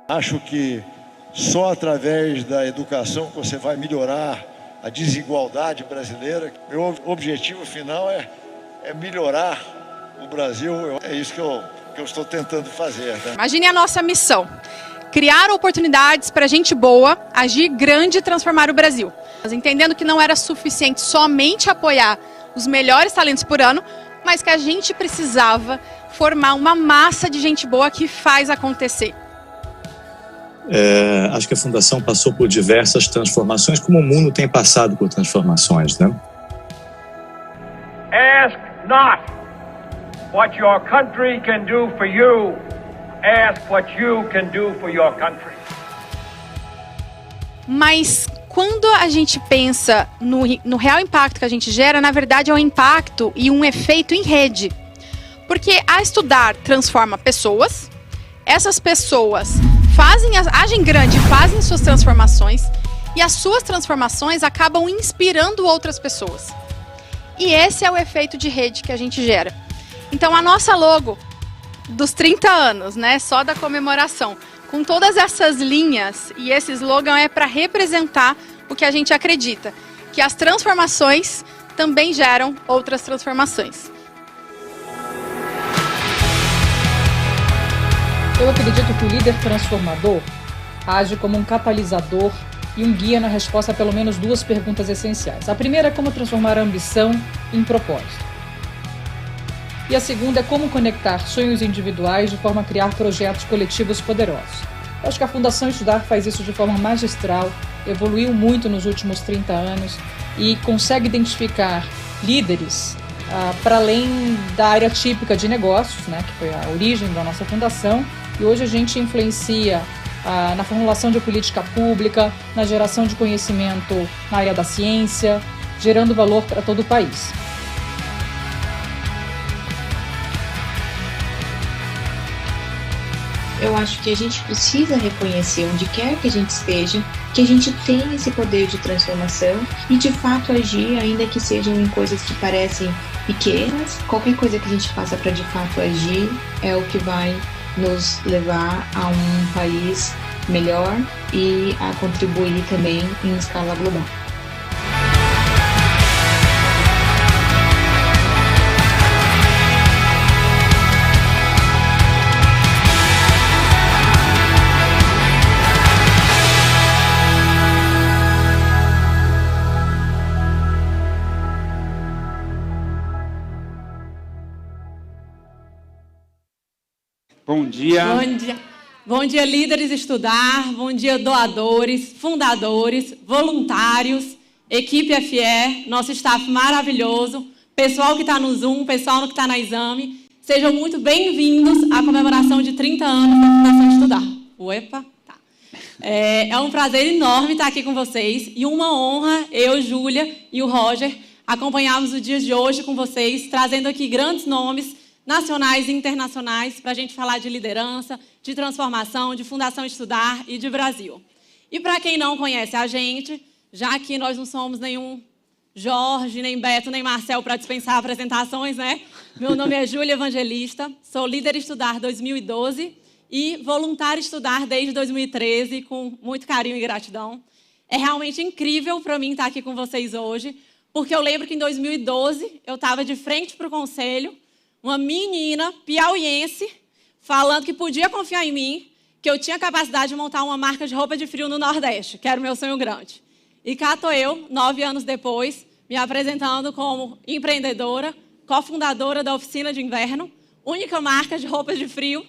Acho que só através da educação que você vai melhorar a desigualdade brasileira. Meu objetivo final é melhorar o Brasil. É isso que eu estou tentando fazer. Né? Imagine a nossa missão: criar oportunidades para gente boa, agir grande e transformar o Brasil. Mas entendendo que não era suficiente somente apoiar os melhores talentos por ano, mas que a gente precisava formar uma massa de gente boa que faz acontecer. Acho que a Fundação passou por diversas transformações, como o mundo tem passado por transformações, né? Ask not what your country can do for you. Ask what you can do for your country. Mas quando a gente pensa no real impacto que a gente gera, na verdade é um impacto e um efeito em rede. Porque a Estudar transforma pessoas, essas pessoas agem grande, fazem suas transformações, e as suas transformações acabam inspirando outras pessoas. E esse é o efeito de rede que a gente gera. Então a nossa logo dos 30 anos, né, só da comemoração, com todas essas linhas e esse slogan é para representar o que a gente acredita, que as transformações também geram outras transformações. Eu acredito que o líder transformador age como um catalisador e um guia na resposta a pelo menos duas perguntas essenciais. A primeira é como transformar a ambição em propósito. E a segunda é como conectar sonhos individuais de forma a criar projetos coletivos poderosos. Eu acho que a Fundação Estudar faz isso de forma magistral, evoluiu muito nos últimos 30 anos e consegue identificar líderes para além da área típica de negócios, né, que foi a origem da nossa fundação, e hoje a gente influencia na formulação de política pública, na geração de conhecimento na área da ciência, gerando valor para todo o país. Eu acho que a gente precisa reconhecer, onde quer que a gente esteja, que a gente tem esse poder de transformação e de fato agir, ainda que sejam em coisas que parecem pequenas. Qualquer coisa que a gente faça para de fato agir é o que vai nos levar a um país melhor e a contribuir também em escala global. Bom dia. Bom dia. Bom dia, líderes Estudar. Bom dia, doadores, fundadores, voluntários, equipe FE, nosso staff maravilhoso, pessoal que está no Zoom, pessoal que está na Exame. Sejam muito bem-vindos à comemoração de 30 anos da Fundação Estudar. Opa, tá. É um prazer enorme estar aqui com vocês e uma honra, eu, Júlia e o Roger, acompanharmos o dia de hoje com vocês, trazendo aqui grandes nomes nacionais e internacionais para a gente falar de liderança, de transformação, de Fundação Estudar e de Brasil. E para quem não conhece a gente, já que nós não somos nenhum Jorge, nem Beto, nem Marcel para dispensar apresentações, né? Meu nome é Júlia Evangelista, sou líder Estudar 2012 e voluntária Estudar desde 2013, com muito carinho e gratidão. É realmente incrível para mim estar aqui com vocês hoje, porque eu lembro que em 2012 eu estava de frente para o conselho, uma menina piauiense falando que podia confiar em mim, que eu tinha capacidade de montar uma marca de roupa de frio no Nordeste, que era o meu sonho grande. E cá estou eu, 9 anos depois, me apresentando como empreendedora, cofundadora da Oficina de Inverno, única marca de roupas de frio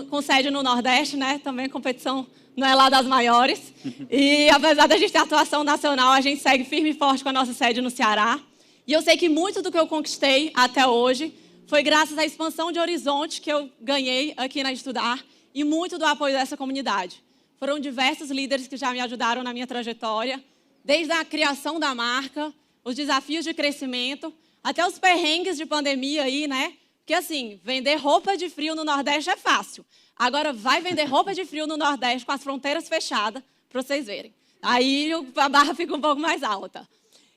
com sede no Nordeste, né? Também a competição não é lá das maiores. E apesar da gente ter atuação nacional, a gente segue firme e forte com a nossa sede no Ceará. E eu sei que muito do que eu conquistei até hoje foi graças à expansão de horizonte que eu ganhei aqui na Estudar e muito do apoio dessa comunidade. Foram diversos líderes que já me ajudaram na minha trajetória, desde a criação da marca, os desafios de crescimento, até os perrengues de pandemia aí, né? Porque assim, vender roupa de frio no Nordeste é fácil. Agora vai vender roupa de frio no Nordeste com as fronteiras fechadas, para vocês verem. Aí a barra fica um pouco mais alta.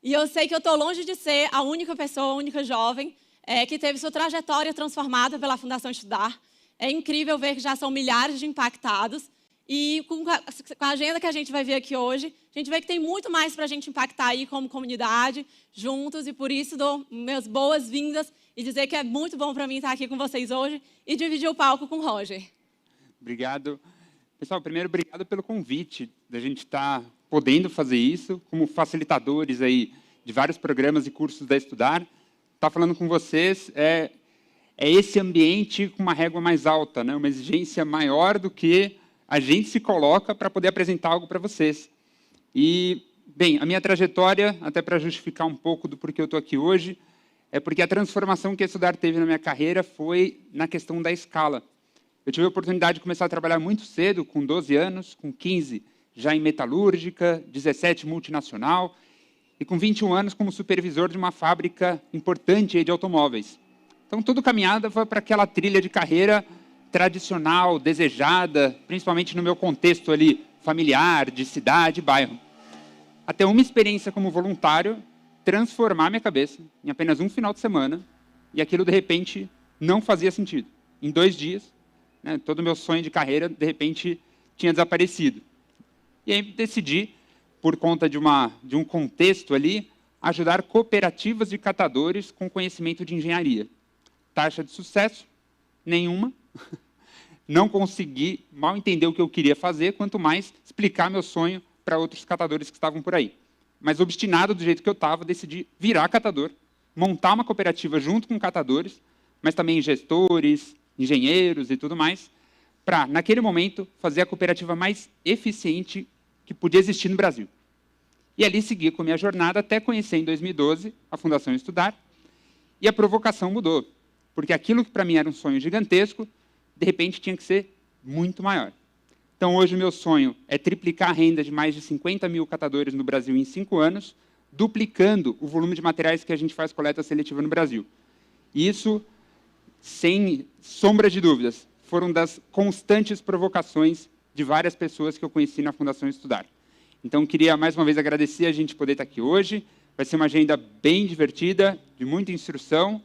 E eu sei que eu estou longe de ser a única pessoa, a única jovem que teve sua trajetória transformada pela Fundação Estudar. É incrível ver que já são milhares de impactados. E com a agenda que a gente vai ver aqui hoje, a gente vê que tem muito mais para a gente impactar aí como comunidade, juntos, e por isso dou minhas boas-vindas e dizer que é muito bom para mim estar aqui com vocês hoje e dividir o palco com o Roger. Obrigado. Pessoal, primeiro, obrigado pelo convite da gente estar podendo fazer isso, como facilitadores aí de vários programas e cursos da Estudar. Estar falando com vocês é esse ambiente com uma régua mais alta, né? Uma exigência maior do que a gente se coloca para poder apresentar algo para vocês. E, bem, a minha trajetória, até para justificar um pouco do porquê eu estou aqui hoje, é porque a transformação que a Estudar teve na minha carreira foi na questão da escala. Eu tive a oportunidade de começar a trabalhar muito cedo, com 12 anos, com 15 já em metalúrgica, 17 multinacional, e com 21 anos como supervisor de uma fábrica importante aí de automóveis. Então, toda caminhada foi para aquela trilha de carreira tradicional, desejada, principalmente no meu contexto ali familiar, de cidade, bairro. Até uma experiência como voluntário transformar minha cabeça em apenas um final de semana e aquilo, de repente, não fazia sentido. Em 2 dias, né, todo o meu sonho de carreira, de repente, tinha desaparecido. E aí decidi, por conta de um contexto ali, ajudar cooperativas de catadores com conhecimento de engenharia. Taxa de sucesso? Nenhuma. Não consegui mal entender o que eu queria fazer, quanto mais explicar meu sonho para outros catadores que estavam por aí. Mas, obstinado do jeito que eu estava, decidi virar catador, montar uma cooperativa junto com catadores, mas também gestores, engenheiros e tudo mais, para, naquele momento, fazer a cooperativa mais eficiente que podia existir no Brasil. E ali segui com a minha jornada até conhecer, em 2012, a Fundação Estudar, e a provocação mudou, porque aquilo que para mim era um sonho gigantesco, de repente tinha que ser muito maior. Então, hoje, o meu sonho é triplicar a renda de mais de 50 mil catadores no Brasil em 5 anos, duplicando o volume de materiais que a gente faz coleta seletiva no Brasil. E isso, sem sombra de dúvidas, foram das constantes provocações de várias pessoas que eu conheci na Fundação Estudar. Então, queria mais uma vez agradecer a gente poder estar aqui hoje. Vai ser uma agenda bem divertida, de muita instrução,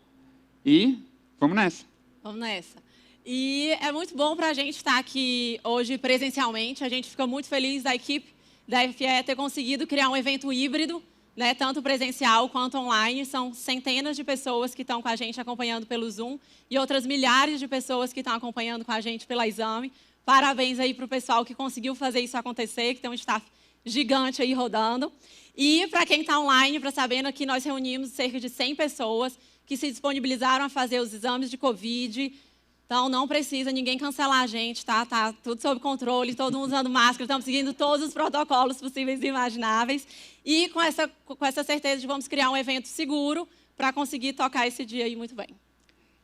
e vamos nessa. Vamos nessa. E é muito bom para a gente estar aqui hoje presencialmente. A gente fica muito feliz da equipe da FE ter conseguido criar um evento híbrido, né, tanto presencial quanto online. São centenas de pessoas que estão com a gente acompanhando pelo Zoom e outras milhares de pessoas que estão acompanhando com a gente pela Exame. Parabéns aí para o pessoal que conseguiu fazer isso acontecer, que tem um staff gigante aí rodando. E para quem está online, para sabendo que nós reunimos cerca de 100 pessoas que se disponibilizaram a fazer os exames de Covid. Então, não precisa ninguém cancelar a gente, tá? Tá tudo sob controle, todo mundo usando máscara, estamos seguindo todos os protocolos possíveis e imagináveis. E com essa certeza de vamos criar um evento seguro para conseguir tocar esse dia aí muito bem.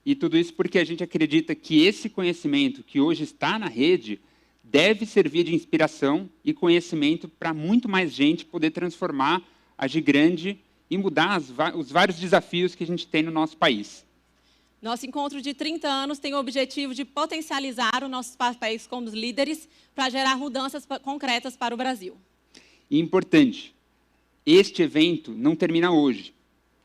E tudo isso porque a gente acredita que esse conhecimento que hoje está na rede deve servir de inspiração e conhecimento para muito mais gente poder transformar, agir grande e mudar os vários desafios que a gente tem no nosso país. Nosso encontro de 30 anos tem o objetivo de potencializar os nossos papéis como líderes para gerar mudanças concretas para o Brasil. E importante, este evento não termina hoje.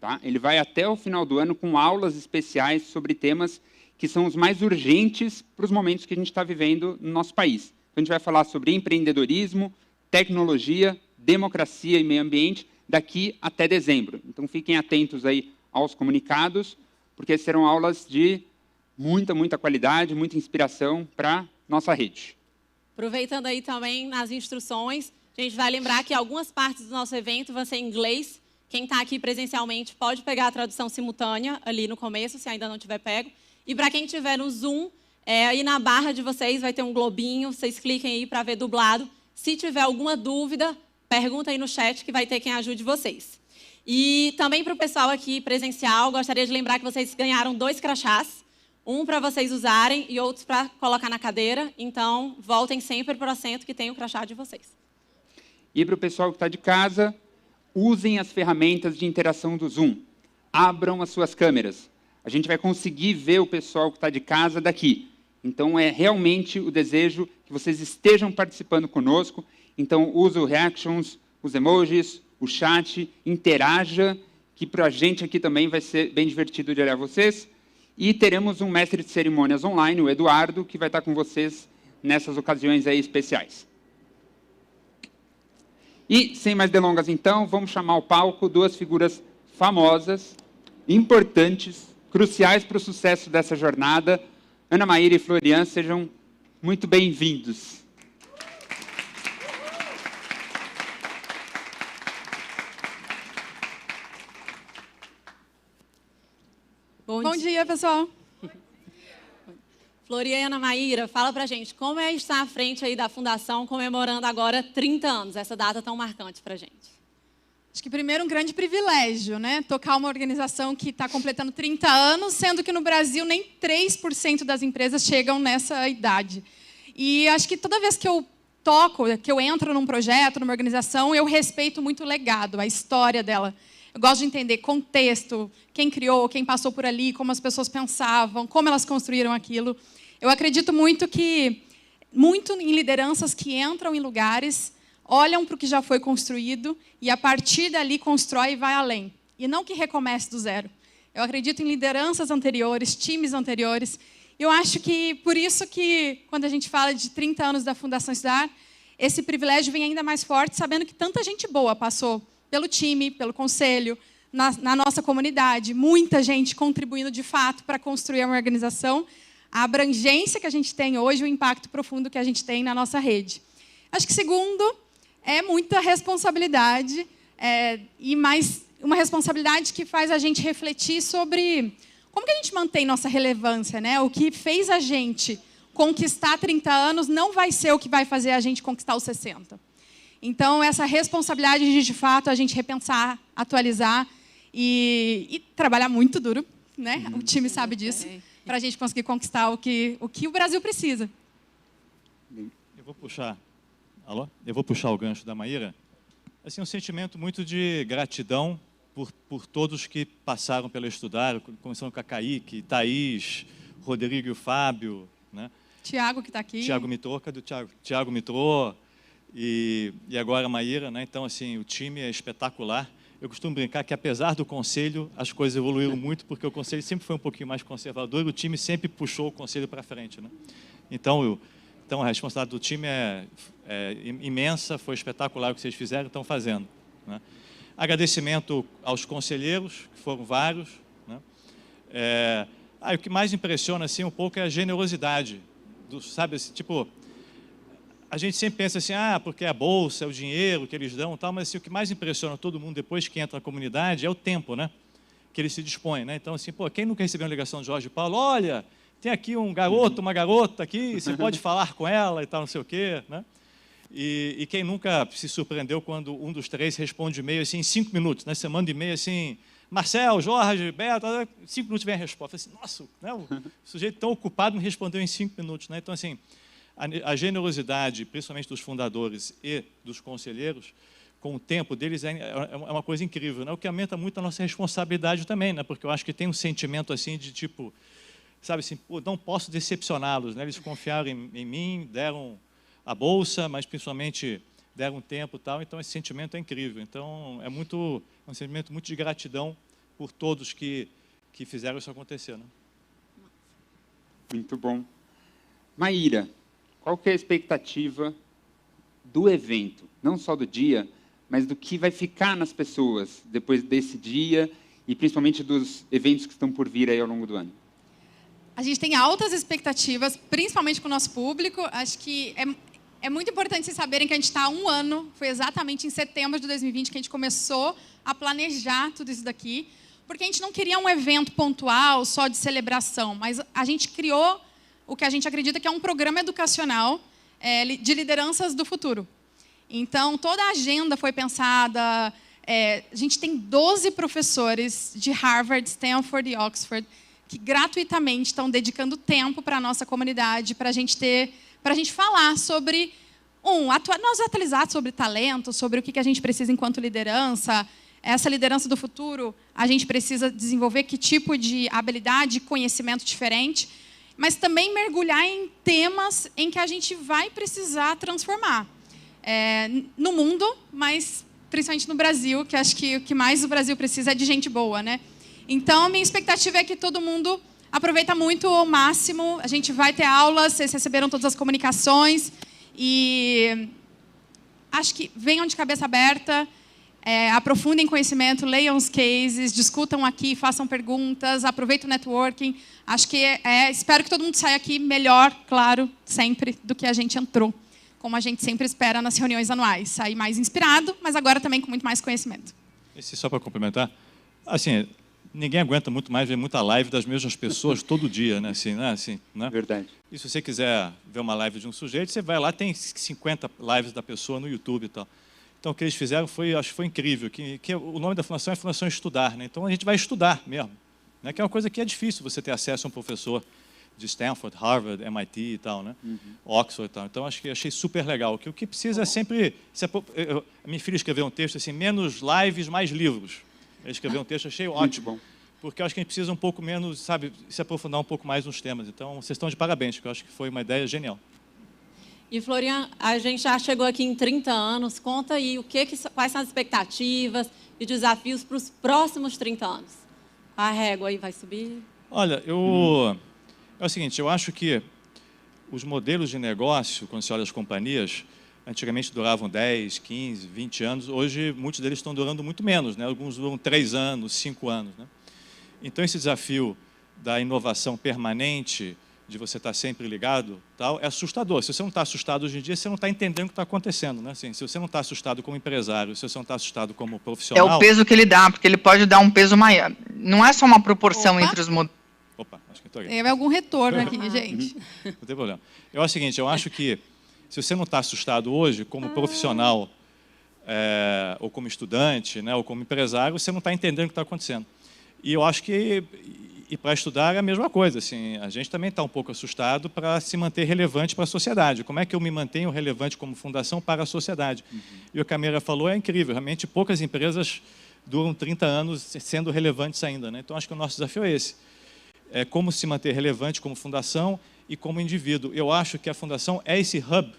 Tá? Ele vai até o final do ano com aulas especiais sobre temas que são os mais urgentes para os momentos que a gente está vivendo no nosso país. Então, a gente vai falar sobre empreendedorismo, tecnologia, democracia e meio ambiente daqui até dezembro. Então, fiquem atentos aí aos comunicados, porque serão aulas de muita qualidade, muita inspiração para nossa rede. Aproveitando aí também nas instruções, a gente vai lembrar que algumas partes do nosso evento vão ser em inglês. Quem está aqui presencialmente pode pegar a tradução simultânea ali no começo, se ainda não tiver pego. E para quem estiver no Zoom, aí na barra de vocês vai ter um globinho, vocês cliquem aí para ver dublado. Se tiver alguma dúvida, pergunta aí no chat que vai ter quem ajude vocês. E também para o pessoal aqui presencial, gostaria de lembrar que vocês ganharam 2 crachás, um para vocês usarem e outros para colocar na cadeira. Então, voltem sempre para o assento que tem o crachá de vocês. E para o pessoal que está de casa, usem as ferramentas de interação do Zoom. Abram as suas câmeras. A gente vai conseguir ver o pessoal que está de casa daqui. Então, é realmente o desejo que vocês estejam participando conosco. Então, use o reactions, os emojis, o chat, interaja, que para a gente aqui também vai ser bem divertido de olhar vocês. E teremos um mestre de cerimônias online, o Eduardo, que vai estar com vocês nessas ocasiões aí especiais. E, sem mais delongas, então, vamos chamar ao palco duas figuras famosas, importantes, cruciais para o sucesso dessa jornada. Ana Maíra e Florian, sejam muito bem-vindos. Bom dia, pessoal. Florian e Ana Maíra, fala pra gente, como é estar à frente aí da Fundação comemorando agora 30 anos, essa data tão marcante pra gente? Acho que primeiro um grande privilégio, né? Tocar uma organização que está completando 30 anos, sendo que no Brasil nem 3% das empresas chegam nessa idade. E acho que toda vez que eu toco, que eu entro num projeto, numa organização, eu respeito muito o legado, a história dela. Eu gosto de entender contexto, quem criou, quem passou por ali, como as pessoas pensavam, como elas construíram aquilo. Eu acredito muito em lideranças que entram em lugares, olham para o que já foi construído e, a partir dali, constrói e vai além. E não que recomece do zero. Eu acredito em lideranças anteriores, times anteriores. Eu acho que, por isso que, quando a gente fala de 30 anos da Fundação Estudar, esse privilégio vem ainda mais forte, sabendo que tanta gente boa passou pelo time, pelo conselho, na nossa comunidade, muita gente contribuindo de fato para construir uma organização, a abrangência que a gente tem hoje, o impacto profundo que a gente tem na nossa rede. Acho que, segundo, é muita responsabilidade, e mais uma responsabilidade que faz a gente refletir sobre como que a gente mantém nossa relevância, né? O que fez a gente conquistar 30 anos não vai ser o que vai fazer a gente conquistar os 60. Então, essa responsabilidade de fato, a gente repensar, atualizar e trabalhar muito duro, né? O time sabe disso, para a gente conseguir conquistar o que o Brasil precisa. Eu vou puxar o gancho da Maíra. Assim, um sentimento muito de gratidão por todos que passaram pela Estudar, começando com a Kaique, Thaís, Rodrigo e o Fábio, né? Tiago, que está aqui. Tiago Mitrô, cadê o Tiago? Tiago Mitrô e agora a Maíra, né? Então, assim, o time é espetacular. Eu costumo brincar que, apesar do conselho, as coisas evoluíram muito, porque o conselho sempre foi um pouquinho mais conservador e o time sempre puxou o conselho para frente, né? Então, a responsabilidade do time é imensa, foi espetacular o que vocês fizeram e estão fazendo, né? Agradecimento aos conselheiros, que foram vários, né? O que mais impressiona assim, um pouco é a generosidade, sabe, assim, tipo, a gente sempre pensa assim, porque é a bolsa, é o dinheiro que eles dão, tal, mas assim, o que mais impressiona todo mundo depois que entra na comunidade é o tempo, né, que eles se dispõem, né? Então, assim, quem nunca recebeu uma ligação de Jorge Paulo, olha, tem aqui um garoto, uma garota aqui, você pode falar com ela e tal, não sei o quê, né? E quem nunca se surpreendeu quando um dos três responde e-mail assim, em 5 minutos, né? Você manda e-mail assim, Marcel, Jorge, Beto, 5 minutos vem a resposta. Assim, nossa, né? O sujeito tão ocupado me respondeu em 5 minutos, né? Então, assim, a generosidade, principalmente dos fundadores e dos conselheiros, com o tempo deles é uma coisa incrível, né? O que aumenta muito a nossa responsabilidade também, né? Porque eu acho que tem um sentimento assim de tipo, sabe assim, não posso decepcioná-los, né? Eles confiaram em mim, deram a bolsa, mas principalmente deram tempo e tal, então esse sentimento é incrível. Então, é um sentimento muito de gratidão por todos que fizeram isso acontecer, né? Muito bom. Maíra, qual que é a expectativa do evento? Não só do dia, mas do que vai ficar nas pessoas depois desse dia e principalmente dos eventos que estão por vir aí ao longo do ano? A gente tem altas expectativas, principalmente com o nosso público. Acho que é muito importante vocês saberem que a gente está há 1 ano, foi exatamente em setembro de 2020 que a gente começou a planejar tudo isso daqui, porque a gente não queria um evento pontual, só de celebração, mas a gente criou o que a gente acredita que é um programa educacional de lideranças do futuro. Então, toda a agenda foi pensada, a gente tem 12 professores de Harvard, Stanford e Oxford, que gratuitamente estão dedicando tempo para a nossa comunidade, para a gente falar sobre, nós atualizar sobre talento, sobre o que a gente precisa enquanto liderança. Essa liderança do futuro, a gente precisa desenvolver que tipo de habilidade e conhecimento diferente, mas também mergulhar em temas em que a gente vai precisar transformar. No mundo, mas principalmente no Brasil, que acho que o que mais o Brasil precisa é de gente boa, né? Então, a minha expectativa é que todo mundo Aproveita muito ao máximo. A gente vai ter aulas, vocês receberam todas as comunicações. E acho que venham de cabeça aberta, aprofundem conhecimento, leiam os cases, discutam aqui, façam perguntas, aproveitem o networking. Acho que espero que todo mundo saia aqui melhor, claro, sempre, do que a gente entrou. Como a gente sempre espera nas reuniões anuais. Sair mais inspirado, mas agora também com muito mais conhecimento. Esse só para complementar, assim, ninguém aguenta muito mais ver muita live das mesmas pessoas todo dia, né? Assim, né? Assim, né? Verdade. E se você quiser ver uma live de um sujeito, você vai lá, tem 50 lives da pessoa no YouTube e tal. Então, o que eles fizeram acho que foi incrível. Que o nome da fundação é Fundação Estudar, né? Então, a gente vai estudar mesmo, né? Que é uma coisa que é difícil você ter acesso a um professor de Stanford, Harvard, MIT e tal, né? Oxford e tal. Então, achei super legal. Que o que precisa é sempre... A minha filha escreveu um texto assim, menos lives, mais livros. Ela escreveu um texto, achei ótimo. Porque eu acho que a gente precisa um pouco menos, sabe, se aprofundar um pouco mais nos temas. Então, vocês estão de parabéns, porque eu acho que foi uma ideia genial. E, Florian, a gente já chegou aqui em 30 anos. Conta aí quais são as expectativas e desafios para os próximos 30 anos. A régua aí vai subir? Olha, é o seguinte, eu acho que os modelos de negócio, quando se olha as companhias, antigamente duravam 10, 15, 20 anos. Hoje, muitos deles estão durando muito menos, né? Alguns duram 3 anos, 5 anos, né? Então, esse desafio da inovação permanente, de você estar sempre ligado, tal, é assustador. Se você não está assustado hoje em dia, você não está entendendo o que está acontecendo, né? Assim, se você não está assustado como empresário, se você não está assustado como profissional... É o peso que ele dá, porque ele pode dar um peso maior. Não é só uma proporção entre os modelos. Opa, acho que estou aí. Teve algum retorno aqui, gente. Não tem problema. É o seguinte, eu acho que se você não está assustado hoje, como profissional, ou como estudante, né, ou como empresário, você não está entendendo o que está acontecendo. E eu acho que, para estudar, é a mesma coisa. Assim, a gente também está um pouco assustado para se manter relevante para a sociedade. Como é que eu me mantenho relevante como fundação para a sociedade? E o que a Camila falou é incrível. Realmente, poucas empresas duram 30 anos sendo relevantes ainda, né? Então, acho que o nosso desafio é esse. É como se manter relevante como fundação e como indivíduo. Eu acho que a fundação é esse hub,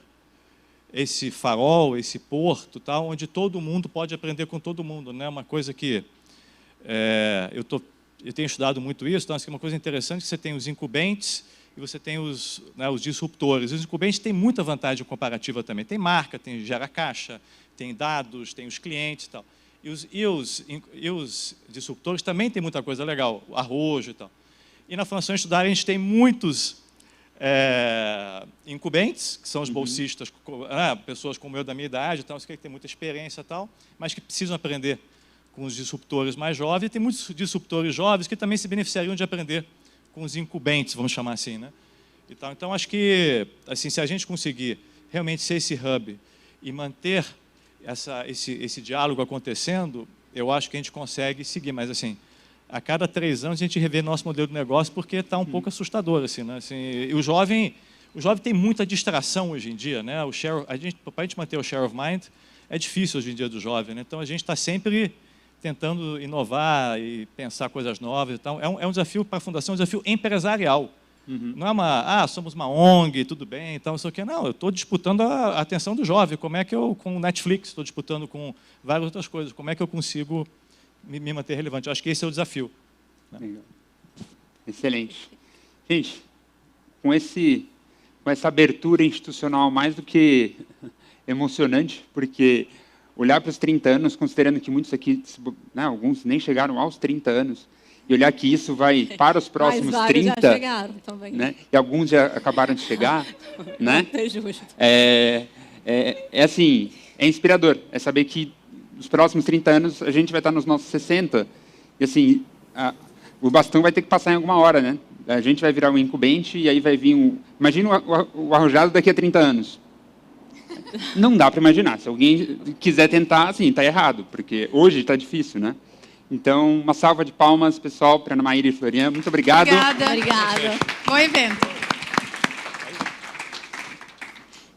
esse farol, esse porto, tal, onde todo mundo pode aprender com todo mundo, né? Uma coisa que eu tenho estudado muito isso, então, assim, uma coisa interessante é que você tem os incumbentes e você tem os disruptores. Os incumbentes têm muita vantagem comparativa também. Tem marca, gera caixa, tem dados, tem os clientes e tal. E os disruptores também têm muita coisa legal, arrojo e tal. E na Fundação Estudar a gente tem muitos incumbentes, que são os bolsistas, pessoas como eu da minha idade, então, que têm muita experiência e tal, mas que precisam aprender com os disruptores mais jovens. E tem muitos disruptores jovens que também se beneficiariam de aprender com os incumbentes, vamos chamar assim, né? E tal. Então, acho que assim, se a gente conseguir realmente ser esse hub e manter esse diálogo acontecendo, eu acho que a gente consegue seguir. Mas, assim, a cada 3 anos a gente revê nosso modelo de negócio porque está um pouco assustador, assim, né? Assim, e o jovem tem muita distração hoje em dia, né? Para a gente manter o share of mind é difícil hoje em dia do jovem, né? Então a gente está sempre tentando inovar e pensar coisas novas e tal. É um desafio para a fundação, um desafio empresarial. Não é somos uma ONG, tudo bem, então, isso aqui. Não, eu estou disputando a atenção do jovem. Como é que eu, com o Netflix, estou disputando com várias outras coisas, como é que eu consigo me manter relevante? Eu acho que esse é o desafio. Né? Legal. Excelente. Gente, com essa abertura institucional mais do que emocionante, porque olhar para os 30 anos, considerando que muitos aqui, alguns nem chegaram aos 30 anos, e olhar que isso vai para os próximos 30, já chegaram também. Né? E alguns já acabaram de chegar, né? Assim, é inspirador, é saber que nos próximos 30 anos a gente vai estar nos nossos 60, e assim, o bastão vai ter que passar em alguma hora, né? A gente vai virar um incumbente e aí vai vir imagina o arrojado daqui a 30 anos. Não dá para imaginar. Se alguém quiser tentar, assim, está errado, porque hoje está difícil, né? Então, uma salva de palmas, pessoal, para Ana Maíra e Florian. Muito obrigado. Obrigada. Bom evento.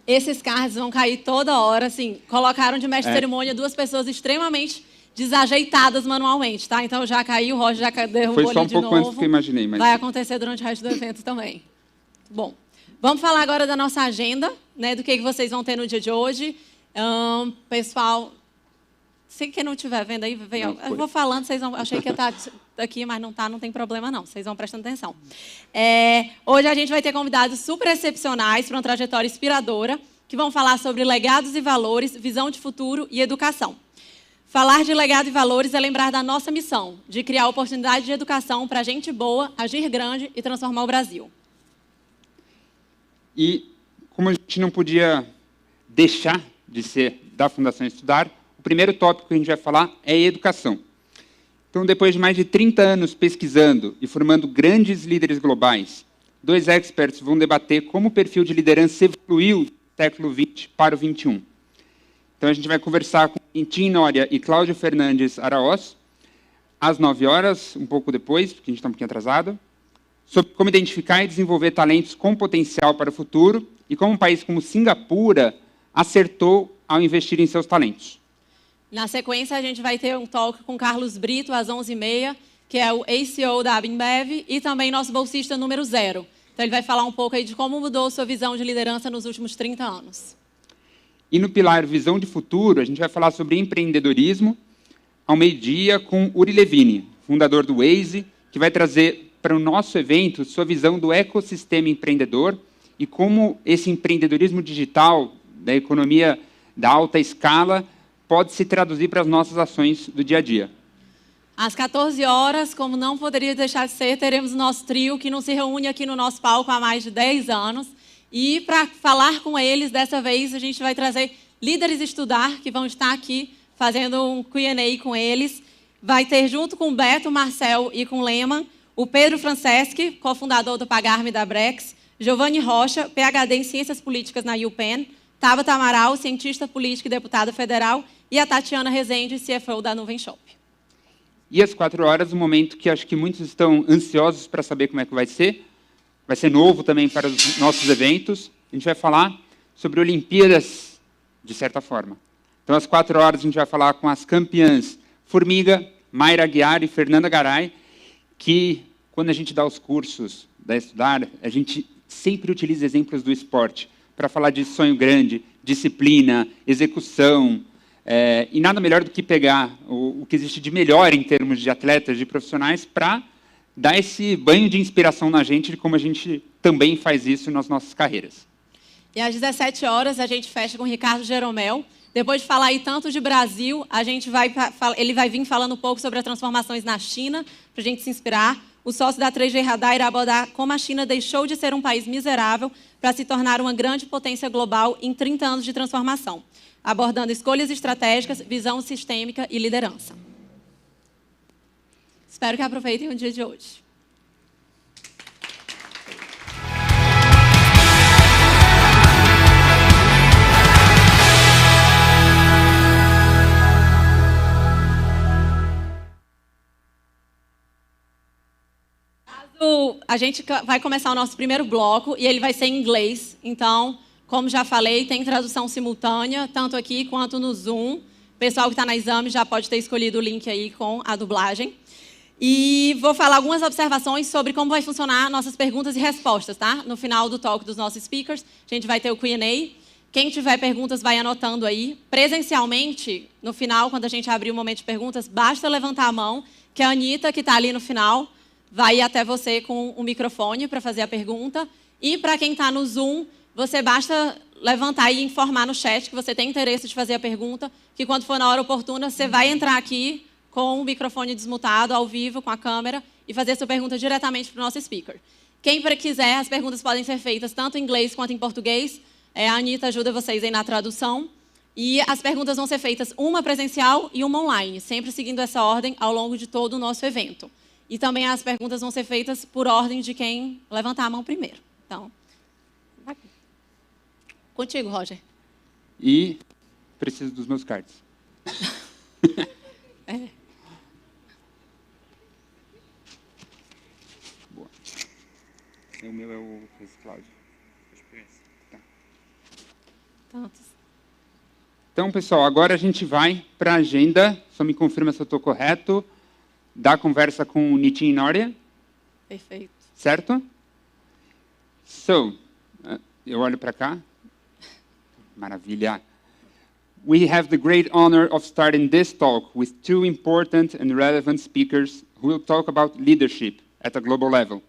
Esses cards vão cair toda hora, assim, colocaram de mestre de cerimônia 2 pessoas extremamente desajeitadas manualmente, tá? Então, já caiu, o Roger já derrubou ali de novo. Foi só um pouco antes do que eu imaginei. Mas... vai acontecer durante o resto do evento também. Bom, vamos falar agora da nossa agenda, né, do que vocês vão ter no dia de hoje. Pessoal, Se quem não estiver vendo aí, eu vou falando, vocês vão... Achei que ia estar aqui, mas não está, não tem problema não. Vocês vão prestando atenção. Hoje a gente vai ter convidados super excepcionais para uma trajetória inspiradora, que vão falar sobre legados e valores, visão de futuro e educação. Falar de legado e valores é lembrar da nossa missão, de criar oportunidade de educação para gente boa, agir grande e transformar o Brasil. E como a gente não podia deixar de ser da Fundação Estudar, o primeiro tópico que a gente vai falar é educação. Então, depois de mais de 30 anos pesquisando e formando grandes líderes globais, 2 experts vão debater como o perfil de liderança evoluiu do século XX para o XXI. Então, a gente vai conversar com Nitin Nória e Cláudio Fernandes Araoz, às 9 horas, um pouco depois, porque a gente está um pouquinho atrasado, sobre como identificar e desenvolver talentos com potencial para o futuro e como um país como Singapura acertou ao investir em seus talentos. Na sequência, a gente vai ter um talk com Carlos Brito, às 11h30, que é o ACO da Abimbev e também nosso bolsista número 0. Então, ele vai falar um pouco aí de como mudou sua visão de liderança nos últimos 30 anos. E no pilar Visão de Futuro, a gente vai falar sobre empreendedorismo, ao meio-dia, com Uri Levine, fundador do Waze, que vai trazer para o nosso evento sua visão do ecossistema empreendedor e como esse empreendedorismo digital, da economia da alta escala, pode se traduzir para as nossas ações do dia a dia. Às 14 horas, como não poderia deixar de ser, teremos o nosso trio, que não se reúne aqui no nosso palco há mais de 10 anos. E para falar com eles, dessa vez, a gente vai trazer líderes Estudar, que vão estar aqui fazendo um Q&A com eles. Vai ter, junto com o Beto, Marcel e com o Lehmann, o Pedro Franceschi, cofundador do Pagarme da Brex, Giovanni Rocha, PhD em Ciências Políticas na UPenn, Tabata Amaral, cientista política e deputada federal, e a Tatiana Rezende, CFO da Nuvem Shop. E às 4 horas, um momento que acho que muitos estão ansiosos para saber como é que vai ser novo também para os nossos eventos. A gente vai falar sobre Olimpíadas, de certa forma. Então, às 4 horas, a gente vai falar com as campeãs Formiga, Mayra Aguiar e Fernanda Garay, que, quando a gente dá os cursos da Estudar, a gente sempre utiliza exemplos do esporte para falar de sonho grande, disciplina, execução, e nada melhor do que pegar o que existe de melhor em termos de atletas, de profissionais, para dar esse banho de inspiração na gente, de como a gente também faz isso nas nossas carreiras. E às 17 horas, a gente fecha com o Ricardo Jeromel. Depois de falar aí tanto de Brasil, ele vai vir falando um pouco sobre as transformações na China, para a gente se inspirar. O sócio da 3G Radar irá abordar como a China deixou de ser um país miserável para se tornar uma grande potência global em 30 anos de transformação, abordando escolhas estratégicas, visão sistêmica e liderança. Espero que aproveitem o dia de hoje. A gente vai começar o nosso primeiro bloco e ele vai ser em inglês. Então, como já falei, tem tradução simultânea, tanto aqui quanto no Zoom. O pessoal que está na exame já pode ter escolhido o link aí com a dublagem. E vou falar algumas observações sobre como vai funcionar nossas perguntas e respostas, tá? No final do talk dos nossos speakers, a gente vai ter o Q&A. Quem tiver perguntas, vai anotando aí. Presencialmente, no final, quando a gente abrir o momento de perguntas, basta levantar a mão, que a Anitta, que está ali no final, vai ir até você com o microfone para fazer a pergunta. E para quem está no Zoom, você basta levantar e informar no chat que você tem interesse de fazer a pergunta, que quando for na hora oportuna, você vai entrar aqui com o microfone desmutado, ao vivo, com a câmera, e fazer a sua pergunta diretamente para o nosso speaker. Quem quiser, as perguntas podem ser feitas tanto em inglês quanto em português. A Anitta ajuda vocês aí na tradução. E as perguntas vão ser feitas uma presencial e uma online, sempre seguindo essa ordem ao longo de todo o nosso evento. E também as perguntas vão ser feitas por ordem de quem levantar a mão primeiro. Então, vai. Contigo, Roger. E preciso dos meus cards. Boa. O meu é o Cláudio. Tá. Então, pessoal, agora a gente vai para a agenda. Só me confirma se eu estou correto. Da conversa com o Nitin Nória. Perfeito. Certo? So, eu olho para cá. Maravilha. we have the great honor of starting this talk with two important and relevant speakers who will talk about leadership at a global level.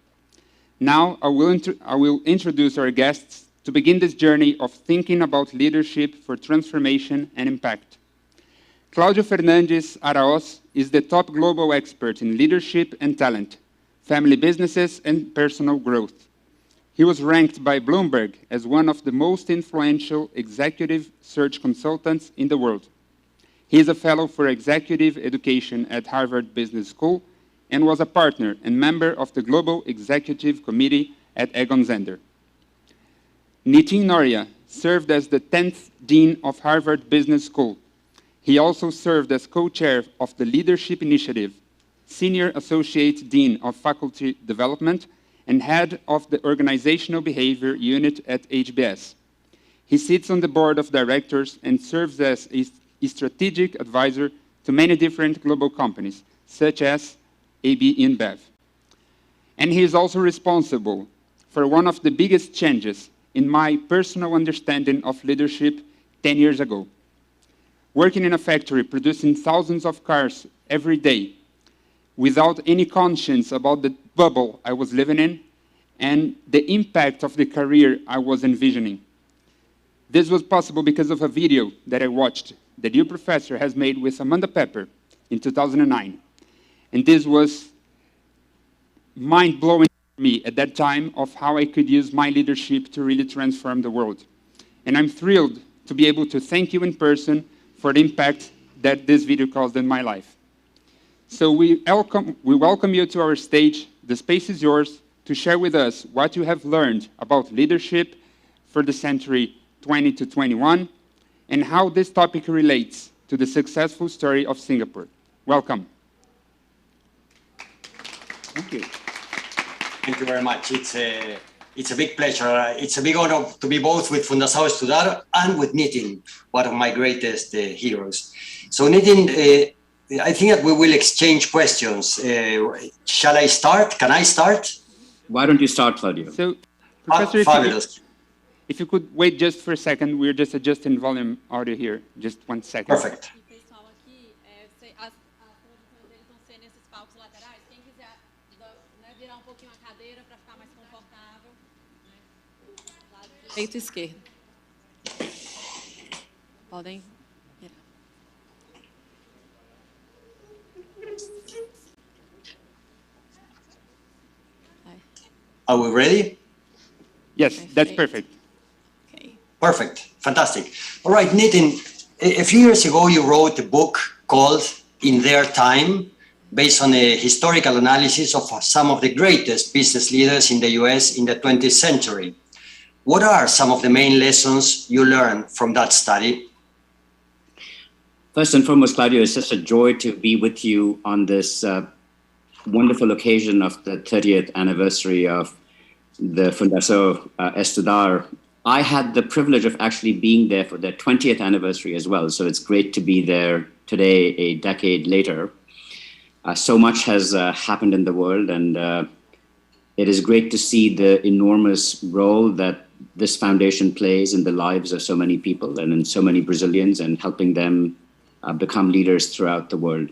Now, I will introduce our guests to begin this journey of thinking about leadership for transformation and impact. Cláudio Fernandes Araoz is the top global expert in leadership and talent, family businesses, and personal growth. He was ranked by Bloomberg as one of the most influential executive search consultants in the world. He is a fellow for executive education at Harvard Business School and was a partner and member of the Global Executive Committee at Egon Zehnder. Nitin Noria served as the 10th Dean of Harvard Business School. He also served as co-chair of the Leadership Initiative, Senior Associate Dean of Faculty Development, and head of the Organizational Behavior Unit at HBS. He sits on the board of directors and serves as a strategic advisor to many different global companies, such as AB InBev. And he is also responsible for one of the biggest changes in my personal understanding of leadership 10 years ago. Working in a factory producing thousands of cars every day, without any conscience about the bubble I was living in and the impact of the career I was envisioning. This was possible because of a video that I watched that your professor has made with Amanda Pepper in 2009. And this was mind-blowing for me at that time of how I could use my leadership to really transform the world. And I'm thrilled to be able to thank you in person for the impact that this video caused in my life. So we welcome you to our stage. The space is yours to share with us what you have learned about leadership for the century 20 to 21 and how this topic relates to the successful story of Singapore. Welcome. Thank you. Thank you very much. It's a big pleasure. It's a big honor to be both with Fundação Estudar and with Nitin, one of my greatest heroes. So Nitin, I think that we will exchange questions. Shall I start? Can I start? Why don't you start, Claudio? So, Professor, fabulous. If you could wait just for a second, we're just adjusting volume audio here. Just 1 second. Perfect. Direito e esquerdo. Podem virar. Are we ready? Yes, that's perfect. Okay. Perfect. Fantastic. All right, Nitin, a few years ago you wrote a book called In Their Time, based on a historical analysis of some of the greatest business leaders in the US in the 20th century. What are some of the main lessons you learned from that study? First and foremost, Claudio, it's such a joy to be with you on this wonderful occasion of the 30th anniversary of the Fundação Estudar. I had the privilege of actually being there for the 20th anniversary as well, so it's great to be there today, a decade later. So much has happened in the world, and it is great to see the enormous role that this foundation plays in the lives of so many people and in so many Brazilians, and helping them become leaders throughout the world.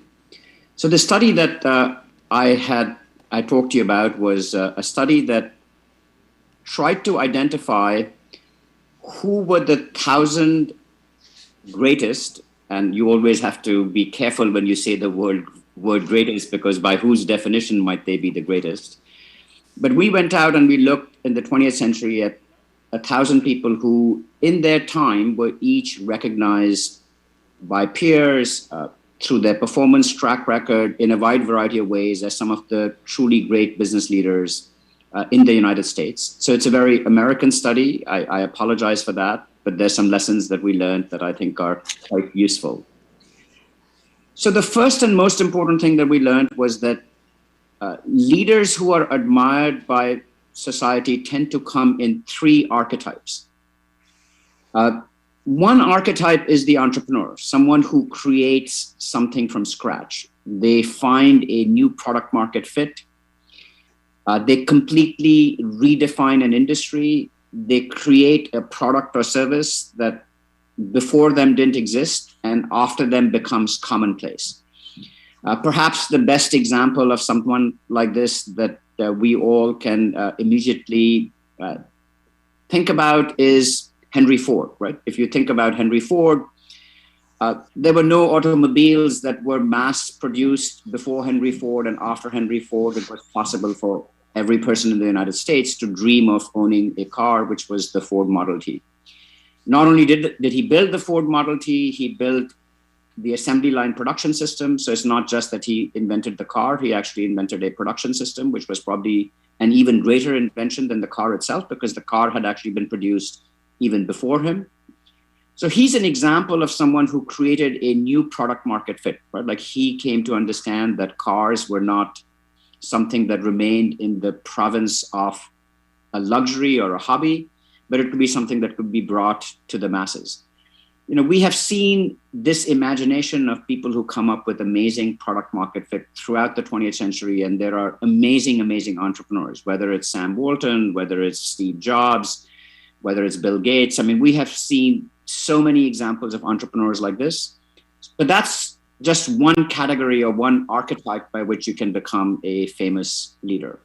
So the study that I talked to you about was a study that tried to identify who were the 1,000 greatest, and you always have to be careful when you say the word greatest, because by whose definition might they be the greatest. But we went out and we looked in the 20th century at 1,000 people who in their time were each recognized by peers through their performance track record in a wide variety of ways as some of the truly great business leaders in the United States. So it's a very American study. I apologize for that, but there's some lessons that we learned that I think are quite useful. So the first and most important thing that we learned was that leaders who are admired by society tend to come in 3 archetypes. One archetype is the entrepreneur, someone who creates something from scratch. They find a new product market fit. They completely redefine an industry. They create a product or service that before them didn't exist and after them becomes commonplace. Perhaps the best example of someone like this that we all can immediately think about is Henry Ford, right? If you think about Henry Ford, there were no automobiles that were mass produced before Henry Ford, and after Henry Ford, it was possible for every person in the United States to dream of owning a car, which was the Ford Model T. Not only did he build the Ford Model T, he built the assembly line production system. So it's not just that he invented the car, he actually invented a production system, which was probably an even greater invention than the car itself, because the car had actually been produced even before him. So he's an example of someone who created a new product market fit, right? Like he came to understand that cars were not something that remained in the province of a luxury or a hobby, but it could be something that could be brought to the masses. You know, we have seen this imagination of people who come up with amazing product market fit throughout the 20th century, and there are amazing, amazing entrepreneurs, whether it's Sam Walton, whether it's Steve Jobs, whether it's Bill Gates. I mean, we have seen so many examples of entrepreneurs like this, but that's just one category or one archetype by which you can become a famous leader.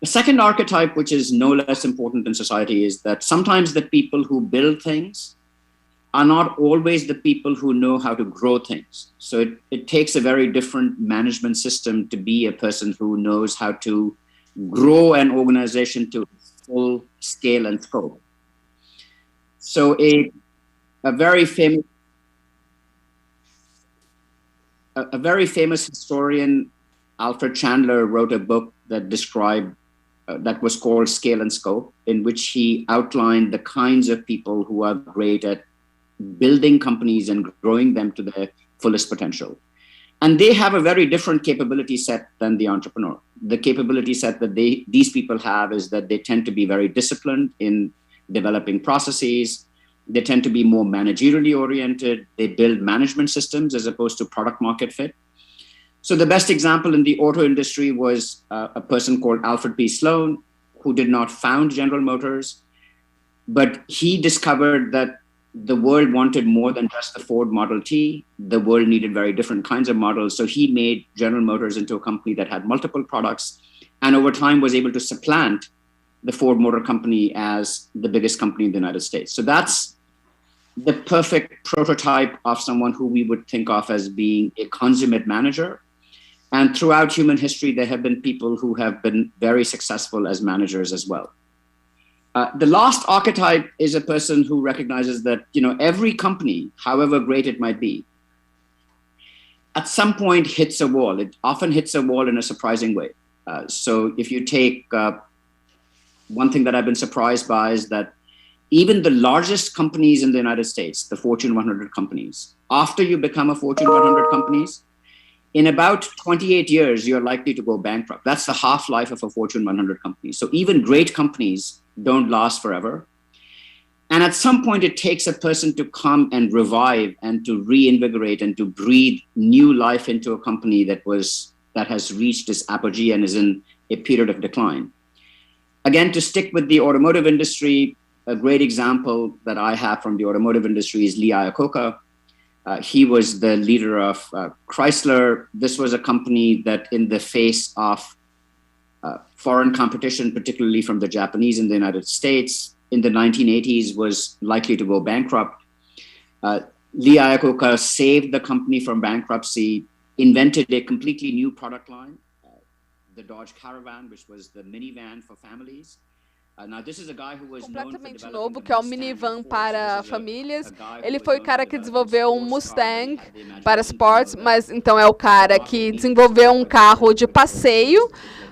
The second archetype, which is no less important in society, is that sometimes the people who build things are not always the people who know how to grow things. So it takes a very different management system to be a person who knows how to grow an organization to full scale and scope. So a very famous historian, Alfred Chandler, wrote a book that described that was called Scale and Scope, in which he outlined the kinds of people who are great at building companies and growing them to their fullest potential. And they have a very different capability set than the entrepreneur. The capability set that these people have is that they tend to be very disciplined in developing processes. They tend to be more managerially oriented. They build management systems as opposed to product market fit. So the best example in the auto industry was a person called Alfred P. Sloan, who did not found General Motors, but he discovered that the world wanted more than just the Ford Model T. The world needed very different kinds of models. So he made General Motors into a company that had multiple products, and over time was able to supplant the Ford Motor Company as the biggest company in the United States. So that's the perfect prototype of someone who we would think of as being a consummate manager. And throughout human history, there have been people who have been very successful as managers as well. The last archetype is a person who recognizes that, you know, every company, however great it might be, at some point hits a wall. It often hits a wall in a surprising way. So if you take one thing that I've been surprised by is that even the largest companies in the United States, the Fortune 100 companies, after you become a Fortune 100 companies, in about 28 years, you're likely to go bankrupt. That's the half-life of a Fortune 100 company. So even great companies don't last forever. And at some point, it takes a person to come and revive and to reinvigorate and to breathe new life into a company that has reached its apogee and is in a period of decline. Again, to stick with the automotive industry, a great example that I have from the automotive industry is Lee Iacocca. He was the leader of Chrysler. This was a company that, in the face of foreign competition, particularly from the Japanese in the United States, in the 1980s was likely to go bankrupt. Lee Iacocca saved the company from bankruptcy, invented a completely new product line, the Dodge Caravan, which was the minivan for families. Now, this is a guy who was completamente novo, que é o minivan para famílias. Ele foi o cara que desenvolveu um Mustang para sports, mas então é o cara que desenvolveu um carro de passeio,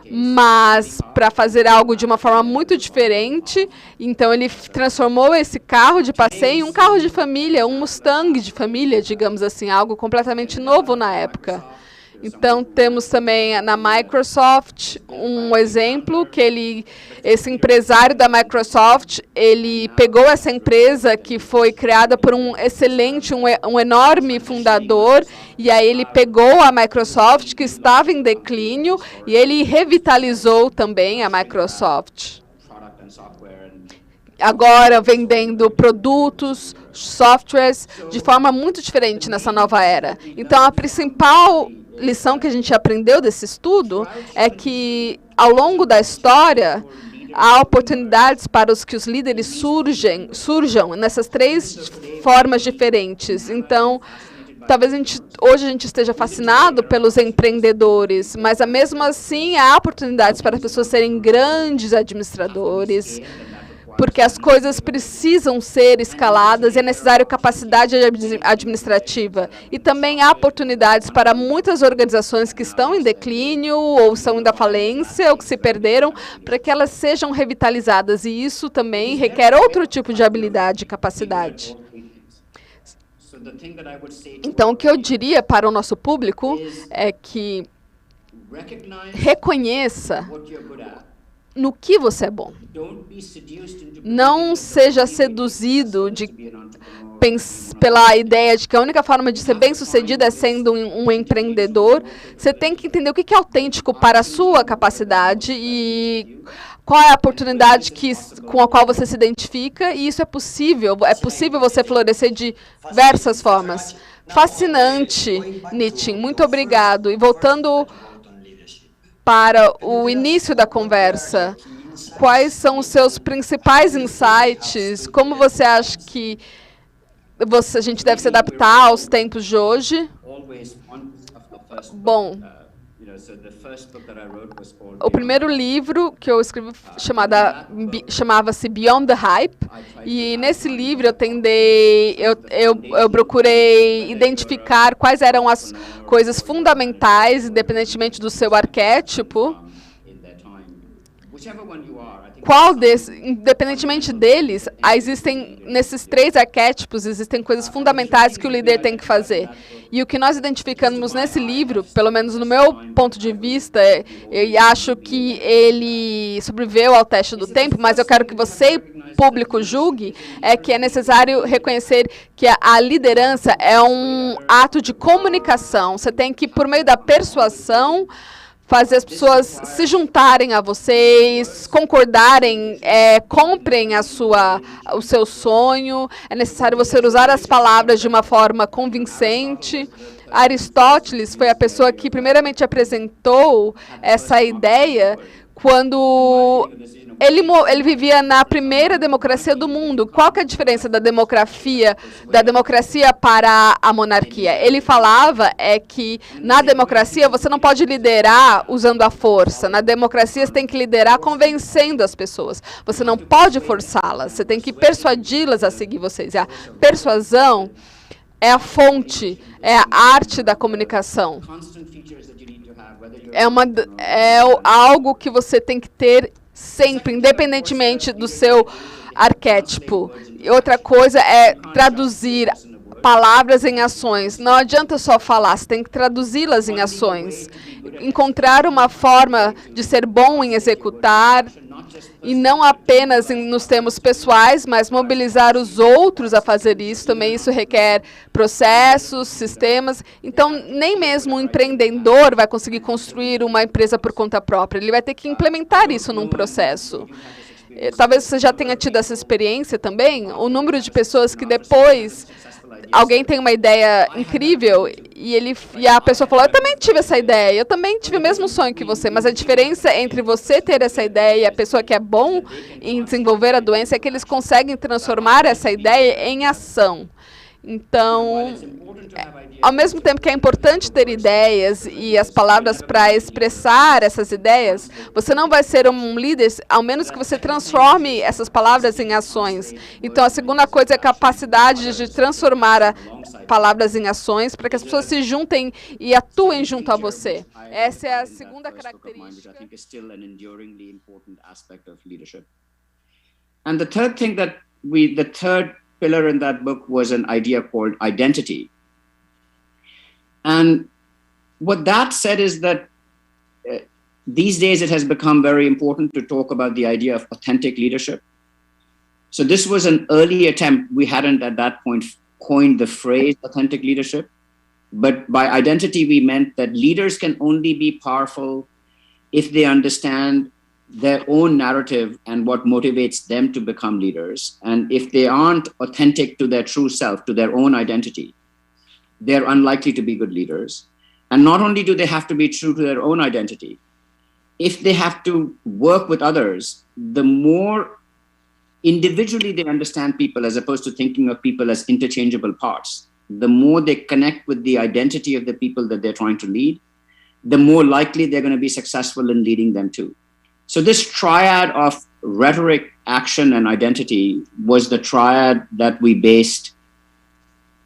mas para fazer algo de uma forma muito diferente. Então ele transformou esse carro de passeio em um carro de família, um Mustang de família, digamos assim, algo completamente novo na época. Então, temos também na Microsoft um exemplo que esse empresário da Microsoft, ele pegou essa empresa que foi criada por um enorme fundador, e aí ele pegou a Microsoft, que estava em declínio, e ele revitalizou também a Microsoft. agora vendendo produtos, softwares, de forma muito diferente nessa nova era. Então, a principal lição que a gente aprendeu desse estudo é que, ao longo da história, há oportunidades para que os líderes surjam nessas 3 formas diferentes. Então, talvez hoje a gente esteja fascinado pelos empreendedores, mas mesmo assim há oportunidades para as pessoas serem grandes administradores, porque as coisas precisam ser escaladas e é necessário capacidade administrativa. E também há oportunidades para muitas organizações que estão em declínio, ou estão indo à falência, ou que se perderam, para que elas sejam revitalizadas. E isso também requer outro tipo de habilidade e capacidade. Então, o que eu diria para o nosso público é que reconheça no que você é bom. Não seja seduzido pela ideia de que a única forma de ser bem-sucedido é sendo um empreendedor. Você tem que entender o que é autêntico para a sua capacidade e qual é a oportunidade com a qual você se identifica, e isso é possível. É possível você florescer de diversas formas. Fascinante, Nietzsche. Muito obrigado. E voltando para o início da conversa, quais são os seus principais insights? Como você acha que a gente deve se adaptar aos tempos de hoje? Bom, o primeiro livro que eu escrevi chamava-se Beyond the Hype, e nesse livro eu procurei identificar quais eram as coisas fundamentais, independentemente do seu arquétipo. Independentemente deles, existem, nesses 3 arquétipos, existem coisas fundamentais que o líder tem que fazer. E o que nós identificamos nesse livro, pelo menos no meu ponto de vista, eu acho que ele sobreviveu ao teste do tempo, mas eu quero que você, público, julgue, é que é necessário reconhecer que a liderança é um ato de comunicação. Você tem que, por meio da persuasão, fazer as pessoas se juntarem a vocês, concordarem, comprem o seu sonho. É necessário você usar as palavras de uma forma convincente. Aristóteles foi a pessoa que primeiramente apresentou essa ideia quando ele vivia na primeira democracia do mundo. Qual que é a diferença da democracia para a monarquia? Ele falava que na democracia você não pode liderar usando a força. Na democracia você tem que liderar convencendo as pessoas. Você não pode forçá-las, você tem que persuadi-las a seguir vocês. E a persuasão é a fonte, é a arte da comunicação. É algo que você tem que ter sempre, independentemente do seu arquétipo. E outra coisa é traduzir palavras em ações. Não adianta só falar, você tem que traduzi-las em ações. Encontrar uma forma de ser bom em executar, e não apenas nos termos pessoais, mas mobilizar os outros a fazer isso. Também isso requer processos, sistemas. Então, nem mesmo um empreendedor vai conseguir construir uma empresa por conta própria. Ele vai ter que implementar isso num processo. Talvez você já tenha tido essa experiência também. O número de pessoas que depois alguém tem uma ideia incrível e a pessoa falou, eu também tive essa ideia, eu também tive o mesmo sonho que você, mas a diferença entre você ter essa ideia e a pessoa que é bom em desenvolver a doença é que eles conseguem transformar essa ideia em ação. Então, ao mesmo tempo que é importante ter ideias e as palavras para expressar essas ideias, você não vai ser um líder ao menos que você transforme essas palavras em ações. Então, a segunda coisa é a capacidade de transformar palavras em ações para que as pessoas se juntem e atuem junto a você. Essa é a segunda característica. And the third thing the third pillar in that book was an idea called identity. And what that said is that these days it has become very important to talk about the idea of authentic leadership. So this was an early attempt. We hadn't at that point coined the phrase authentic leadership, but by identity we meant that leaders can only be powerful if they understand their own narrative and what motivates them to become leaders. And if they aren't authentic to their true self, to their own identity, they're unlikely to be good leaders. And not only do they have to be true to their own identity, if they have to work with others, the more individually they understand people as opposed to thinking of people as interchangeable parts, the more they connect with the identity of the people that they're trying to lead, the more likely they're going to be successful in leading them too. So this triad of rhetoric, action, and identity was the triad that we based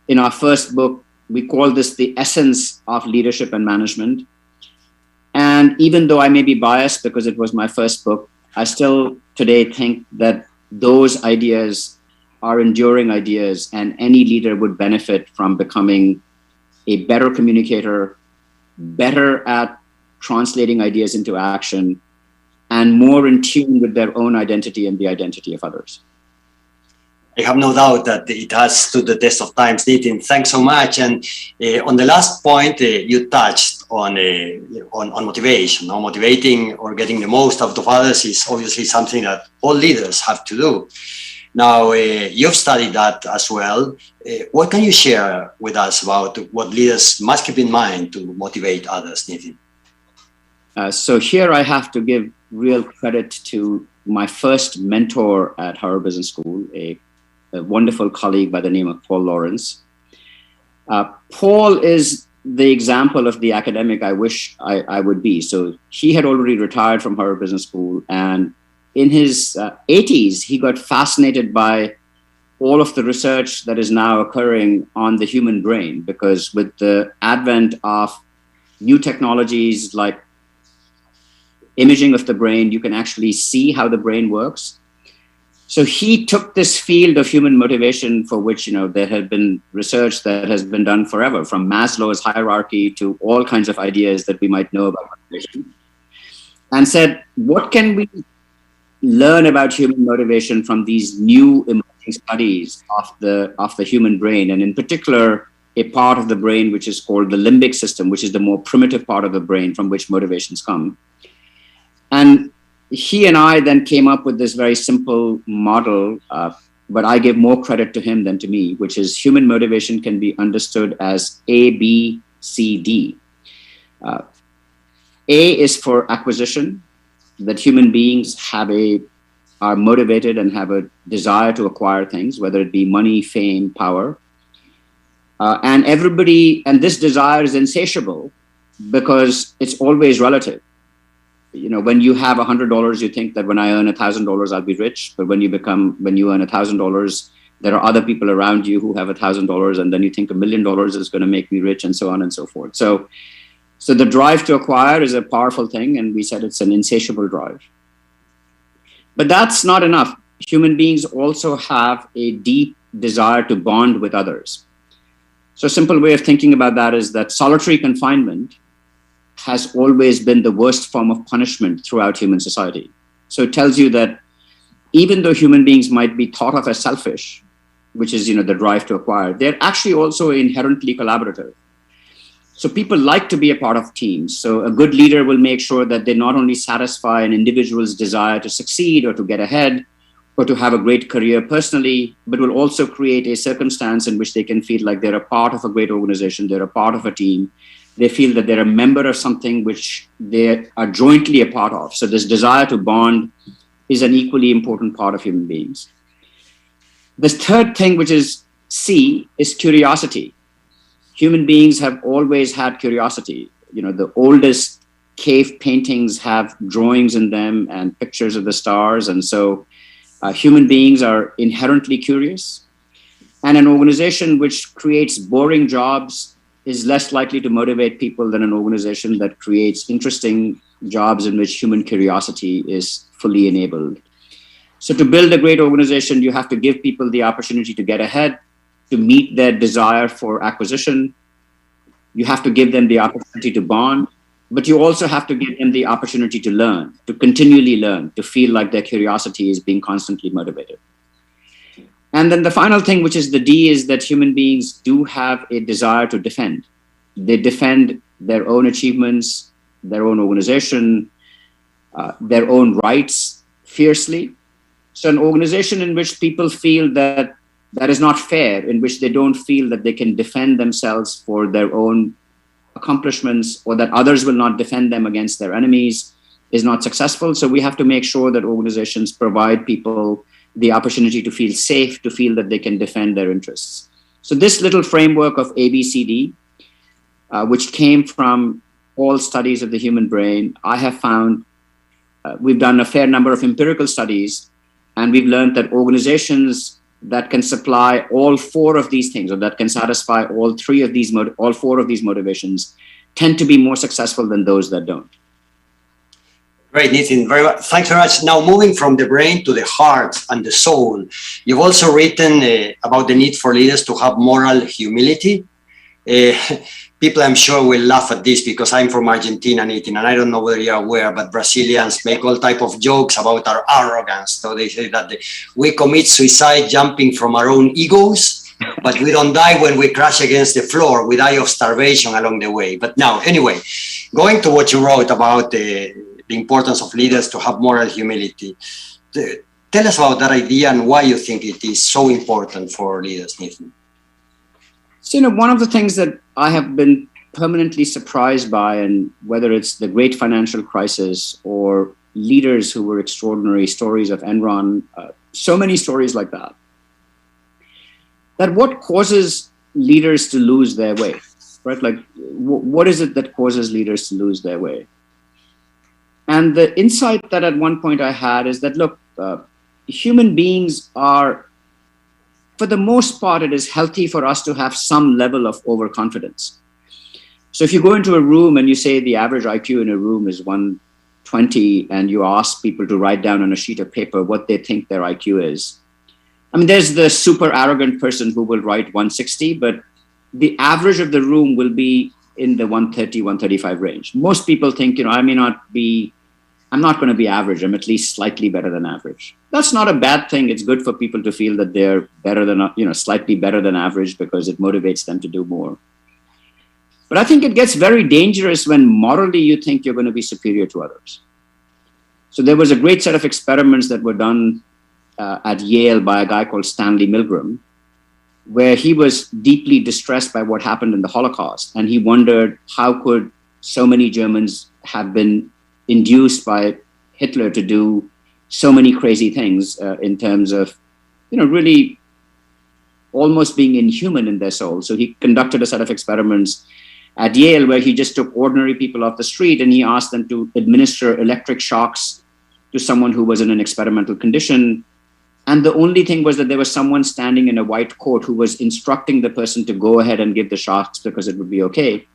in our first book. We call this the essence of leadership and management. And even though I may be biased because it was my first book, I still today think that those ideas are enduring ideas, and any leader would benefit from becoming a better communicator, better at translating ideas into action, and more in tune with their own identity and the identity of others. I have no doubt that it has stood the test of time, Nitin. Thanks so much. And on the last point, you touched on motivation. Now, motivating or getting the most out of others is obviously something that all leaders have to do. Now, you've studied that as well. What can you share with us about what leaders must keep in mind to motivate others, Nitin? So here I have to give real credit to my first mentor at Harvard Business School, a wonderful colleague by the name of Paul Lawrence. Paul is the example of the academic I wish I would be. So he had already retired from Harvard Business School, and in his 80s, he got fascinated by all of the research that is now occurring on the human brain, because with the advent of new technologies like imaging of the brain, you can actually see how the brain works. So he took this field of human motivation, for which, there had been research that has been done forever, from Maslow's hierarchy to all kinds of ideas that we might know about motivation, and said, what can we learn about human motivation from these new emerging studies of the human brain, and in particular, a part of the brain which is called the limbic system, which is the more primitive part of the brain from which motivations come. And he and I then came up with this very simple model, but I give more credit to him than to me, which is human motivation can be understood as A, B, C, D. A is for acquisition, that human beings are motivated and have a desire to acquire things, whether it be money, fame, power. And this desire is insatiable because it's always relative. When you have $100, you think that when I earn $1,000, I'll be rich. But when you earn $1,000, there are other people around you who have $1,000, and then you think $1 million is going to make me rich, and so on and so forth. So the drive to acquire is a powerful thing, and we said it's an insatiable drive. But that's not enough. Human beings also have a deep desire to bond with others. So a simple way of thinking about that is that solitary confinement has always been the worst form of punishment throughout human society. So it tells you that even though human beings might be thought of as selfish, which is, the drive to acquire, they're actually also inherently collaborative. So people like to be a part of teams. So a good leader will make sure that they not only satisfy an individual's desire to succeed or to get ahead or to have a great career personally, but will also create a circumstance in which they can feel like they're a part of a great organization, they're a part of a team. They feel that they're a member of something which they are jointly a part of. So this desire to bond is an equally important part of human beings. The third thing, which is C, is curiosity. Human beings have always had curiosity. The oldest cave paintings have drawings in them and pictures of the stars. And so human beings are inherently curious. And an organization which creates boring jobs is less likely to motivate people than an organization that creates interesting jobs in which human curiosity is fully enabled. So to build a great organization, you have to give people the opportunity to get ahead, to meet their desire for acquisition. You have to give them the opportunity to bond, but you also have to give them the opportunity to learn, to continually learn, to feel like their curiosity is being constantly motivated. And then the final thing, which is the D, is that human beings do have a desire to defend. They defend their own achievements, their own organization, their own rights fiercely. So an organization in which people feel that that is not fair, in which they don't feel that they can defend themselves for their own accomplishments, or that others will not defend them against their enemies, is not successful. So we have to make sure that organizations provide people the opportunity to feel safe, to feel that they can defend their interests. So this little framework of ABCD, which came from all studies of the human brain, I have found, we've done a fair number of empirical studies, and we've learned that organizations that can supply all four of these things, or that can satisfy all four of these motivations, tend to be more successful than those that don't. Great, Nitin. Thanks very much. Now, moving from the brain to the heart and the soul, you've also written about the need for leaders to have moral humility. People, I'm sure, will laugh at this because I'm from Argentina, Nitin, and I don't know whether you're aware, but Brazilians make all type of jokes about our arrogance. So they say that we commit suicide jumping from our own egos, but we don't die when we crash against the floor. We die of starvation along the way. But now, anyway, going to what you wrote about the importance of leaders to have moral humility. Tell us about that idea and why you think it is so important for leaders, Nitin. So, one of the things that I have been permanently surprised by, and whether it's the great financial crisis or leaders who were extraordinary, stories of Enron, so many stories like that, that what causes leaders to lose their way, right? Like, what is it that causes leaders to lose their way? And the insight that at one point I had is that, look, human beings are, for the most part, it is healthy for us to have some level of overconfidence. So if you go into a room and you say the average IQ in a room is 120, and you ask people to write down on a sheet of paper what they think their IQ is, I mean, there's the super arrogant person who will write 160, but the average of the room will be in the 130, 135 range. Most people think, I'm not going to be average. I'm at least slightly better than average. That's not a bad thing. It's good for people to feel that they're better than, slightly better than average, because it motivates them to do more. But I think it gets very dangerous when morally you think you're going to be superior to others. So there was a great set of experiments that were done at Yale by a guy called Stanley Milgram, where he was deeply distressed by what happened in the Holocaust. And he wondered, how could so many Germans have been induced by Hitler to do so many crazy things in terms of, really almost being inhuman in their soul. So he conducted a set of experiments at Yale where he just took ordinary people off the street and he asked them to administer electric shocks to someone who was in an experimental condition. And the only thing was that there was someone standing in a white coat who was instructing the person to go ahead and give the shocks because it would be okay.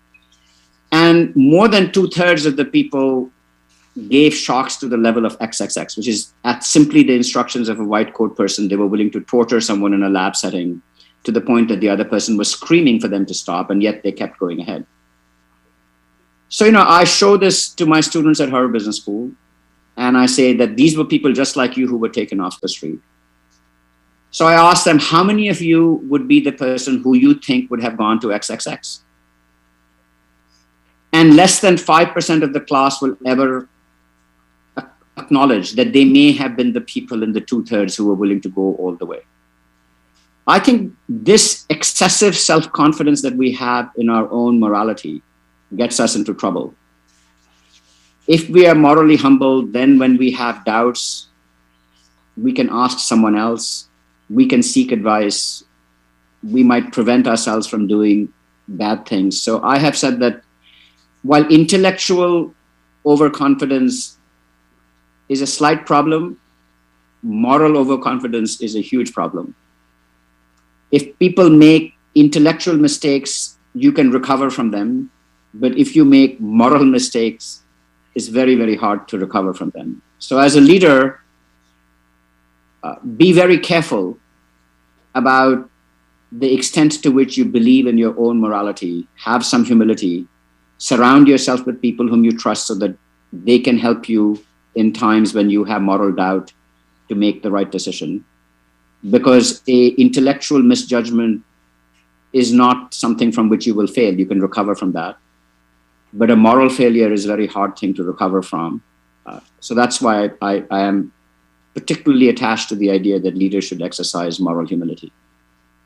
And more than 2/3 of the people gave shocks to the level of XXX, which is at simply the instructions of a white coat person. They were willing to torture someone in a lab setting to the point that the other person was screaming for them to stop, and yet they kept going ahead. So, I show this to my students at Harvard Business School, and I say that these were people just like you who were taken off the street. So I asked them, how many of you would be the person who you think would have gone to XXX? And less than 5% of the class will ever acknowledge that they may have been the people in the 2/3 who were willing to go all the way. I think this excessive self-confidence that we have in our own morality gets us into trouble. If we are morally humble, then when we have doubts, we can ask someone else, we can seek advice, we might prevent ourselves from doing bad things. So I have said that while intellectual overconfidence is a slight problem, moral overconfidence is a huge problem. If people make intellectual mistakes, you can recover from them. But if you make moral mistakes, it's very, very hard to recover from them. So as a leader, be very careful about the extent to which you believe in your own morality. Have some humility. Surround yourself with people whom you trust so that they can help you in times when you have moral doubt to make the right decision. Because an intellectual misjudgment is not something from which you will fail. You can recover from that. But a moral failure is a very hard thing to recover from. So that's why I am particularly attached to the idea that leaders should exercise moral humility.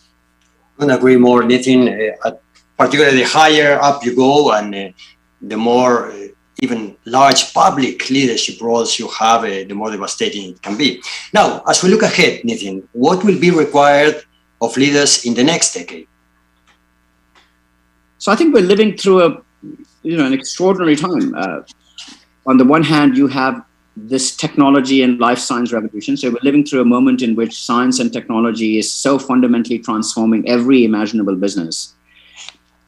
I couldn't agree more, Nitin. Particularly the higher up you go and the more even large public leadership roles you have, the more devastating it can be. Now, as we look ahead, Nitin, what will be required of leaders in the next decade? So I think we're living through an extraordinary time. On the one hand, you have this technology and life science revolution. So we're living through a moment in which science and technology is so fundamentally transforming every imaginable business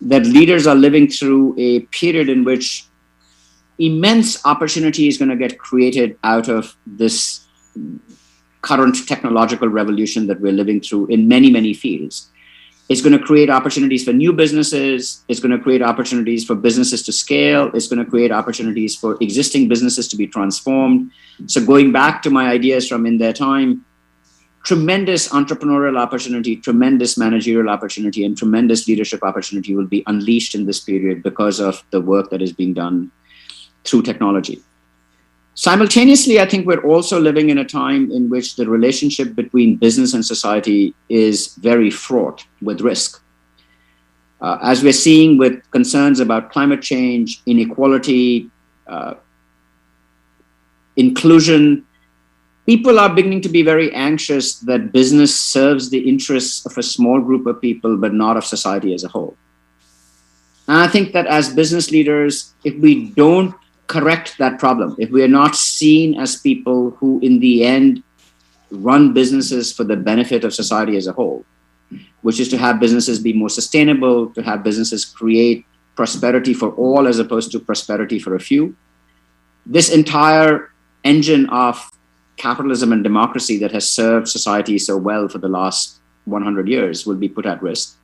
that leaders are living through a period in which immense opportunity is going to get created out of this current technological revolution that we're living through in many, many fields. It's going to create opportunities for new businesses. It's going to create opportunities for businesses to scale. It's going to create opportunities for existing businesses to be transformed. So going back to my ideas from in their time, tremendous entrepreneurial opportunity, tremendous managerial opportunity, and tremendous leadership opportunity will be unleashed in this period because of the work that is being done through technology. Simultaneously, I think we're also living in a time in which the relationship between business and society is very fraught with risk. As we're seeing with concerns about climate change, inequality, inclusion, people are beginning to be very anxious that business serves the interests of a small group of people, but not of society as a whole. And I think that as business leaders, if we don't correct that problem, if we are not seen as people who in the end run businesses for the benefit of society as a whole, which is to have businesses be more sustainable, to have businesses create prosperity for all as opposed to prosperity for a few, this entire engine of capitalism and democracy that has served society so well for the last 100 years will be put at risk.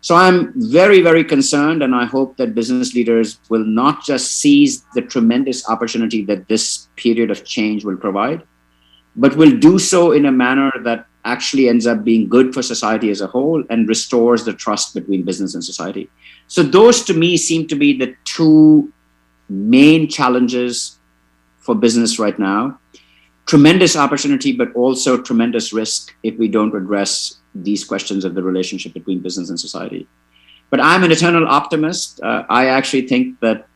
So I'm very, very concerned, and I hope that business leaders will not just seize the tremendous opportunity that this period of change will provide, but will do so in a manner that actually ends up being good for society as a whole and restores the trust between business and society. So those to me seem to be the two main challenges for business right now. Tremendous opportunity, but also tremendous risk if we don't address these questions of the relationship between business and society. But I'm an eternal optimist. I actually think that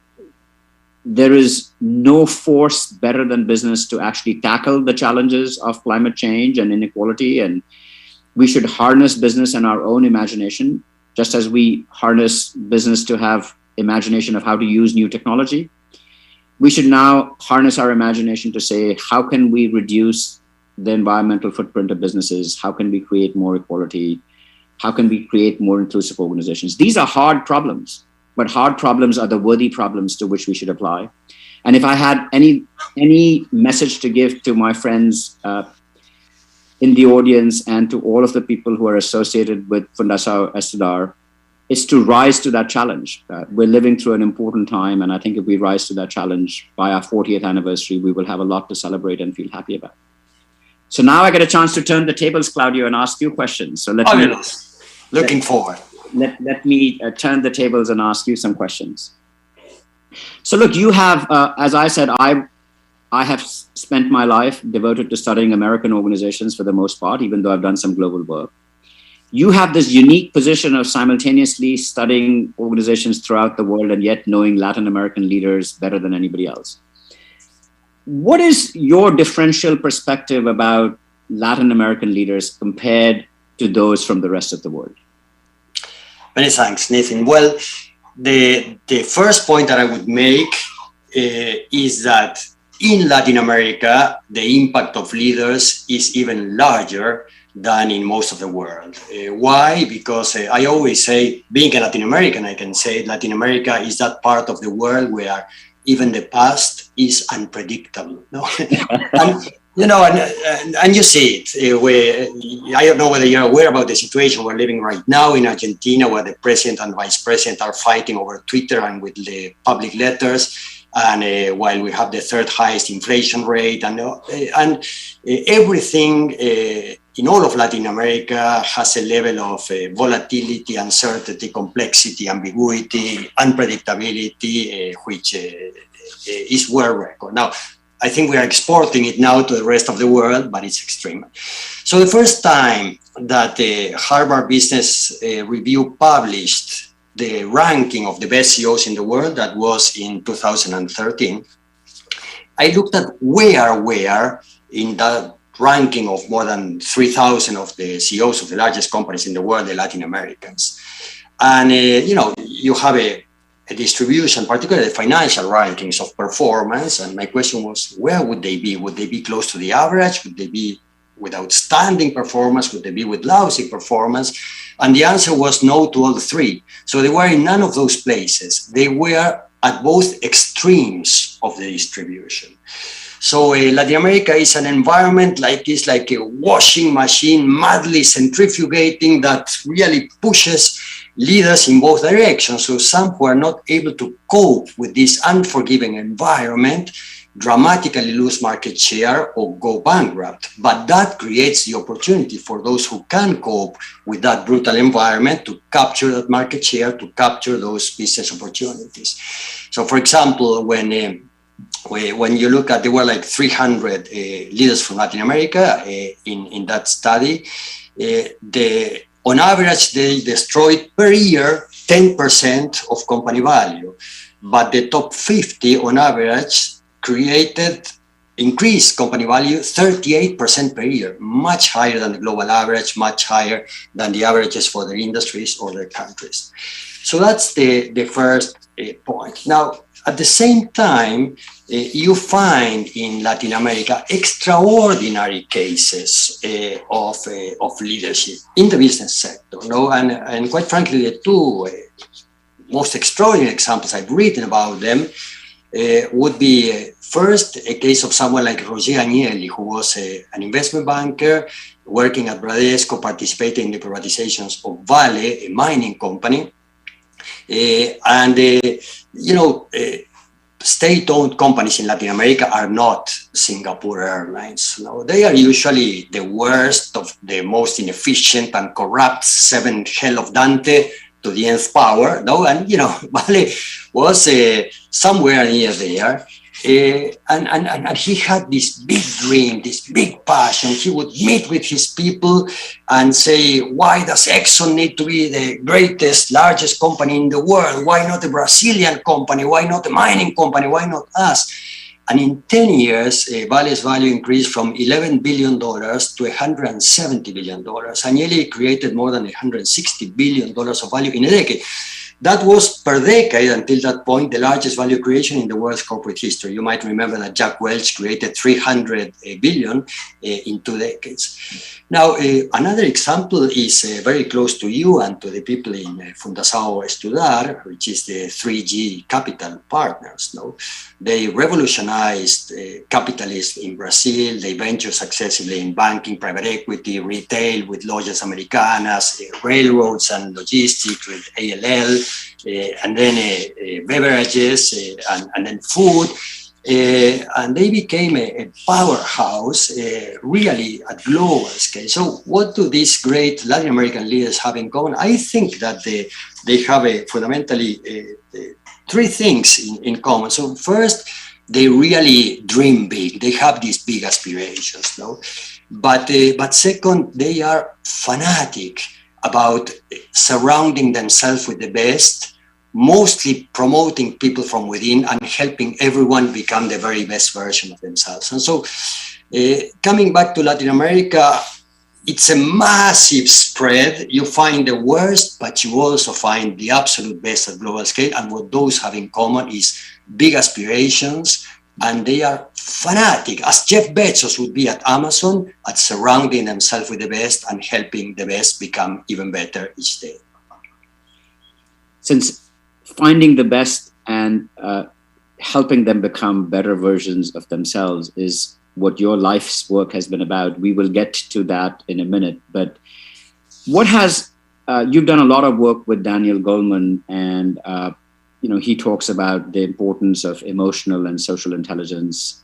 there is no force better than business to actually tackle the challenges of climate change and inequality. And we should harness business and our own imagination, just as we harness business to have imagination of how to use new technology. We should now harness our imagination to say, how can we reduce the environmental footprint of businesses? How can we create more equality? How can we create more inclusive organizations? These are hard problems, but hard problems are the worthy problems to which we should apply. And if I had any message to give to my friends in the audience and to all of the people who are associated with Fundação Estudar, is to rise to that challenge. We're living through an important time, and I think if we rise to that challenge by our 40th anniversary, we will have a lot to celebrate and feel happy about. So now I get a chance to turn the tables, Claudio, and ask you questions. So Looking forward. Let me turn the tables and ask you some questions. So look, you have, as I said, I have spent my life devoted to studying American organizations for the most part, even though I've done some global work. You have this unique position of simultaneously studying organizations throughout the world and yet knowing Latin American leaders better than anybody else. What is your differential perspective about Latin American leaders compared to those from the rest of the world? Many thanks, Nathan. Well, the first point that I would make is that in Latin America, the impact of leaders is even larger than in most of the world. Why? Because I always say, being a Latin American, I can say Latin America is that part of the world where even the past is unpredictable. No? And you see it. I don't know whether you're aware about the situation we're living right now in Argentina, where the president and vice president are fighting over Twitter and with the public letters. And while we have the third highest inflation rate, and everything in all of Latin America has a level of volatility, uncertainty, complexity, ambiguity, unpredictability, which is world record. Now, I think we are exporting it now to the rest of the world, but it's extreme. So the first time that the Harvard Business Review published the ranking of the best CEOs in the world, that was in 2013, I looked at where in that ranking of more than 3,000 of the CEOs of the largest companies in the world, the Latin Americans. And, you have a distribution, particularly the financial rankings of performance. And my question was, where would they be? Would they be close to the average? Would they be with outstanding performance? Would they be with lousy performance? And the answer was no to all three. So they were in none of those places. They were at both extremes of the distribution. So Latin America is an environment like this, like a washing machine, madly centrifugating, that really pushes leaders in both directions. So some who are not able to cope with this unforgiving environment dramatically lose market share or go bankrupt. But that creates the opportunity for those who can cope with that brutal environment to capture that market share, to capture those business opportunities. So for example, when you look at, there were like 300 leaders from Latin America in that study, on average, they destroyed per year 10% of company value, but the top 50 on average increased company value 38% per year, much higher than the global average, much higher than the averages for their industries or their countries. So that's the first point. Now, at the same time, you find in Latin America extraordinary cases of leadership in the business sector. And quite frankly, the two most extraordinary examples I've written about them would be first a case of someone like Roger Agnelli, who was an investment banker working at Bradesco, participating in the privatizations of Vale, a mining company. State-owned companies in Latin America are not Singapore Airlines. They are usually the worst of the most inefficient and corrupt seventh hell of Dante to the nth power. And Vale was somewhere near there. And he had this big dream, this big passion. He would meet with his people and say, why does Exxon need to be the greatest, largest company in the world? Why not a Brazilian company? Why not a mining company? Why not us? And in 10 years, Vale's value increased from $11 billion to $170 billion. Agnelli created more than $160 billion of value in a decade. That was per decade, until that point, the largest value creation in the world's corporate history. You might remember that Jack Welch created 300 billion in 2 decades. Now, another example is very close to you and to the people in Fundação Estudar, which is the 3G Capital Partners. They revolutionized capitalism in Brazil. They ventured successfully in banking, private equity, retail with Lojas Americanas, railroads and logistics with ALL, and then beverages and then food. And they became a powerhouse really at global scale. So what do these great Latin American leaders have in common? I think that they have fundamentally three things in common. So first, they really dream big. They have these big aspirations. But second, they are fanatic about surrounding themselves with the best, mostly promoting people from within and helping everyone become the very best version of themselves. And so coming back to Latin America, it's a massive spread. You find the worst, but you also find the absolute best at global scale. And what those have in common is big aspirations, and they are fanatic, as Jeff Bezos would be at Amazon, at surrounding themselves with the best and helping the best become even better each day. Since finding the best and helping them become better versions of themselves is what your life's work has been about, we will get to that in a minute. But what has, you've done a lot of work with Daniel Goleman, and he talks about the importance of emotional and social intelligence.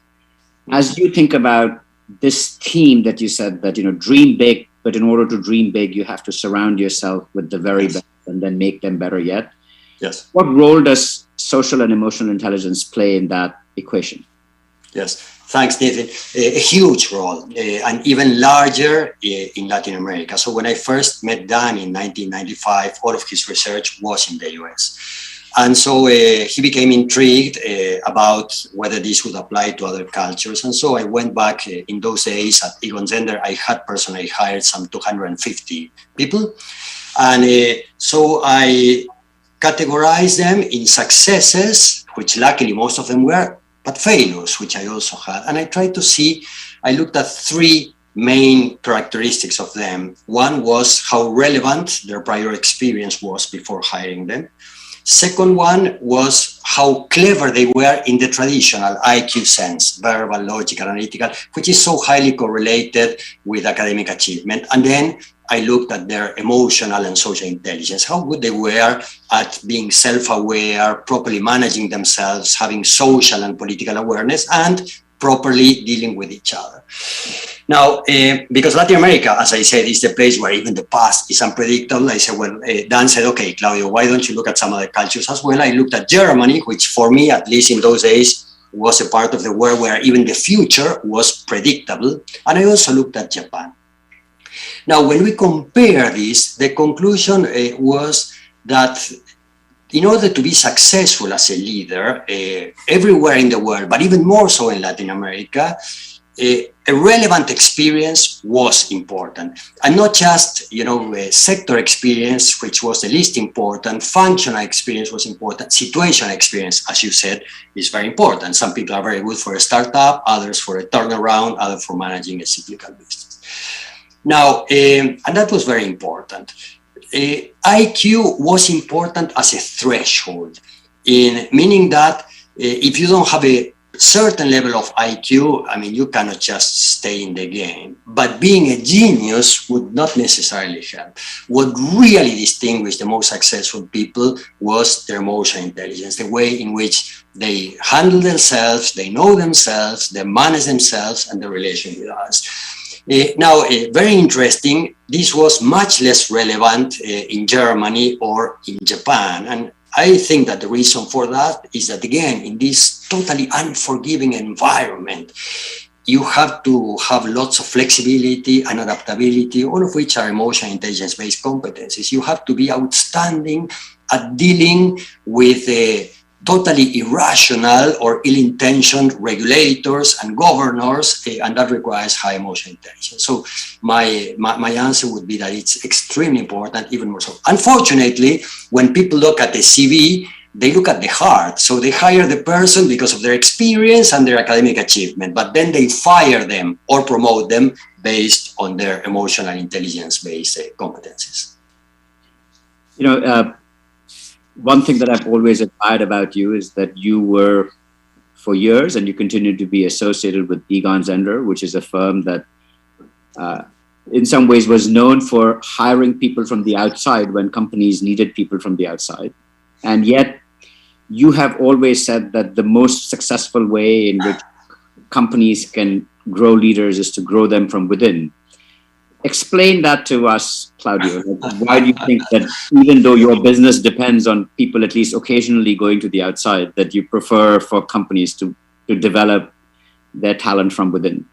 As you think about this theme that you said, that, dream big, but in order to dream big, you have to surround yourself with the very best and then make them better yet. Yes. What role does social and emotional intelligence play in that equation? Yes, thanks, Nathan. A huge role, and even larger in Latin America. So when I first met Dan in 1995, all of his research was in the US. And so he became intrigued about whether this would apply to other cultures. And so I went back in those days at Egon Zehnder. I had personally hired some 250 people. And so I categorized them in successes, which luckily most of them were, but failures, which I also had. And I tried to see, I looked at three main characteristics of them. One was how relevant their prior experience was before hiring them. Second one was how clever they were in the traditional IQ sense, verbal, logical, analytical, which is so highly correlated with academic achievement. And then I looked at their emotional and social intelligence, how good they were at being self-aware, properly managing themselves, having social and political awareness, and properly dealing with each other. Now, because Latin America, as I said, is the place where even the past is unpredictable, I said, well, Dan said, okay, Claudio, why don't you look at some other cultures as well? I looked at Germany, which for me, at least in those days, was a part of the world where even the future was predictable. And I also looked at Japan. Now, when we compare this, the conclusion was that in order to be successful as a leader everywhere in the world, but even more so in Latin America, a relevant experience was important, and not just sector experience, which was the least important. Functional experience was important. Situational experience, as you said, is very important. Some people are very good for a startup, others for a turnaround, others for managing a cyclical business. Now, and that was very important. IQ was important as a threshold, meaning that if you don't have a certain level of IQ, I mean, you cannot just stay in the game. But being a genius would not necessarily help. What really distinguished the most successful people was their emotional intelligence, the way in which they handle themselves, they know themselves, they manage themselves, and the relation with others. Now, very interesting, this was much less relevant in Germany or in Japan. And I think that the reason for that is that, again, in this totally unforgiving environment, you have to have lots of flexibility and adaptability, all of which are emotional intelligence-based competencies. You have to be outstanding at dealing with totally irrational or ill-intentioned regulators and governors, and that requires high emotional intelligence. So my answer would be that it's extremely important, even more so. Unfortunately, when people look at the CV, they look at the heart. So they hire the person because of their experience and their academic achievement, but then they fire them or promote them based on their emotional intelligence-based competencies. One thing that I've always admired about you is that you were, for years, and you continue to be associated with Egon Zehnder, which is a firm that in some ways was known for hiring people from the outside when companies needed people from the outside. And yet you have always said that the most successful way in which companies can grow leaders is to grow them from within. Explain that to us, Claudio. Why do you think that even though your business depends on people at least occasionally going to the outside, that you prefer for companies to develop their talent from within?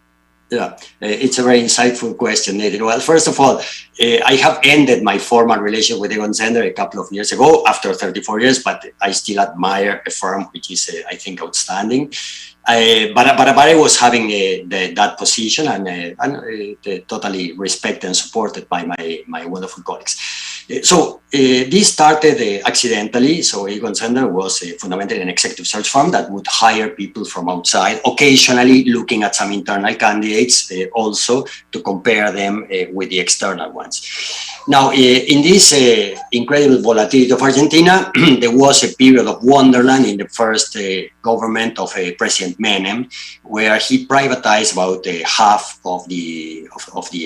Yeah, it's a very insightful question, Nathan. Well, first of all, I have ended my formal relationship with Egon Zehnder a couple of years ago after 34 years, but I still admire a firm which is, I think, outstanding. But I was having that position and totally respected and supported by my wonderful colleagues. So this started accidentally. So Egon Zehnder was fundamentally an executive search firm that would hire people from outside, occasionally looking at some internal candidates also to compare them with the external ones. Now, in this incredible volatility of Argentina, there was a period of wonderland in the first government of President Menem, where he privatized about half of the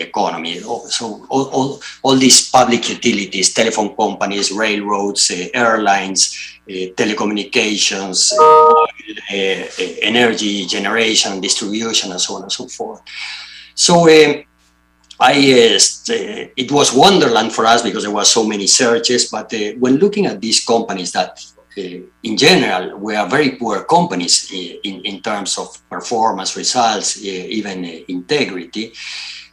economy. So all these public utilities, telephone companies, railroads, airlines, telecommunications, energy generation, distribution, and so on and so forth. So it was wonderland for us because there were so many searches, but when looking at these companies that in general, we are very poor companies in terms of performance, results, even integrity.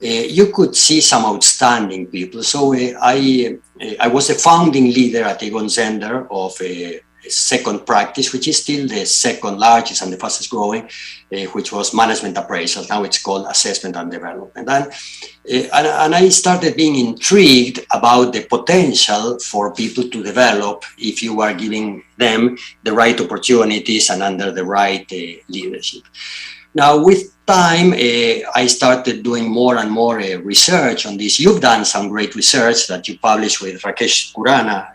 You could see some outstanding people. So I was a founding leader at Egon Zehnder of a second practice, which is still the second largest and the fastest growing, which was management appraisal. Now it's called assessment and development. And I started being intrigued about the potential for people to develop if you are giving them the right opportunities and under the right leadership. Now, with time, I started doing more and more research on this. You've done some great research that you published with Rakesh Kurana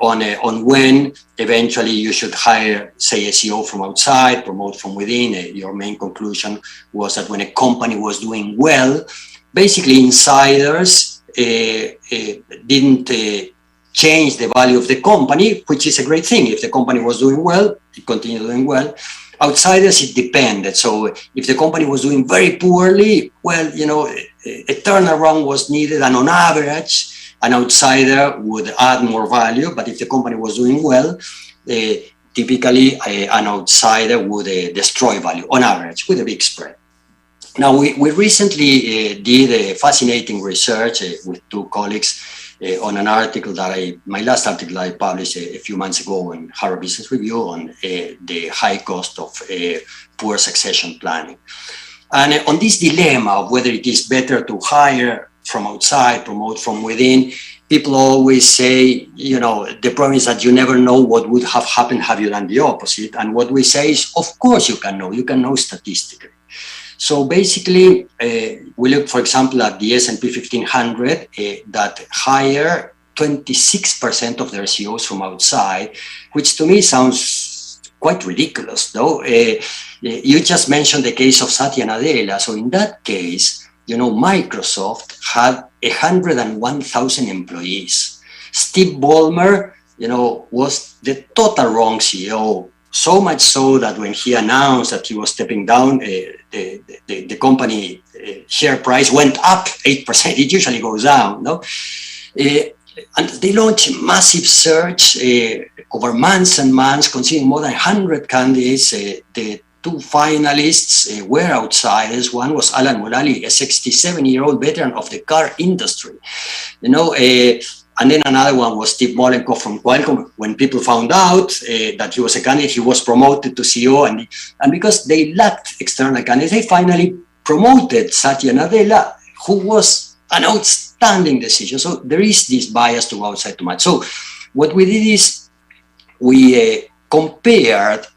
on when eventually you should hire, say, a CEO from outside, promote from within. Your main conclusion was that when a company was doing well, basically insiders didn't change the value of the company, which is a great thing. If the company was doing well, it continued doing well. Outsiders, it depended. So if the company was doing very poorly, well, you know, a turnaround was needed, and on average, an outsider would add more value. But if the company was doing well, typically an outsider would destroy value on average with a big spread. Now, we recently did a fascinating research with two colleagues on an article that my last article I published a few months ago in Harvard Business Review on the high cost of poor succession planning. And on this dilemma of whether it is better to hire from outside, promote from within, people always say, you know, the problem is that you never know what would have happened had you done the opposite. And what we say is, of course you can know statistically. So basically, we look, for example, at the S&P 1500 that hire 26% of their CEOs from outside, which to me sounds quite ridiculous, though. You just mentioned the case of Satya Nadella. So in that case, you know, Microsoft had 101,000 employees. Steve Ballmer, you know, was the total wrong CEO. So much so that when he announced that he was stepping down, the company share price went up 8%. It usually goes down, no? And they launched a massive search over months and months, considering more than 100 candidates. The two finalists were outsiders. One was Alan Mulally, a 67-year-old veteran of the car industry. You know, and then another one was Steve Mollenkopf from Qualcomm. When people found out that he was a candidate, he was promoted to CEO. And because they lacked external candidates, they finally promoted Satya Nadella, who was an outstanding decision. So there is this bias to go outside too much. So what we did is we compared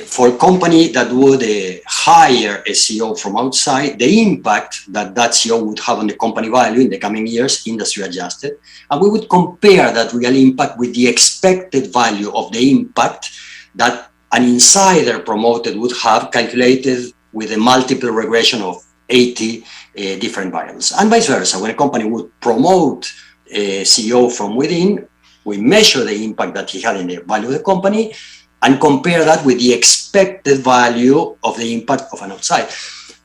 for a company that would hire a CEO from outside, the impact that CEO would have on the company value in the coming years, industry adjusted. And we would compare that real impact with the expected value of the impact that an insider promoted would have, calculated with a multiple regression of 80 different variables. And vice versa, when a company would promote a CEO from within, we measure the impact that he had in the value of the company and compare that with the expected value of the impact of an outside.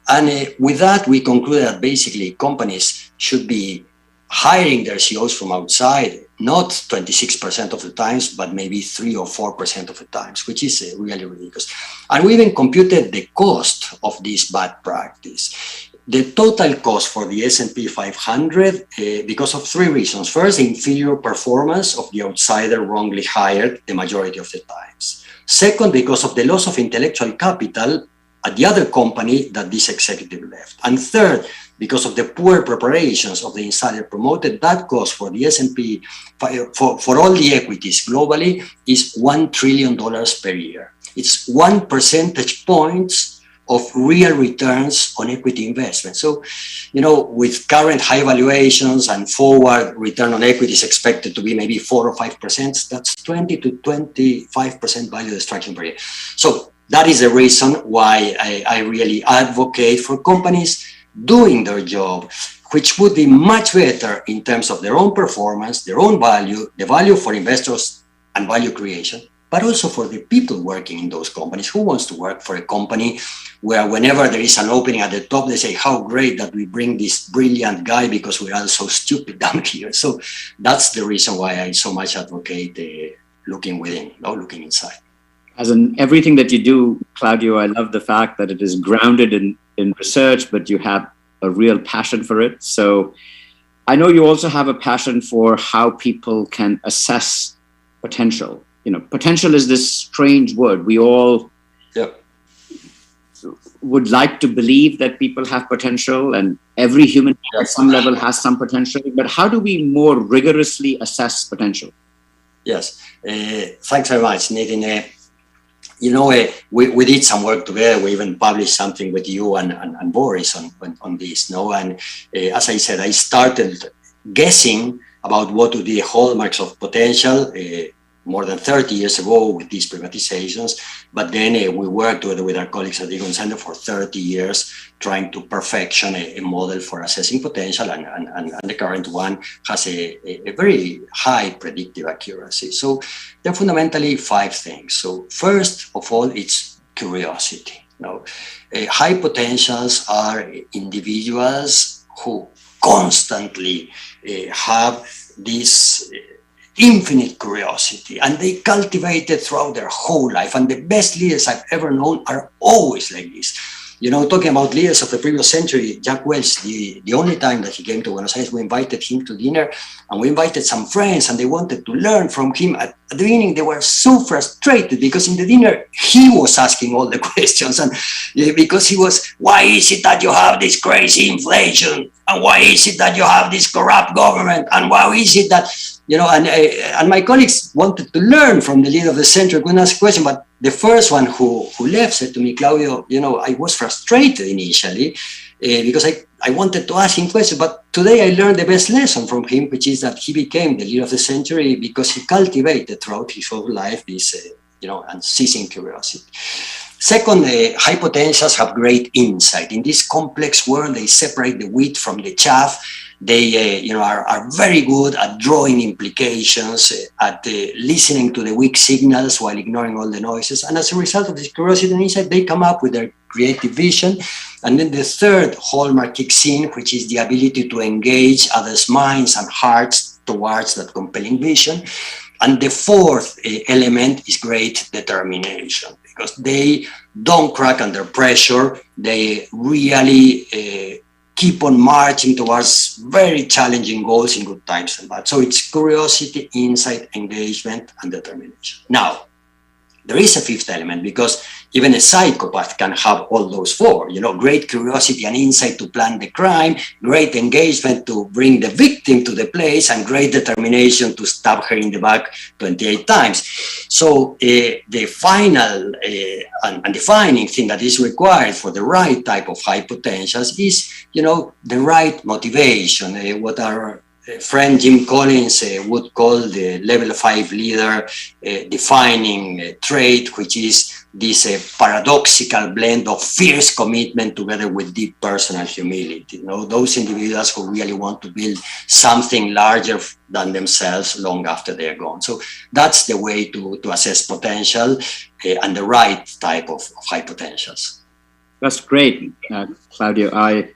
And with that, we concluded that basically companies should be hiring their CEOs from outside, not 26% of the times, but maybe 3 or 4% of the times, which is really ridiculous. And we even computed the cost of this bad practice. The total cost for the S&P 500, because of 3 reasons. First, the inferior performance of the outsider wrongly hired the majority of the times. Second, because of the loss of intellectual capital at the other company that this executive left. And third, because of the poor preparations of the insider promoted, that cost for the S&P, for all the equities globally, is $1 trillion per year. It's 1 percentage points of real returns on equity investment. So, you know, with current high valuations and forward return on equity is expected to be maybe 4 or 5%, that's 20 to 25% value destruction per year. So that is the reason why I really advocate for companies doing their job, which would be much better in terms of their own performance, their own value, the value for investors and value creation, but also for the people working in those companies. Who wants to work for a company where whenever there is an opening at the top, they say, how great that we bring this brilliant guy because we're all so stupid down here. So that's the reason why I so much advocate looking within, looking inside. As in everything that you do, Claudio, I love the fact that it is grounded in research, but you have a real passion for it. So I know you also have a passion for how people can assess potential. Potential is this strange word. We all would like to believe that people have potential, and every human at some level has some potential. But how do we more rigorously assess potential? Yes, thanks very much, Nathan. We did some work together. We even published something with you and Boris on this. And as I said, I started guessing about what would be the hallmarks of potential more than 30 years ago with these privatizations. But then we worked together with our colleagues at the Egon Center for 30 years, trying to perfection a model for assessing potential. And the current one has a very high predictive accuracy. So there are fundamentally 5 things. So first of all, it's curiosity. High potentials are individuals who constantly have this infinite curiosity, and they cultivate it throughout their whole life. And the best leaders I've ever known are always like this. Talking about leaders of the previous century, Jack Welch, the only time that he came to Buenos Aires, we invited him to dinner, and we invited some friends, and they wanted to learn from him. At the beginning, they were so frustrated because in the dinner, he was asking all the questions, and because he was, why is it that you have this crazy inflation? And why is it that you have this corrupt government? And why is it that, and my colleagues wanted to learn from the leader of the center, couldn't ask a question, but the first one who left said to me, Claudio, I was frustrated initially because I wanted to ask him questions, but today I learned the best lesson from him, which is that he became the leader of the century because he cultivated throughout his whole life this, unceasing curiosity. Second, high potentials have great insight. In this complex world, they separate the wheat from the chaff. They are very good at drawing implications, at listening to the weak signals while ignoring all the noises. And as a result of this curiosity and insight, they come up with their creative vision. And then the third hallmark kicks in, which is the ability to engage others' minds and hearts towards that compelling vision. And the fourth element is great determination, because they don't crack under pressure. They really keep on marching towards very challenging goals in good times and bad. So it's curiosity, insight, engagement, and determination. Now, there is a fifth element, because even a psychopath can have all those 4, great curiosity and insight to plan the crime, great engagement to bring the victim to the place, and great determination to stab her in the back 28 times. So the final and defining thing that is required for the right type of high potentials is, the right motivation, what our friend Jim Collins would call the level 5 leader defining trait, which is this paradoxical blend of fierce commitment together with deep personal humility. Those individuals who really want to build something larger than themselves long after they're gone. So that's the way to assess potential and the right type of high potentials. That's great, Claudio.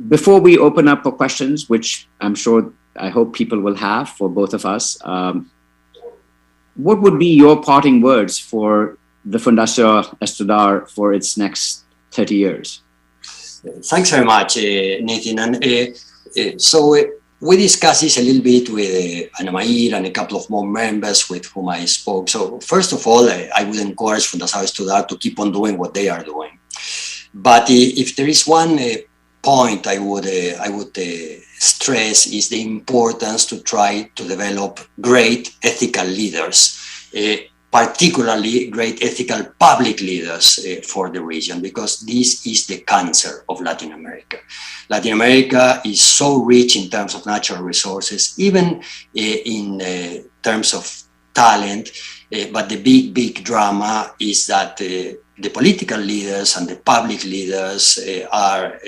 Before we open up for questions, which I hope people will have for both of us, what would be your parting words for the Fundação Estudar for its next 30 years? Thanks very much, Nathan. And so we discussed this a little bit with Ana Maíra and a couple of more members with whom I spoke. So first of all, I would encourage Fundação Estudar to keep on doing what they are doing. But if there is one point I would stress is the importance to try to develop great ethical leaders, particularly great ethical public leaders for the region, because this is the cancer of Latin America. Latin America is so rich in terms of natural resources, even in terms of talent, but the big drama is that the political leaders and the public leaders are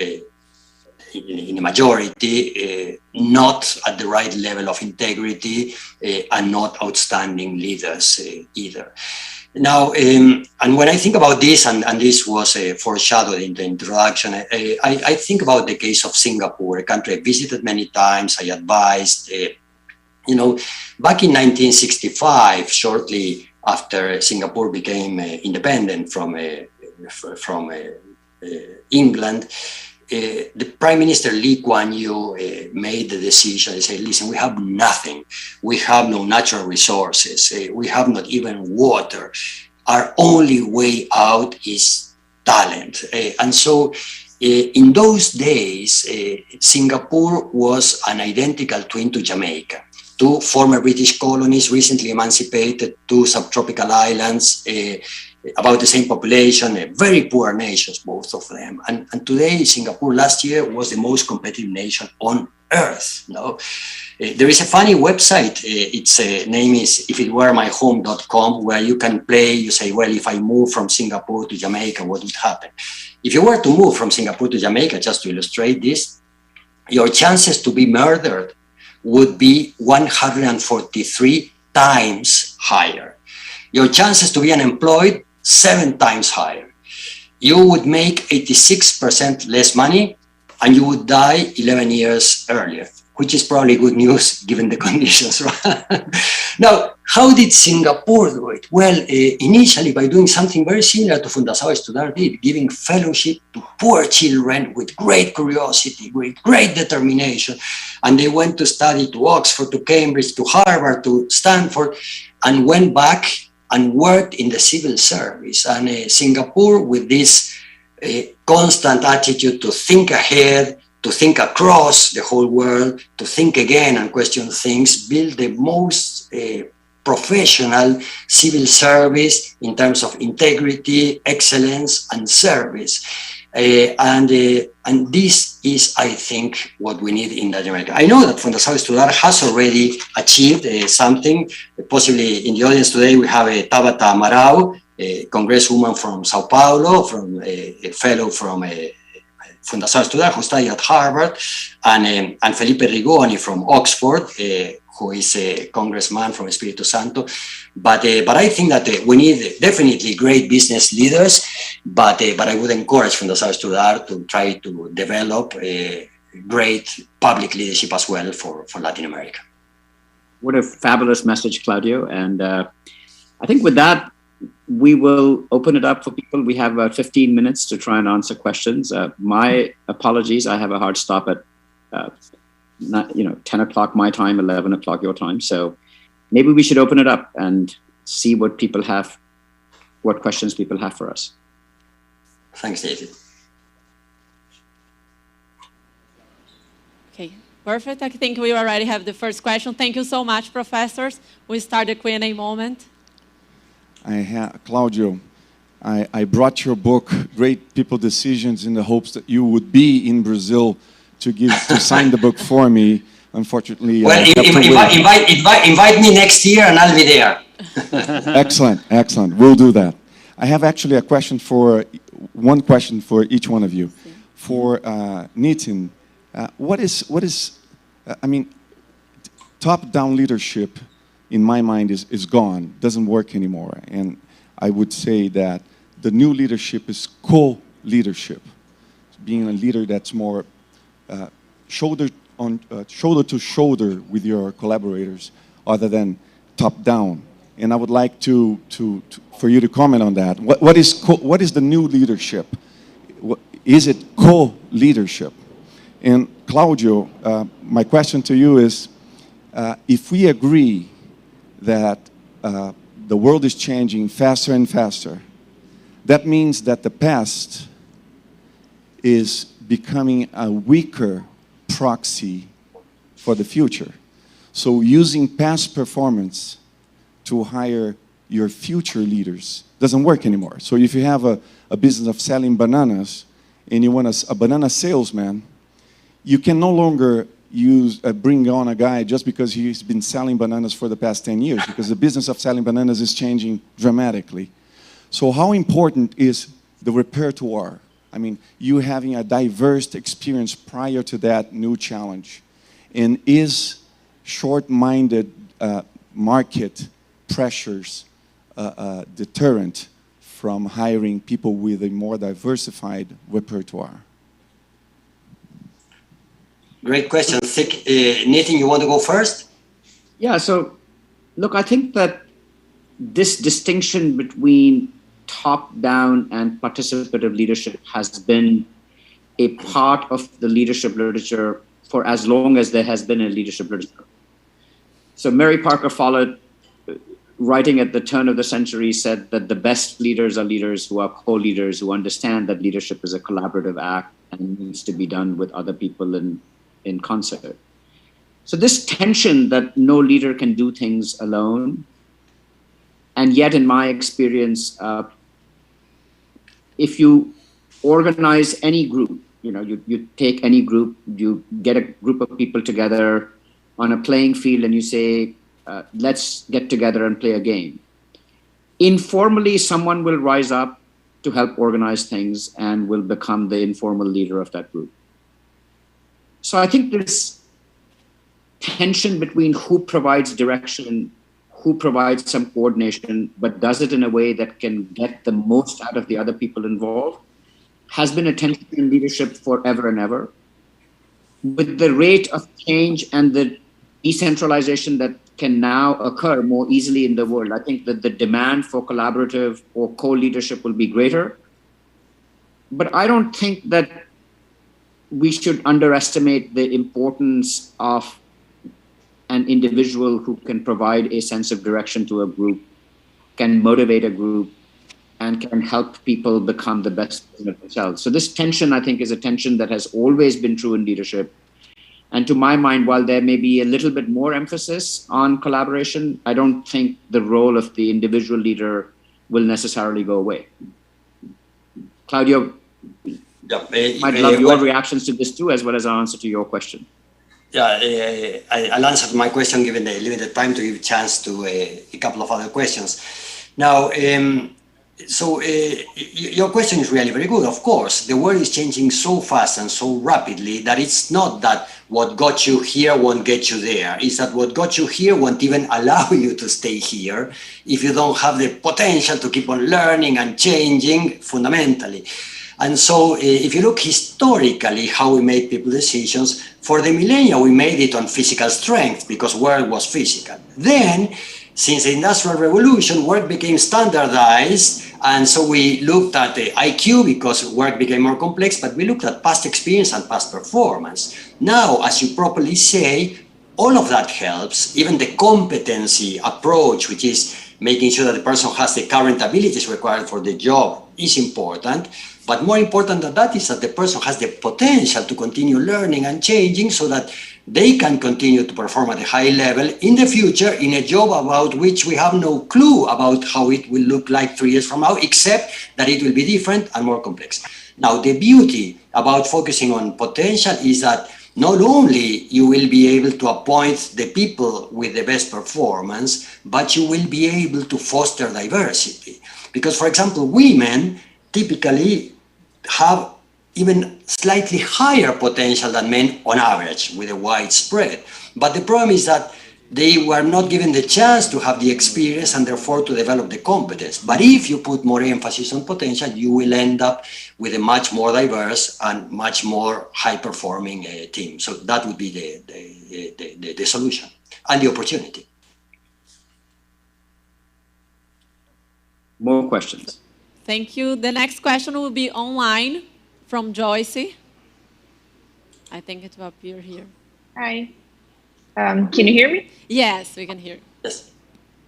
in a majority, not at the right level of integrity and not outstanding leaders either. Now, and when I think about this, and this was foreshadowed in the introduction, I think about the case of Singapore, a country I visited many times. I advised You know, back in 1965, shortly after Singapore became independent from England, the Prime Minister Lee Kuan Yew made the decision. He said, listen, we have nothing. We have no natural resources. We have not even water. Our only way out is talent. And so in those days, Singapore was an identical twin to Jamaica. Two former British colonies, recently emancipated, two subtropical islands, about the same population, very poor nations, both of them. And today, Singapore last year was the most competitive nation on earth. No? There is a funny website, its name is ifitweremyhome.com, where you can play, you say, well, if I move from Singapore to Jamaica, what would happen? If you were to move from Singapore to Jamaica, just to illustrate this, your chances to be murdered would be 143 times higher. Your chances to be unemployed, 7 times higher. You would make 86% less money, and you would die 11 years earlier, which is probably good news given the conditions. Now, how did Singapore do it? Well, initially by doing something very similar to Fundação Estudar did, giving fellowship to poor children with great curiosity, with great determination. And they went to study to Oxford, to Cambridge, to Harvard, to Stanford, and went back and worked in the civil service. And Singapore, with this constant attitude to think ahead, to think across the whole world, to think again and question things, build the most professional civil service in terms of integrity, excellence, and service. And this is, I think, what we need in Latin America. I know that Fundação Estudar has already achieved something. Possibly in the audience today, we have Tabata Amaral, a congresswoman from Sao Paulo, from a fellow from Fundação Estudar, who studied at Harvard, and Felipe Rigoni from Oxford, who is a congressman from Espírito Santo. But I think that we need definitely great business leaders, but I would encourage Fundação Estudar to try to develop a great public leadership as well for Latin America. What a fabulous message, Claudio. And I think with that, we will open it up for people. We have about 15 minutes to try and answer questions. My apologies, I have a hard stop at 10 o'clock my time, 11 o'clock your time. So maybe we should open it up and see what people have, what questions people have for us. Thanks, David. Okay, perfect. I think we already have the first question. Thank you so much, professors. We start the Q&A moment. Claudio, I brought your book, Great People Decisions, in the hopes that you would be in Brazil to sign the book for me. Unfortunately, well, invite me next year and I'll be there. Excellent. We'll do that. I have actually one question for each one of you. For Nitin, what is top-down leadership, in my mind, is gone, doesn't work anymore. And I would say that the new leadership is co-leadership, being a leader that's more shoulder to shoulder with your collaborators, other than top-down. And I would like for you to comment on that. What is the new leadership? Is it co-leadership? And Claudio, my question to you is, if we agree that the world is changing faster and faster, that means that the past is becoming a weaker proxy for the future. So using past performance to hire your future leaders doesn't work anymore. So if you have a business of selling bananas and you want a banana salesman, you can no longer bring on a guy just because he's been selling bananas for the past 10 years, because the business of selling bananas is changing dramatically. So how important is the repertoire? I mean, you having a diverse experience prior to that new challenge. And is short-minded market pressures deterrent from hiring people with a more diversified repertoire? Great question. Nitin, you want to go first? Yeah, so look, I think that this distinction between top-down and participative leadership has been a part of the leadership literature for as long as there has been a leadership literature. So Mary Parker Follett, writing at the turn of the century, said that the best leaders are leaders who are co-leaders, who understand that leadership is a collaborative act and needs to be done with other people in concert. So this tension that no leader can do things alone, and yet in my experience, if you organize any group, you take any group, you get a group of people together on a playing field and you say, let's get together and play a game. Informally, someone will rise up to help organize things and will become the informal leader of that group. So I think this tension between who provides direction, who provides some coordination, but does it in a way that can get the most out of the other people involved, has been a tension in leadership forever and ever. With the rate of change and the decentralization that can now occur more easily in the world, I think that the demand for collaborative or co-leadership will be greater. But I don't think that we should underestimate the importance of an individual who can provide a sense of direction to a group, can motivate a group, and can help people become the best version of themselves. So this tension, I think, is a tension that has always been true in leadership. And to my mind, while there may be a little bit more emphasis on collaboration, I don't think the role of the individual leader will necessarily go away. Claudio, I'd love your reactions to this too, as well as an answer to your question. Yeah, I'll answer my question given the limited time to give a chance to a couple of other questions. Now, your question is really very good. Of course, the world is changing so fast and so rapidly that it's not that what got you here won't get you there. It's that what got you here won't even allow you to stay here if you don't have the potential to keep on learning and changing fundamentally. And so if you look historically how we made people decisions, for the millennia we made it on physical strength because work was physical. Then, since the Industrial Revolution, work became standardized, and so we looked at the IQ because work became more complex, but we looked at past experience and past performance. Now, as you properly say, all of that helps, even the competency approach, which is making sure that the person has the current abilities required for the job, is important. But more important than that is that the person has the potential to continue learning and changing so that they can continue to perform at a high level in the future in a job about which we have no clue about how it will look like 3 years from now, except that it will be different and more complex. Now, the beauty about focusing on potential is that not only you will be able to appoint the people with the best performance, but you will be able to foster diversity. Because, for example, women typically have even slightly higher potential than men on average with a wide spread. But the problem is that they were not given the chance to have the experience and therefore to develop the competence. But if you put more emphasis on potential, you will end up with a much more diverse and much more high-performing team. So that would be the solution and the opportunity. More questions. Thank you. The next question will be online from Joyce. I think it will appear here. Hi. Can you hear me? Yes, we can hear you. Yes.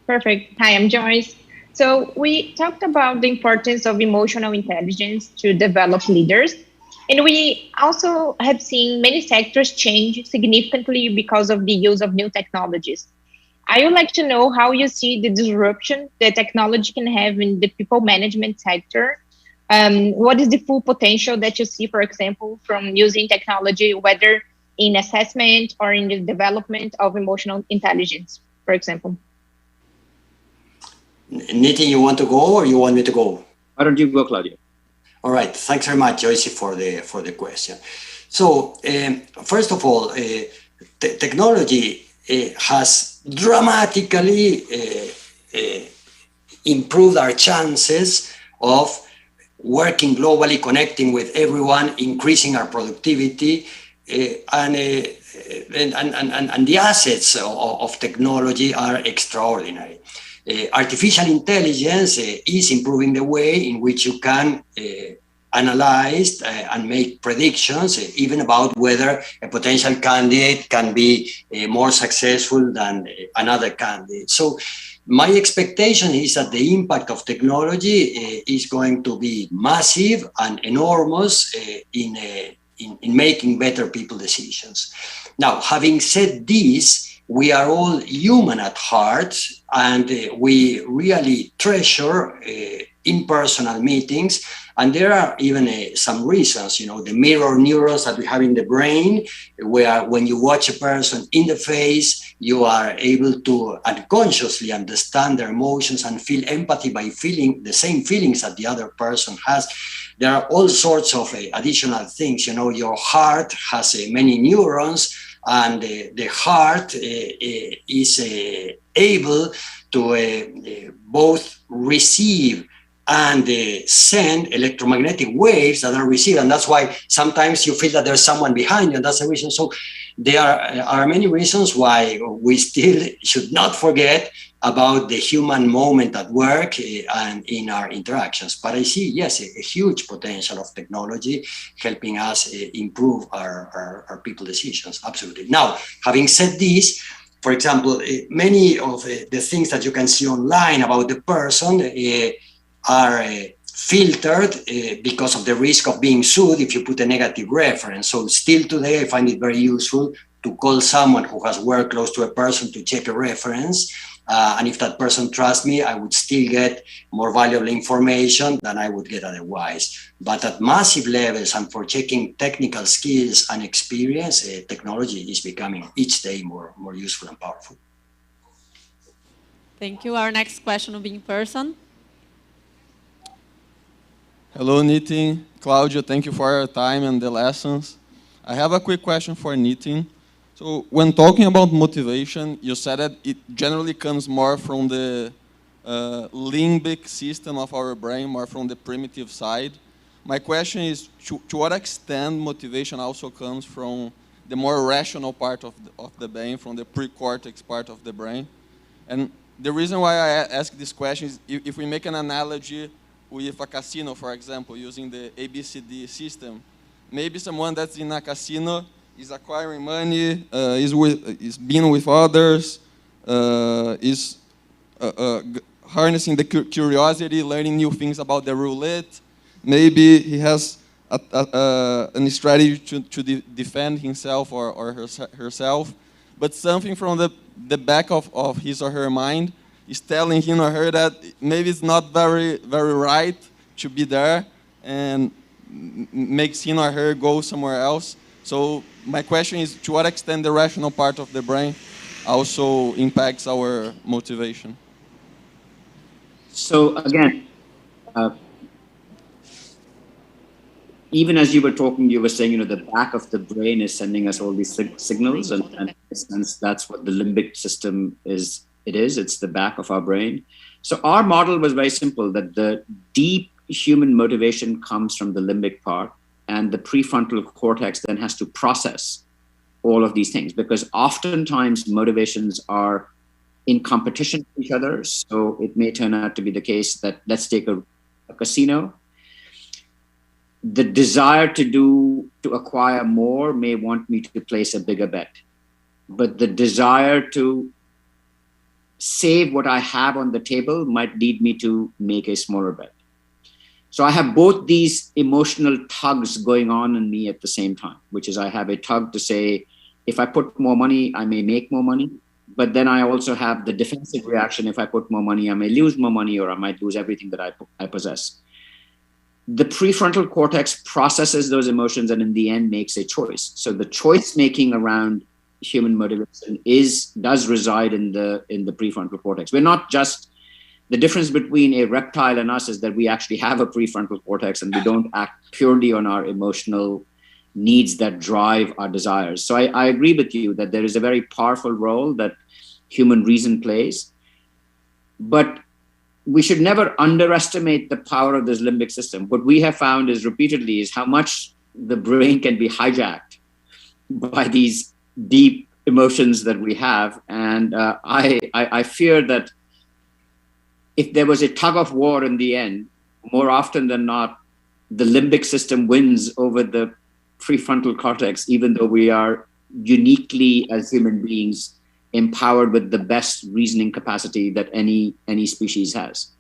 Perfect. Hi, I'm Joyce. So we talked about the importance of emotional intelligence to develop leaders. And we also have seen many sectors change significantly because of the use of new technologies. I would like to know how you see the disruption that technology can have in the people management sector. What is the full potential that you see, for example, from using technology, whether in assessment or in the development of emotional intelligence, for example? Nitin, you want to go or you want me to go? Why don't you go, Claudio? All right. Thanks very much, Joyce, for the question. So, first of all, technology has dramatically improved our chances of working globally, connecting with everyone, increasing our productivity, and and the assets of technology are extraordinary. Artificial intelligence is improving the way in which you can analyze and make predictions, even about whether a potential candidate can be more successful than another candidate. So my expectation is that the impact of technology is going to be massive and enormous in making better people decisions. Now, having said this, we are all human at heart, and we really treasure in-personal meetings. And there are even some reasons, the mirror neurons that we have in the brain, where when you watch a person in the face, you are able to unconsciously understand their emotions and feel empathy by feeling the same feelings that the other person has. There are all sorts of additional things. Your heart has many neurons, and the heart is able to both receive and send electromagnetic waves that are received. And that's why sometimes you feel that there's someone behind you, and that's the reason. So there are many reasons why we still should not forget about the human moment at work and in our interactions. But I see, yes, a huge potential of technology helping us improve our people decisions, absolutely. Now, having said this, for example, many of the things that you can see online about the person are filtered because of the risk of being sued if you put a negative reference. So still today, I find it very useful to call someone who has worked close to a person to check a reference. And if that person trusts me, I would still get more valuable information than I would get otherwise. But at massive levels and for checking technical skills and experience, technology is becoming each day more useful and powerful. Thank you. Our next question will be in person. Hello, Nitin. Claudia, thank you for your time and the lessons. I have a quick question for Nitin. So when talking about motivation, you said that it generally comes more from the limbic system of our brain, more from the primitive side. My question is, to what extent motivation also comes from the more rational part of the brain, from the pre-cortex part of the brain? And the reason why I ask this question is, if we make an analogy with a casino, for example, using the ABCD system, maybe someone that's in a casino is acquiring money, is being with others, is harnessing the curiosity, learning new things about the roulette. Maybe he has a strategy to defend himself or herself, but something from the back of his or her mind is telling him or her that maybe it's not very right to be there, and makes him or her go somewhere else. So my question is, to what extent the rational part of the brain also impacts our motivation? So again, even as you were talking, you were saying, the back of the brain is sending us all these signals, and in a sense, that's what the limbic system is. It's the back of our brain. So our model was very simple, that the deep human motivation comes from the limbic part, and the prefrontal cortex then has to process all of these things, because oftentimes motivations are in competition with each other. So it may turn out to be the case that, let's take a casino. The desire to acquire more may want me to place a bigger bet, but the desire to save what I have on the table might lead me to make a smaller bet. So I have both these emotional tugs going on in me at the same time, which is I have a tug to say, if I put more money, I may make more money. But then I also have the defensive reaction. If I put more money, I may lose more money, or I might lose everything that I possess. The prefrontal cortex processes those emotions and in the end makes a choice. So the choice making around human motivation does reside in the prefrontal cortex. We're not just, the difference between a reptile and us is that we actually have a prefrontal cortex and we don't act purely on our emotional needs that drive our desires. So I agree with you that there is a very powerful role that human reason plays, but we should never underestimate the power of this limbic system. What we have found is repeatedly is how much the brain can be hijacked by these deep emotions that we have. And I fear that if there was a tug of war in the end, more often than not, the limbic system wins over the prefrontal cortex, even though we are uniquely, as human beings, empowered with the best reasoning capacity that any species has.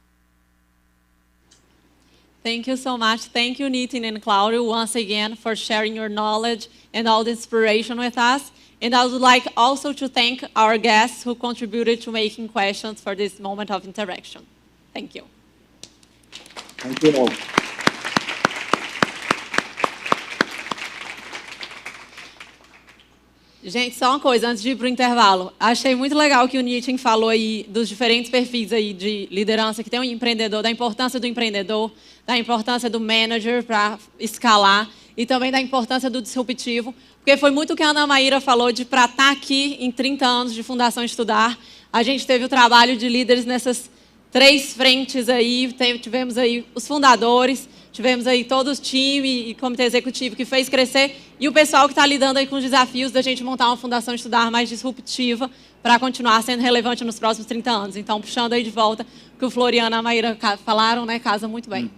Thank you so much. Thank you, Nitin and Claudio, once again for sharing your knowledge and all the inspiration with us. And I would like also to thank our guests who contributed to making questions for this moment of interaction. Thank you. Thank you all. Gente, só uma coisa, antes de ir para o intervalo. Achei muito legal que o Nitin falou aí dos diferentes perfis aí de liderança que tem um empreendedor, da importância do empreendedor, da importância do manager para escalar e também da importância do disruptivo, porque foi muito o que a Ana Maíra falou de para estar aqui em 30 anos de Fundação Estudar. A gente teve o trabalho de líderes nessas 3 frentes aí, tivemos aí os fundadores, tivemos aí todo o time e comitê executivo que fez crescer e o pessoal que está lidando aí com os desafios da gente montar uma Fundação Estudar mais disruptiva para continuar sendo relevante nos próximos 30 anos. Então, puxando aí de volta o que o Floriano e a Maíra falaram, né, casa muito bem.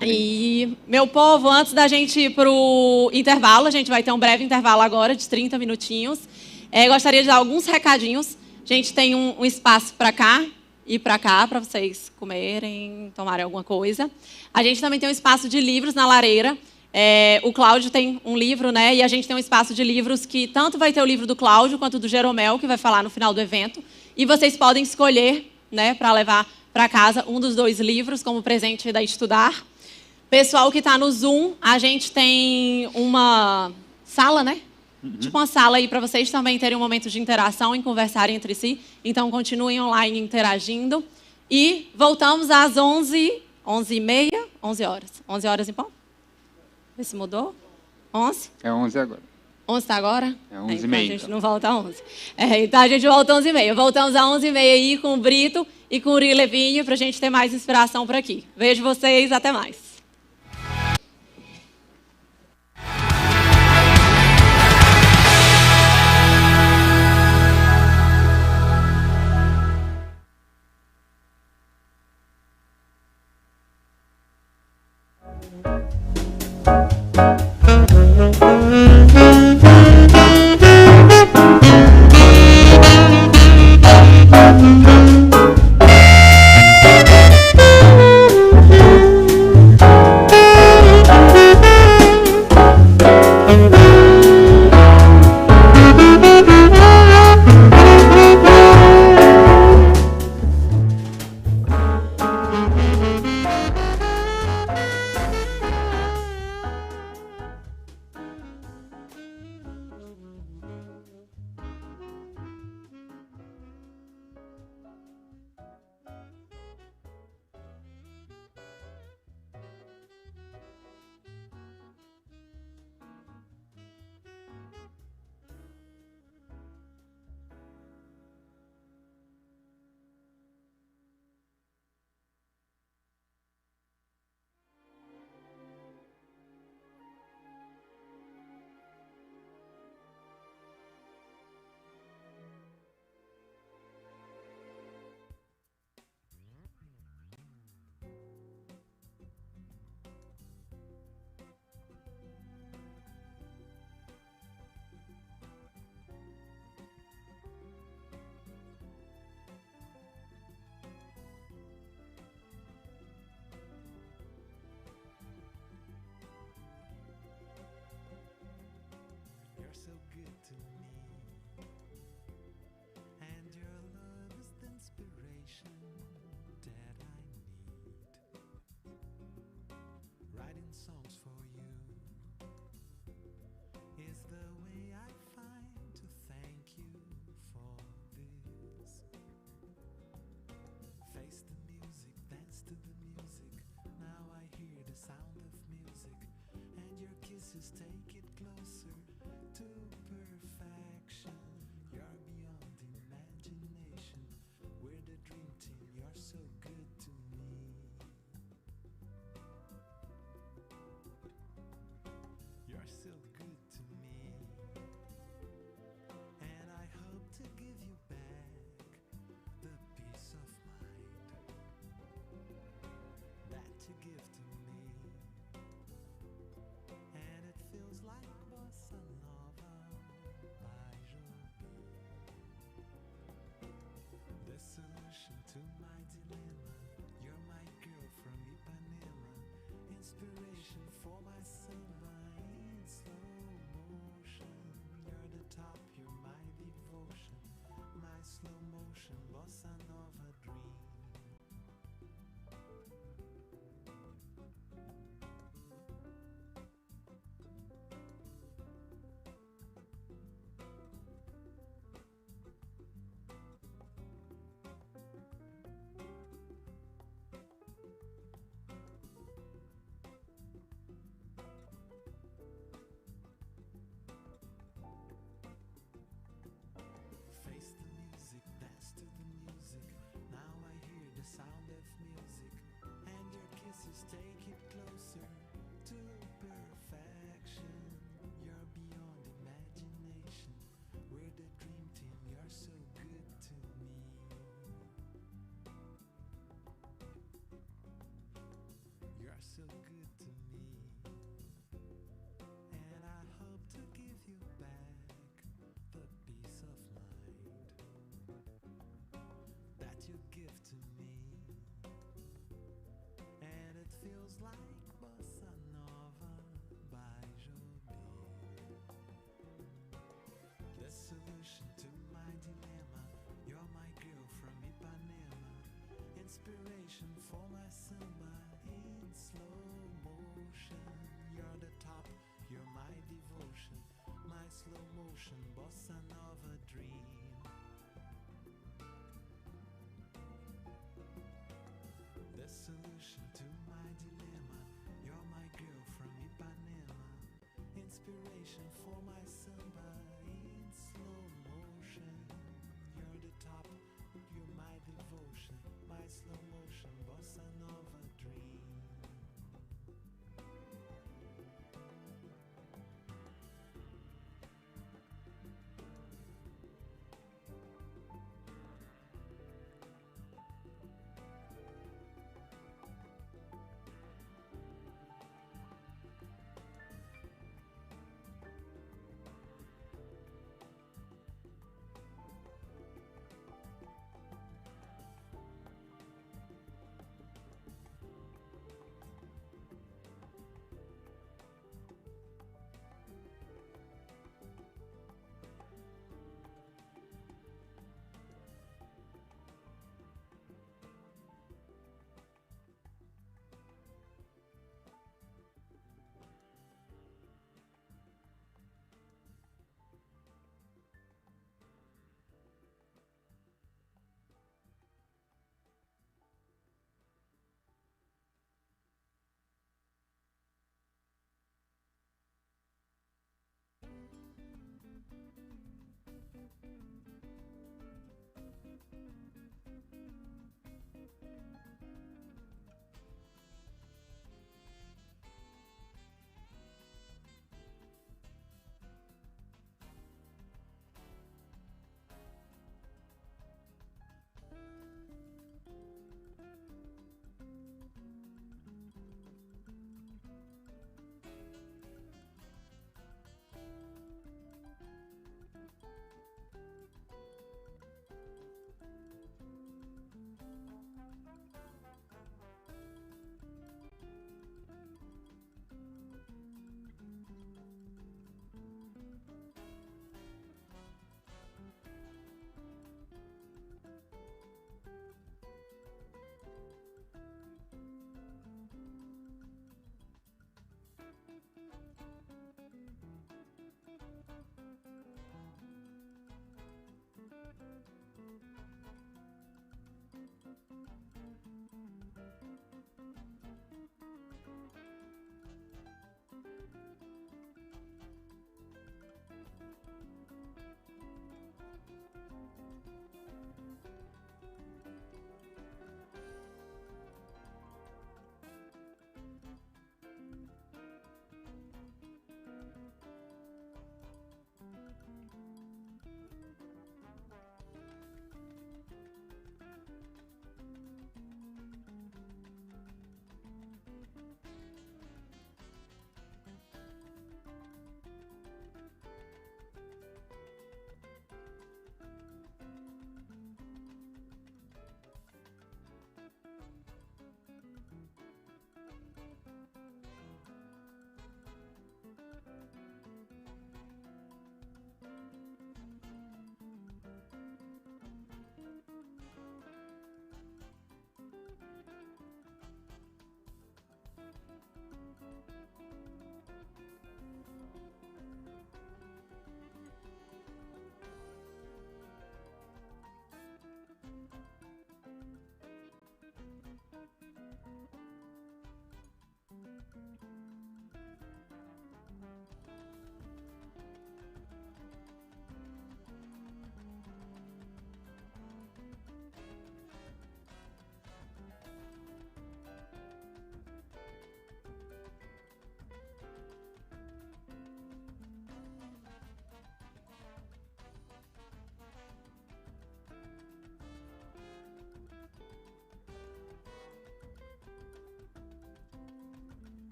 E, meu povo, antes da gente ir para o intervalo, a gente vai ter um breve intervalo agora de 30 minutinhos. Gostaria de dar alguns recadinhos. A gente tem um espaço para cá e para cá, para vocês comerem, tomarem alguma coisa. A gente também tem um espaço de livros na lareira. O Cláudio tem um livro, né? E a gente tem um espaço de livros que tanto vai ter o livro do Cláudio quanto do Jeromel, que vai falar no final do evento. E vocês podem escolher, né, para levar para casa um dos 2 livros como presente da Estudar. Pessoal que está no Zoom, a gente tem uma sala, né? Tipo uma sala aí para vocês também terem um momento de interação e conversarem entre si. Então, continuem online interagindo. E voltamos às 11h30, 11 horas. 11 horas em ponto? Vê se mudou. 11? É 11 agora. 11 está agora? É 11h30. Então a gente não volta às 11. Então a gente volta às 11h30. Voltamos às 11h30 aí com o Brito e com o Uri Levinho para a gente ter mais inspiração por aqui. Vejo vocês, até mais. Inspiration for my samba in slow motion. You're the top, you're my devotion, my slow motion bossa nova dream. The solution to my dilemma, you're my girl from Ipanema. Inspiration for my samba in slow motion. You're the top, you're my devotion, my slow motion bossa nova dream.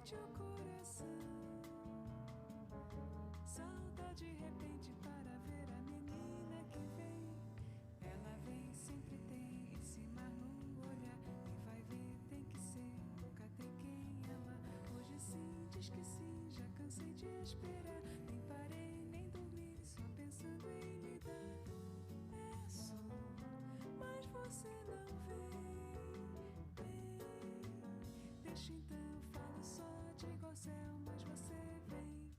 bate o coração. Salta de repente para ver a menina que vem. Ela vem, sempre tem esse mar no olhar. E vai ver, tem que ser, nunca tem quem ama. Hoje sim, diz que sim, já cansei de esperar. Nem parei, nem dormi, só pensando em lhe dar. Peço, mas você não vem. Deixa então, falo só, digo ao céu, mas você vem.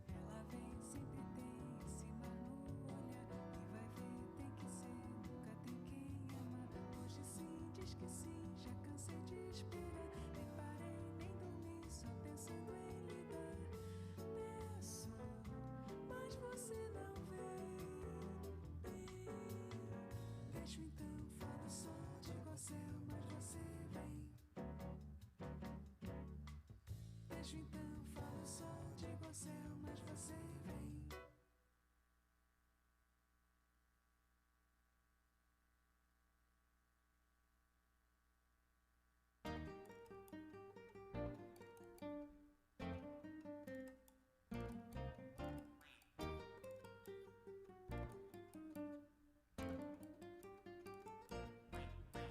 Ela vem, sempre tem esse mar no olhar. E vai ver, tem que ser, nunca tem quem ama. Hoje sim, diz que sim, já cansei de esperar. Nem parei, nem dormi, só pensando em lhe dar. Peço, mas você não vem. Deixo então, falo só, digo ao céu, mas você vem. Deixo então, falo só, digo ao céu, mas você vem.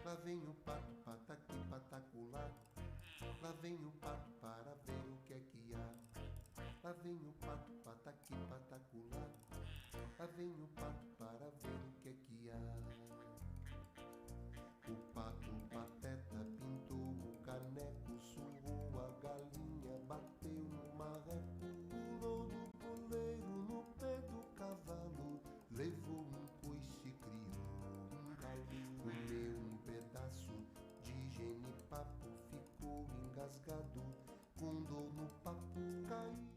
Lá vem o pato, pataqui, pataculá. Lá vem o pato para ver o que é que há. Lá vem o pato, pataqui, pataculá. Lá vem o pato para ver o que é que há. O pato pateta pintou o caneco, suou a galinha, bateu no marreco, pulou do poleiro no pé do cavalo, levou um coice, criou um galo, comeu um pedaço de genipapo, ficou engasgado, com dor no papo, caiu.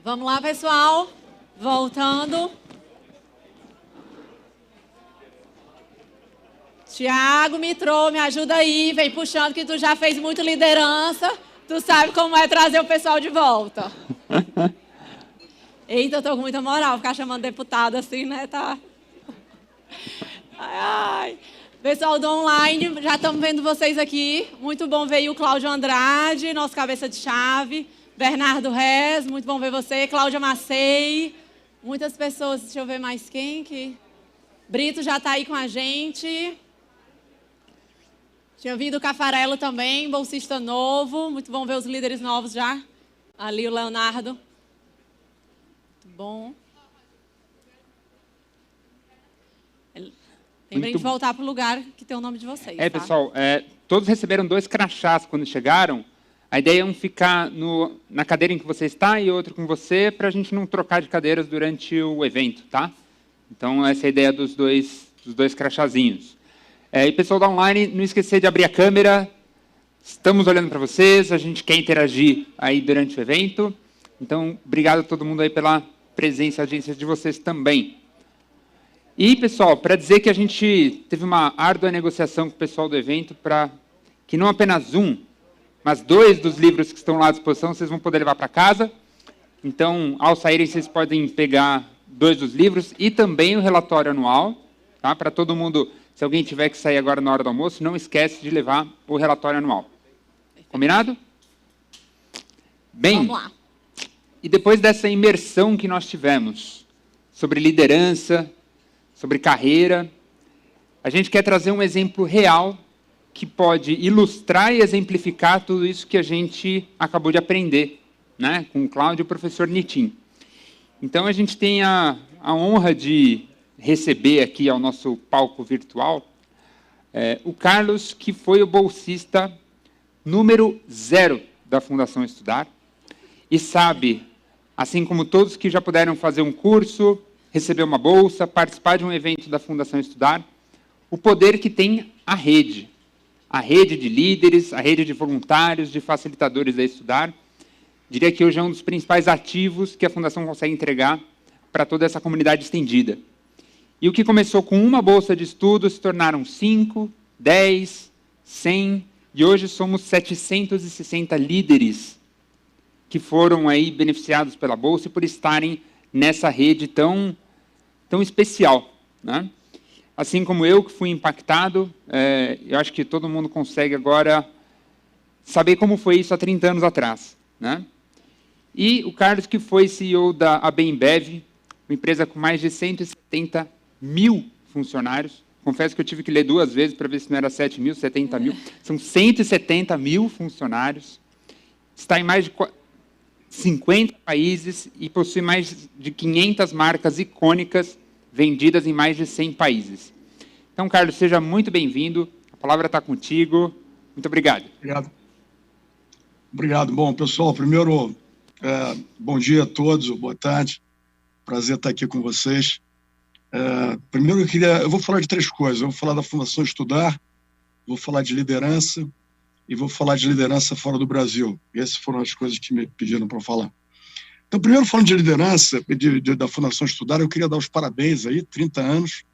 Vamos lá, pessoal. Voltando. Tiago Mitrô, me ajuda aí. Vem puxando que tu já fez muito liderança. Tu sabe como é trazer o pessoal de volta. Eita, eu tô com muita moral. Ficar chamando deputado assim, né? Tá... Ai, ai. Pessoal do online, já estamos vendo vocês aqui. Muito bom ver o Cláudio Andrade, nosso cabeça de chave. Bernardo Rez, muito bom ver você. Cláudia Macei. Muitas pessoas, deixa eu ver mais quem que... Brito já está aí com a gente. Tinha vindo o Cafarello também, bolsista novo. Muito bom ver os líderes novos já. Ali o Leonardo. Muito bom. Lembrem de voltar para o lugar que tem o nome de vocês. É, tá? pessoal, todos receberam 2 crachás quando chegaram. A ideia é um ficar na cadeira em que você está e outro com você, para a gente não trocar de cadeiras durante o evento, tá? Então, essa é a ideia dos dois crachazinhos. E pessoal da online, não esquecer de abrir a câmera. Estamos olhando para vocês, a gente quer interagir aí durante o evento. Então, obrigado a todo mundo aí pela presença e audiência de vocês também. E, pessoal, para dizer que a gente teve uma árdua negociação com o pessoal do evento para que não apenas mas 2 dos livros que estão lá à disposição vocês vão poder levar para casa. Então, ao saírem, vocês podem pegar 2 dos livros e também o relatório anual, tá? Para todo mundo, se alguém tiver que sair agora na hora do almoço, não esquece de levar o relatório anual. Combinado? Bem, vamos lá. E depois dessa imersão que nós tivemos sobre liderança, sobre carreira, a gente quer trazer um exemplo real que pode ilustrar e exemplificar tudo isso que a gente acabou de aprender, né, com o Cláudio e o professor Nitin. Então, a gente tem a honra de receber aqui ao nosso palco virtual o Carlos, que foi o bolsista número 0 da Fundação Estudar, e sabe, assim como todos que já puderam fazer um curso, receber uma bolsa, participar de um evento da Fundação Estudar, o poder que tem a rede de líderes, a rede de voluntários, de facilitadores da Estudar. Diria que hoje é um dos principais ativos que a Fundação consegue entregar para toda essa comunidade estendida. E o que começou com uma bolsa de estudo se tornaram 5, 10, 100, e hoje somos 760 líderes que foram aí beneficiados pela bolsa e por estarem nessa rede tão especial, né? Assim como eu, que fui impactado, eu acho que todo mundo consegue agora saber como foi isso há 30 anos atrás, né? E o Carlos, que foi CEO da Abertos, uma empresa com mais de 170 mil funcionários. Confesso que eu tive que ler 2 vezes para ver se não era 7 mil, 70 mil. São 170 mil funcionários. Está em mais de 50 países e possui mais de 500 marcas icônicas vendidas em mais de 100 países. Então, Carlos, seja muito bem-vindo. A palavra está contigo. Muito obrigado. Obrigado. Obrigado. Bom, pessoal, primeiro, bom dia a todos, boa tarde. Prazer estar aqui com vocês. Primeiro, eu vou falar de 3 coisas. Eu vou falar da Fundação Estudar, vou falar de liderança e vou falar de liderança fora do Brasil. Essas foram as coisas que me pediram para falar. Então, primeiro, falando de liderança da Fundação Estudar, eu queria dar os parabéns aí, 30 anos,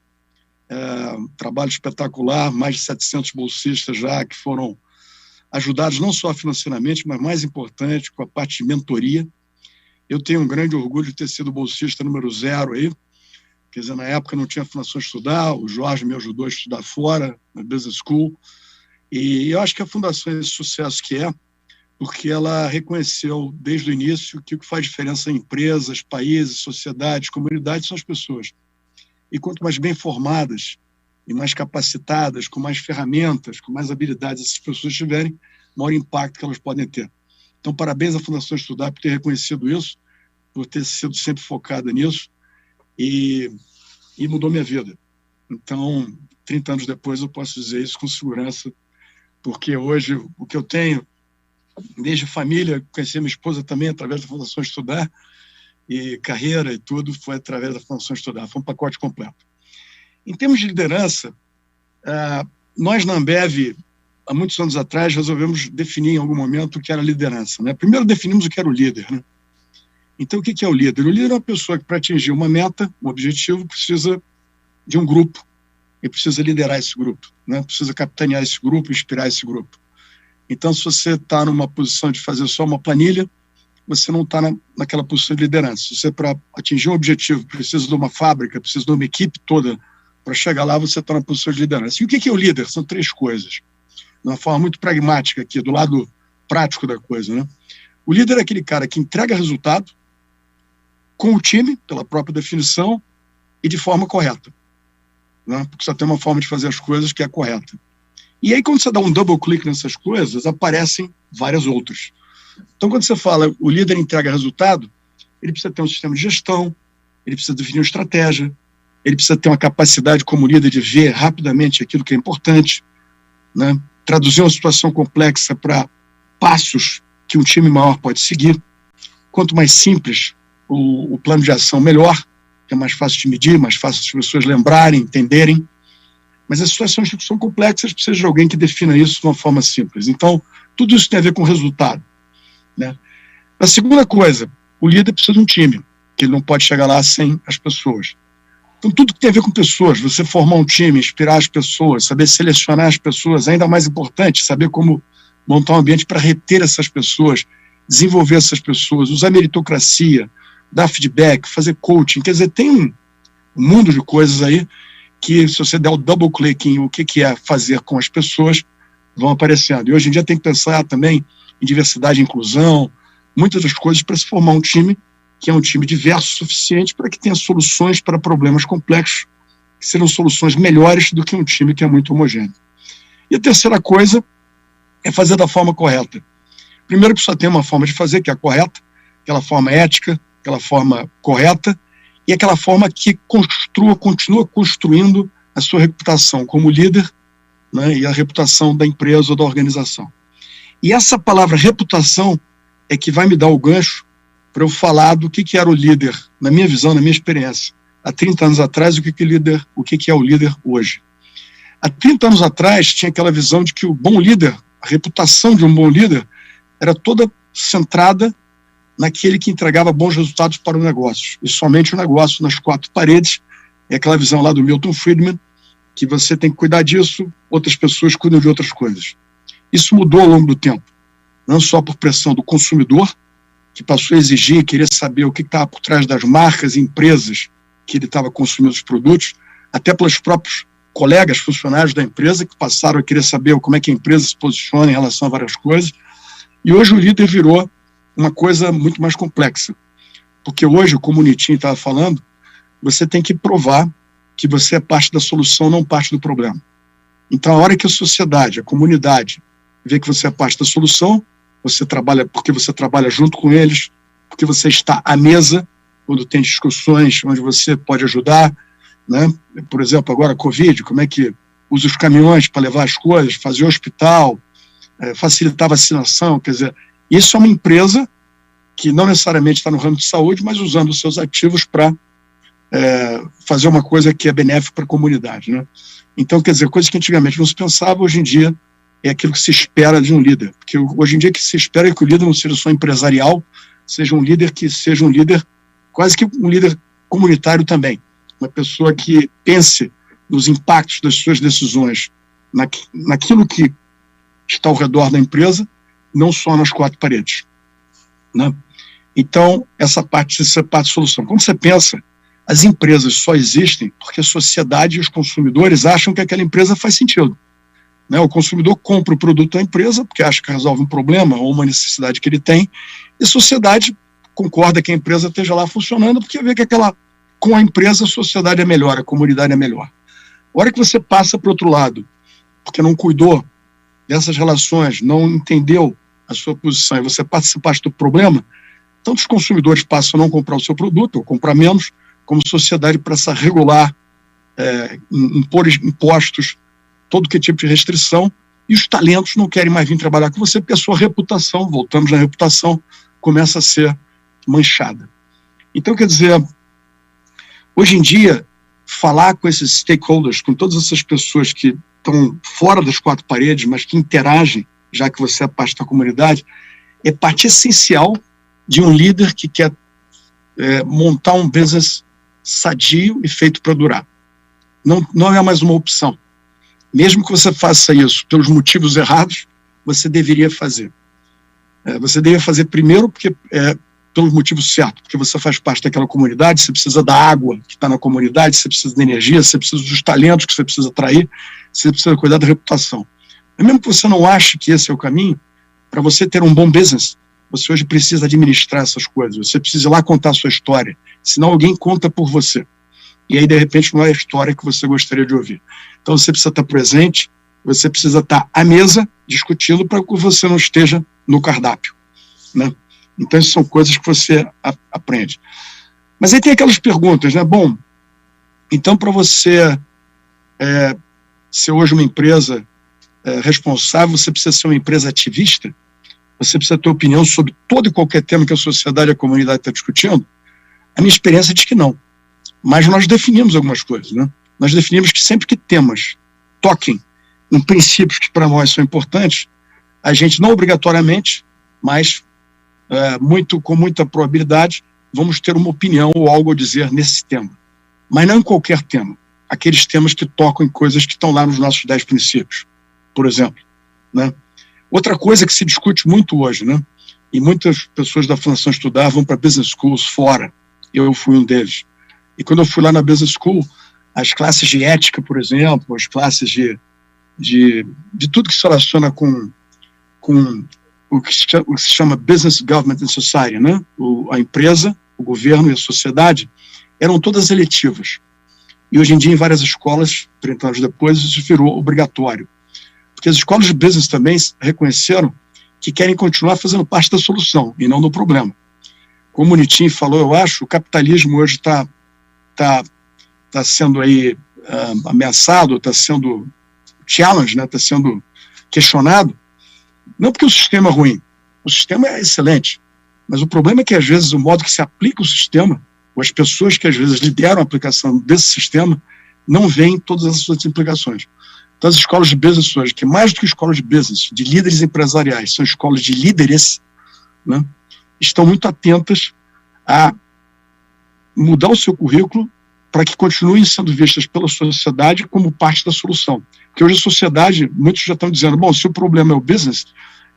trabalho espetacular, mais de 700 bolsistas já que foram ajudados não só financeiramente, mas mais importante, com a parte de mentoria. Eu tenho um grande orgulho de ter sido bolsista número 0 aí, quer dizer, na época não tinha Fundação Estudar, o Jorge me ajudou a estudar fora, na Business School, e eu acho que a Fundação é esse sucesso que é, porque ela reconheceu desde o início que o que faz diferença em empresas, países, sociedades, comunidades são as pessoas. E quanto mais bem formadas e mais capacitadas, com mais ferramentas, com mais habilidades essas pessoas tiverem, maior impacto que elas podem ter. Então, parabéns à Fundação Estudar por ter reconhecido isso, por ter sido sempre focada nisso e mudou minha vida. Então, 30 anos depois eu posso dizer isso com segurança, porque hoje o que eu tenho, desde família, conheci minha esposa também através da Fundação Estudar, e carreira e tudo foi através da Fundação Estudar, foi um pacote completo. Em termos de liderança, nós na Ambev, há muitos anos atrás, resolvemos definir em algum momento o que era liderança, né? Primeiro definimos o que era o líder, né? Então, o que é o líder? O líder é uma pessoa que, para atingir uma meta, um objetivo, precisa de um grupo. Ele precisa liderar esse grupo, né? Precisa capitanear esse grupo, inspirar esse grupo. Então, se você está numa posição de fazer só uma planilha, você não está naquela posição de liderança. Se você, para atingir um objetivo, precisa de uma fábrica, precisa de uma equipe toda, para chegar lá, você está na posição de liderança. E o que é o líder? São três coisas. De uma forma muito pragmática aqui, do lado prático da coisa, né? O líder é aquele cara que entrega resultado com o time, pela própria definição, e de forma correta, né? Porque só tem uma forma de fazer as coisas que é correta. E aí, quando você dá um double click nessas coisas, aparecem várias outras. Então, quando você fala o líder entrega resultado, ele precisa ter um sistema de gestão, ele precisa definir uma estratégia, ele precisa ter uma capacidade como líder de ver rapidamente aquilo que é importante, né? Traduzir uma situação complexa para passos que um time maior pode seguir. Quanto mais simples o plano de ação, melhor, que é mais fácil de medir, mais fácil as pessoas lembrarem, entenderem. Mas as situações que são complexas precisam de alguém que defina isso de uma forma simples. Então, tudo isso tem a ver com resultado, né? A segunda coisa, o líder precisa de um time, que ele não pode chegar lá sem as pessoas. Então, tudo que tem a ver com pessoas, você formar um time, inspirar as pessoas, saber selecionar as pessoas, ainda mais importante, saber como montar um ambiente para reter essas pessoas, desenvolver essas pessoas, usar meritocracia, dar feedback, fazer coaching. Quer dizer, tem um mundo de coisas aí que, se você der o double click em o que é fazer com as pessoas, vão aparecendo. E hoje em dia tem que pensar também em diversidade e inclusão, muitas das coisas para se formar um time que é um time diverso o suficiente para que tenha soluções para problemas complexos, que serão soluções melhores do que um time que é muito homogêneo. E a terceira coisa é fazer da forma correta. Primeiro, precisa ter uma forma de fazer que é a correta, aquela forma ética, aquela forma correta, e aquela forma que continua construindo a sua reputação como líder, né, e a reputação da empresa ou da organização. E essa palavra reputação é que vai me dar o gancho para eu falar do que era o líder, na minha visão, na minha experiência, há 30 anos atrás, o que é o líder hoje. Há 30 anos atrás, tinha aquela visão de que o bom líder, a reputação de um bom líder, era toda centrada naquele que entregava bons resultados para o negócio, e somente o negócio nas quatro paredes, é aquela visão lá do Milton Friedman, que você tem que cuidar disso, outras pessoas cuidam de outras coisas. Isso mudou ao longo do tempo, não só por pressão do consumidor, que passou a exigir, querer saber o que estava por trás das marcas e empresas que ele estava consumindo os produtos, até pelos próprios colegas, funcionários da empresa, que passaram a querer saber como é que a empresa se posiciona em relação a várias coisas. E hoje o líder virou uma coisa muito mais complexa, porque hoje, como o Nitinho estava falando, você tem que provar que você é parte da solução, não parte do problema. Então, a hora que a sociedade, a comunidade, vê que você é parte da solução, você trabalha porque você trabalha junto com eles, porque você está à mesa quando tem discussões onde você pode ajudar, né? Por exemplo, agora a Covid, como é que usa os caminhões para levar as coisas, fazer hospital, facilitar a vacinação, quer dizer, isso é uma empresa que não necessariamente está no ramo de saúde, mas usando os seus ativos para fazer uma coisa que é benéfica para a comunidade, né? Então, quer dizer, coisas que antigamente não se pensava, hoje em dia é aquilo que se espera de um líder. Porque hoje em dia o que se espera é que o líder não seja só empresarial, seja um líder que seja um líder, quase que um líder comunitário também. Uma pessoa que pense nos impactos das suas decisões naquilo que está ao redor da empresa, não só nas quatro paredes, né? Então, essa parte é parte de solução. Quando você pensa, as empresas só existem porque a sociedade e os consumidores acham que aquela empresa faz sentido, né? O consumidor compra o produto da empresa porque acha que resolve um problema ou uma necessidade que ele tem, e a sociedade concorda que a empresa esteja lá funcionando porque vê que com a empresa a sociedade é melhor, a comunidade é melhor. A hora que você passa para o outro lado, porque não cuidou dessas relações, não entendeu a sua posição e você participa parte do problema, tanto os consumidores passam a não comprar o seu produto, ou comprar menos, como a sociedade passa a regular, impor impostos, todo que tipo de restrição, e os talentos não querem mais vir trabalhar com você, porque a sua reputação, voltamos na reputação, começa a ser manchada. Então, quer dizer, hoje em dia, falar com esses stakeholders, com todas essas pessoas que estão fora das quatro paredes, mas que interagem, já que você é parte da comunidade, é parte essencial de um líder que quer montar um business sadio e feito para durar. Não é mais uma opção. Mesmo que você faça isso pelos motivos errados, você deveria fazer. Você deveria fazer primeiro porque pelos motivos certos, porque você faz parte daquela comunidade, você precisa da água que está na comunidade, você precisa da energia, você precisa dos talentos que você precisa atrair, você precisa cuidar da reputação. Mas mesmo que você não ache que esse é o caminho, para você ter um bom business, você hoje precisa administrar essas coisas, você precisa ir lá contar a sua história, senão alguém conta por você. E aí, de repente, não é a história que você gostaria de ouvir. Então, você precisa estar presente, você precisa estar à mesa discutindo para que você não esteja no cardápio, né? Então, essas são coisas que você aprende. Mas aí tem aquelas perguntas, né? Bom, então, para você ser hoje uma empresa responsável, você precisa ser uma empresa ativista? Você precisa ter opinião sobre todo e qualquer tema que a sociedade e a comunidade está discutindo? A minha experiência diz que não. Mas nós definimos algumas coisas, né? Nós definimos que sempre que temas toquem em princípios que para nós são importantes, a gente não obrigatoriamente, mas com muita probabilidade, vamos ter uma opinião ou algo a dizer nesse tema. Mas não em qualquer tema. Aqueles temas que tocam em coisas que estão lá nos nossos 10 princípios, por exemplo, né? Outra coisa que se discute muito hoje, né? E muitas pessoas da Fundação Estudar vão para business schools fora. Eu fui um deles. E quando eu fui lá na business school, as classes de ética, por exemplo, as classes de tudo que se relaciona com o que se chama Business, Government and Society, né? A empresa, o governo e a sociedade, eram todas eletivas. E hoje em dia, em várias escolas, 30 anos depois, isso virou obrigatório. Porque as escolas de business também reconheceram que querem continuar fazendo parte da solução e não do problema. Como o Nitin falou, eu acho, o capitalismo hoje está sendo aí ameaçado, está sendo challenge, né? Está sendo questionado, não porque o sistema é ruim, o sistema é excelente, mas o problema é que às vezes o modo que se aplica o sistema, ou as pessoas que às vezes lideram a aplicação desse sistema, não veem todas as suas implicações. Então as escolas de business hoje, que mais do que escolas de business, de líderes empresariais, são escolas de líderes, né? Estão muito atentas a mudar o seu currículo para que continuem sendo vistas pela sociedade como parte da solução. Porque hoje a sociedade, muitos já estão dizendo, bom, se o problema é o business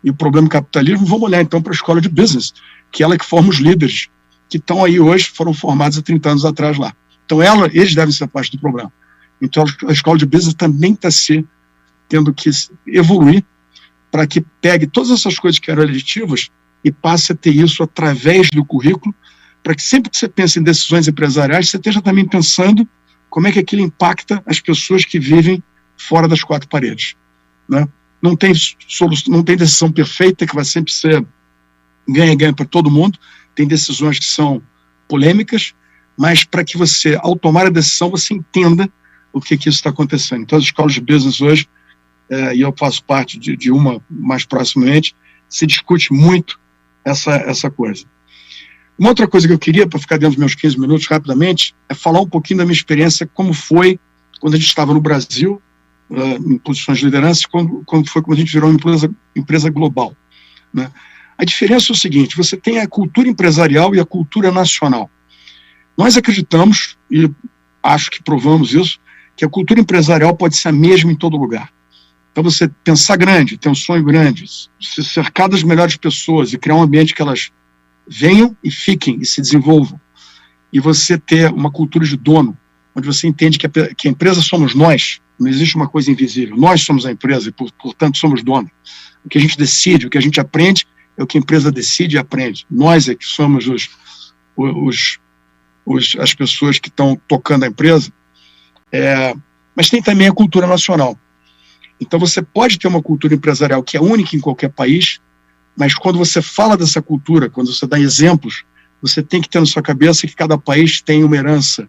e o problema é o capitalismo, vamos olhar então para a escola de business, que é ela que forma os líderes, que estão aí hoje, foram formados há 30 anos atrás lá. Então eles devem ser parte do problema. Então a escola de business também está tendo que evoluir para que pegue todas essas coisas que eram eletivas e passe a ter isso através do currículo, para que sempre que você pensa em decisões empresariais, você esteja também pensando como é que aquilo impacta as pessoas que vivem fora das 4 paredes, né? Não tem decisão perfeita, que vai sempre ser ganha-ganha para todo mundo, tem decisões que são polêmicas, mas para que você, ao tomar a decisão, você entenda o que isso está acontecendo. Então, as escolas de business hoje, e eu faço parte de uma mais proximamente, se discute muito essa coisa. Uma outra coisa que eu queria, para ficar dentro dos meus 15 minutos rapidamente, é falar um pouquinho da minha experiência, como foi quando a gente estava no Brasil, em posições de liderança, quando a gente virou uma empresa global, né? A diferença é o seguinte, você tem a cultura empresarial e a cultura nacional. Nós acreditamos, e acho que provamos isso, que a cultura empresarial pode ser a mesma em todo lugar. Então você pensar grande, ter um sonho grande, se cercar das melhores pessoas e criar um ambiente que elas venham e fiquem e se desenvolvam. E você ter uma cultura de dono, onde você entende que a empresa somos nós, não existe uma coisa invisível. Nós somos a empresa e, portanto, somos donos. O que a gente decide, o que a gente aprende, é o que a empresa decide e aprende. Nós é que somos as pessoas que estão tocando a empresa. Mas tem também a cultura nacional. Então você pode ter uma cultura empresarial que é única em qualquer país, mas quando você fala dessa cultura, quando você dá exemplos, você tem que ter na sua cabeça que cada país tem uma herança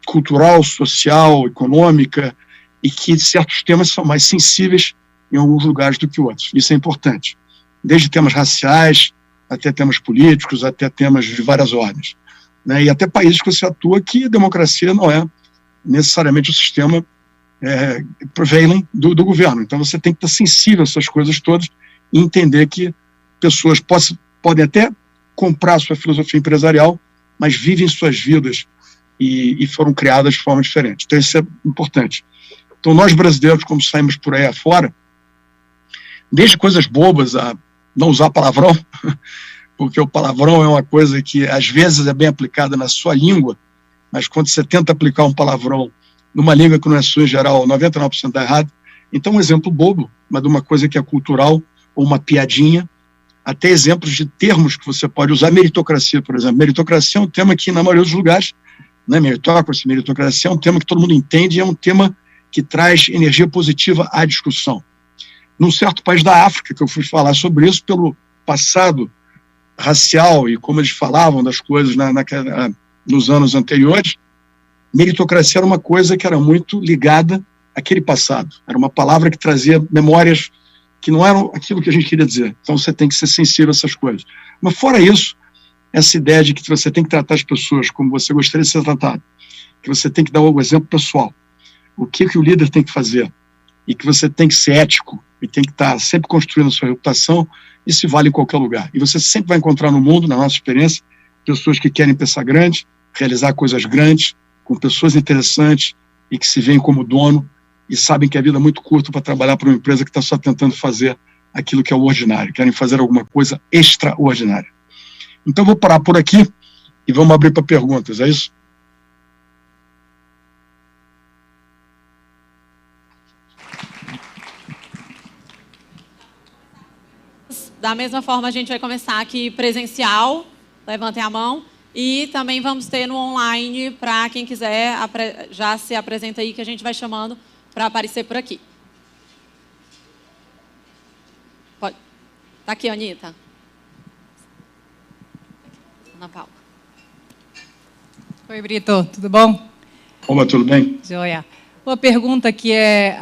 cultural, social, econômica, e que certos temas são mais sensíveis em alguns lugares do que outros. Isso é importante. Desde temas raciais, até temas políticos, até temas de várias ordens, né? E até países que você atua que a democracia não é necessariamente o sistema prevailing do governo. Então você tem que estar sensível a essas coisas todas e entender que pessoas podem até comprar a sua filosofia empresarial, mas vivem suas vidas e foram criadas de forma diferente. Então, isso é importante. Então, nós brasileiros, como saímos por aí afora, desde coisas bobas a não usar palavrão, porque o palavrão é uma coisa que, às vezes, é bem aplicada na sua língua, mas quando você tenta aplicar um palavrão numa língua que não é sua, em geral, 99% dá errado. Então, um exemplo bobo, mas de uma coisa que é cultural, ou uma piadinha, até exemplos de termos que você pode usar. Meritocracia, por exemplo. Meritocracia é um tema que, na maioria dos lugares, né, meritocracia é um tema que todo mundo entende e é um tema que traz energia positiva à discussão. Num certo país da África, que eu fui falar sobre isso, pelo passado racial e como eles falavam das coisas nos anos anteriores, meritocracia era uma coisa que era muito ligada àquele passado. Era uma palavra que trazia memórias que não eram aquilo que a gente queria dizer. Então você tem que ser sensível a essas coisas. Mas fora isso, essa ideia de que você tem que tratar as pessoas como você gostaria de ser tratado, que você tem que dar o exemplo pessoal, o que o líder tem que fazer, e que você tem que ser ético, e tem que estar sempre construindo a sua reputação, isso vale em qualquer lugar. E você sempre vai encontrar no mundo, na nossa experiência, pessoas que querem pensar grande, realizar coisas grandes, com pessoas interessantes, e que se veem como dono, e sabem que a vida é muito curta para trabalhar para uma empresa que está só tentando fazer aquilo que é o ordinário, querem fazer alguma coisa extraordinária. Então, vou parar por aqui e vamos abrir para perguntas, é isso? Da mesma forma, a gente vai começar aqui presencial, levantem a mão, e também vamos ter no online, para quem quiser, já se apresenta aí, que a gente vai chamando para aparecer por aqui. Pode. Tá aqui, Anitta. Ana Paula. Oi, Brito, tudo bom? Olá, tudo bem? Joia. Uma pergunta que é,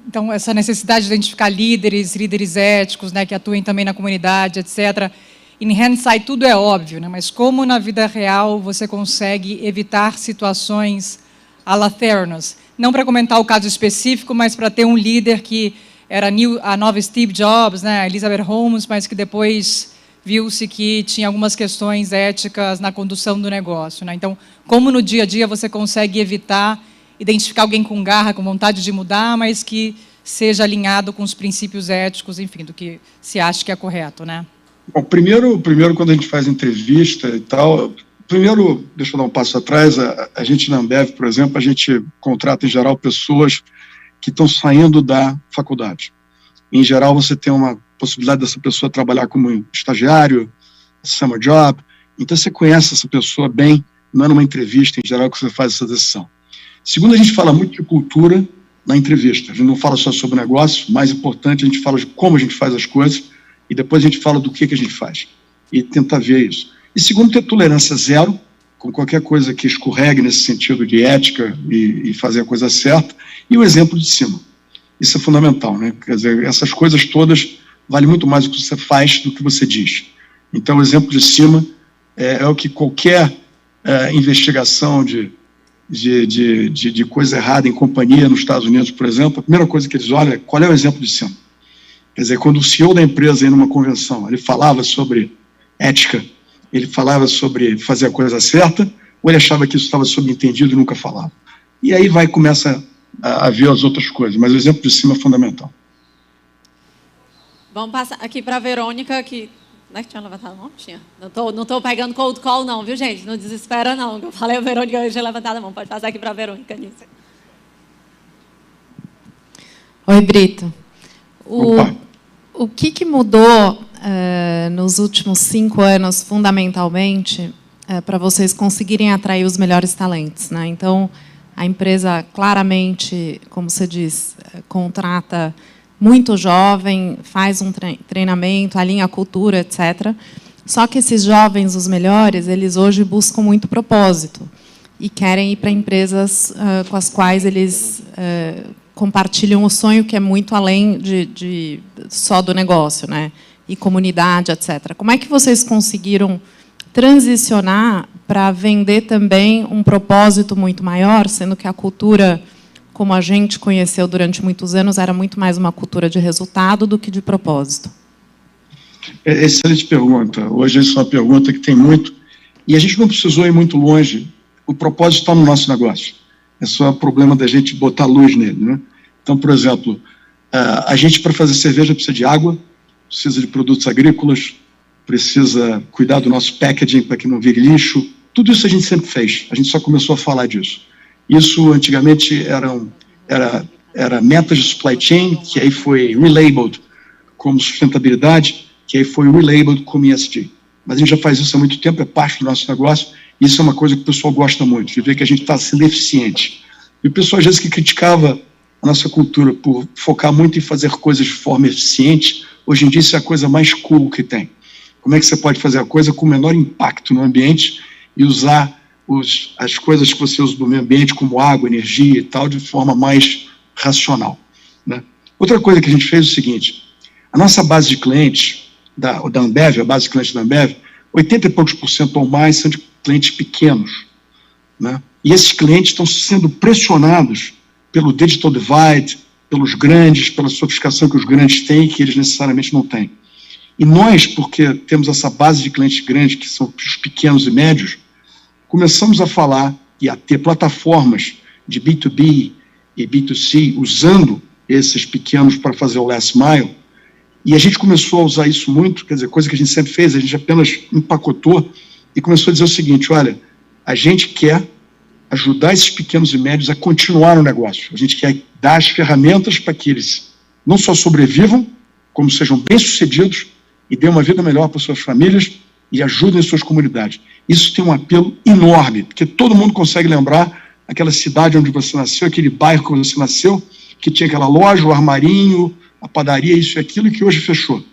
então, essa necessidade de identificar líderes éticos, né, que atuem também na comunidade, etc. Em hindsight, tudo é óbvio, né, mas como na vida real você consegue evitar situações à la Theranos? Não para comentar o caso específico, mas para ter um líder que era a nova Steve Jobs, né, Elizabeth Holmes, mas que depois viu-se que tinha algumas questões éticas na condução do negócio, né? Então, como no dia a dia você consegue evitar identificar alguém com garra, com vontade de mudar, mas que seja alinhado com os princípios éticos, enfim, do que se acha que é correto, né? Bom, primeiro quando a gente faz entrevista e tal, primeiro, deixa eu dar um passo atrás, a gente na Ambev, por exemplo, a gente contrata em geral pessoas que estão saindo da faculdade. Em geral, você tem uma possibilidade dessa pessoa trabalhar como estagiário, summer job, então você conhece essa pessoa bem, não é numa entrevista em geral que você faz essa decisão. Segundo, a gente fala muito de cultura na entrevista. A gente não fala só sobre negócio, mais importante, a gente fala de como a gente faz as coisas e depois a gente fala do que a gente faz e tentar ver isso. E segundo, ter tolerância zero com qualquer coisa que escorregue nesse sentido de ética e fazer a coisa certa, e o exemplo de cima. Isso é fundamental, né? Quer dizer, essas coisas todas valem muito mais o que você faz do que você diz. Então, o exemplo de cima é o que qualquer investigação de coisa errada em companhia nos Estados Unidos, por exemplo, a primeira coisa que eles olham é qual é o exemplo de cima. Quer dizer, quando o CEO da empresa ia numa convenção, ele falava sobre ética, ele falava sobre fazer a coisa certa, ou ele achava que isso estava subentendido e nunca falava. E aí começa a ver as outras coisas, mas o exemplo de cima é fundamental. Vamos passar aqui para a Verônica, que... Não é que tinha levantado a mão? Tinha. Não estou pegando cold call, não, viu, gente? Não desespera, não. Eu falei a Verônica, eu tinha levantado a mão. Pode passar aqui para a Verônica, Nícia. Oi, Brito. O que mudou nos últimos 5 anos, fundamentalmente, para vocês conseguirem atrair os melhores talentos, né? Então, a empresa claramente, como você diz, contrata muito jovem, faz um treinamento, alinha a cultura, etc. Só que esses jovens, os melhores, eles hoje buscam muito propósito e querem ir para empresas com as quais eles compartilham o sonho, que é muito além de só do negócio, né? E comunidade, etc. Como é que vocês conseguiram transicionar para vender também um propósito muito maior, sendo que a cultura, como a gente conheceu durante muitos anos, era muito mais uma cultura de resultado do que de propósito? Excelente pergunta. Hoje isso é uma pergunta que tem muito, e a gente não precisou ir muito longe. O propósito está no nosso negócio. É só o problema da gente botar luz nele, né? Então, por exemplo, a gente, para fazer cerveja, precisa de água, precisa de produtos agrícolas, precisa cuidar do nosso packaging para que não vire lixo. Tudo isso a gente sempre fez. A gente só começou a falar disso. Isso, antigamente, era metas de supply chain, que aí foi relabeled como sustentabilidade, que aí foi relabeled como ESG. Mas a gente já faz isso há muito tempo, é parte do nosso negócio, e isso é uma coisa que o pessoal gosta muito, de ver que a gente está sendo eficiente. E o pessoal, às vezes, que criticava a nossa cultura por focar muito em fazer coisas de forma eficiente, hoje em dia isso é a coisa mais cool que tem. Como é que você pode fazer a coisa com o menor impacto no ambiente e usar as coisas que você usa do meio ambiente, como água, energia e tal, de forma mais racional, né? Outra coisa que a gente fez é o seguinte: a nossa base de clientes da Ambev, a base de clientes da Ambev, 80 e poucos % ou mais são de clientes pequenos, né? E esses clientes estão sendo pressionados pelo digital divide, pelos grandes, pela sofisticação que os grandes têm e que eles necessariamente não têm. E nós, porque temos essa base de clientes grandes, que são os pequenos e médios, começamos a falar e a ter plataformas de B2B e B2C, usando esses pequenos para fazer o last mile, e a gente começou a usar isso muito, quer dizer, coisa que a gente sempre fez, a gente apenas empacotou e começou a dizer o seguinte: olha, a gente quer ajudar esses pequenos e médios a continuar no negócio, a gente quer dar as ferramentas para que eles não só sobrevivam, como sejam bem-sucedidos e dêem uma vida melhor para suas famílias e ajudem suas comunidades. Isso tem um apelo enorme, porque todo mundo consegue lembrar aquela cidade onde você nasceu, aquele bairro que você nasceu, que tinha aquela loja, o armarinho, a padaria, isso e aquilo, que hoje fechou.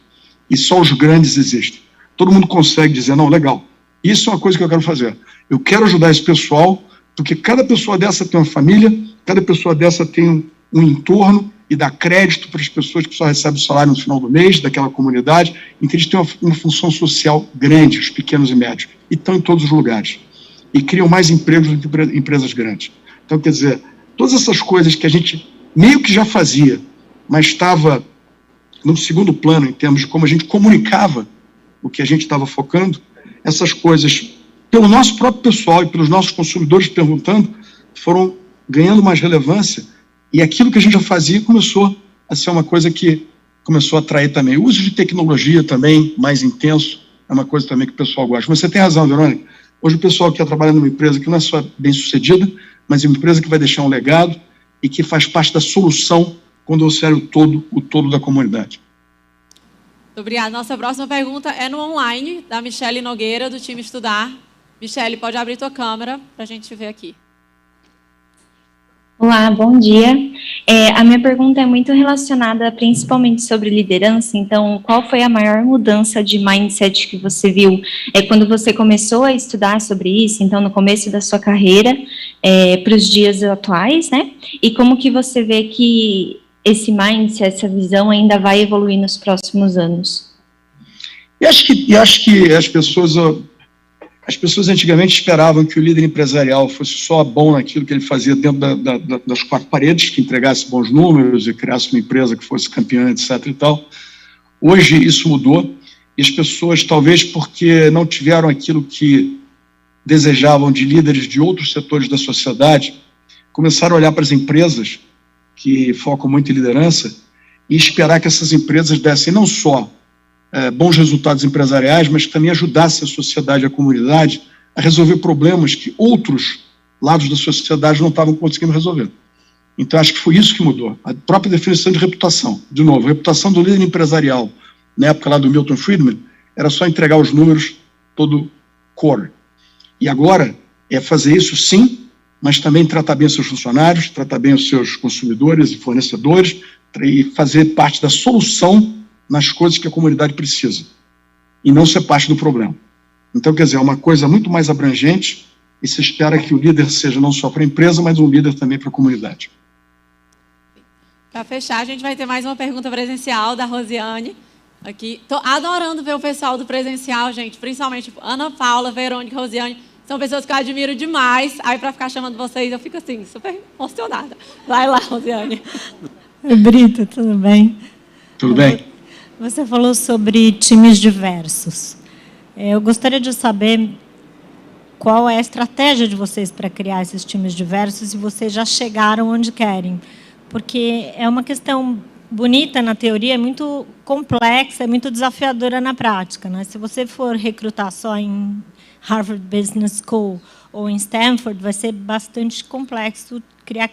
E só os grandes existem. Todo mundo consegue dizer: não, legal, isso é uma coisa que eu quero fazer. Eu quero ajudar esse pessoal, porque cada pessoa dessa tem uma família, cada pessoa dessa tem um entorno, e dá crédito para as pessoas que só recebem o salário no final do mês, daquela comunidade. Então, eles têm uma função social grande, os pequenos e médios, e estão em todos os lugares. E criam mais empregos do que empresas grandes. Então, quer dizer, todas essas coisas que a gente meio que já fazia, mas estava no segundo plano em termos de como a gente comunicava o que a gente estava focando, essas coisas, pelo nosso próprio pessoal e pelos nossos consumidores perguntando, foram ganhando mais relevância, e aquilo que a gente já fazia começou a ser uma coisa que começou a atrair também. O uso de tecnologia também, mais intenso, é uma coisa também que o pessoal gosta. Mas você tem razão, Verônica. Hoje o pessoal quer trabalhar numa empresa que não é só bem-sucedida, mas é uma empresa que vai deixar um legado e que faz parte da solução quando você olha o todo da comunidade. Muito obrigada. Nossa próxima pergunta é no online, da Michele Nogueira, do time Estudar. Michele, pode abrir tua câmera para a gente te ver aqui. Olá, bom dia. A minha pergunta é muito relacionada principalmente sobre liderança. Então, qual foi a maior mudança de mindset que você viu quando você começou a estudar sobre isso, então no começo da sua carreira, para os dias atuais, né? E como que você vê que esse mindset, essa visão ainda vai evoluir nos próximos anos? Eu acho que as pessoas antigamente esperavam que o líder empresarial fosse só bom naquilo que ele fazia dentro das quatro paredes, que entregasse bons números e criasse uma empresa que fosse campeã, etc. e tal. Hoje isso mudou, e as pessoas, talvez porque não tiveram aquilo que desejavam de líderes de outros setores da sociedade, começaram a olhar para as empresas que focam muito em liderança e esperar que essas empresas dessem não só bons resultados empresariais, mas que também ajudassem a sociedade e a comunidade a resolver problemas que outros lados da sociedade não estavam conseguindo resolver. Então, acho que foi isso que mudou. A própria definição de reputação. De novo, a reputação do líder empresarial, na época lá do Milton Friedman, era só entregar os números todo core. E agora é fazer isso sim, mas também tratar bem os seus funcionários, tratar bem os seus consumidores e fornecedores, e fazer parte da solução nas coisas que a comunidade precisa, e não ser parte do problema. Então, quer dizer, é uma coisa muito mais abrangente, e se espera que o líder seja não só para a empresa, mas um líder também para a comunidade. Para fechar, a gente vai ter mais uma pergunta presencial da Rosiane. Aqui. Estou adorando ver o pessoal do presencial, gente, principalmente Ana Paula, Verônica, Rosiane. São pessoas que eu admiro demais. Aí, para ficar chamando vocês, eu fico assim, super emocionada. Vai lá, Rosiane. Oi, Brito, tudo bem? Tudo bem? Você falou sobre times diversos. Eu gostaria de saber qual é a estratégia de vocês para criar esses times diversos e vocês já chegaram onde querem. Porque é uma questão bonita na teoria, é muito complexa, é muito desafiadora na prática, né? Se você for recrutar só em Harvard Business School ou em Stanford, vai ser bastante complexo criar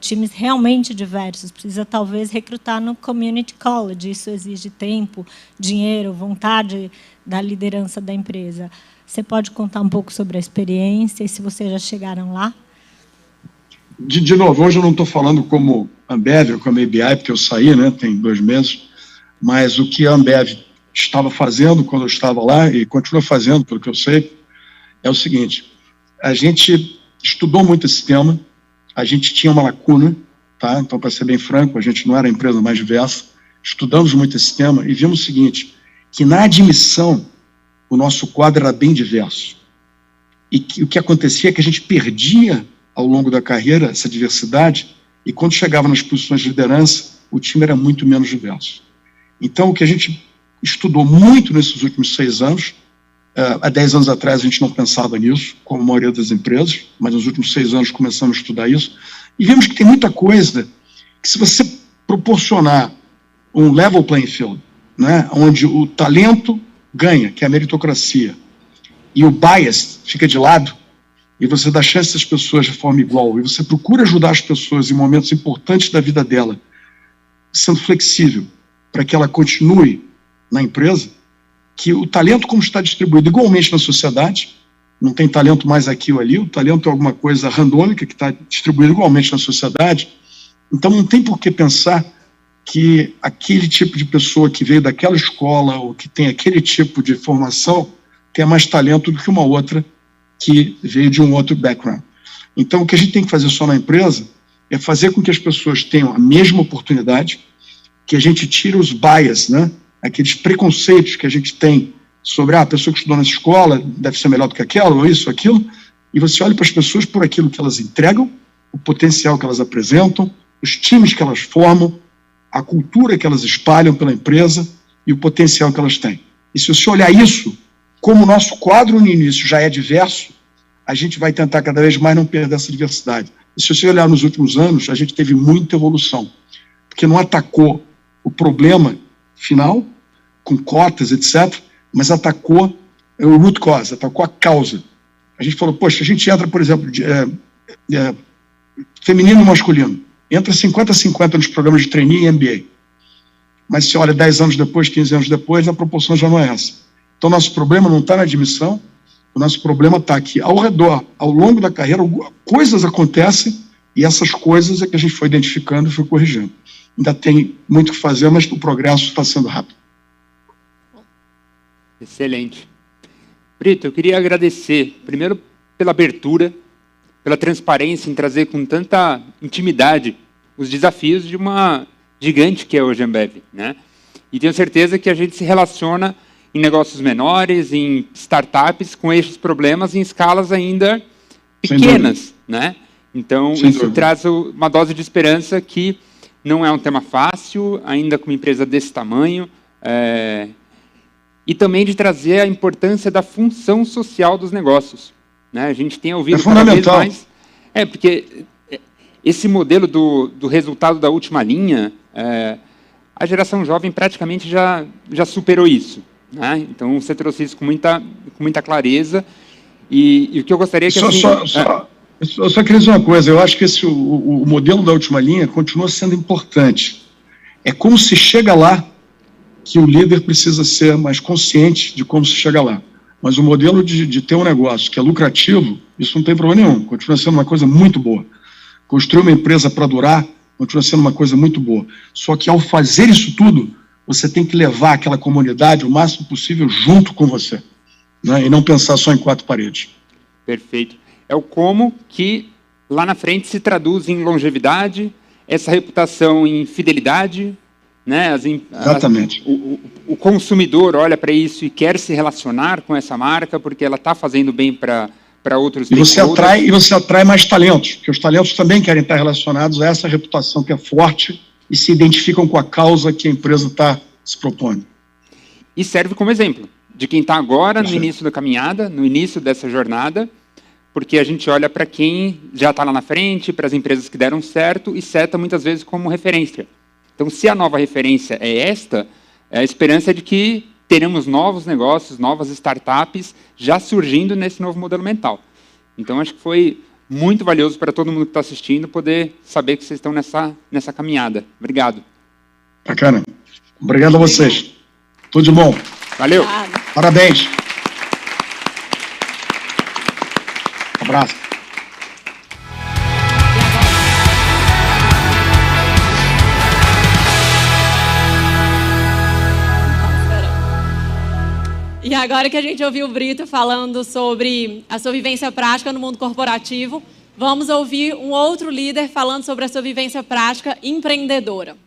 times realmente diversos. Precisa, talvez, recrutar no community college. Isso exige tempo, dinheiro, vontade da liderança da empresa. Você pode contar um pouco sobre a experiência e se vocês já chegaram lá? De novo, hoje eu não estou falando como Ambev ou como ABI, porque eu saí, né, tem 2 meses, mas o que a Ambev estava fazendo quando eu estava lá, e continua fazendo, pelo que eu sei, é o seguinte: a gente estudou muito esse tema, a gente tinha uma lacuna, tá? Então, para ser bem franco, a gente não era a empresa mais diversa, estudamos muito esse tema e vimos o seguinte, que na admissão o nosso quadro era bem diverso. E o que acontecia é que a gente perdia ao longo da carreira essa diversidade e quando chegava nas posições de liderança, o time era muito menos diverso. Então, o que a gente estudou muito nesses últimos 6 anos, há 10 anos atrás a gente não pensava nisso, como a maioria das empresas, mas nos últimos 6 anos começamos a estudar isso, e vimos que tem muita coisa que, se você proporcionar um level playing field, né, onde o talento ganha, que é a meritocracia, e o bias fica de lado, e você dá chance às pessoas de forma igual, e você procura ajudar as pessoas em momentos importantes da vida dela, sendo flexível, para que ela continue na empresa, que o talento, como está distribuído igualmente na sociedade, não tem talento mais aqui ou ali, o talento é alguma coisa randômica que está distribuído igualmente na sociedade, então não tem por que pensar que aquele tipo de pessoa que veio daquela escola ou que tem aquele tipo de formação tenha mais talento do que uma outra que veio de um outro background. Então, o que a gente tem que fazer só na empresa é fazer com que as pessoas tenham a mesma oportunidade, que a gente tire os bias, né? Aqueles preconceitos que a gente tem sobre a pessoa que estudou nessa escola deve ser melhor do que aquela, ou isso, aquilo, e você olha para as pessoas por aquilo que elas entregam, o potencial que elas apresentam, os times que elas formam, a cultura que elas espalham pela empresa e o potencial que elas têm. E se você olhar isso, como o nosso quadro no início já é diverso, a gente vai tentar cada vez mais não perder essa diversidade. E se você olhar nos últimos anos, a gente teve muita evolução, porque não atacou o problema final, com cotas, etc., mas atacou o root cause, atacou a causa. A gente falou, poxa, a gente entra, por exemplo, feminino e masculino, entra 50-50 nos programas de trainee e MBA. Mas se olha 10 anos depois, 15 anos depois, a proporção já não é essa. Então, nosso problema não está na admissão, o nosso problema está aqui ao redor, ao longo da carreira, coisas acontecem e essas coisas é que a gente foi identificando e foi corrigindo. Ainda tem muito o que fazer, mas o progresso está sendo rápido. Excelente. Brito, eu queria agradecer, primeiro, pela abertura, pela transparência em trazer com tanta intimidade os desafios de uma gigante que é hoje a Ambev, né? E tenho certeza que a gente se relaciona em negócios menores, em startups, com esses problemas em escalas ainda pequenas, né? Então, isso traz uma dose de esperança que não é um tema fácil, ainda com uma empresa desse tamanho, e também de trazer a importância da função social dos negócios, né? A gente tem ouvido cada vez mais... porque esse modelo do resultado da última linha, a geração jovem praticamente já superou isso, né? Então, você trouxe isso com muita clareza, e o que eu gostaria que... Eu só queria dizer uma coisa, eu acho que o modelo da última linha continua sendo importante. É como se chega lá que o líder precisa ser mais consciente de como se chega lá. Mas o modelo de ter um negócio que é lucrativo, isso não tem problema nenhum, continua sendo uma coisa muito boa. Construir uma empresa para durar, continua sendo uma coisa muito boa. Só que ao fazer isso tudo, você tem que levar aquela comunidade o máximo possível junto com você, né? E não pensar só em 4 paredes. Perfeito. É o como que lá na frente se traduz em longevidade, essa reputação em fidelidade, né? Exatamente. O consumidor olha para isso e quer se relacionar com essa marca porque ela está fazendo bem para outros stakeholders. E você atrai mais talentos, porque os talentos também querem estar relacionados a essa reputação que é forte e se identificam com a causa que a empresa está se propõe. E serve como exemplo de quem está agora no início da caminhada, no início dessa jornada, porque a gente olha para quem já está lá na frente, para as empresas que deram certo e seta muitas vezes como referência. Então, se a nova referência é esta, a esperança é de que teremos novos negócios, novas startups já surgindo nesse novo modelo mental. Então, acho que foi muito valioso para todo mundo que está assistindo poder saber que vocês estão nessa caminhada. Obrigado. Bacana. Obrigado a vocês. Tudo de bom. Valeu. Parabéns. Um abraço. E agora que a gente ouviu o Brito falando sobre a sua vivência prática no mundo corporativo, vamos ouvir um outro líder falando sobre a sua vivência prática empreendedora.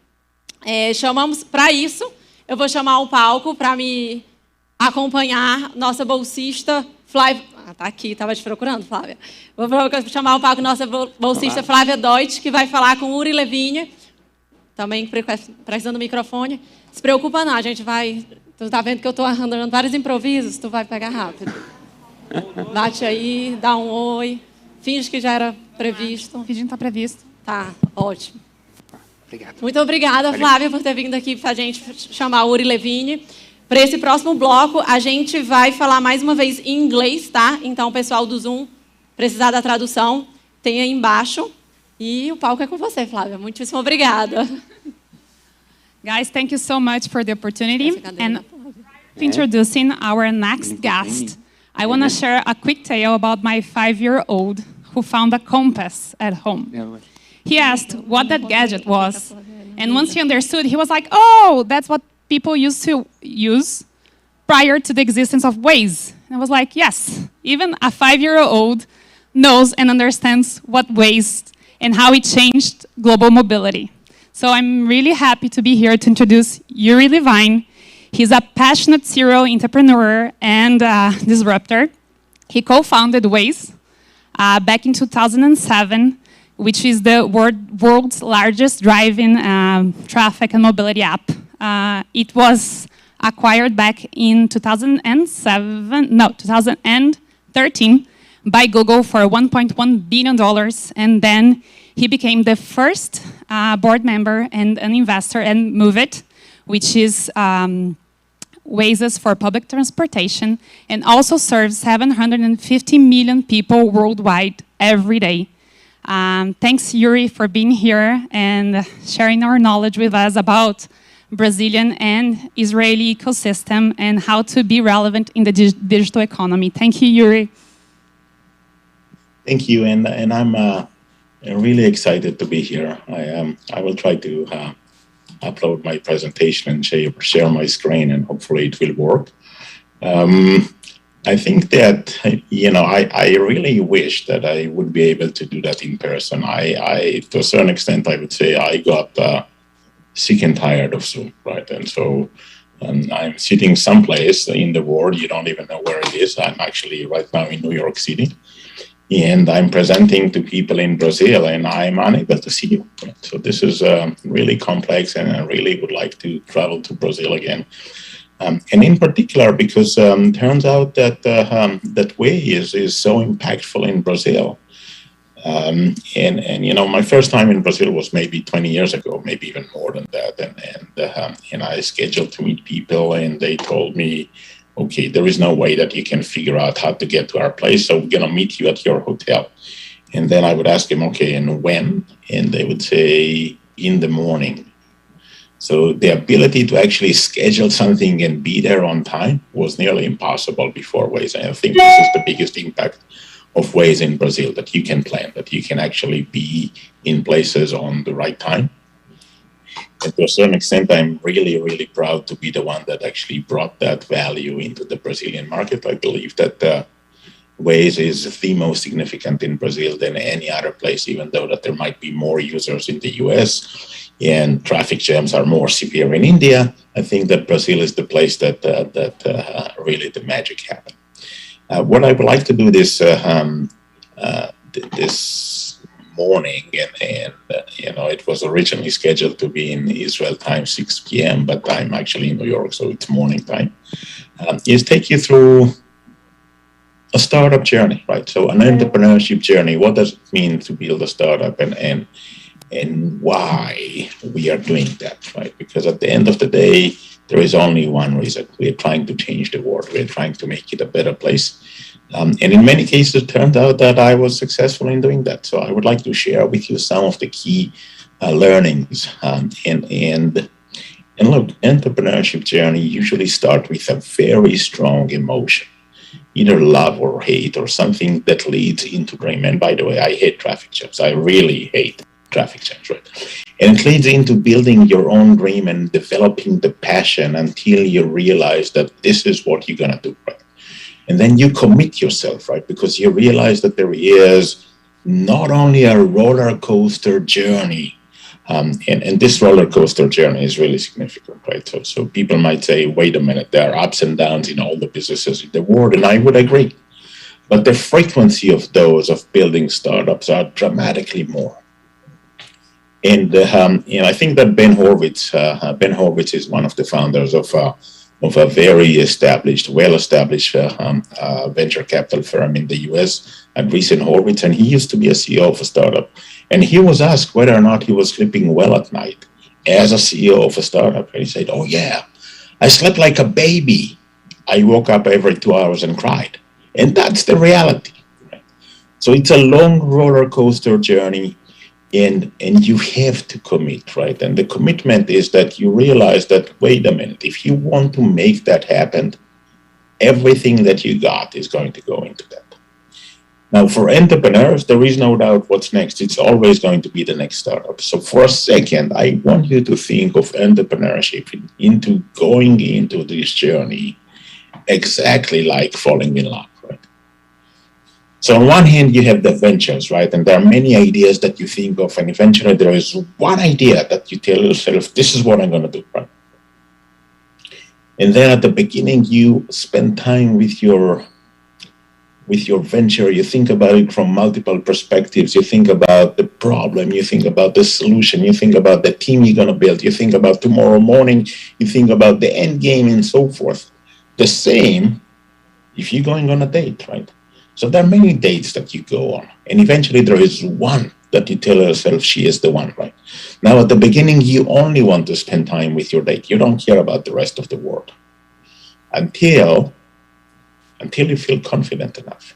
Chamamos para isso, eu vou chamar o palco para me acompanhar nossa bolsista Flávia. Tá aqui, estava te procurando, Flávia. Vou chamar o palco nossa bolsista Flávia Deutsch, que vai falar com Uri Levine, também precisando do microfone. Se preocupa não, a gente vai. Tu tá vendo que eu estou arrandando vários improvisos, tu vai pegar rápido. Bate aí, dá um oi, finge que já era previsto. Fingindo que está previsto. Tá, ótimo. Obrigado. Muito obrigada, Flávia, por ter vindo aqui para a gente chamar Uri Levine. Para esse próximo bloco, a gente vai falar mais uma vez em inglês, tá? Então, o pessoal do Zoom, precisar da tradução, tem aí embaixo. E o palco é com você, Flávia. Muitíssimo obrigada. Guys, thank you so much for the opportunity. And introducing our next guest, I want to share a quick tale about my 5-year-old who found a compass at home. He asked what that gadget was, and once he understood, he was like, oh, that's what people used to use prior to the existence of Waze. And I was like, yes, even a 5-year-old knows and understands what Waze and how it changed global mobility. So I'm really happy to be here to introduce Uri Levine. He's a passionate serial entrepreneur and disruptor. He co-founded Waze back in 2007, which is the world's largest driving traffic and mobility app. It was acquired back in 2013 by Google for $1.1 billion, and then he became the first board member and an investor in Move It, which is Waze for public transportation, and also serves 750 million people worldwide every day. Thanks, Uri, for being here and sharing our knowledge with us about Brazilian and Israeli ecosystem and how to be relevant in the digital economy. Thank you, Uri. Thank you, and I'm really excited to be here. I will try to upload my presentation and share my screen, and hopefully it will work. I think that, I really wish that I would be able to do that in person. To a certain extent, I would say I got sick and tired of Zoom, right? And so I'm sitting someplace in the world, you don't even know where it is. I'm actually right now in New York City. And I'm presenting to people in Brazil, and I'm unable to see you. So this is really complex, and I really would like to travel to Brazil again. And in particular, because turns out that that Waze is so impactful in Brazil. And my first time in Brazil was maybe 20 years ago, maybe even more than that. And I scheduled to meet people, and they told me, okay, there is no way that you can figure out how to get to our place, so we're going to meet you at your hotel. And then I would ask them, okay, and when? And they would say, in the morning. So the ability to actually schedule something and be there on time was nearly impossible before Waze. And I think this is the biggest impact of Waze in Brazil, that you can plan, that you can actually be in places on the right time. And to a certain extent, I'm really, really proud to be the one that actually brought that value into the Brazilian market. I believe that Waze is the most significant in Brazil than any other place, even though that there might be more users in the US and traffic jams are more severe in India. I think that Brazil is the place that really the magic happened. What I would like to do this morning, and it was originally scheduled to be in Israel time 6 p.m., but I'm actually in New York, so it's morning time. Is take you through a startup journey, right? So an entrepreneurship journey. What does it mean to build a startup, and why we are doing that, right? Because at the end of the day, there is only one reason. We're trying to change the world. We're trying to make it a better place. And in many cases, it turned out that I was successful in doing that. So I would like to share with you some of the key learnings. And look, entrepreneurship journey usually start with a very strong emotion, either love or hate or something that leads into dream. And by the way, I hate traffic jams. I really hate traffic jams, right? And it leads into building your own dream and developing the passion until you realize that this is what you're going to do, right? And then you commit yourself, right? Because you realize that there is not only a roller coaster journey, and this roller coaster journey is really significant, right? So people might say, wait a minute, there are ups and downs in all the businesses in the world, and I would agree. But the frequency of those of building startups are dramatically more. And I think that Ben Horowitz is one of the founders of a very established, well-established venture capital firm in the US, Andreessen Horowitz, and he used to be a CEO of a startup. And he was asked whether or not he was sleeping well at night as a CEO of a startup. And he said, oh yeah, I slept like a baby. I woke up every 2 hours and cried. And that's the reality. Right? So it's a long roller coaster journey. And you have to commit, right? And the commitment is that you realize that, wait a minute, if you want to make that happen, everything that you got is going to go into that. Now, for entrepreneurs, there is no doubt what's next. It's always going to be the next startup. So for a second, I want you to think of entrepreneurship into going into this journey exactly like falling in love. So on one hand, you have the ventures, right? And there are many ideas that you think of, and eventually there is one idea that you tell yourself, this is what I'm going to do, right? And then at the beginning, you spend time with your venture. You think about it from multiple perspectives. You think about the problem. You think about the solution. You think about the team you're going to build. You think about tomorrow morning. You think about the end game and so forth. The same if you're going on a date, right? So there are many dates that you go on, and eventually there is one that you tell yourself she is the one, right? Now, at the beginning, you only want to spend time with your date. You don't care about the rest of the world until you feel confident enough.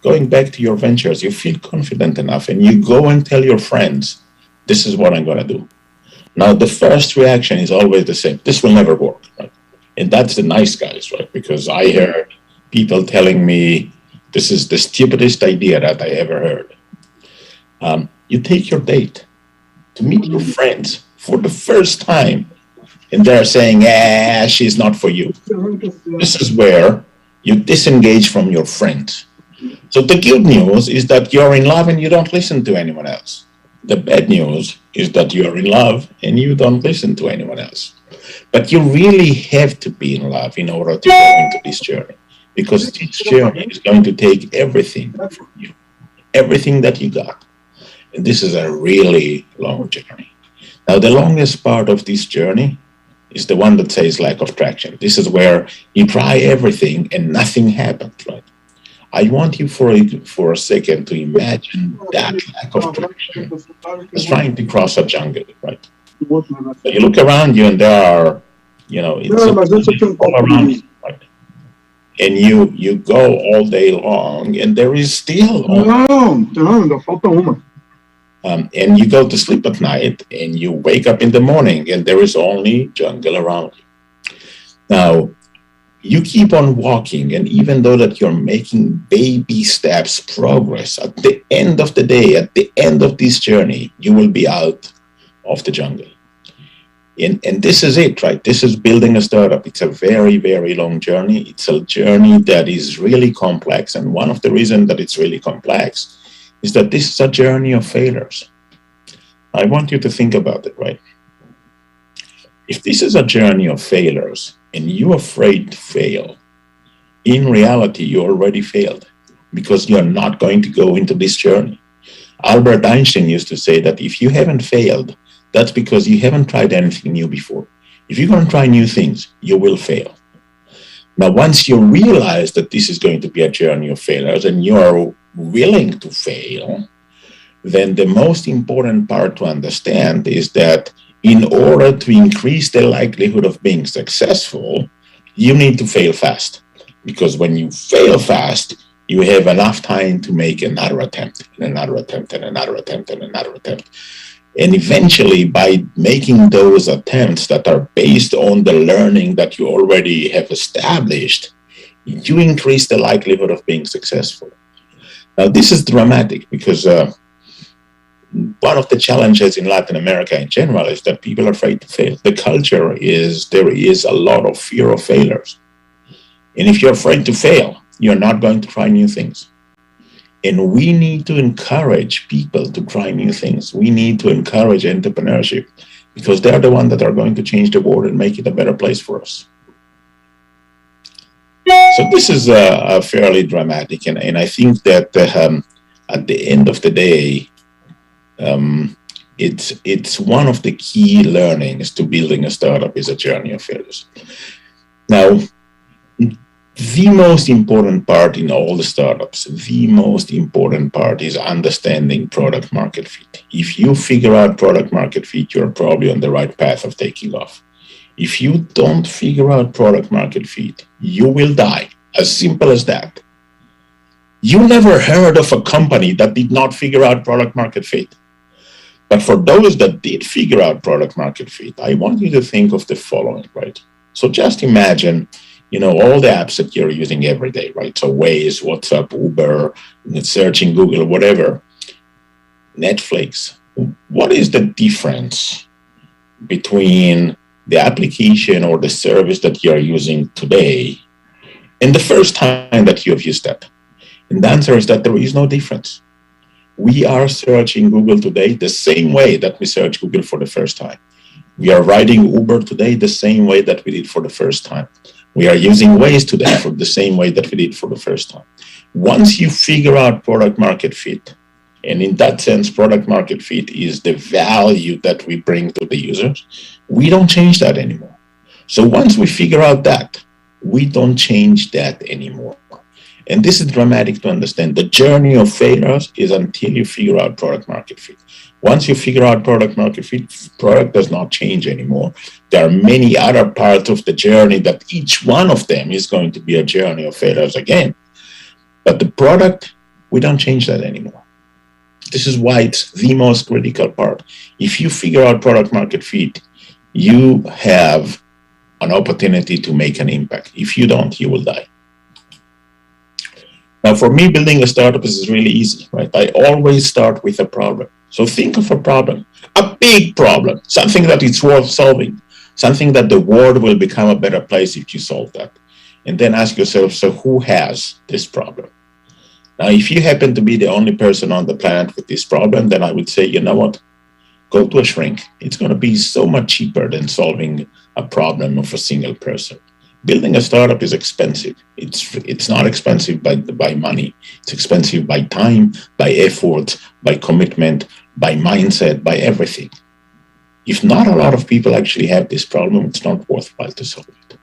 Going back to your ventures, you feel confident enough, and you go and tell your friends, this is what I'm going to do. Now, the first reaction is always the same. This will never work, right? And that's the nice guys, right? Because I heard people telling me, this is the stupidest idea that I ever heard. You take your date to meet your friends for the first time, and they're saying, she's not for you. This is where you disengage from your friends. So the good news is that you're in love and you don't listen to anyone else. The bad news is that you're in love and you don't listen to anyone else. But you really have to be in love in order to go into this journey. Because this journey is going to take everything from you, everything that you got. And this is a really long journey. Now, the longest part of this journey is the one that says lack of traction. This is where you try everything and nothing happens, right? I want you for a second to imagine that lack of traction as trying to cross a jungle, right? So you look around you and there are, it's all around you, right? And you go all day long, and there is still. And you go to sleep at night, and you wake up in the morning, and there is only jungle around you. Now, you keep on walking, and even though that you're making baby steps progress, at the end of the day, at the end of this journey, you will be out of the jungle. And this is it, right? This is building a startup. It's a very, very long journey. It's a journey that is really complex. And one of the reasons that it's really complex is that this is a journey of failures. I want you to think about it, right? If this is a journey of failures and you're afraid to fail, in reality, you already failed because you're not going to go into this journey. Albert Einstein used to say that if you haven't failed, that's because you haven't tried anything new before. If you're going to try new things, you will fail. Now, once you realize that this is going to be a journey of failures and you are willing to fail, then the most important part to understand is that in order to increase the likelihood of being successful, you need to fail fast. Because when you fail fast, you have enough time to make another attempt, and another attempt, and another attempt, and another attempt. And eventually, by making those attempts that are based on the learning that you already have established, you increase the likelihood of being successful. Now, this is dramatic because one of the challenges in Latin America in general is that people are afraid to fail. The culture is, there is a lot of fear of failures. And if you're afraid to fail, you're not going to try new things. And we need to encourage people to try new things. We need to encourage entrepreneurship because they're the ones that are going to change the world and make it a better place for us. So this is fairly dramatic. And I think that at the end of the day, it's one of the key learnings to building a startup is a journey of failures. Now, the most important part in all the startups, the most important part is understanding product market fit. If you figure out product market fit, you're probably on the right path of taking off. If you don't figure out product market fit, you will die. As simple as that. You never heard of a company that did not figure out product market fit. But for those that did figure out product market fit, I want you to think of the following, right? So just imagine, you know, all the apps that you're using every day, right? So Waze, WhatsApp, Uber, searching Google, whatever. Netflix. What is the difference between the application or the service that you're using today and the first time that you have used that? And the answer is that there is no difference. We are searching Google today the same way that we searched Google for the first time. We are riding Uber today the same way that we did for the first time. We are using Waze today for the same way that we did for the first time. Once you figure out product market fit, and in that sense, product market fit is the value that we bring to the users, we don't change that anymore. So once we figure out that, we don't change that anymore. And this is dramatic to understand. The journey of failures is until you figure out product market fit. Once you figure out product market fit, product does not change anymore. There are many other parts of the journey that each one of them is going to be a journey of failures again. But the product, we don't change that anymore. This is why it's the most critical part. If you figure out product market fit, you have an opportunity to make an impact. If you don't, you will die. Now, for me, building a startup is really easy, right? I always start with a problem. So think of a problem, a big problem, something that is worth solving, something that the world will become a better place if you solve that. And then ask yourself, so who has this problem? Now, if you happen to be the only person on the planet with this problem, then I would say, you know what? Go to a shrink. It's going to be so much cheaper than solving a problem of a single person. Building a startup is expensive. It's not expensive by money. It's expensive by time, by effort, by commitment, by mindset, by everything. If not a lot of people actually have this problem, it's not worthwhile to solve it.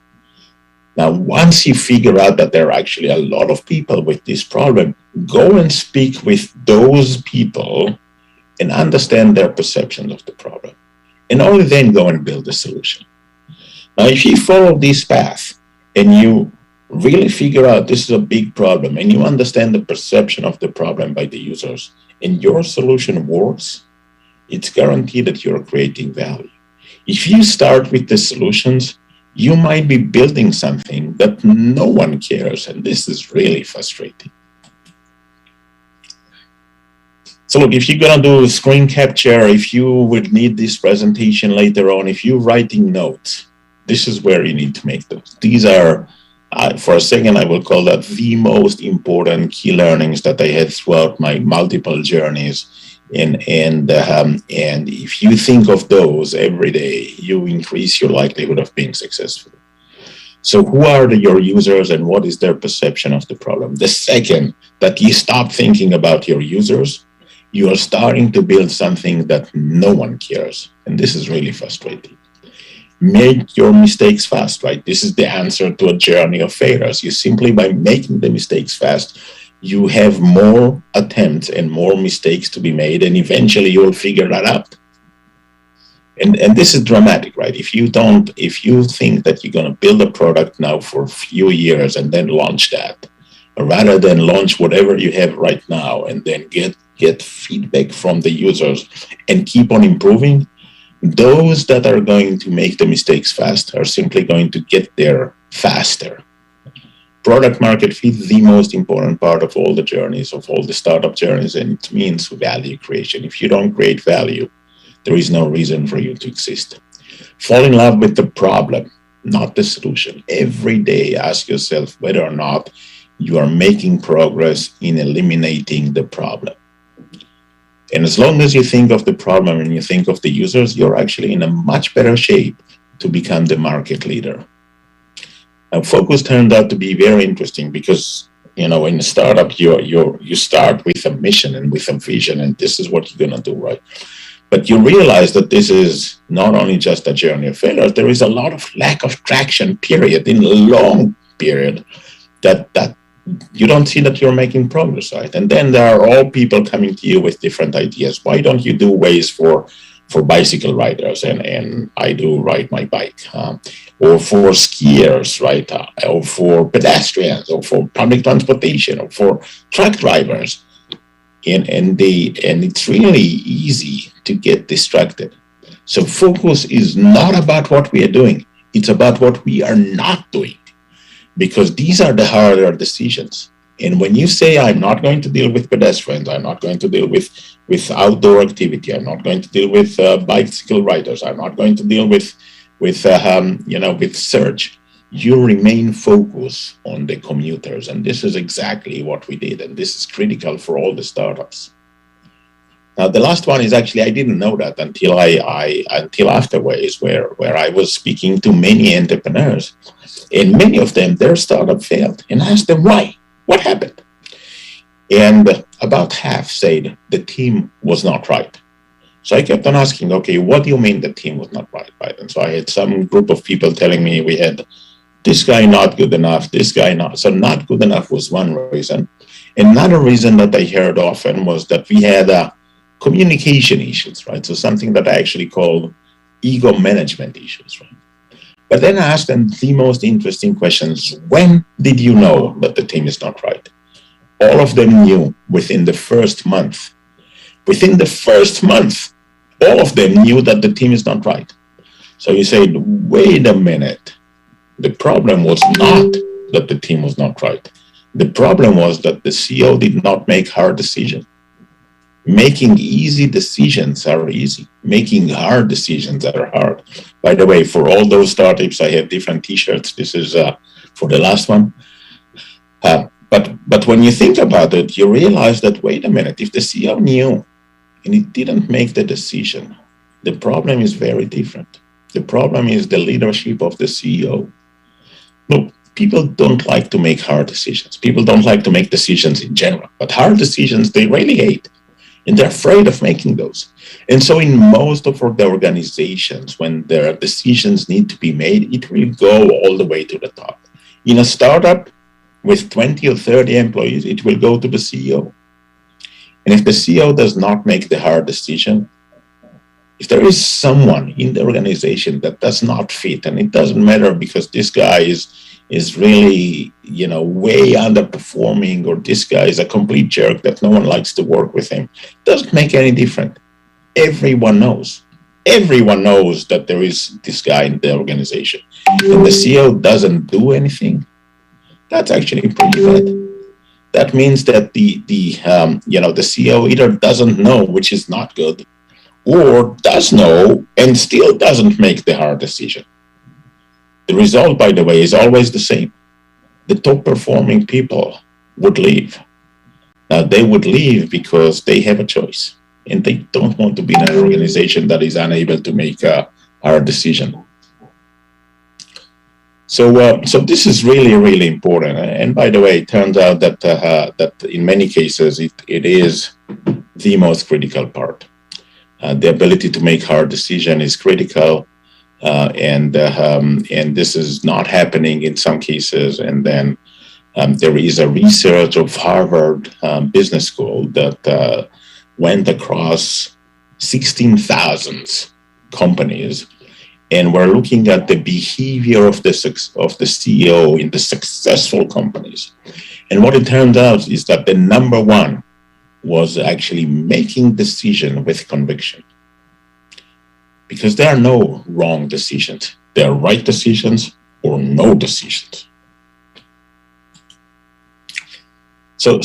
Now, once you figure out that there are actually a lot of people with this problem, go and speak with those people and understand their perceptions of the problem. And only then go and build a solution. Now, if you follow this path and you really figure out this is a big problem and you understand the perception of the problem by the users and your solution works, it's guaranteed that you're creating value. If you start with the solutions, you might be building something that no one cares, and this is really frustrating. So look, if you're going to do screen capture, if you would need this presentation later on, if you're writing notes, this is where you need to make those. These are, for a second, I will call that the most important key learnings that I had throughout my multiple journeys. And if you think of those every day, you increase your likelihood of being successful. So who are your users and what is their perception of the problem? The second that you stop thinking about your users you are starting to build something that no one cares. And this is really frustrating. Make your mistakes fast, right? This is the answer to a journey of failures. You simply, by making the mistakes fast, you have more attempts and more mistakes to be made, and eventually you will figure that out. And this is dramatic, right? If you think that you're going to build a product now for a few years and then launch that, rather than launch whatever you have right now and then get feedback from the users and keep on improving, those that are going to make the mistakes fast are simply going to get there faster. Product market fit is the most important part of all the journeys, of all the startup journeys, and it means value creation. If you don't create value, there is no reason for you to exist. Fall in love with the problem, not the solution. Every day, ask yourself whether or not you are making progress in eliminating the problem. And as long as you think of the problem and you think of the users, you're actually in a much better shape to become the market leader. Now, focus turned out to be very interesting because, in a startup, you start with a mission and with a vision, and this is what you're going to do, right? But you realize that this is not only just a journey of failures, there is a lot of lack of traction, period, in a long period, that you don't see that you're making progress, right? And then there are all people coming to you with different ideas. Why don't you do ways for bicycle riders? And I do ride my bike. Or for skiers, right? Or for pedestrians, or for public transportation, or for truck drivers. And it's really easy to get distracted. So focus is not about what we are doing. It's about what we are not doing, because these are the harder decisions. And when you say, I'm not going to deal with pedestrians, I'm not going to deal with outdoor activity, I'm not going to deal with bicycle riders, I'm not going to deal with search, you remain focused on the commuters. And this is exactly what we did. And this is critical for all the startups. Now, the last one is actually, I didn't know that until until afterwards, where I was speaking to many entrepreneurs, and many of them, their startup failed. And I asked them why, what happened? And about half said the team was not right. So I kept on asking, okay, what do you mean the team was not right? And so I had some group of people telling me we had this guy not good enough, this guy not. So not good enough was one reason. Another reason that I heard often was that we had communication issues, right? So something that I actually call ego management issues, right? But then I asked them the most interesting questions. When did you know that the team is not right? All of them knew within the first month. Within the first month, all of them knew that the team is not right. So you say, wait a minute. The problem was not that the team was not right. The problem was that the CEO did not make hard decisions. Making easy decisions are easy. Making hard decisions are hard. By the way, for all those startups, I have different t-shirts. This is for the last one. But when you think about it, you realize that, wait a minute, if the CEO knew and he didn't make the decision, the problem is very different. The problem is the leadership of the CEO. Look, people don't like to make hard decisions. People don't like to make decisions in general, but hard decisions, they really hate. And they're afraid of making those. And so in most of the organizations, when their decisions need to be made, it will go all the way to the top. In a startup with 20 or 30 employees, it will go to the CEO. And if the CEO does not make the hard decision, if there is someone in the organization that does not fit, and it doesn't matter because this guy is really, way underperforming, or this guy is a complete jerk that no one likes to work with him, it doesn't make any difference. Everyone knows. Everyone knows that there is this guy in the organization. And the CEO doesn't do anything. That's actually pretty bad. That means that the CEO either doesn't know, which is not good, or does know and still doesn't make the hard decision. The result, by the way, is always the same. The top performing people would leave. Now, they would leave because they have a choice, and they don't want to be in an organization that is unable to make a hard decision. So this is really, really important. And by the way, it turns out that in many cases, it is the most critical part. The ability to make hard decision is critical, and this is not happening in some cases. And then there is a research of Harvard Business School that went across 16,000 companies, and we're looking at the behavior of the CEO in the successful companies. And what it turned out is that the number one was actually making decision with conviction. Because there are no wrong decisions. There are right decisions or no decisions. So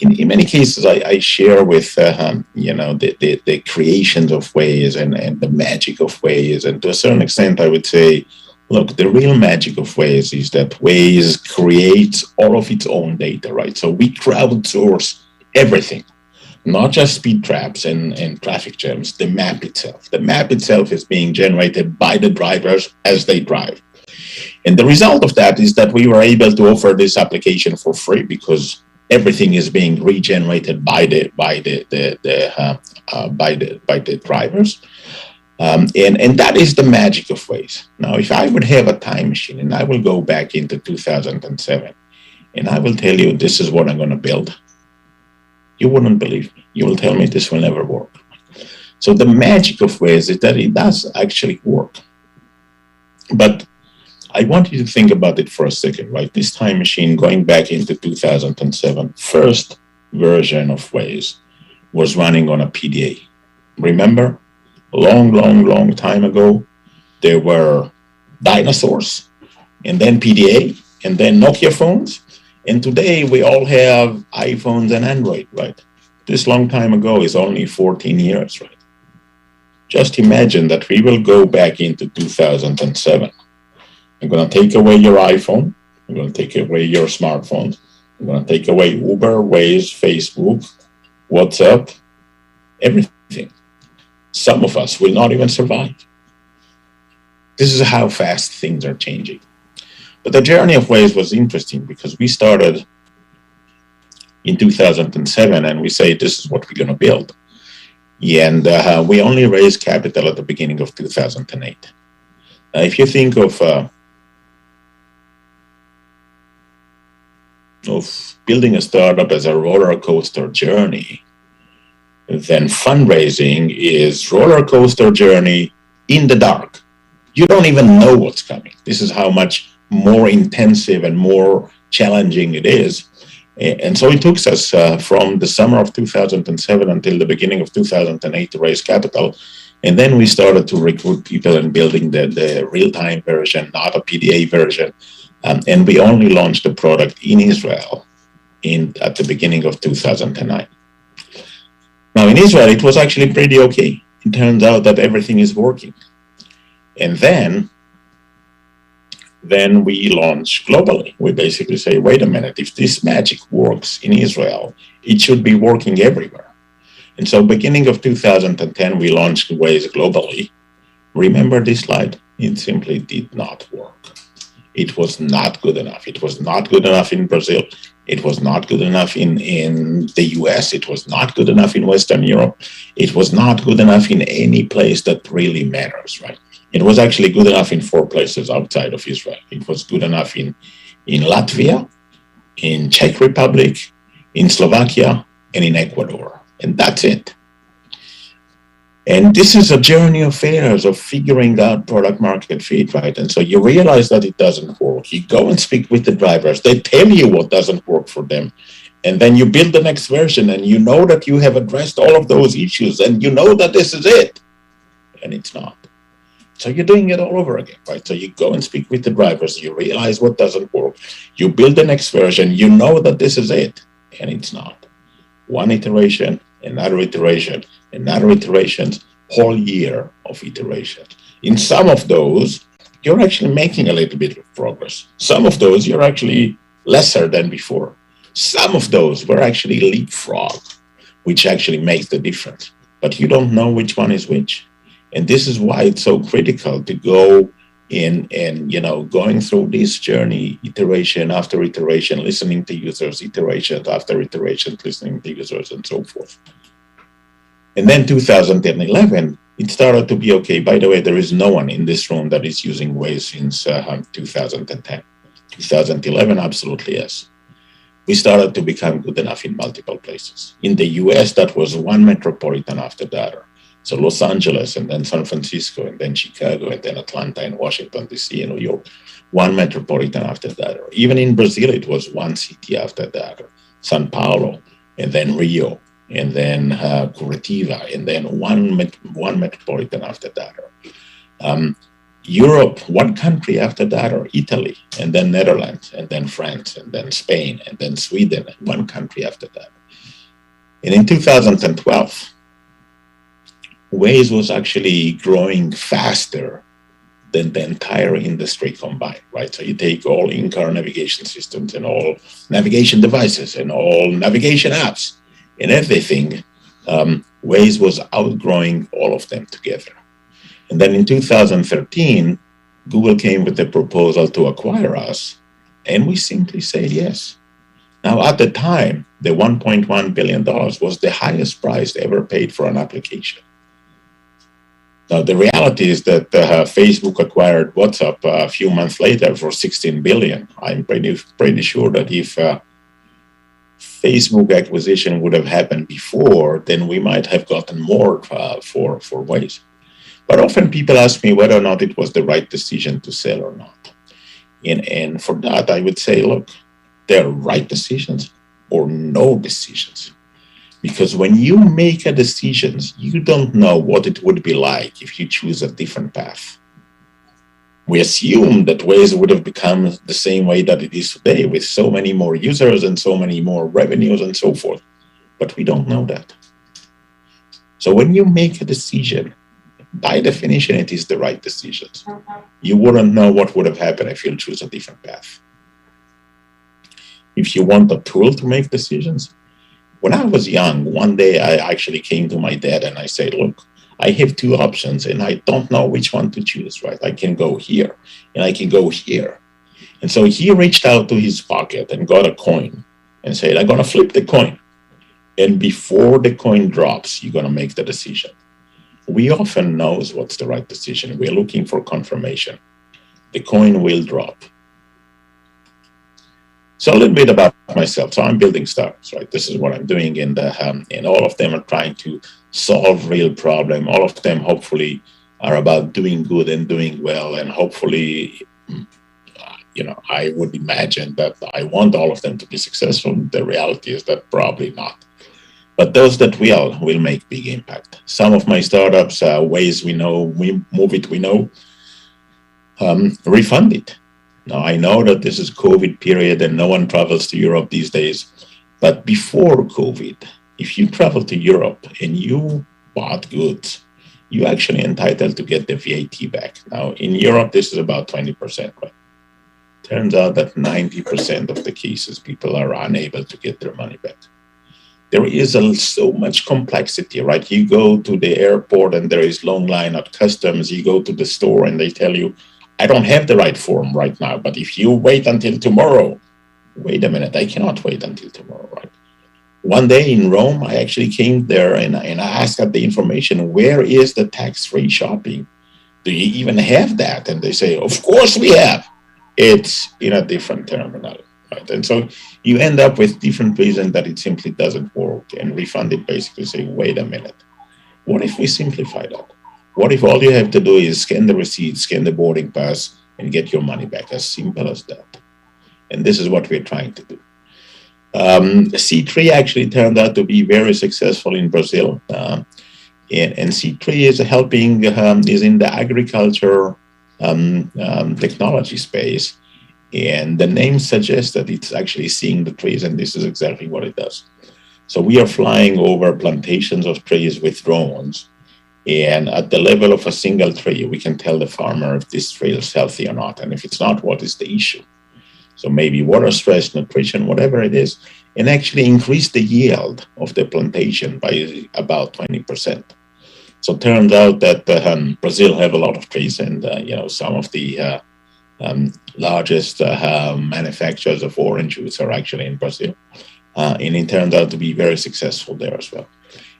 in many cases, I share with, the creations of ways and the magic of ways. And to a certain extent, I would say, look, the real magic of ways is that ways creates all of its own data, right? So we crowdsource everything, not just speed traps and traffic jams, the map itself. The map itself is being generated by the drivers as they drive. And the result of that is that we were able to offer this application for free because everything is being regenerated by the drivers. And that is the magic of ways. Now, if I would have a time machine and I will go back into 2007 and I will tell you this is what I'm going to build, you wouldn't believe me. You will tell me this will never work. So the magic of ways is that it does actually work. But I want you to think about it for a second, right? This time machine going back into 2007, first version of Waze was running on a PDA. Remember? Long time ago, there were dinosaurs, and then PDA, and then Nokia phones, and today we all have iPhones and Android, right? This long time ago is only 14 years, right? Just imagine that we will go back into 2007. I'm going to take away your iPhone. I'm going to take away your smartphones. I'm going to take away Uber, Waze, Facebook, WhatsApp, everything. Some of us will not even survive. This is how fast things are changing. But the journey of Waze was interesting because we started in 2007 and we say, this is what we're going to build. And we only raised capital at the beginning of 2008. Now, if you think of building a startup as a roller coaster journey, then fundraising is roller coaster journey in the dark. You don't even know what's coming. This is how much more intensive and more challenging it is. And so it took us from the summer of 2007 until the beginning of 2008 to raise capital. And then we started to recruit people and building the real-time version, not a PDA version. And we only launched the product in Israel at the beginning of 2009. Now, in Israel, it was actually pretty okay. It turns out that everything is working. And then we launch globally. We basically say, wait a minute, if this magic works in Israel, it should be working everywhere. And so beginning of 2010, we launched Waze globally. Remember this slide? It simply did not work. It was not good enough. It was not good enough in Brazil. It was not good enough in the US. It was not good enough in Western Europe. It was not good enough in any place that really matters, right? It was actually good enough in 4 places outside of Israel. It was good enough in Latvia, in Czech Republic, in Slovakia, and in Ecuador. And that's it. And this is a journey of failures of figuring out product market fit, right? And so you realize that it doesn't work. You go and speak with the drivers. They tell you what doesn't work for them. And then you build the next version and you know that you have addressed all of those issues and you know that this is it. And it's not. So you're doing it all over again, right? So you go and speak with the drivers. You realize what doesn't work. You build the next version. You know that this is it. And it's not. One iteration, another iteration, another iterations, whole year of iterations. In some of those, you're actually making a little bit of progress. Some of those, you're actually lesser than before. Some of those were actually leapfrog, which actually makes the difference. But you don't know which one is which. And this is why it's so critical to go And going through this journey, iteration after iteration, listening to users, iteration after iteration, listening to users, and so forth. And then 2011, it started to be okay. By the way, there is no one in this room that is using Waze since 2010. 2011, absolutely yes. We started to become good enough in multiple places. In the US, that was one metropolitan after the other. So Los Angeles, and then San Francisco, and then Chicago, and then Atlanta, and Washington, D.C., and New York. One metropolitan after the other. Even in Brazil, it was one city after the other. São Paulo, and then Rio, and then Curitiba, and then one metropolitan after the other. Europe, one country after the other. Italy, and then Netherlands, and then France, and then Spain, and then Sweden, and one country after that. And in 2012, Waze was actually growing faster than the entire industry combined, right? So you take all in-car navigation systems and all navigation devices and all navigation apps and everything, Waze was outgrowing all of them together. And then in 2013, Google came with a proposal to acquire us, and we simply said yes. Now, at the time, the $1.1 billion was the highest price ever paid for an application. Now, the reality is that Facebook acquired WhatsApp a few months later for $16 billion. I'm pretty sure that if Facebook acquisition would have happened before, then we might have gotten more for Waze. But often people ask me whether or not it was the right decision to sell or not. And for that, I would say, look, there are right decisions or no decisions. Because when you make a decision, you don't know what it would be like if you choose a different path. We assume that Waze would have become the same way that it is today, with so many more users and so many more revenues and so forth. But we don't know that. So when you make a decision, by definition, it is the right decision. You wouldn't know what would have happened if you choose a different path. If you want a tool to make decisions, when I was young, one day I actually came to my dad and I said, look, I have two options and I don't know which one to choose, right? I can go here and I can go here. And so he reached out to his pocket and got a coin and said, I'm going to flip the coin. And before the coin drops, you're going to make the decision. We often know what's the right decision. We're looking for confirmation. The coin will drop. So a little bit about myself. So I'm building startups, right? This is what I'm doing, and all of them are trying to solve real problem. All of them, hopefully, are about doing good and doing well. And hopefully, I would imagine that I want all of them to be successful. The reality is that probably not. But those that will make big impact. Some of my startups, Waze we know, we Move It we know, Refund It. Now, I know that this is COVID period and no one travels to Europe these days, but before COVID, if you travel to Europe and you bought goods, you actually entitled to get the VAT back. Now, in Europe, this is about 20%, right? Turns out that 90% of the cases, people are unable to get their money back. There is so much complexity, right? You go to the airport and there is long line at customs. You go to the store and they tell you, I don't have the right form right now, but if you wait until tomorrow, wait a minute, I cannot wait until tomorrow, right? One day in Rome, I actually came there and I asked at the information, where is the tax-free shopping? Do you even have that? And they say, of course we have. It's in a different terminal, right? And so you end up with different reasons that it simply doesn't work. And Refund It basically say, wait a minute, what if we simplify that? What if all you have to do is scan the receipt, scan the boarding pass, and get your money back? As simple as that. And this is what we're trying to do. C3 actually turned out to be very successful in Brazil. And C3 is helping, is in the agriculture technology space. And the name suggests that it's actually seeing the trees, and this is exactly what it does. So we are flying over plantations of trees with drones. And at the level of a single tree, we can tell the farmer if this tree is healthy or not. And if it's not, what is the issue? So maybe water stress, nutrition, whatever it is, and actually increase the yield of the plantation by about 20%. So it turns out that Brazil have a lot of trees, and some of the largest manufacturers of orange juice are actually in Brazil, and it turned out to be very successful there as well.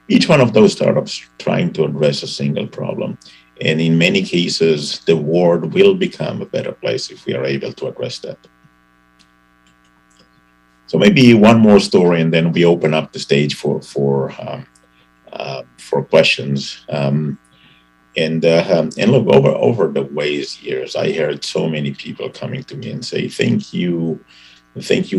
Each one of those startups trying to address a single problem, and in many cases, the world will become a better place if we are able to address that. So maybe one more story, and then we open up the stage for questions. And look, over the years, I heard so many people coming to me and say, "Thank you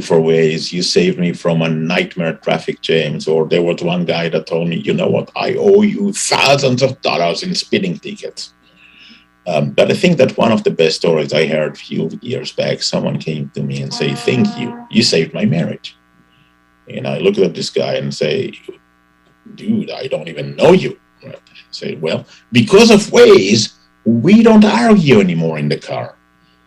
for Waze. You saved me from a nightmare traffic jams." Or there was one guy that told me, "You know what? I owe you thousands of dollars in speeding tickets." But I think that one of the best stories I heard a few years back, someone came to me and say, "Thank you. You saved my marriage." And I looked at this guy and say, "Dude, I don't even know you." Right? I say, "Well, because of Waze, we don't argue anymore in the car.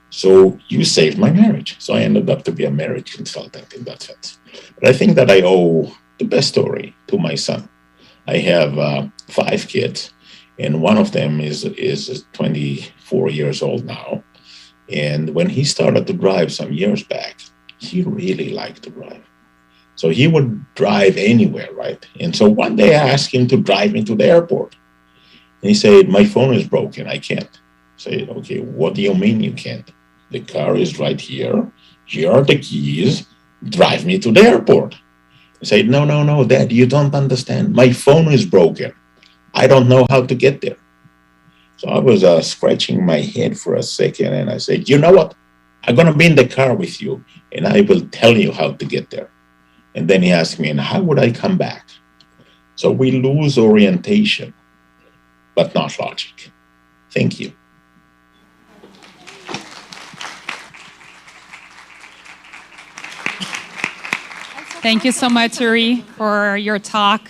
So you saved my marriage." So I ended up to be a marriage consultant in that sense. But I think that I owe the best story to my son. I have 5 kids, and one of them is 24 years old now. And when he started to drive some years back, he really liked to drive. So he would drive anywhere, right? And so one day I asked him to drive me to the airport. And he said, "My phone is broken, I can't." I said, "Okay, what do you mean you can't? The car is right here. Here are the keys. Drive me to the airport." I said, No, Dad, you don't understand. My phone is broken. I don't know how to get there." So I was scratching my head for a second, and I said, "You know what? I'm going to be in the car with you, and I will tell you how to get there." And then he asked me, "And how would I come back?" So we lose orientation, but not logic. Thank you. Thank you so much, Uri, for your talk.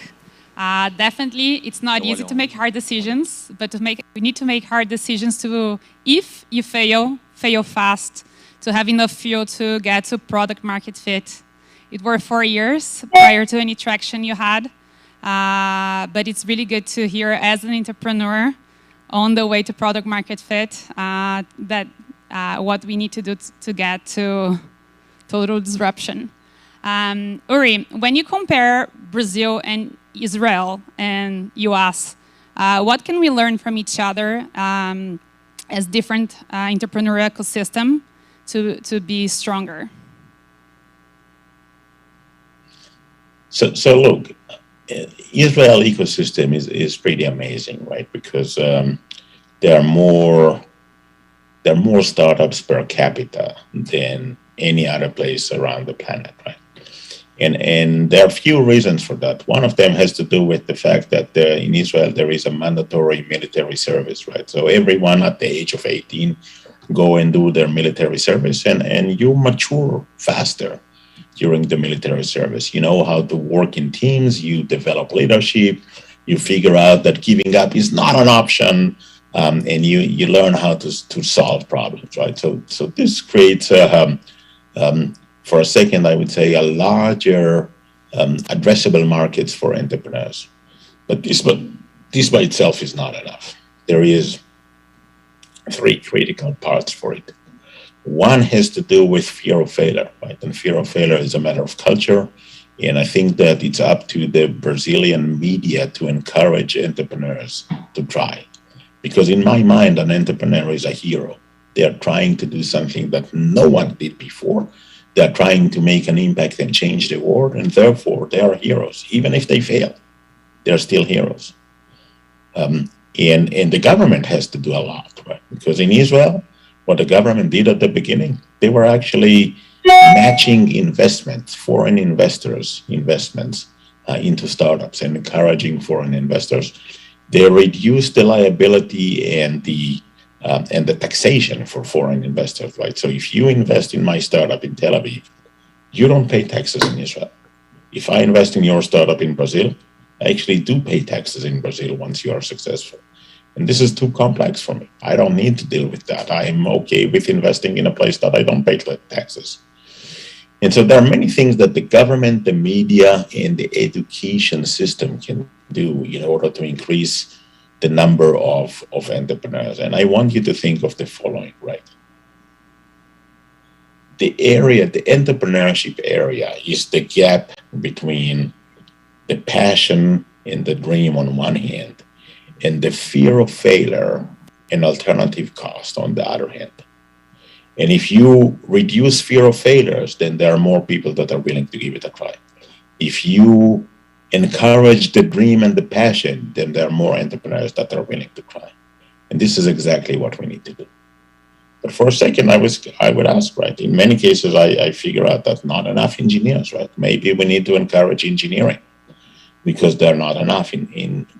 Definitely, it's not easy to make hard decisions, but we need to make hard decisions to, if you fail fast, to have enough fuel to get to product market fit. It were 4 years prior to any traction you had, but it's really good to hear as an entrepreneur on the way to product market fit that what we need to do to get to total disruption. Uri, when you compare Brazil and Israel and US, what can we learn from each other as different entrepreneurial ecosystem to be stronger? So look, Israel ecosystem is pretty amazing, right? Because there are more startups per capita than any other place around the planet, right? And there are a few reasons for that. One of them has to do with the fact that in Israel there is a mandatory military service, right? So everyone at the age of 18 go and do their military service, and you mature faster during the military service. You know how to work in teams, you develop leadership, you figure out that giving up is not an option, and you learn how to solve problems, right? So this creates for a second, I would say, a larger addressable markets for entrepreneurs. But this by itself is not enough. There is 3 critical parts for it. One has to do with fear of failure, right? And fear of failure is a matter of culture. And I think that it's up to the Brazilian media to encourage entrepreneurs to try. Because in my mind, an entrepreneur is a hero. They are trying to do something that no one did before. They're trying to make an impact and change the world, and therefore they are heroes. Even if they fail, they're still heroes. And the government has to do a lot, right? Because in Israel, what the government did at the beginning, they were actually matching investments, foreign investors' investments into startups and encouraging foreign investors. They reduced the liability and the taxation for foreign investors, right? So if you invest in my startup in Tel Aviv, you don't pay taxes in Israel. If I invest in your startup in Brazil, I actually do pay taxes in Brazil once you are successful. And this is too complex for me. I don't need to deal with that. I'm okay with investing in a place that I don't pay taxes. And so there are many things that the government, the media, and the education system can do in order to increase the number of entrepreneurs. And I want you to think of the following, right? The entrepreneurship area is the gap between the passion and the dream on one hand, and the fear of failure and alternative cost on the other hand. And if you reduce fear of failures, then there are more people that are willing to give it a try. If you encourage the dream and the passion, then there are more entrepreneurs that are willing to try. And this is exactly what we need to do. But for a second, I would ask, right? In many cases, I figure out that not enough engineers, right? Maybe we need to encourage engineering because there are not enough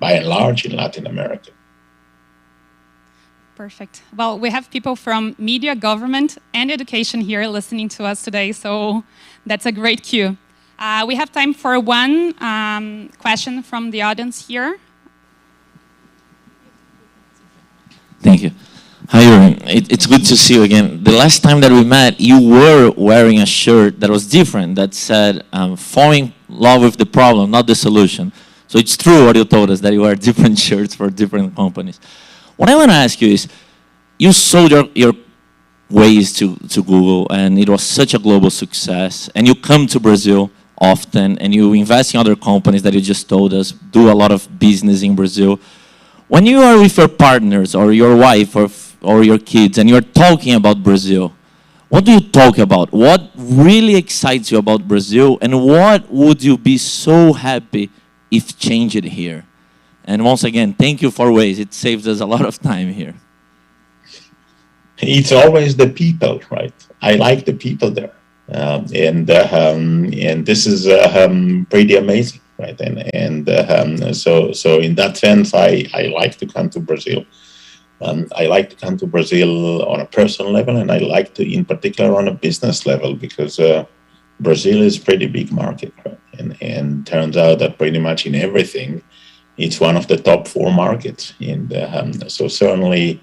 by and large in Latin America. Perfect. Well, we have people from media, government, and education here listening to us today, so that's a great cue. We have time for one question from the audience here. Thank you. Hi, Yuri. It's good to see you again. The last time that we met, you were wearing a shirt that was different, that said, falling in love with the problem, not the solution. So it's true what you told us, that you wear different shirts for different companies. What I want to ask you is, you sold your ways to Google, and it was such a global success, and you come to Brazil often, and you invest in other companies that you just told us, do a lot of business in Brazil. When you are with your partners, or your wife, or your kids, and you're talking about Brazil, what do you talk about? What really excites you about Brazil, and what would you be so happy if changed here? And once again, thank you for Waze. It saves us a lot of time here. It's always the people, right? I like the people there. And this is pretty amazing, right? So in that sense, I like to come to Brazil. I like to come to Brazil on a personal level, and I like to, in particular, on a business level, because Brazil is a pretty big market, right? And turns out that pretty much in everything, it's one of the top 4 markets. And so certainly,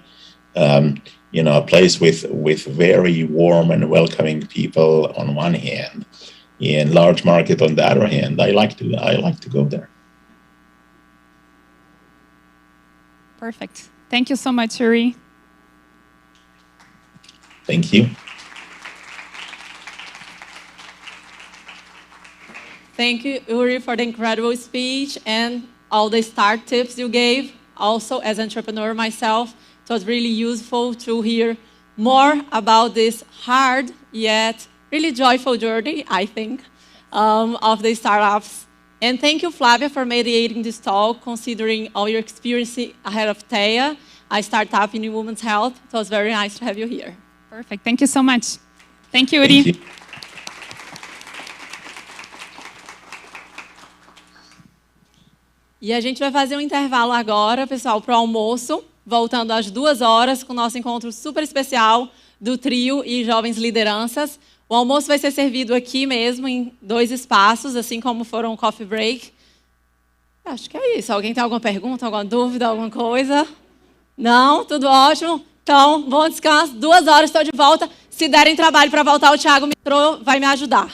a place with very warm and welcoming people on one hand, and large market on the other hand, I like to go there. Perfect. Thank you so much, Yuri. Thank you. Thank you, Yuri, for the incredible speech and all the start tips you gave. Also, as an entrepreneur myself, it was really useful to hear more about this hard yet really joyful journey, I think, of the startups. And thank you, Flavia, for mediating this talk, considering all your experience ahead of TEA, a startup in women's health. It was very nice to have you here. Perfect. Thank you so much. Thank you, Yuri. Thank you. E a gente vai fazer um intervalo agora, pessoal, para o almoço, voltando às 2 horas, com o nosso encontro super especial do trio e jovens lideranças. O almoço vai ser servido aqui mesmo, em 2 espaços, assim como foram o coffee break. Acho que é isso. Alguém tem alguma pergunta, alguma dúvida, alguma coisa? Não? Tudo ótimo? Então, bom descanso. 2 horas, estou de volta. Se derem trabalho para voltar, o Thiago Mitrô vai me ajudar.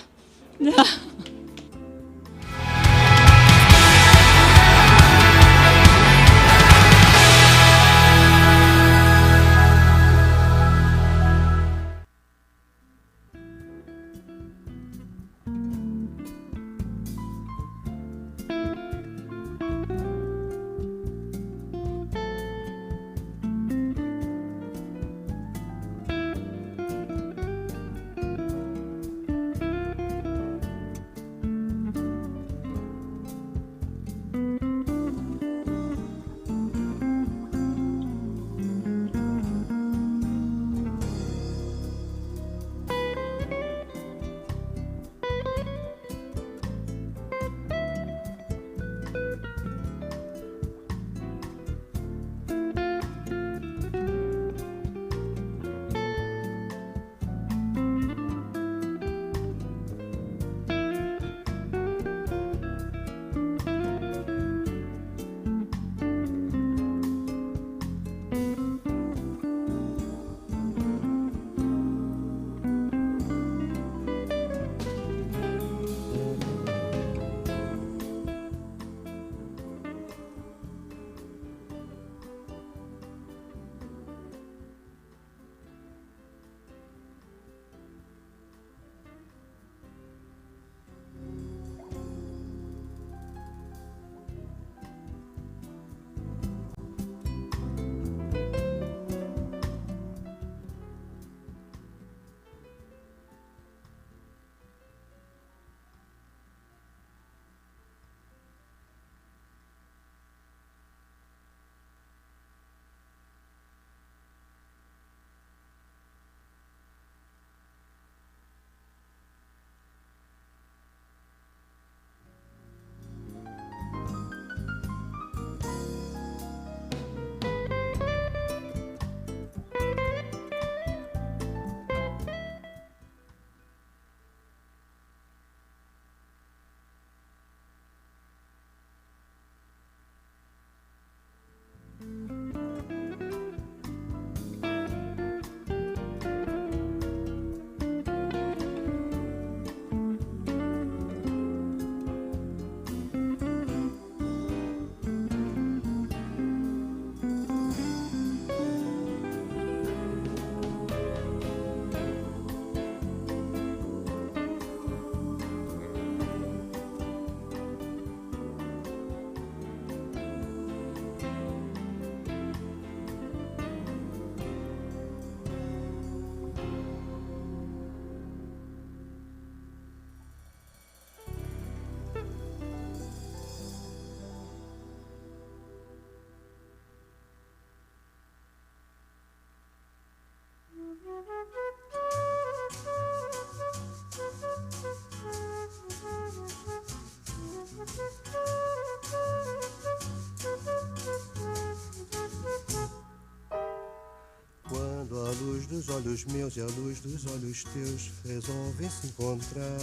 luz dos olhos meus e a luz dos olhos teus resolvem se encontrar.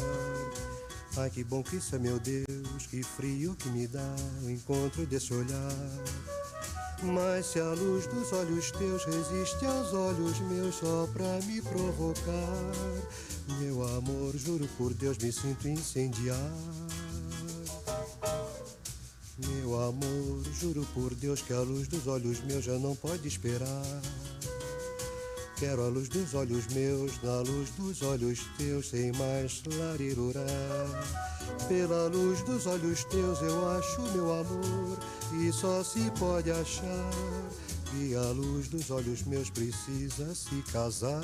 Ai, que bom que isso é, meu Deus, que frio que me dá o encontro desse olhar. Mas se a luz dos olhos teus resiste aos olhos meus só pra me provocar, meu amor, juro por Deus, me sinto incendiar. Meu amor, juro por Deus que a luz dos olhos meus já não pode esperar. Quero a luz dos olhos meus, na luz dos olhos teus, sem mais larirurá. Pela luz dos olhos teus eu acho meu amor, e só se pode achar que a luz dos olhos meus precisa se casar.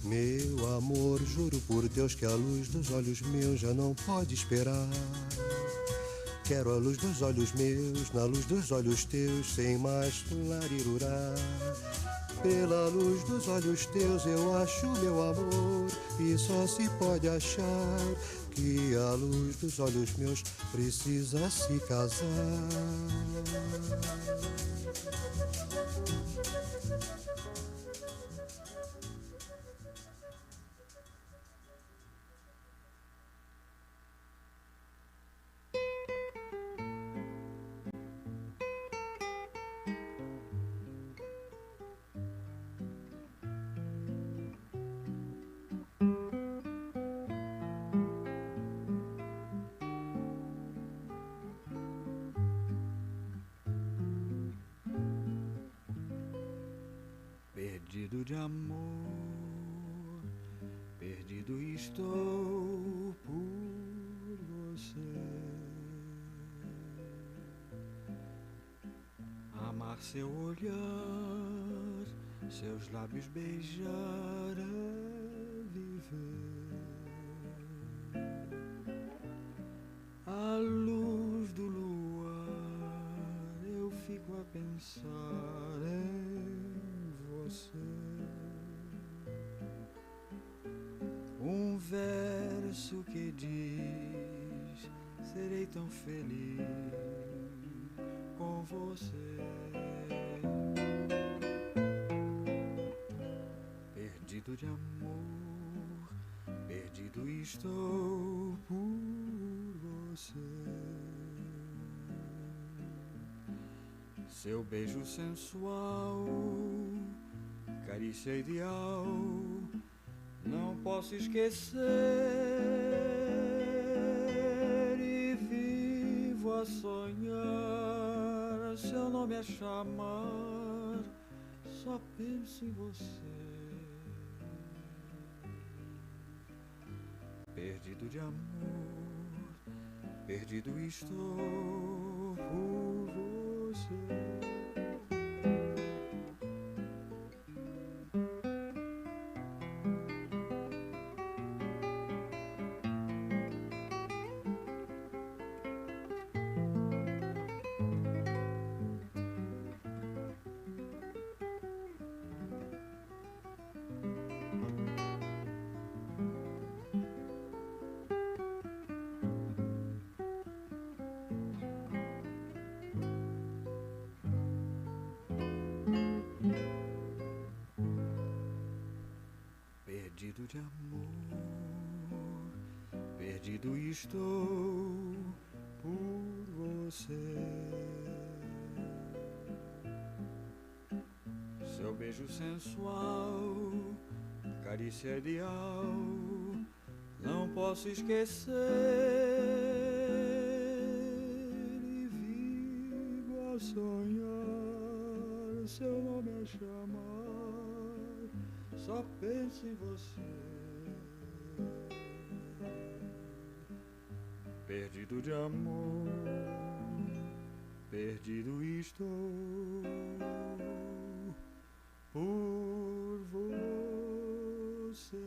Meu amor, juro por Deus que a luz dos olhos meus já não pode esperar. Quero a luz dos olhos meus, na luz dos olhos teus, sem mais larirurá. Pela luz dos olhos teus eu acho meu amor, e só se pode achar que a luz dos olhos meus precisa se casar. Perdido de amor, perdido estou por você. Amar seu olhar, seus lábios beijar é viver. À luz do luar eu fico a pensar em você. Um verso que diz: serei tão feliz com você. Perdido de amor, perdido estou por você. Seu beijo sensual, carícia ideal, não posso esquecer, e vivo a sonhar seu nome a chamar, só penso em você. Perdido de amor, perdido estou por você. Perdido de amor, perdido estou por você. Seu beijo sensual, carícia ideal, não posso esquecer, e vivo a sonhar seu nome a chamar, só penso em você. Perdido de amor, perdido estou por você.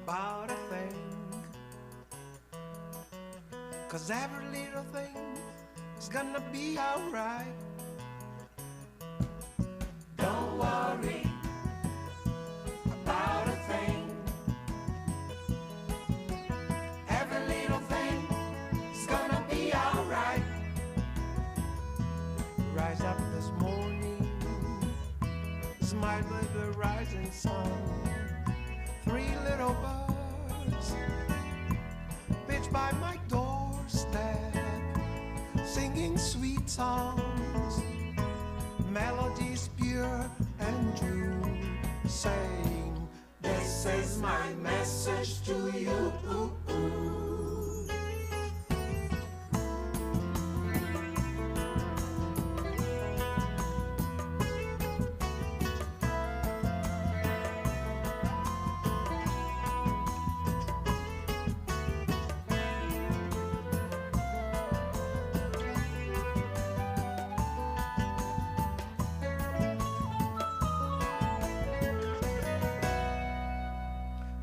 about a thing. 'Cause every little thing is gonna be alright. Don't worry about a thing. Every little thing is gonna be alright. Rise up this morning, smile with the rising sun. 3 little birds pitch by my doorstep, singing sweet songs, melodies pure and true, saying, this is my message to you.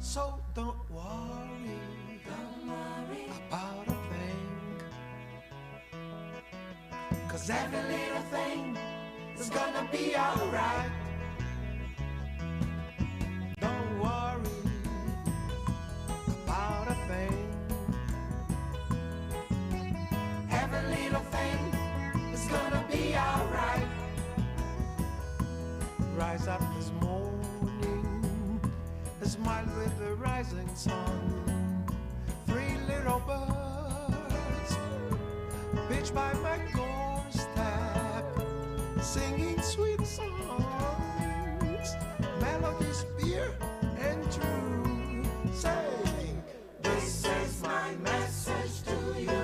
So don't worry about a thing. 'Cause every little thing is gonna be alright. Don't worry about a thing. Every little thing is gonna be alright. Rise up this morning, smile with the rising sun. 3 little birds pitch by my doorstep, singing sweet songs, melodies pure and true, saying, this is my message to you.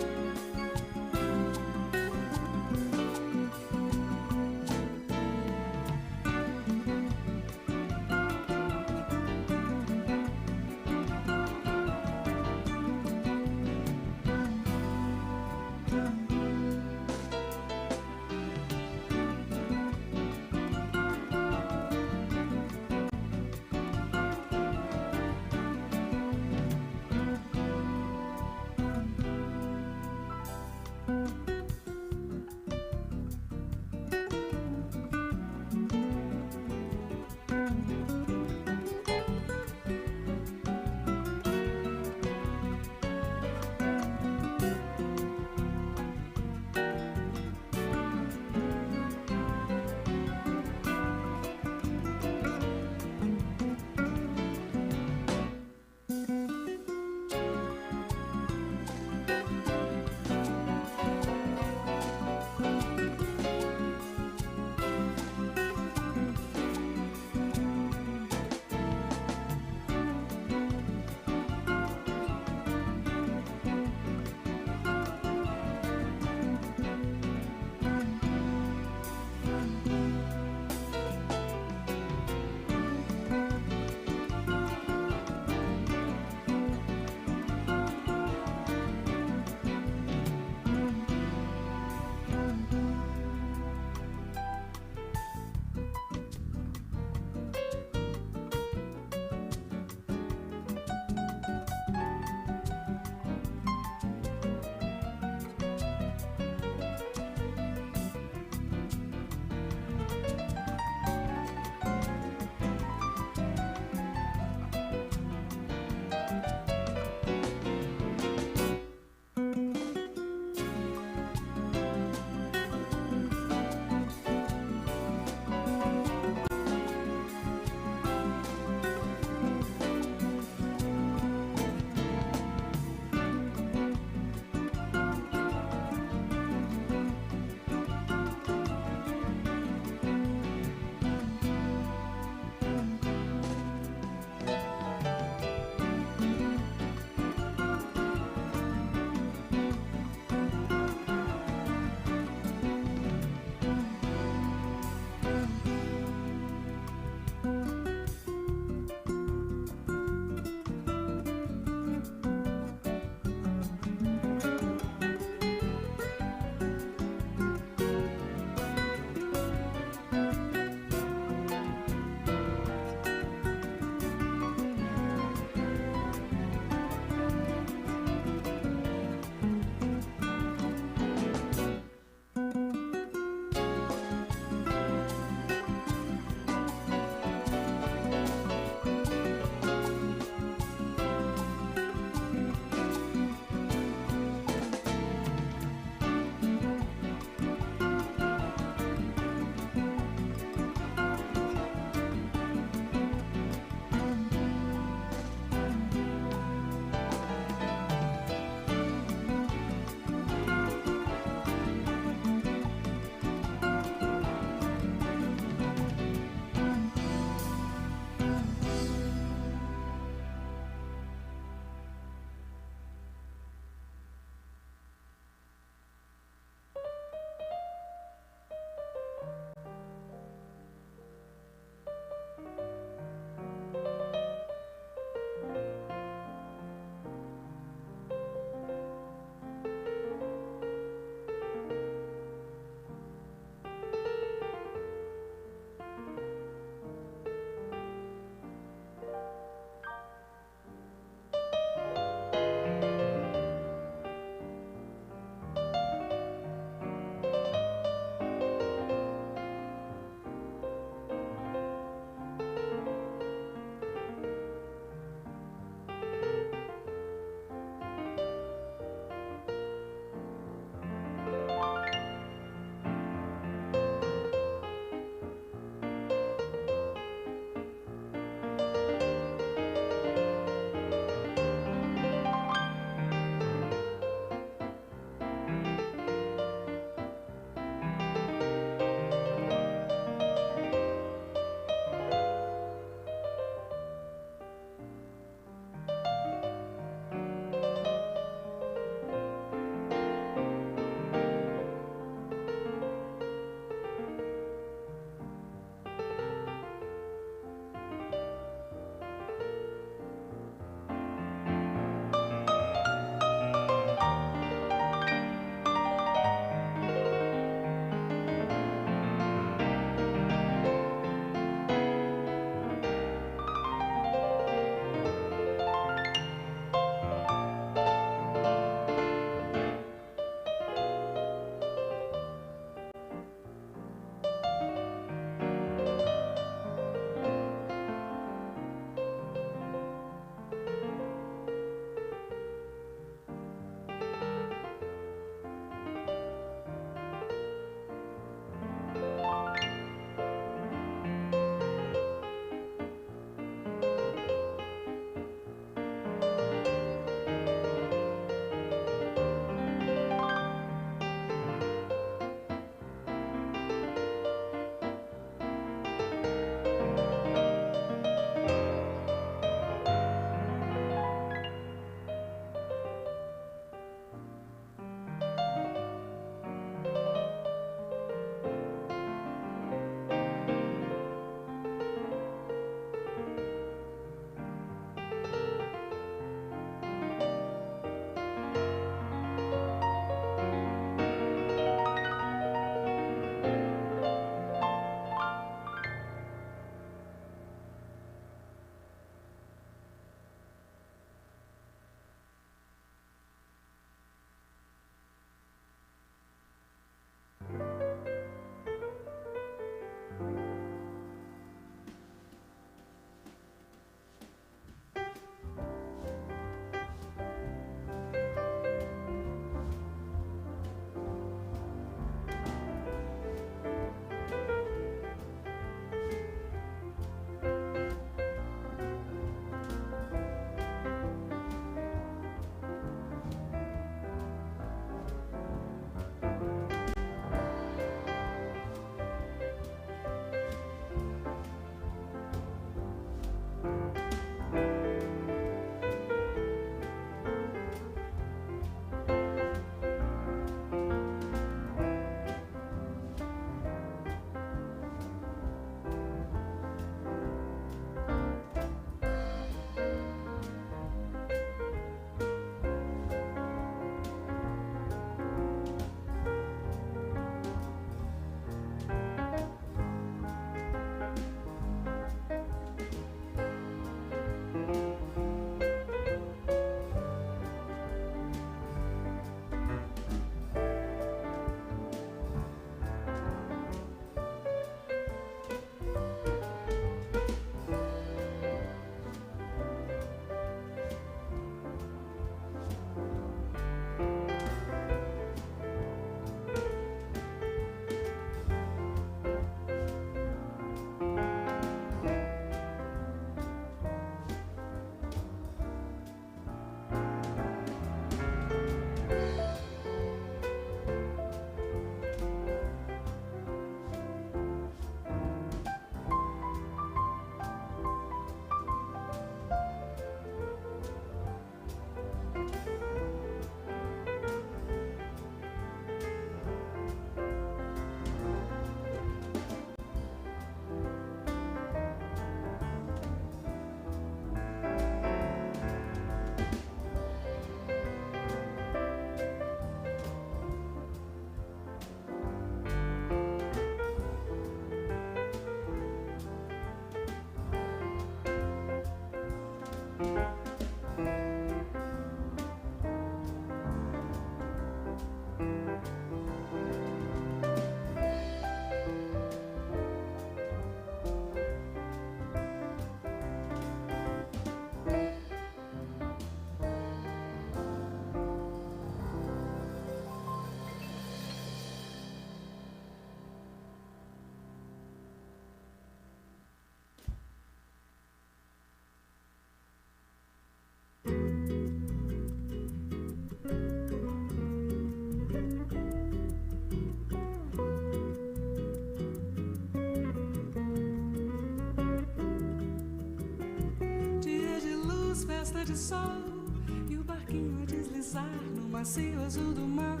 festa de sol e o barquinho a deslizar no macio azul do mar.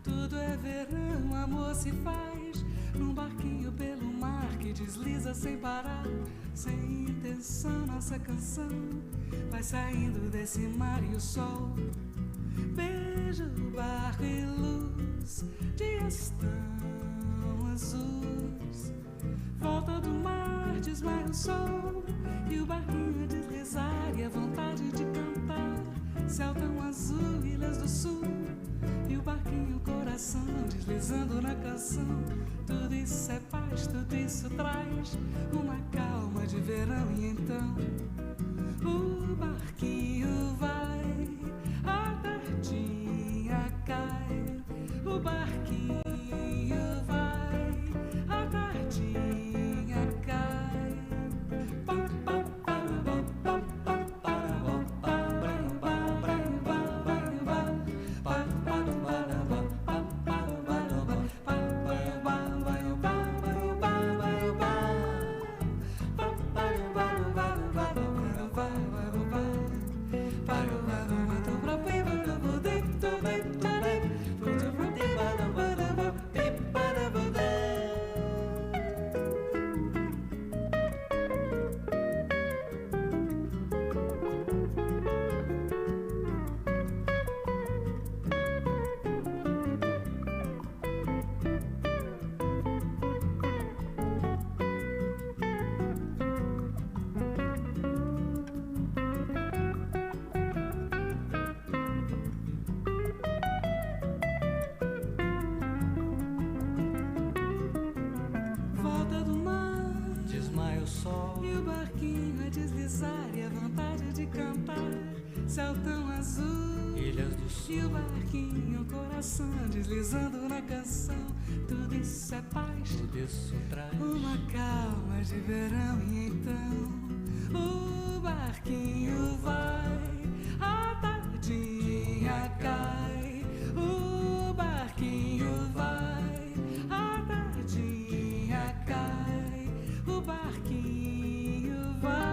Tudo é verão, amor se faz num barquinho pelo mar que desliza sem parar, sem intenção. Nossa canção vai saindo desse mar e o sol beija o barco e luz, dias tão azuis. Volta do mar, desmaia o sol e o barquinho a deslizar e a vontade de cantar. Céu tão azul, ilhas do sul e o barquinho coração deslizando na canção. Tudo isso é paz, tudo isso traz uma calma de verão. E então o barquinho vai, a tardinha cai. O barquinho vai, a tardinha cai. Céu tão azul, ilhas do sul e o barquinho coração deslizando na canção. Tudo isso é paz, tudo isso traz uma calma de verão. E então o barquinho vai, a tardinha cai. O barquinho vai, a tardinha cai. O barquinho vai.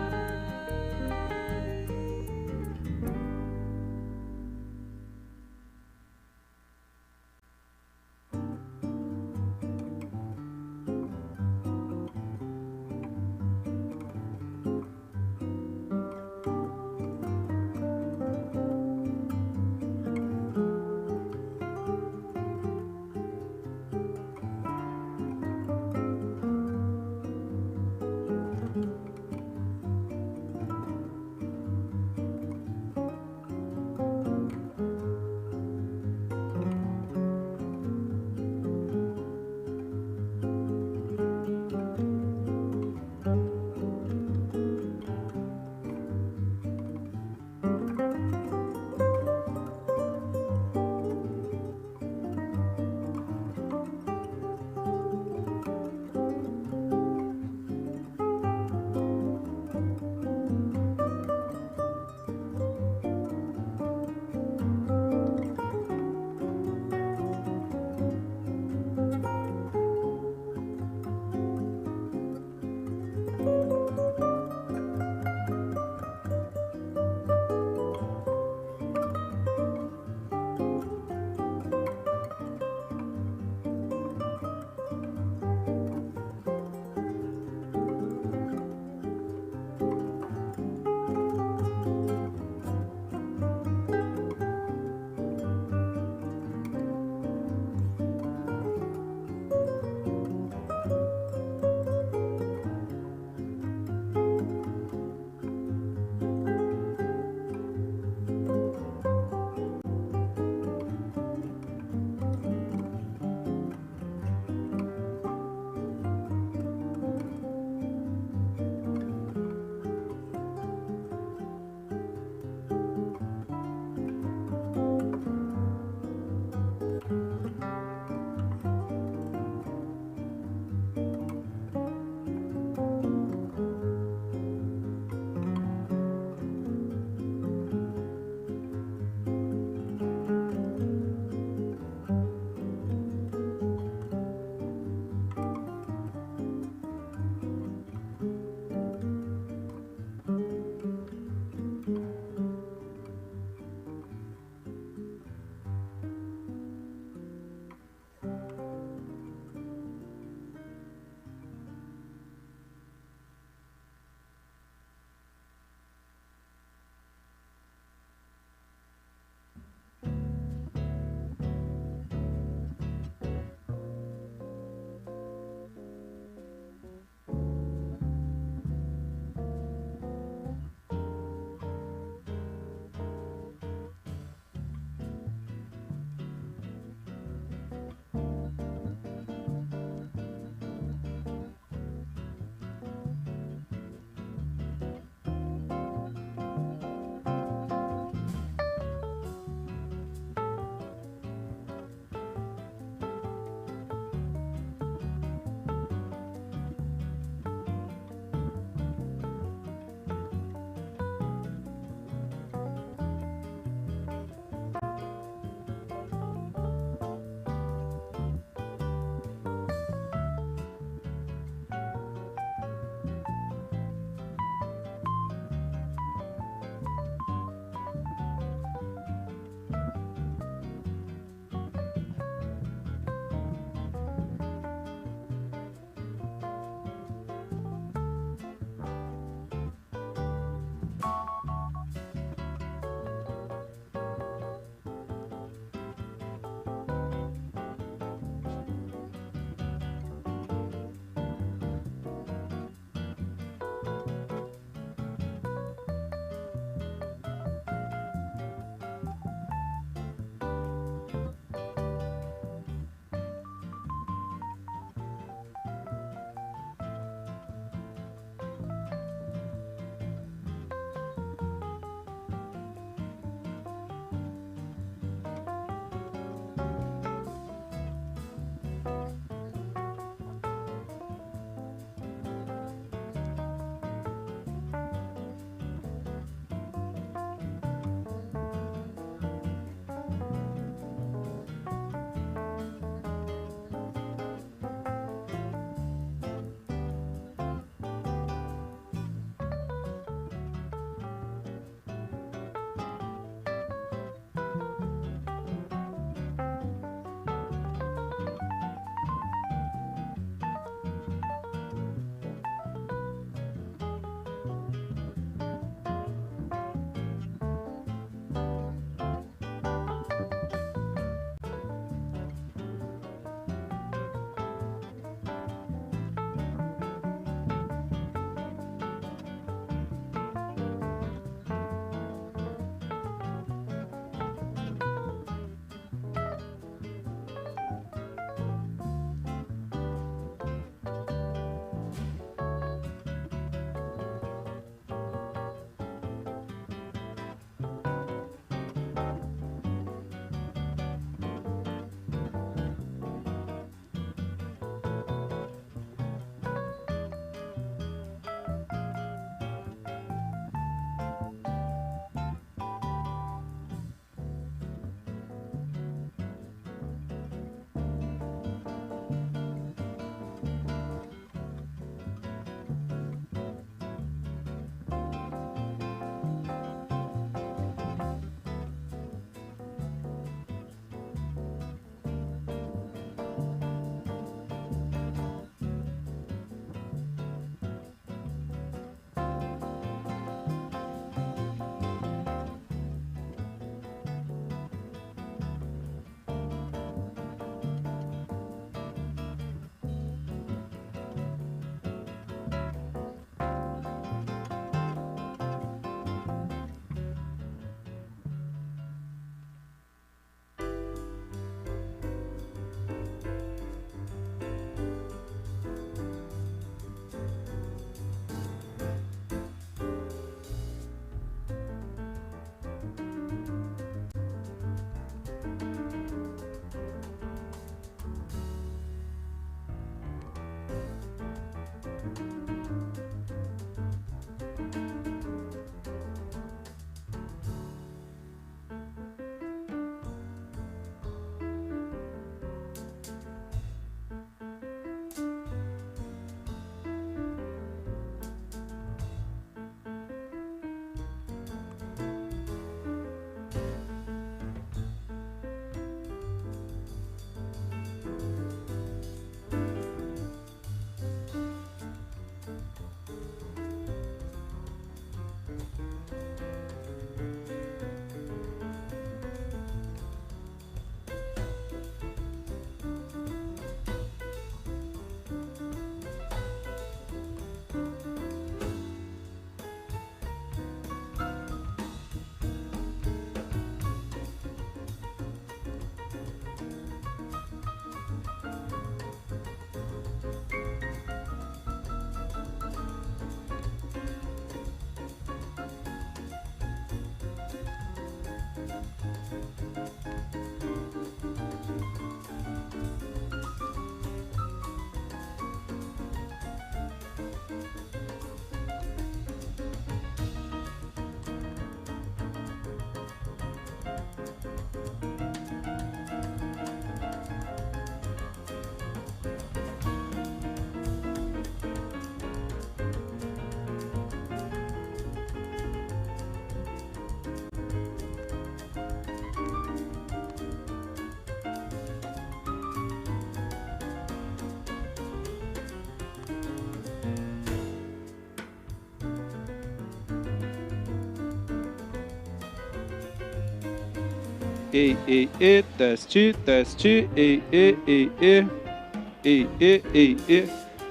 teste, teste,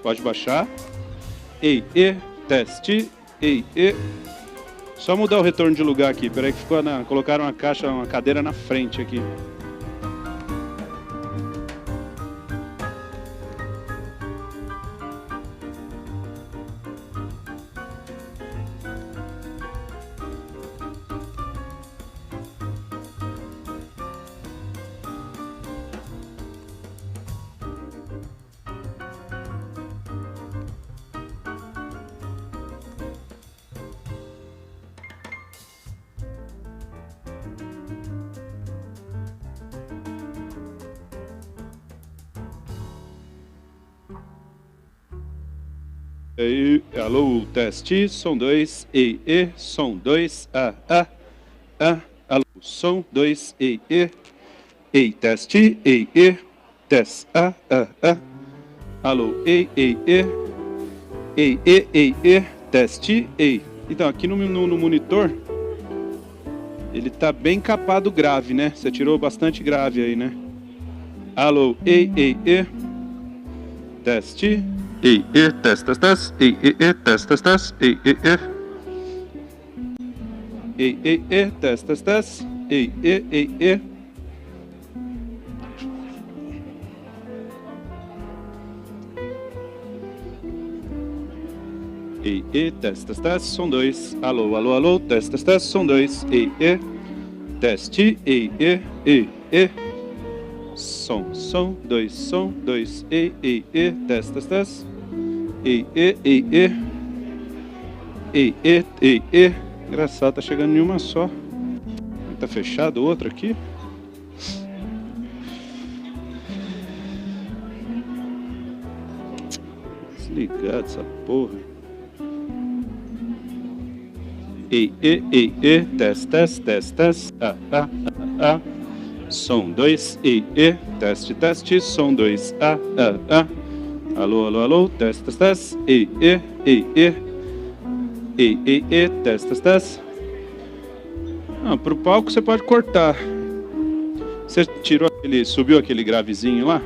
pode baixar, teste, só mudar o retorno de lugar aqui, peraí que ficou colocaram uma cadeira na frente aqui. Alô, teste, som 2, som 2, alô, som 2, teste, teste, alô, teste, Então, aqui no monitor, ele tá bem capado grave, né? Você tirou bastante grave aí, né? Alô, teste, teste, teste, teste, teste, teste, teste, teste, teste, som 2, alô, alô, alô, teste, teste, som 2, teste, som 2, som 2, teste, teste, engraçado, tá chegando em uma só. Tá fechado outra aqui. Desligado essa porra. Teste, teste, teste, teste, som 2, teste, teste, som 2, alô, alô, alô, teste, teste, teste, teste, teste. Não, pro palco você pode cortar. Você subiu aquele gravezinho lá?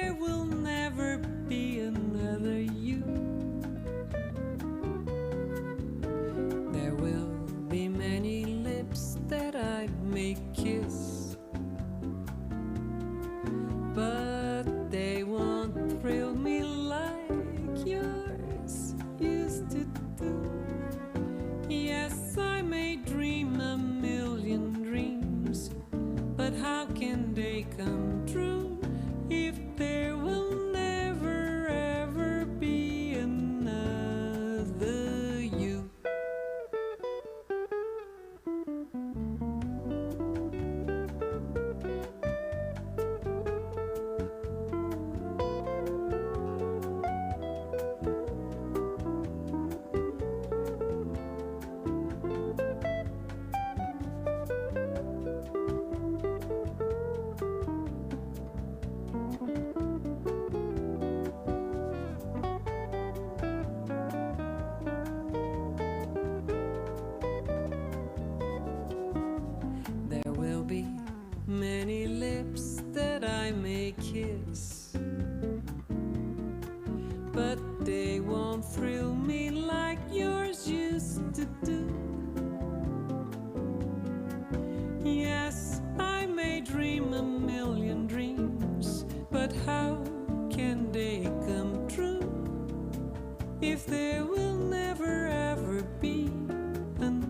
there will never be another you. There will be many lips that I may kiss, but they won't thrill me like yours used to do. Yes, I may dream a million dreams, but how can they come true if there will never ever be another you? There will be many lips that I may kiss, but they won't thrill me like yours used to do. Yes, I may dream a million dreams, but how can they come true if there will never ever be another?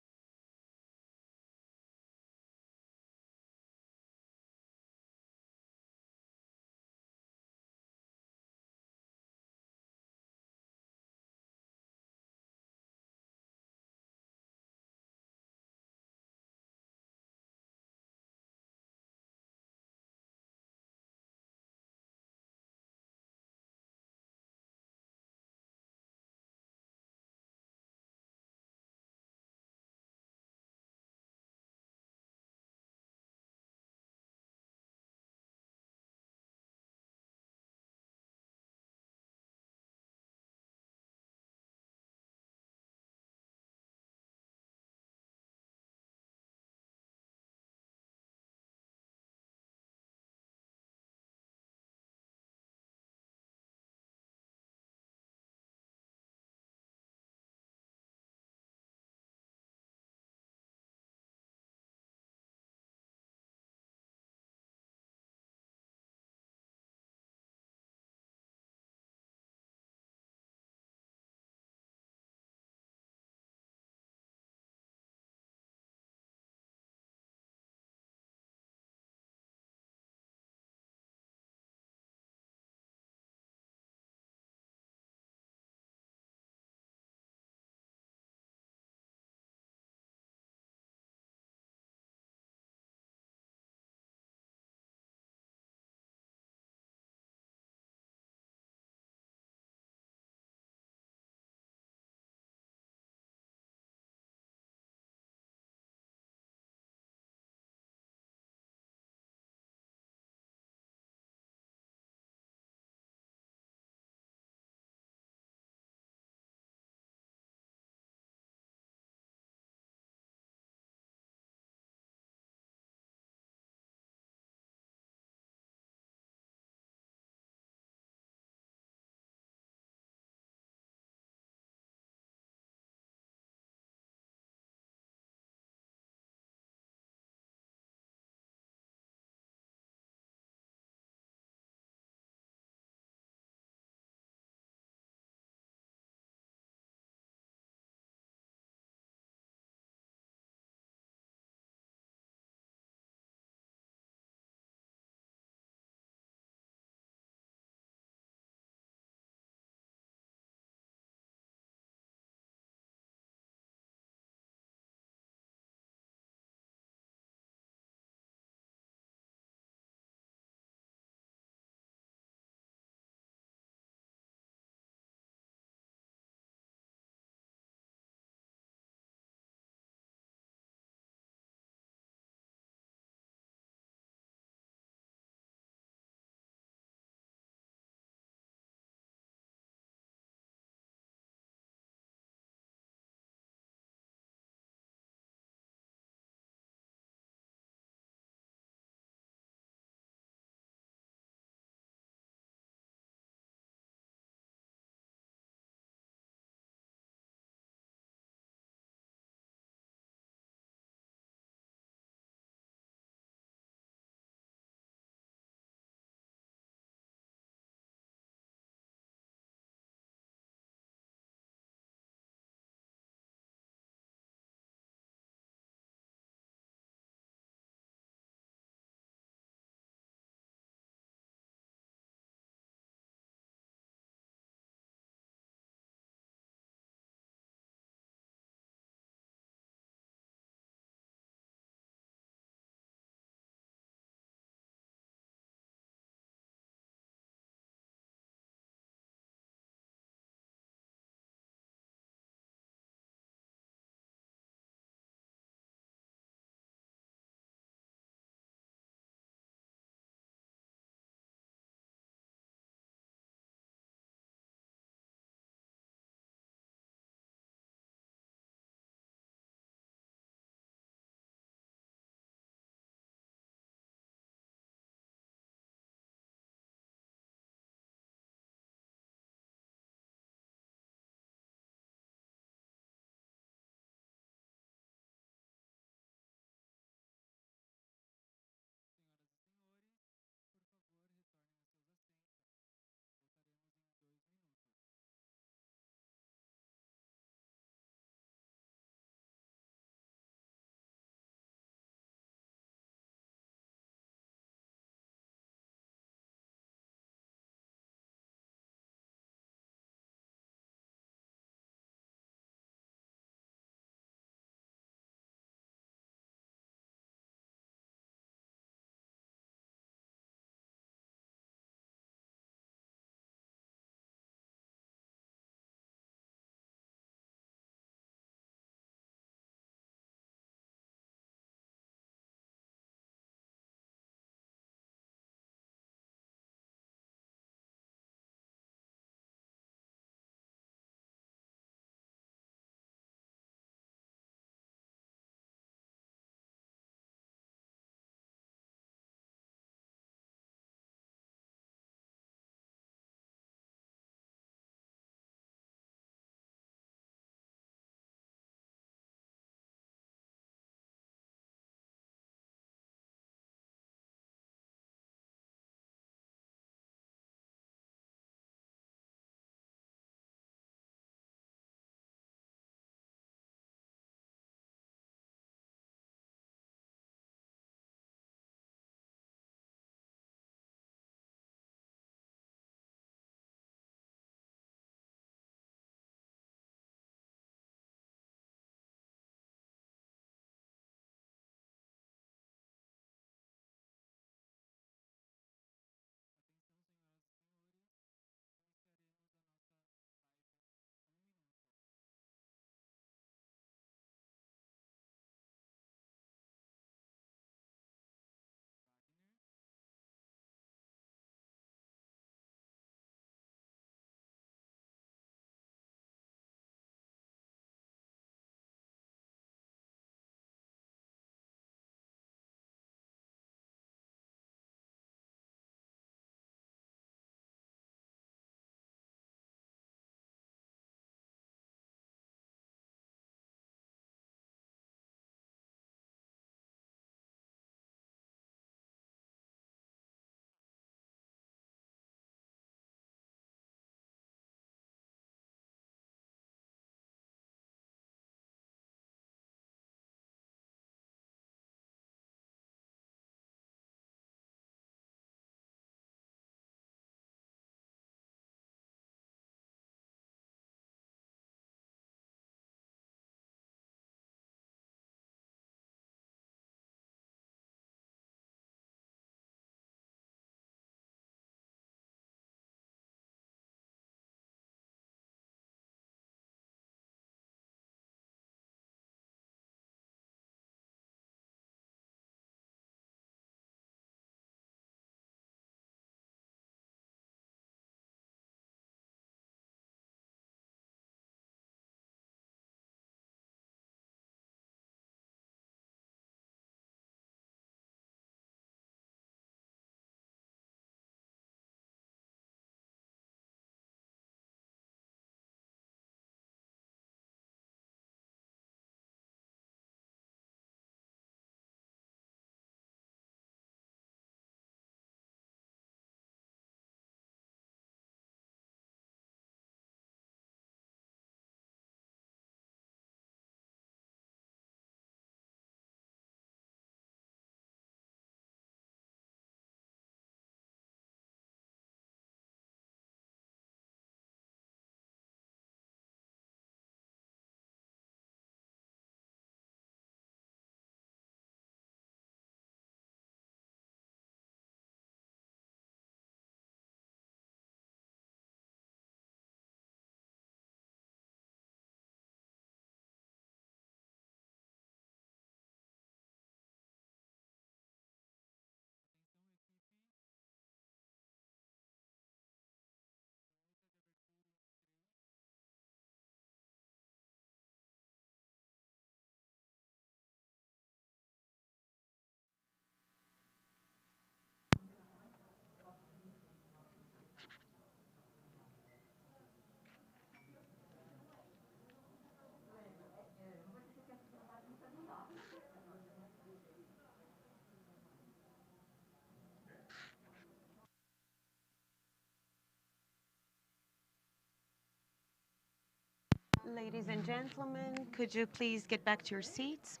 Ladies and gentlemen, could you please get back to your seats?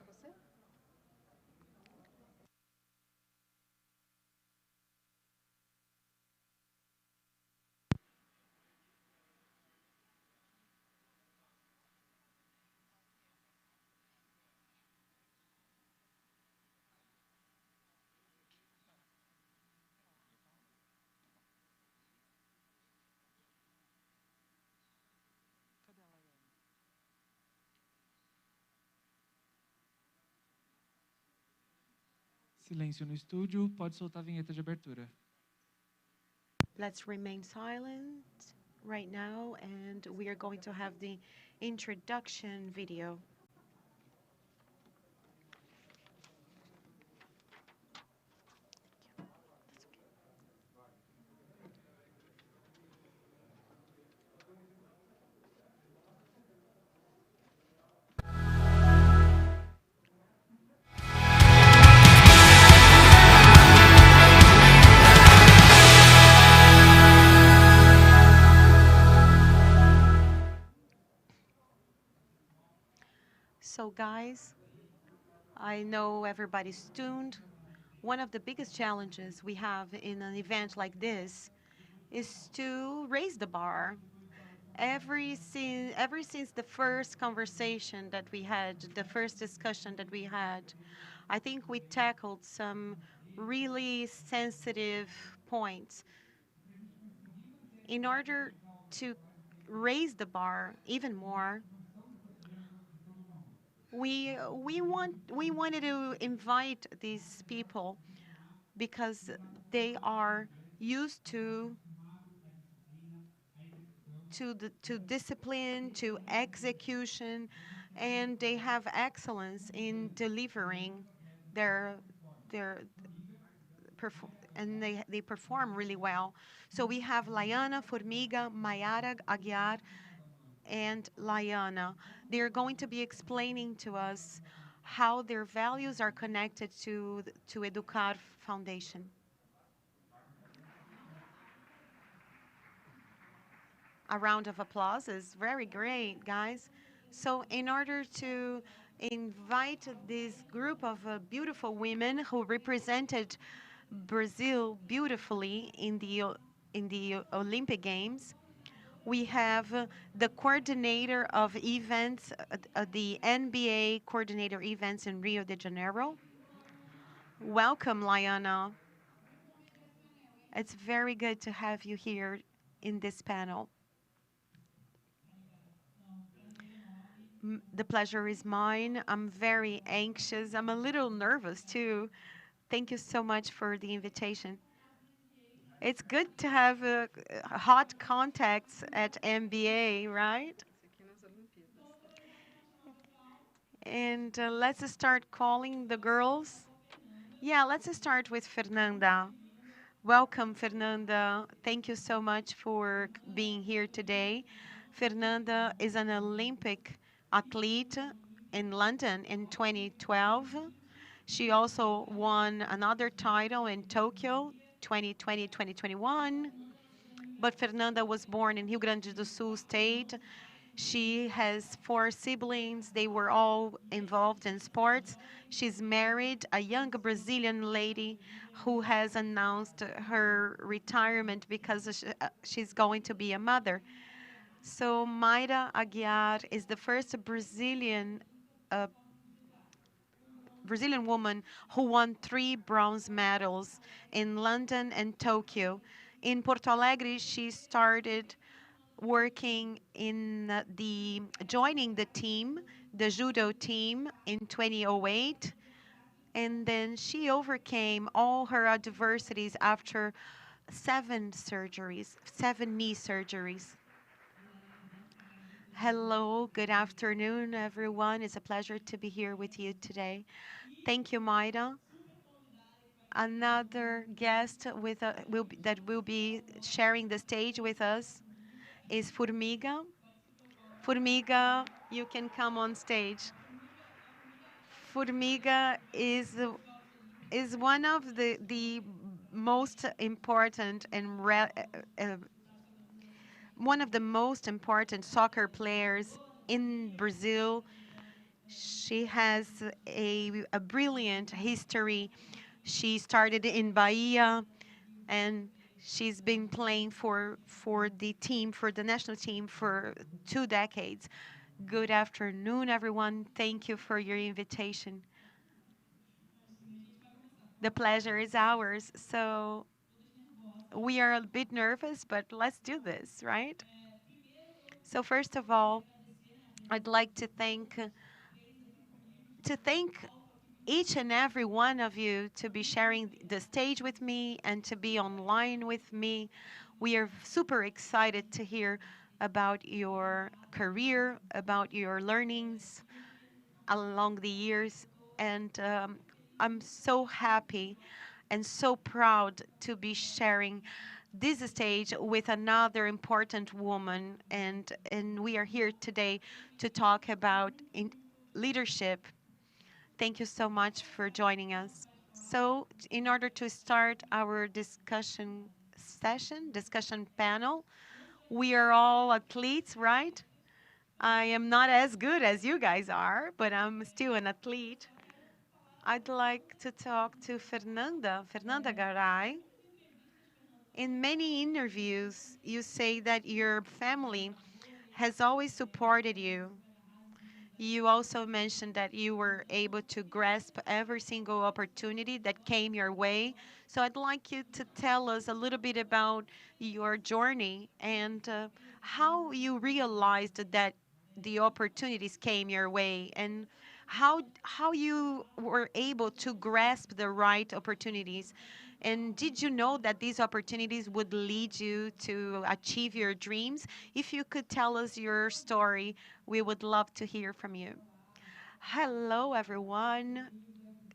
Silêncio no estúdio, pode soltar a vinheta de abertura. Let's remain silent right now, and we are going to have the introduction video. So guys, I know everybody's tuned. One of the biggest challenges we have in an event like this is to raise the bar. Ever since the first conversation that we had, the first discussion that we had, I think we tackled some really sensitive points. In order to raise the bar even more, we wanted to invite these people because they are used to discipline, to execution, and they have excellence in delivering and they perform really well. So we have Liana, Formiga, Mayara, Aguiar, and Liana. They're going to be explaining to us how their values are connected to Educar Foundation. A round of applause is very great, guys. So in order to invite this group of beautiful women who represented Brazil beautifully in the Olympic Games, we have the coordinator of events, the NBA coordinator events in Rio de Janeiro. Welcome, Liana. It's very good to have you here in this panel. The pleasure is mine. I'm very anxious. I'm a little nervous too. Thank you so much for the invitation. It's good to have hot contacts at MBA, right? And let's start calling the girls. Yeah, let's start with Fernanda. Welcome, Fernanda. Thank you so much for being here today. Fernanda is an Olympic athlete in London in 2012. She also won another title in Tokyo 2020, 2021. But Fernanda was born in Rio Grande do Sul state. She has 4 siblings. They were all involved in sports. She's married, a young Brazilian lady who has announced her retirement because she's going to be a mother. So Mayra Aguiar is the first Brazilian woman who won 3 bronze medals in London and Tokyo. In Porto Alegre, she started working in joining the team, the judo team, in 2008. And then she overcame all her adversities after 7 knee surgeries. Hello, good afternoon, everyone. It's a pleasure to be here with you today. Thank you, Mayra. Another guest that will be sharing the stage with us is Formiga. Formiga, you can come on stage. Formiga is one of the most important and one of the most important soccer players in Brazil. She has a brilliant history. She started in Bahia, and she's been playing for the national team for 2 decades. Good afternoon, everyone. Thank you for your invitation. The pleasure is ours. So we are a bit nervous, but let's do this, right? So first of all, I'd like to thank each and every one of you to be sharing the stage with me and to be online with me. We are super excited to hear about your career, about your learnings along the years. And I'm so happy and so proud to be sharing this stage with another important woman. And we are here today to talk about leadership. Thank you so much for joining us. So in order to start our discussion panel, we are all athletes, right? I am not as good as you guys are, but I'm still an athlete. I'd like to talk to Fernanda Garay. In many interviews, you say that your family has always supported you. You also mentioned that you were able to grasp every single opportunity that came your way. So I'd like you to tell us a little bit about your journey and how you realized that the opportunities came your way, and how you were able to grasp the right opportunities. And did you know that these opportunities would lead you to achieve your dreams? If you could tell us your story, we would love to hear from you. Hello, everyone.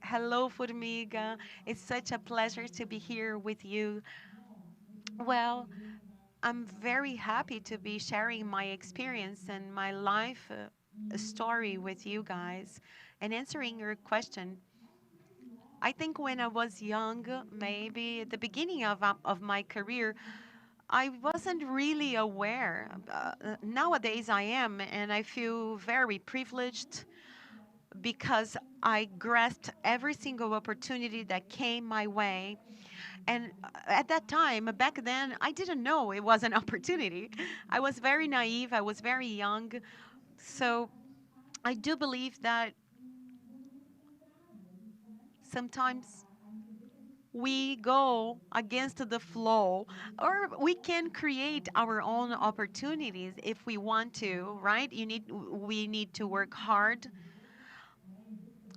Hello, Formiga. It's such a pleasure to be here with you. Well, I'm very happy to be sharing my experience and my life story with you guys and answering your question. I think when I was young, maybe at the beginning of my career, I wasn't really aware. Nowadays I am, and I feel very privileged because I grasped every single opportunity that came my way. And at that time, back then, I didn't know it was an opportunity. I was very naive, I was very young. So I do believe that sometimes we go against the flow, or we can create our own opportunities if we want to, right? We need to work hard,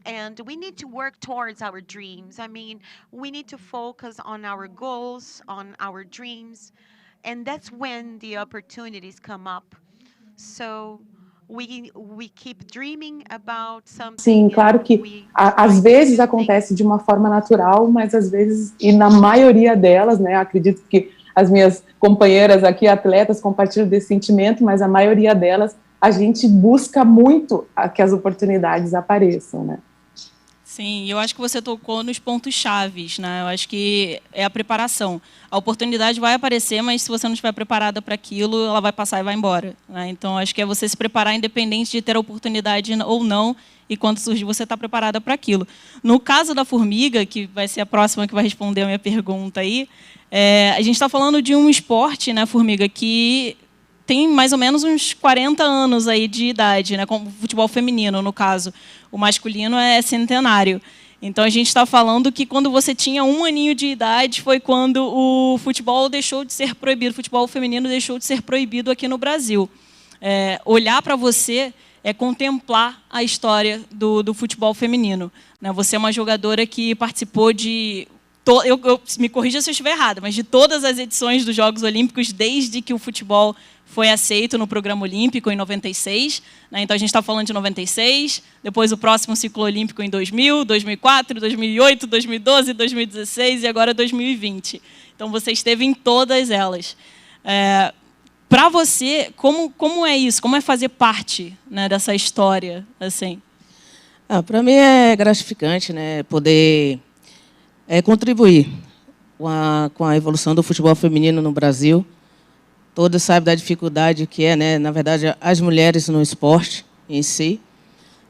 and we need to work towards our dreams. I mean, we need to focus on our goals, on our dreams, and that's when the opportunities come up. So we keep dreaming about something. Sim, claro que às vezes acontece de uma forma natural, mas às vezes, e na maioria delas, né, acredito que as minhas companheiras aqui, atletas, compartilham desse sentimento, mas a maioria delas, a gente busca muito que as oportunidades apareçam, né? Sim, eu acho que você tocou nos pontos chaves, né? Eu acho que é a preparação. A oportunidade vai aparecer, mas se você não estiver preparada para aquilo, ela vai passar e vai embora, né? Então, acho que é você se preparar independente de ter a oportunidade ou não, e quando surgir, você está preparada para aquilo. No caso da Formiga, que vai ser a próxima que vai responder a minha pergunta aí, a gente está falando de um esporte, né, Formiga, que tem mais ou menos uns 40 anos aí de idade, né, como futebol feminino, no caso. O masculino é centenário. Então, a gente está falando que quando você tinha 1 aninho de idade foi quando o futebol deixou de ser proibido, o futebol feminino deixou de ser proibido aqui no Brasil. Olhar para você é contemplar a história do futebol feminino, né? Você é uma jogadora que participou de... me corrija se eu estiver errada, mas de todas as edições dos Jogos Olímpicos, desde que o futebol foi aceito no programa olímpico em 96, né? Então a gente está falando de 96, depois o próximo ciclo olímpico em 2000, 2004, 2008, 2012, 2016 e agora 2020. Então você esteve em todas elas. Para você, como é isso? Como é fazer parte, né, dessa história? Assim? Para mim é gratificante, né, poder contribuir com a evolução do futebol feminino no Brasil. Todos sabem da dificuldade que é, né, na verdade, as mulheres no esporte em si,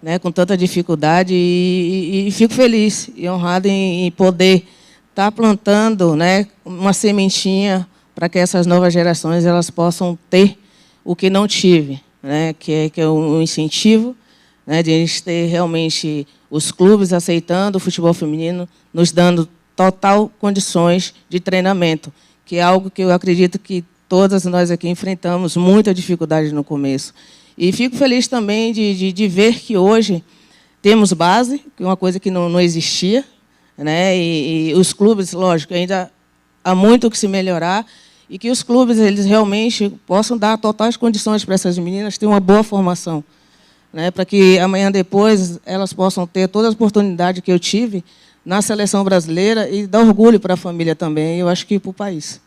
né, com tanta dificuldade, e fico feliz e honrado em poder estar plantando, né, uma sementinha para que essas novas gerações elas possam ter o que não tive, né, que é um incentivo, né, de a gente ter realmente os clubes aceitando o futebol feminino, nos dando total condições de treinamento, que é algo que eu acredito que todas nós aqui enfrentamos muita dificuldade no começo. E fico feliz também de ver que hoje temos base, que é uma coisa que não existia, né? E os clubes, lógico, ainda há muito o que se melhorar, e que os clubes eles realmente possam dar totais condições para essas meninas terem uma boa formação, né? Para que amanhã depois elas possam ter toda a oportunidade que eu tive na seleção brasileira e dar orgulho para a família também, eu acho que para o país.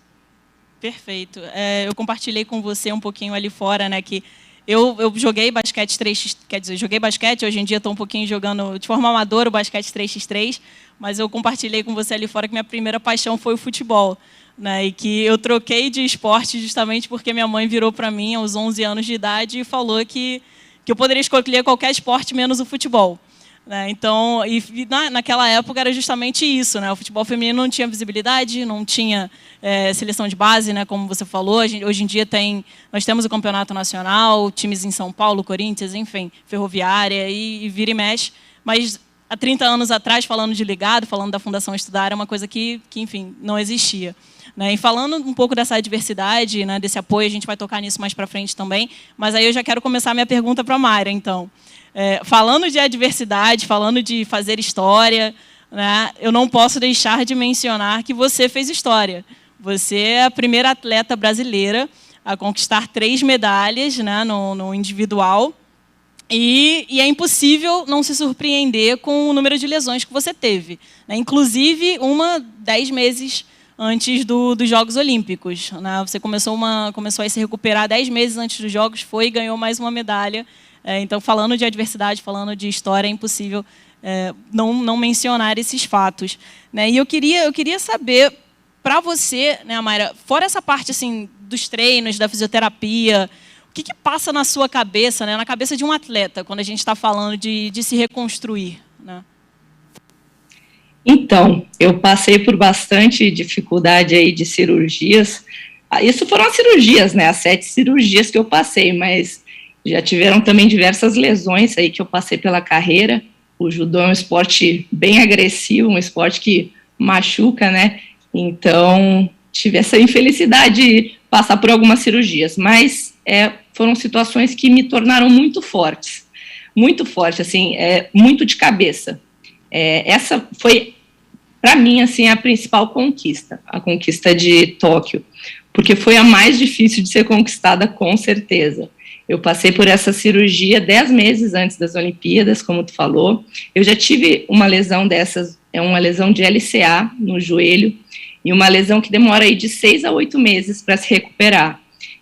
Perfeito. Eu compartilhei com você um pouquinho ali fora, né, que eu joguei basquete 3x, quer dizer, joguei basquete, hoje em dia estou um pouquinho jogando de forma amadora o basquete 3x3, mas eu compartilhei com você ali fora que minha primeira paixão foi o futebol, né, e que eu troquei de esporte justamente porque minha mãe virou para mim aos 11 anos de idade e falou que eu poderia escolher qualquer esporte menos o futebol. Né? Então, naquela época era justamente isso, né? O futebol feminino não tinha visibilidade, não tinha seleção de base, né? Como você falou. Hoje em dia nós temos o campeonato nacional, times em São Paulo, Corinthians, enfim, Ferroviária e vira e mexe. Mas há 30 anos atrás, falando de ligado, falando da Fundação Estudar, era uma coisa que enfim, não existia. Né? E falando um pouco dessa diversidade, né, desse apoio, a gente vai tocar nisso mais para frente também, mas aí eu já quero começar a minha pergunta para a Mayra, então. Falando de adversidade, falando de fazer história, né, eu não posso deixar de mencionar que você fez história. Você é a primeira atleta brasileira a conquistar 3 medalhas, né, no individual, e é impossível não se surpreender com o número de lesões que você teve. Né? Inclusive, 10 meses antes dos Jogos Olímpicos. Né? Você começou a se recuperar 10 meses antes dos Jogos, foi e ganhou mais uma medalha. Então, falando de adversidade, falando de história, é impossível não mencionar esses fatos. Né? E eu queria saber, para você, né, Mayra, fora essa parte assim, dos treinos, da fisioterapia, o que passa na sua cabeça, né, na cabeça de um atleta, quando a gente está falando de se reconstruir? Né? Então, eu passei por bastante dificuldade aí de cirurgias. Isso foram as cirurgias, né, as 7 cirurgias que eu passei, mas já tiveram também diversas lesões aí que eu passei pela carreira. O judô é um esporte bem agressivo, um esporte que machuca, né? Então, tive essa infelicidade de passar por algumas cirurgias, mas foram situações que me tornaram muito forte, assim, muito de cabeça. Essa foi, para mim, assim, a principal conquista, a conquista de Tóquio, porque foi a mais difícil de ser conquistada, com certeza. Eu passei por essa cirurgia 10 meses antes das Olimpíadas, como tu falou. Eu já tive uma lesão dessas, uma lesão de LCA no joelho, e uma lesão que demora aí de 6 a 8 meses para se recuperar.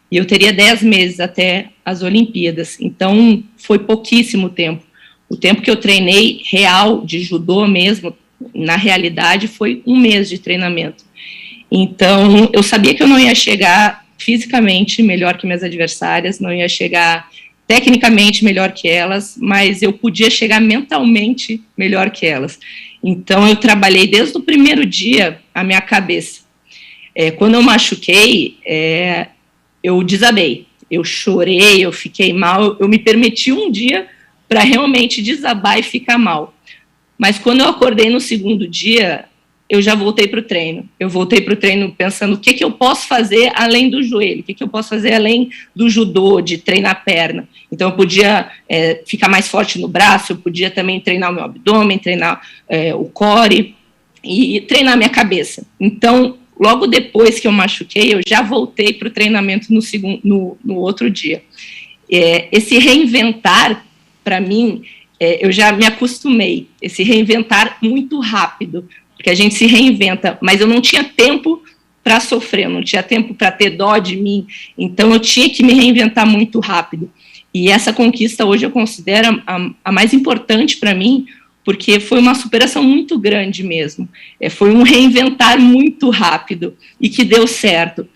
E eu teria 10 meses até as Olimpíadas, então foi pouquíssimo tempo. O tempo que eu treinei real, de judô mesmo, na realidade, foi 1 mês de treinamento. Então, eu sabia que eu não ia chegar fisicamente melhor que minhas adversárias, não ia chegar tecnicamente melhor que elas, mas eu podia chegar mentalmente melhor que elas. Então, eu trabalhei desde o primeiro dia a minha cabeça. Quando eu machuquei, eu desabei, eu chorei, eu fiquei mal, eu me permiti um dia para realmente desabar e ficar mal. Mas quando eu acordei no segundo dia, eu já voltei para o treino. Eu voltei para o treino pensando o que eu posso fazer além do joelho, o que eu posso fazer além do judô, de treinar a perna. Então, eu podia ficar mais forte no braço, eu podia também treinar o meu abdômen, treinar o core e treinar a minha cabeça. Então, logo depois que eu machuquei, eu já voltei para o treinamento no outro dia. Esse reinventar, para mim, eu já me acostumei, esse reinventar muito rápido, porque a gente se reinventa, mas eu não tinha tempo para sofrer, eu não tinha tempo para ter dó de mim, então eu tinha que me reinventar muito rápido. E essa conquista hoje eu considero a mais importante para mim, porque foi uma superação muito grande mesmo. Foi um reinventar muito rápido e que deu certo.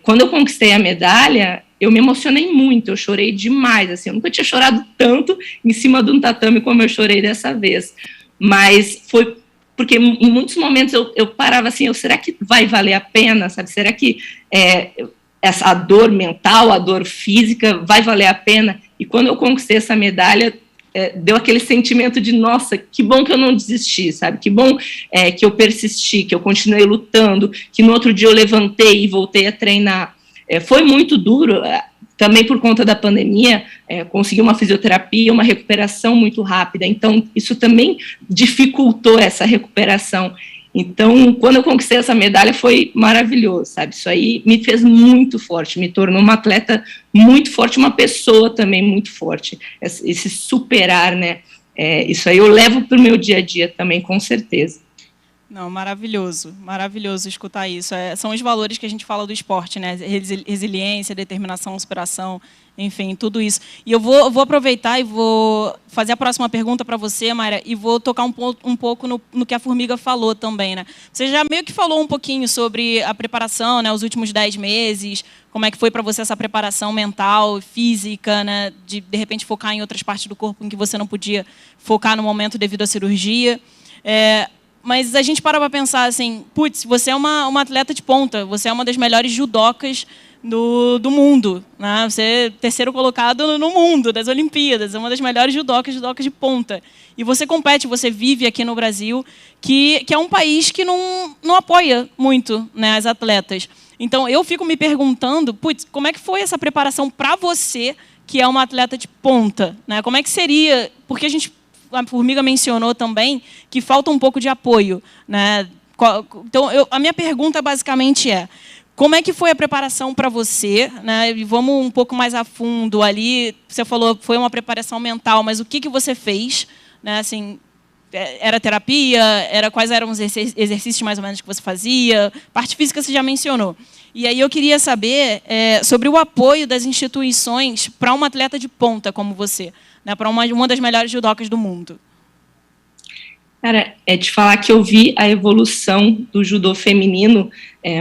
Quando eu conquistei a medalha, eu me emocionei muito, eu chorei demais, assim, eu nunca tinha chorado tanto em cima de um tatame como eu chorei dessa vez. Mas foi porque em muitos momentos eu parava assim, será que vai valer a pena, sabe? Será que a dor mental, a dor física vai valer a pena? E quando eu conquistei essa medalha, deu aquele sentimento de, nossa, que bom que eu não desisti, sabe? Que bom que eu persisti, que eu continuei lutando, que no outro dia eu levantei e voltei a treinar. Foi muito duro, também por conta da pandemia, consegui uma fisioterapia, uma recuperação muito rápida, então isso também dificultou essa recuperação. Então, quando eu conquistei essa medalha, foi maravilhoso, sabe? Isso aí me fez muito forte, me tornou uma atleta muito forte, uma pessoa também muito forte. Esse superar, né? Isso aí eu levo para o meu dia a dia também, com certeza. Não, maravilhoso, maravilhoso escutar isso. São os valores que a gente fala do esporte, né? Resiliência, determinação, superação, enfim, tudo isso. E eu vou aproveitar e vou fazer a próxima pergunta para você, Mayra, e vou tocar um pouco no que a Formiga falou também, né? Você já meio que falou um pouquinho sobre a preparação, né? Os últimos 10 meses, como é que foi para você essa preparação mental, física, né? De repente focar em outras partes do corpo em que você não podia focar no momento devido à cirurgia. Mas a gente para pensar assim, putz, você é uma atleta de ponta, você é uma das melhores judocas do mundo, né? Você é terceiro colocado no mundo, das Olimpíadas, é uma das melhores judocas de ponta. E você compete, você vive aqui no Brasil, que é um país que não apoia muito, né, as atletas. Então, eu fico me perguntando, putz, como é que foi essa preparação para você, que é uma atleta de ponta, né? Como é que seria, porque a Formiga mencionou também que falta um pouco de apoio, né? Então, a minha pergunta basicamente como é que foi a preparação para você, né? E vamos um pouco mais a fundo ali. Você falou que foi uma preparação mental, mas o que você fez, né? Assim, era terapia? Quais eram os exercícios mais ou menos que você fazia? Parte física você já mencionou. E aí eu queria saber sobre o apoio das instituições para uma atleta de ponta como você, né, para uma das melhores judocas do mundo. Cara, te falar que eu vi a evolução do judô feminino,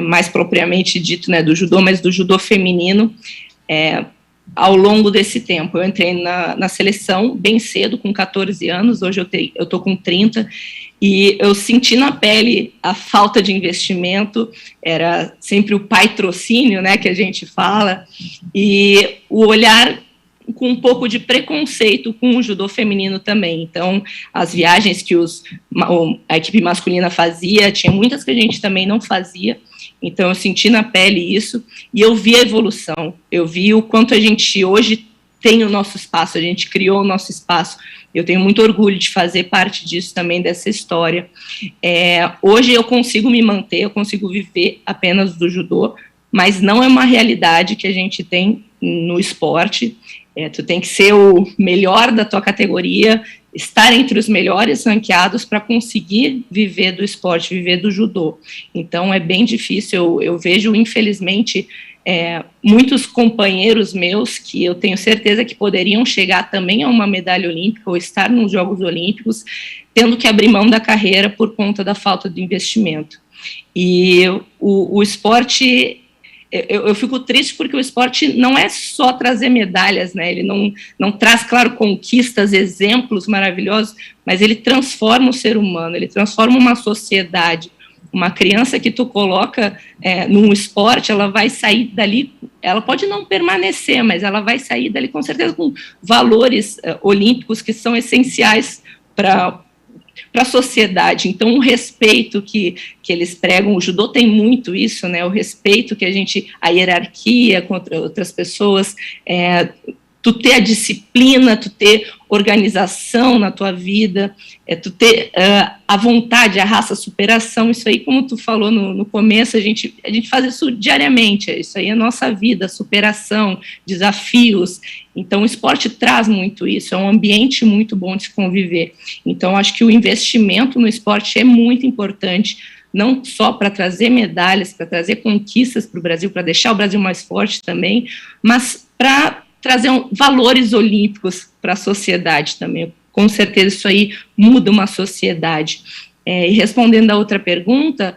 mais propriamente dito, né, do judô, mas do judô feminino, ao longo desse tempo. Eu entrei na seleção bem cedo, com 14 anos, hoje eu estou com 30, e eu senti na pele a falta de investimento, era sempre o patrocínio, né, que a gente fala, e o olhar com um pouco de preconceito com o judô feminino também. Então, as viagens que a equipe masculina fazia, tinha muitas que a gente também não fazia, então eu senti na pele isso, e eu vi a evolução, eu vi o quanto a gente hoje tem o nosso espaço, a gente criou o nosso espaço, eu tenho muito orgulho de fazer parte disso também, dessa história. Hoje eu consigo me manter, eu consigo viver apenas do judô, mas não é uma realidade que a gente tem no esporte. Tu tem que ser o melhor da tua categoria, estar entre os melhores ranqueados para conseguir viver do esporte, viver do judô. Então, é bem difícil. Eu vejo, infelizmente, muitos companheiros meus que eu tenho certeza que poderiam chegar também a uma medalha olímpica ou estar nos Jogos Olímpicos, tendo que abrir mão da carreira por conta da falta de investimento. E o esporte... Eu fico triste porque o esporte não é só trazer medalhas, né? Ele não traz, claro, conquistas, exemplos maravilhosos, mas ele transforma o ser humano, ele transforma uma sociedade. Uma criança que tu coloca num esporte, ela vai sair dali, ela pode não permanecer, mas ela vai sair dali com certeza com valores olímpicos que são essenciais para a sociedade. Então, o respeito que eles pregam, o judô tem muito isso, né? O respeito que a hierarquia contra outras pessoas, tu ter a disciplina, tu ter organização na tua vida, tu ter a vontade, a raça, a superação, isso aí, como tu falou no começo, a gente faz isso diariamente, isso aí é a nossa vida, superação, desafios. Então, o esporte traz muito isso, é um ambiente muito bom de se conviver. Então, acho que o investimento no esporte é muito importante, não só para trazer medalhas, para trazer conquistas para o Brasil, para deixar o Brasil mais forte também, mas para trazer valores olímpicos para a sociedade também. Eu com certeza isso aí muda uma sociedade. E respondendo a outra pergunta,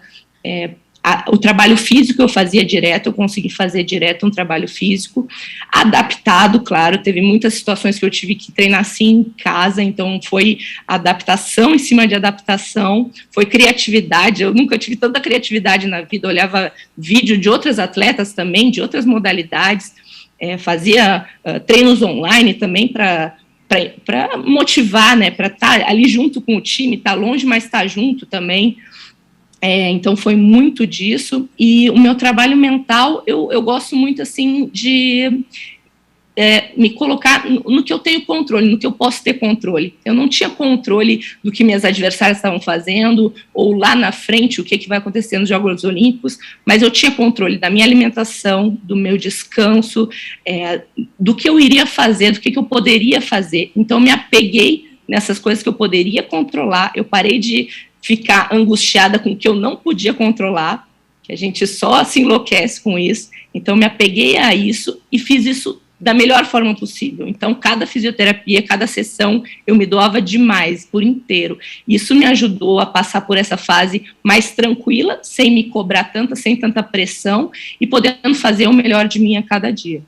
o trabalho físico eu fazia direto, eu consegui fazer direto um trabalho físico, adaptado, claro, teve muitas situações que eu tive que treinar assim em casa, então foi adaptação em cima de adaptação, foi criatividade, eu nunca tive tanta criatividade na vida, eu olhava vídeo de outras atletas também, de outras modalidades, fazia treinos online também para motivar, né, para estar ali junto com o time, estar longe, mas estar junto também. Então foi muito disso, e o meu trabalho mental, eu gosto muito assim de me colocar no que eu tenho controle, no que eu posso ter controle. Eu não tinha controle do que minhas adversárias estavam fazendo, ou lá na frente o que vai acontecer nos Jogos Olímpicos, mas eu tinha controle da minha alimentação, do meu descanso, do que eu iria fazer, do que eu poderia fazer. Então me apeguei nessas coisas que eu poderia controlar, eu parei de ficar angustiada com o que eu não podia controlar, que a gente só se enlouquece com isso. Então, me apeguei a isso e fiz isso da melhor forma possível. Então, cada fisioterapia, cada sessão, eu me doava demais, por inteiro. Isso me ajudou a passar por essa fase mais tranquila, sem me cobrar tanto, sem tanta pressão, e podendo fazer o melhor de mim a cada dia.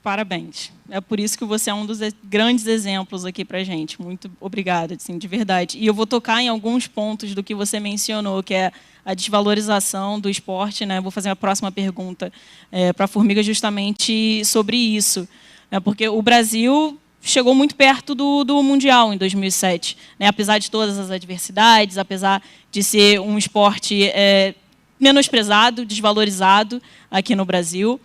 Parabéns. É por isso que você é um dos grandes exemplos aqui para a gente. Muito obrigada, assim, de verdade. E eu vou tocar em alguns pontos do que você mencionou, que é a desvalorização do esporte, né? Vou fazer a próxima pergunta para a Formiga justamente sobre isso, né? Porque o Brasil chegou muito perto do Mundial em 2007, né? Apesar de todas as adversidades, apesar de ser um esporte menosprezado, desvalorizado aqui no Brasil.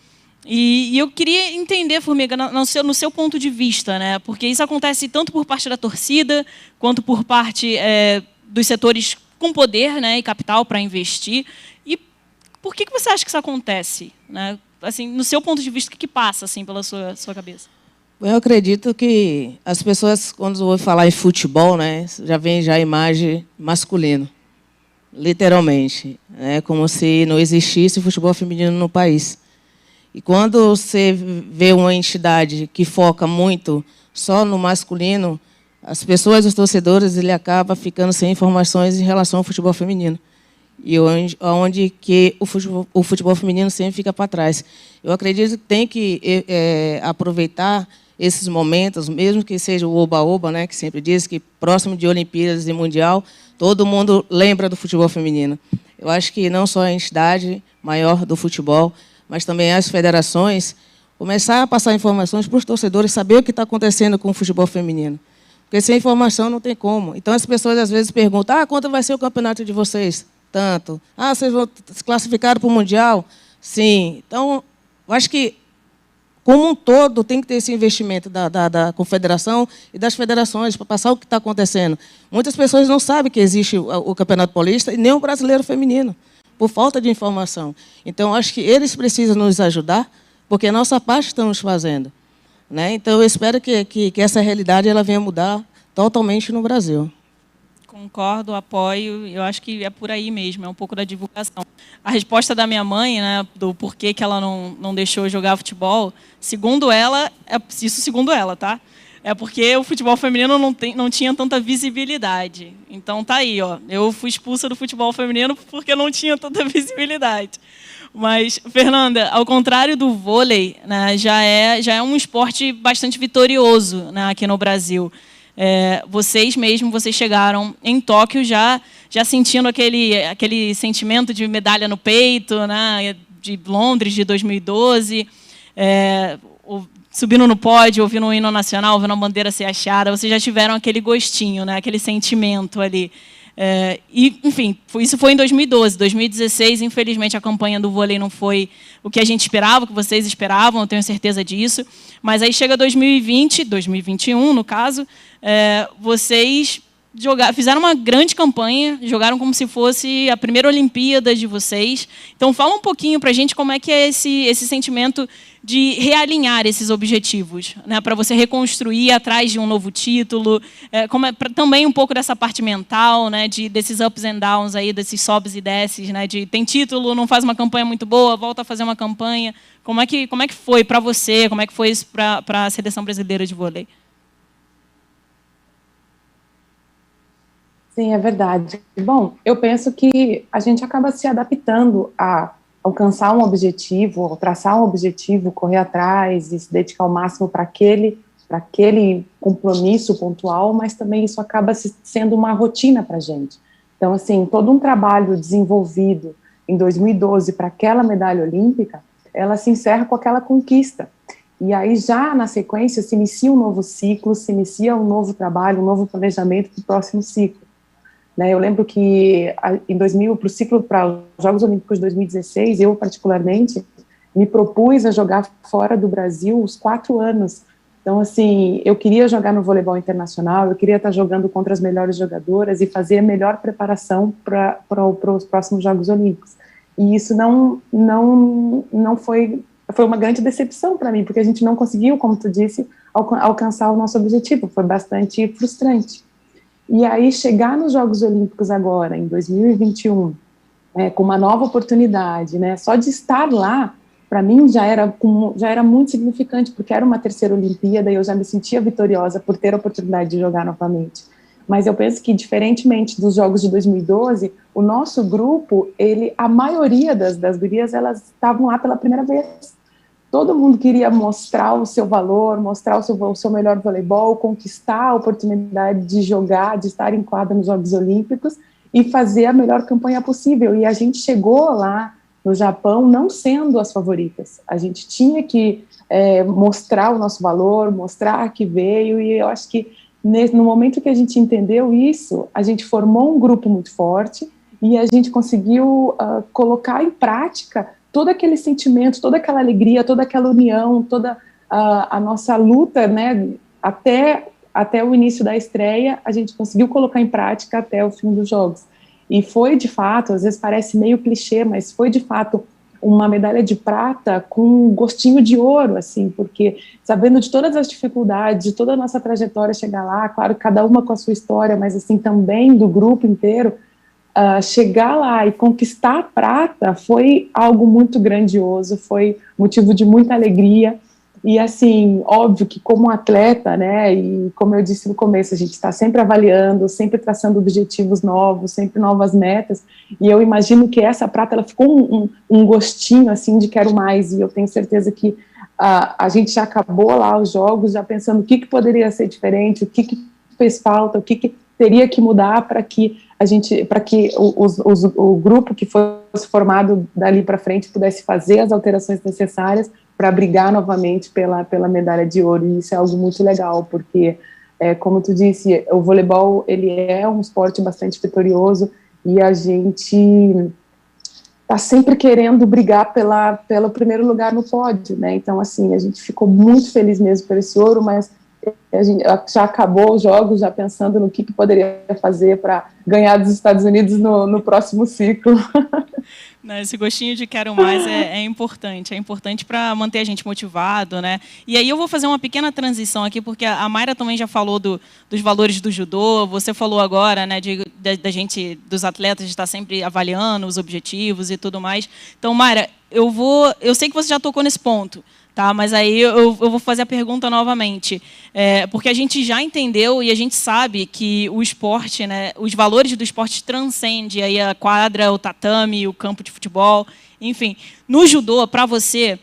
E eu queria entender, Formiga, no seu ponto de vista, né? Porque isso acontece tanto por parte da torcida, quanto por parte dos setores com poder, né, e capital para investir. E por que você acha que isso acontece, né? Assim, no seu ponto de vista, o que passa assim, pela sua cabeça? Eu acredito que as pessoas, quando vão falar em futebol, né, já vem já a imagem masculina, literalmente. É como se não existisse futebol feminino no país. E quando você vê uma entidade que foca muito só no masculino, as pessoas, os torcedores, ele acaba ficando sem informações em relação ao futebol feminino. E onde que o futebol feminino sempre fica para trás. Eu acredito que tem que aproveitar esses momentos, mesmo que seja o oba-oba, né, que sempre diz que próximo de Olimpíadas e Mundial, todo mundo lembra do futebol feminino. Eu acho que não só a entidade maior do futebol, mas também as federações, começar a passar informações para os torcedores, saber o que está acontecendo com o futebol feminino. Porque sem informação não tem como. Então, as pessoas, às vezes, perguntam, quanto vai ser o campeonato de vocês? Tanto. Vocês vão se classificar para o Mundial? Sim. Então, eu acho que, como um todo, tem que ter esse investimento da confederação e das federações para passar o que está acontecendo. Muitas pessoas não sabem que existe o Campeonato Paulista e nem o brasileiro feminino, por falta de informação. Então, acho que eles precisam nos ajudar, porque a nossa parte estamos fazendo, né? Então, eu espero que essa realidade ela venha mudar totalmente no Brasil. Concordo, apoio. Eu acho que é por aí mesmo, é um pouco da divulgação. A resposta da minha mãe, né, do porquê que ela não deixou jogar futebol, segundo ela, isso segundo ela, tá? É porque o futebol feminino não tinha tanta visibilidade. Então, tá aí, ó. Eu fui expulsa do futebol feminino porque não tinha tanta visibilidade. Mas, Fernanda, ao contrário do vôlei, né, já é um esporte bastante vitorioso, né, aqui no Brasil. Vocês chegaram em Tóquio já sentindo aquele sentimento de medalha no peito, né, de Londres de 2012, subindo no pódio, ouvindo o hino nacional, ouvindo a bandeira ser hasteada, vocês já tiveram aquele gostinho, né, aquele sentimento ali. Enfim, isso foi em 2012. 2016, infelizmente, a campanha do vôlei não foi o que a gente esperava, o que vocês esperavam, eu tenho certeza disso. Mas aí chega 2020, 2021, no caso, vocês fizeram uma grande campanha, jogaram como se fosse a primeira Olimpíada de vocês. Então, fala um pouquinho para a gente como é que é esse sentimento de realinhar esses objetivos, né, para você reconstruir atrás de um novo título, também um pouco dessa parte mental, né, desses ups and downs, aí, desses sobes e desces, né, tem título, não faz uma campanha muito boa, volta a fazer uma campanha. Como é que foi para você, como é que foi isso para a Seleção Brasileira de Vôlei? Sim, é verdade. Bom, eu penso que a gente acaba se adaptando a alcançar um objetivo, traçar um objetivo, correr atrás e se dedicar ao máximo para aquele compromisso pontual, mas também isso acaba sendo uma rotina para a gente. Então, assim, todo um trabalho desenvolvido em 2012 para aquela medalha olímpica, ela se encerra com aquela conquista. E aí, já na sequência, se inicia um novo ciclo, se inicia um novo trabalho, um novo planejamento para o próximo ciclo. Né, eu lembro que para o ciclo para os Jogos Olímpicos de 2016, eu particularmente me propus a jogar fora do Brasil os 4 anos. Então, assim, eu queria jogar no voleibol internacional, eu queria estar jogando contra as melhores jogadoras e fazer a melhor preparação para os próximos Jogos Olímpicos. E isso não foi uma grande decepção para mim, porque a gente não conseguiu, como tu disse, alcançar o nosso objetivo, foi bastante frustrante. E aí, chegar nos Jogos Olímpicos agora, em 2021, com uma nova oportunidade, né, só de estar lá, para mim já era muito significante, porque era uma terceira Olimpíada e eu já me sentia vitoriosa por ter a oportunidade de jogar novamente. Mas eu penso que, diferentemente dos Jogos de 2012, o nosso grupo, a maioria das gurias, elas estavam lá pela primeira vez. Todo mundo queria mostrar o seu valor, mostrar o seu melhor voleibol, conquistar a oportunidade de jogar, de estar em quadra nos Jogos Olímpicos e fazer a melhor campanha possível. E a gente chegou lá no Japão não sendo as favoritas. A gente tinha que mostrar o nosso valor, mostrar que veio, e eu acho que no momento que a gente entendeu isso, a gente formou um grupo muito forte e a gente conseguiu colocar em prática todo aquele sentimento, toda aquela alegria, toda aquela união, toda a nossa luta, né, até o início da estreia, a gente conseguiu colocar em prática até o fim dos Jogos. E foi, de fato, às vezes parece meio clichê, mas foi, de fato, uma medalha de prata com um gostinho de ouro, assim, porque sabendo de todas as dificuldades, de toda a nossa trajetória chegar lá, claro, cada uma com a sua história, mas, assim, também do grupo inteiro, chegar lá e conquistar a prata foi algo muito grandioso, foi motivo de muita alegria. E, assim, óbvio que como atleta, né, e como eu disse no começo, a gente está sempre avaliando, sempre traçando objetivos novos, sempre novas metas, e eu imagino que essa prata, ela ficou um gostinho, assim, de quero mais, e eu tenho certeza que a gente já acabou lá os jogos, já pensando o que poderia ser diferente, o que fez falta, o que teria que mudar para que o grupo que fosse formado dali para frente pudesse fazer as alterações necessárias para brigar novamente pela medalha de ouro. E isso é algo muito legal, porque, como tu disse, o voleibol, ele é um esporte bastante vitorioso e a gente está sempre querendo brigar pelo primeiro lugar no pódio, né? Então, assim, a gente ficou muito feliz mesmo por esse ouro, mas a gente já acabou os jogos, já pensando no que poderia fazer para ganhar dos Estados Unidos no próximo ciclo. Esse gostinho de quero mais é importante para manter a gente motivado, né? E aí eu vou fazer uma pequena transição aqui, porque a Mayra também já falou dos valores do judô, você falou agora, né, dos atletas estar sempre avaliando os objetivos e tudo mais. Então, Mayra, eu sei que você já tocou nesse ponto, tá? Mas aí eu vou fazer a pergunta novamente, porque a gente já entendeu e a gente sabe que o esporte, né, os valores do esporte transcendem aí a quadra, o tatame, o campo de futebol, enfim. No judô, para você,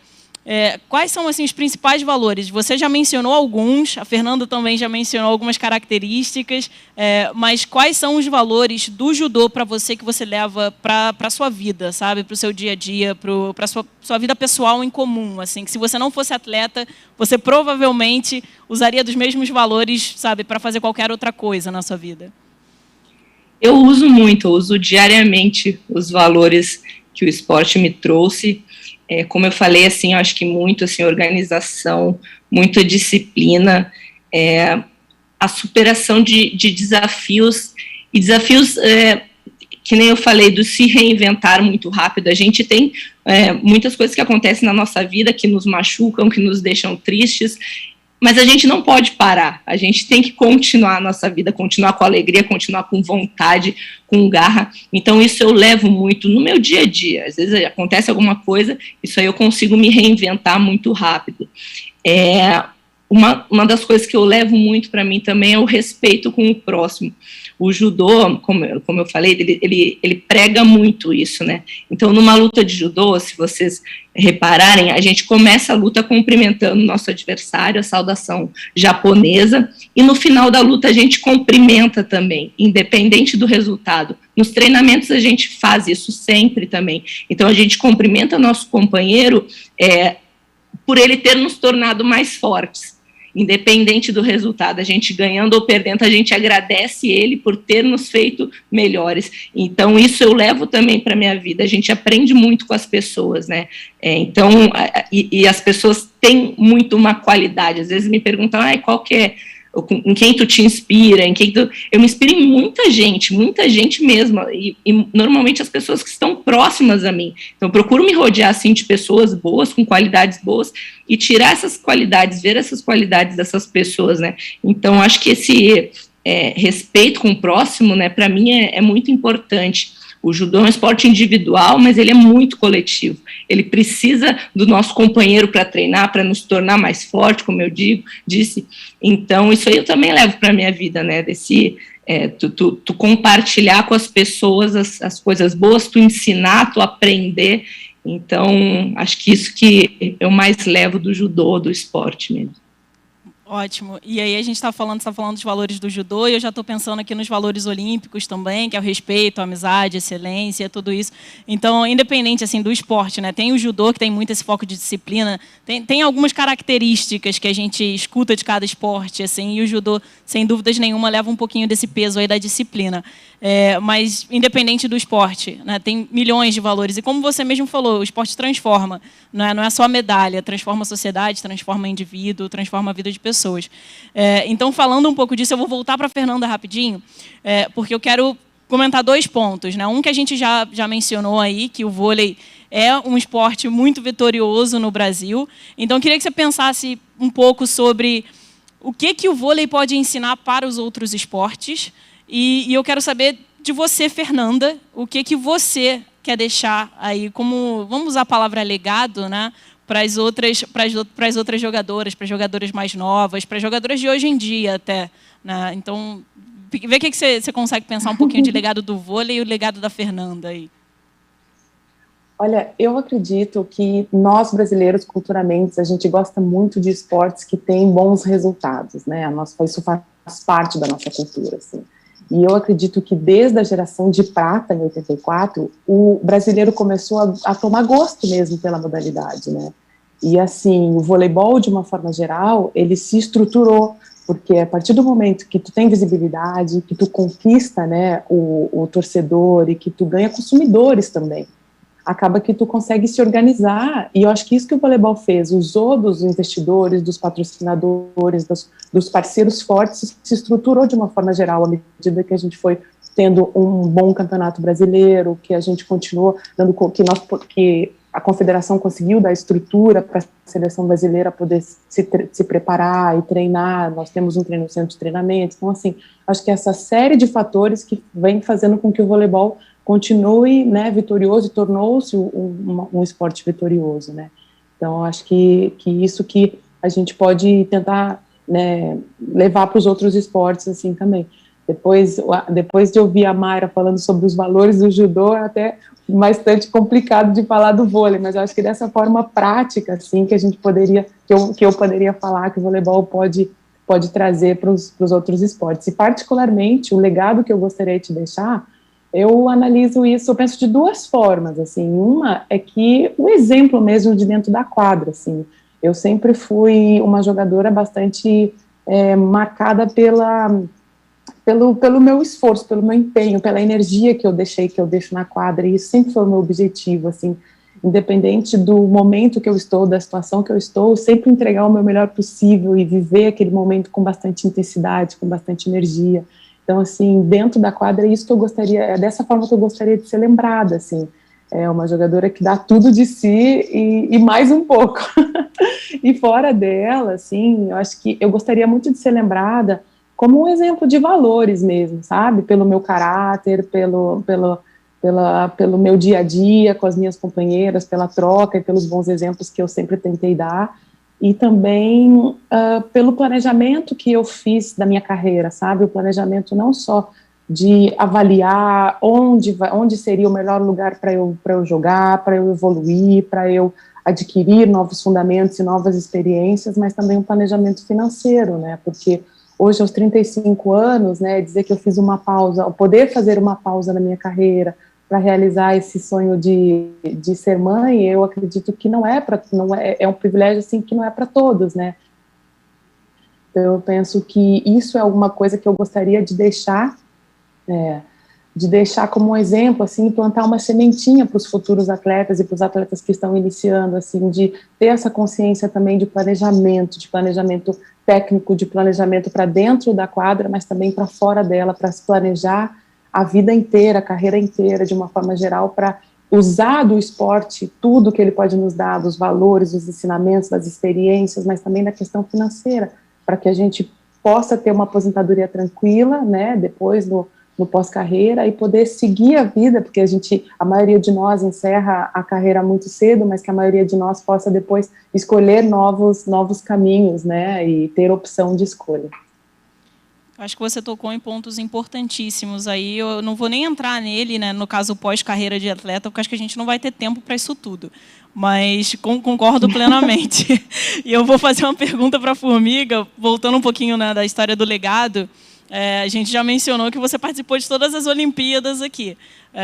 quais são assim, os principais valores? Você já mencionou alguns, a Fernanda também já mencionou algumas características, mas quais são os valores do judô para você que você leva para a sua vida, sabe? Para o seu dia a dia, para a sua vida pessoal em comum, assim, que se você não fosse atleta, você provavelmente usaria dos mesmos valores, sabe, para fazer qualquer outra coisa na sua vida. Eu uso diariamente os valores que o esporte me trouxe. Como eu falei, assim, eu acho que muito assim, organização, muita disciplina, a superação de desafios, e desafios, que nem eu falei, do se reinventar muito rápido. A gente tem muitas coisas que acontecem na nossa vida que nos machucam, que nos deixam tristes, mas a gente não pode parar, a gente tem que continuar a nossa vida, continuar com alegria, continuar com vontade, com garra. Então isso eu levo muito no meu dia a dia. Às vezes acontece alguma coisa, isso aí eu consigo me reinventar muito rápido. uma das coisas que eu levo muito para mim também é o respeito com o próximo. O judô, como eu falei, ele prega muito isso, né? Então, numa luta de judô, se vocês repararem, a gente começa a luta cumprimentando nosso adversário, a saudação japonesa, e no final da luta a gente cumprimenta também, independente do resultado. Nos treinamentos a gente faz isso sempre também. Então, a gente cumprimenta nosso companheiro por ele ter nos tornado mais fortes. Independente do resultado, a gente ganhando ou perdendo, a gente agradece ele por ter nos feito melhores. Então, isso eu levo também para a minha vida. A gente aprende muito com as pessoas, né? Então, e as pessoas têm muito uma qualidade. Às vezes me perguntam, qual que é, em quem tu te inspira, eu me inspiro em muita gente mesmo, e normalmente as pessoas que estão próximas a mim. Então, eu procuro me rodear, assim, de pessoas boas, com qualidades boas, e tirar essas qualidades, ver essas qualidades dessas pessoas, né? Então, acho que esse respeito com o próximo, né, para mim é muito importante. O judô é um esporte individual, mas ele é muito coletivo. Ele precisa do nosso companheiro para treinar, para nos tornar mais forte, como eu disse. Então, isso aí eu também levo para a minha vida, né? Tu compartilhar com as pessoas as coisas boas, tu ensinar, tu aprender. Então, acho que isso que eu mais levo do judô, do esporte mesmo. Ótimo. E aí a gente está falando dos valores do judô, e eu já estou pensando aqui nos valores olímpicos também, que é o respeito, a amizade, a excelência, tudo isso. Então, independente assim do esporte, né? Tem o judô que tem muito esse foco de disciplina, tem algumas características que a gente escuta de cada esporte, assim, e o judô, sem dúvidas nenhuma, leva um pouquinho desse peso aí da disciplina. Mas, independente do esporte, né, tem milhões de valores. E como você mesmo falou, o esporte transforma. Não é só a medalha, transforma a sociedade, transforma o indivíduo, transforma a vida de pessoas. Então, falando um pouco disso, eu vou voltar para a Fernanda rapidinho, porque eu quero comentar 2 pontos. Né? Um que a gente já mencionou aí, que o vôlei é um esporte muito vitorioso no Brasil. Então, eu queria que você pensasse um pouco sobre o que o vôlei pode ensinar para os outros esportes. E eu quero saber de você, Fernanda, o que você quer deixar aí como, vamos usar a palavra legado, né, para as outras jogadoras, para as jogadoras mais novas, para as jogadoras de hoje em dia até. Né? Então, vê o que você consegue pensar um pouquinho de legado do vôlei e o legado da Fernanda aí. Olha, eu acredito que nós, brasileiros, culturalmente, a gente gosta muito de esportes que têm bons resultados, né? Isso faz parte da nossa cultura, assim. E eu acredito que desde a geração de prata, em 84, o brasileiro começou a tomar gosto mesmo pela modalidade, né? E assim, o voleibol, de uma forma geral, ele se estruturou, porque a partir do momento que tu tem visibilidade, que tu conquista, né, o torcedor e que tu ganha consumidores também, acaba que tu consegue se organizar, e eu acho que isso que o voleibol fez, usou dos investidores, dos patrocinadores, dos parceiros fortes, se estruturou de uma forma geral, à medida que a gente foi tendo um bom campeonato brasileiro, que a gente continuou dando, que a confederação conseguiu dar estrutura para a seleção brasileira poder se preparar e treinar, nós temos um centro de treinamento, então assim, acho que essa série de fatores que vem fazendo com que o voleibol continue, né, vitorioso, e tornou-se um esporte vitorioso, né? Então, acho que isso que a gente pode tentar, né, levar para os outros esportes, assim, também. Depois de ouvir a Mayra falando sobre os valores do judô, é até bastante complicado de falar do vôlei, mas eu acho que dessa forma prática, assim, que a gente poderia, que eu poderia falar que o voleibol pode trazer para os outros esportes. E, particularmente, o legado que eu gostaria de te deixar, eu analiso isso, eu penso de 2 formas, assim. Uma é que o exemplo mesmo de dentro da quadra, assim. Eu sempre fui uma jogadora bastante marcada pelo meu esforço, pelo meu empenho, pela energia que eu deixo na quadra, e isso sempre foi o meu objetivo, assim, independente do momento que eu estou, da situação que eu estou, sempre entregar o meu melhor possível e viver aquele momento com bastante intensidade, com bastante energia. Então, assim, dentro da quadra, é isso que eu gostaria, é dessa forma que eu gostaria de ser lembrada, assim, é uma jogadora que dá tudo de si e mais um pouco. E fora dela, assim, eu acho que eu gostaria muito de ser lembrada como um exemplo de valores mesmo, sabe? Pelo meu caráter, pelo meu dia a dia com as minhas companheiras, pela troca e pelos bons exemplos que eu sempre tentei dar. e também pelo planejamento que eu fiz da minha carreira, sabe? O planejamento não só de avaliar onde seria o melhor lugar para eu jogar, para eu evoluir, para eu adquirir novos fundamentos e novas experiências, mas também um planejamento financeiro, né? Porque hoje, aos 35 anos, né, dizer que eu fiz uma pausa, poder fazer uma pausa na minha carreira para realizar esse sonho de ser mãe, eu acredito que é um privilégio assim que não é para todos, né? Então, eu penso que isso é alguma coisa que eu gostaria de deixar como um exemplo, assim, plantar uma sementinha para os futuros atletas e para os atletas que estão iniciando, assim, de ter essa consciência também de planejamento técnico, de planejamento para dentro da quadra, mas também para fora dela, para se planejar a vida inteira, a carreira inteira, de uma forma geral, para usar do esporte tudo que ele pode nos dar, dos valores, dos ensinamentos, das experiências, mas também da questão financeira, para que a gente possa ter uma aposentadoria tranquila, né, depois no pós-carreira, e poder seguir a vida, porque a maioria de nós encerra a carreira muito cedo, mas que a maioria de nós possa depois escolher novos caminhos, né, e ter opção de escolha. Acho que você tocou em pontos importantíssimos aí. Eu não vou nem entrar nele, né, no caso pós-carreira de atleta, porque acho que a gente não vai ter tempo para isso tudo. Mas concordo plenamente. E eu vou fazer uma pergunta para a Formiga, voltando um pouquinho, né, da história do legado. A gente já mencionou que você participou de todas as Olimpíadas aqui.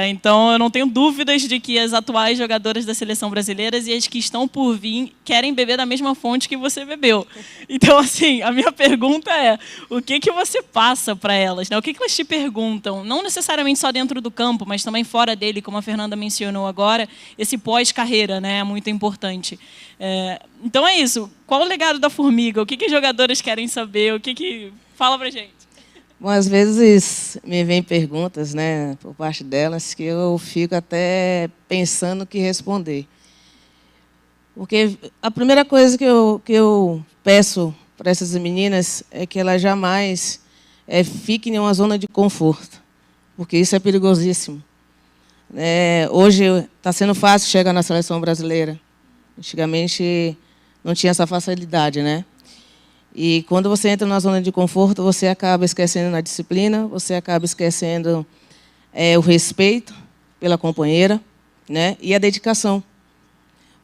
Então, eu não tenho dúvidas de que as atuais jogadoras da seleção brasileira e as que estão por vir querem beber da mesma fonte que você bebeu. Então, assim, a minha pergunta é, o que você passa para elas? Né? O que elas te perguntam? Não necessariamente só dentro do campo, mas também fora dele, como a Fernanda mencionou agora, esse pós-carreira, né, é muito importante. Então, é isso. Qual o legado da Formiga? O que as jogadoras querem saber? Fala pra gente. Bom, às vezes me vêm perguntas, né, por parte delas, que eu fico até pensando o que responder. Porque a primeira coisa que eu peço para essas meninas é que elas jamais fiquem em uma zona de conforto, porque isso é perigosíssimo. Hoje está sendo fácil chegar na seleção brasileira. Antigamente não tinha essa facilidade, né? E quando você entra na zona de conforto, você acaba esquecendo a disciplina, você acaba esquecendo o respeito pela companheira, né, e a dedicação.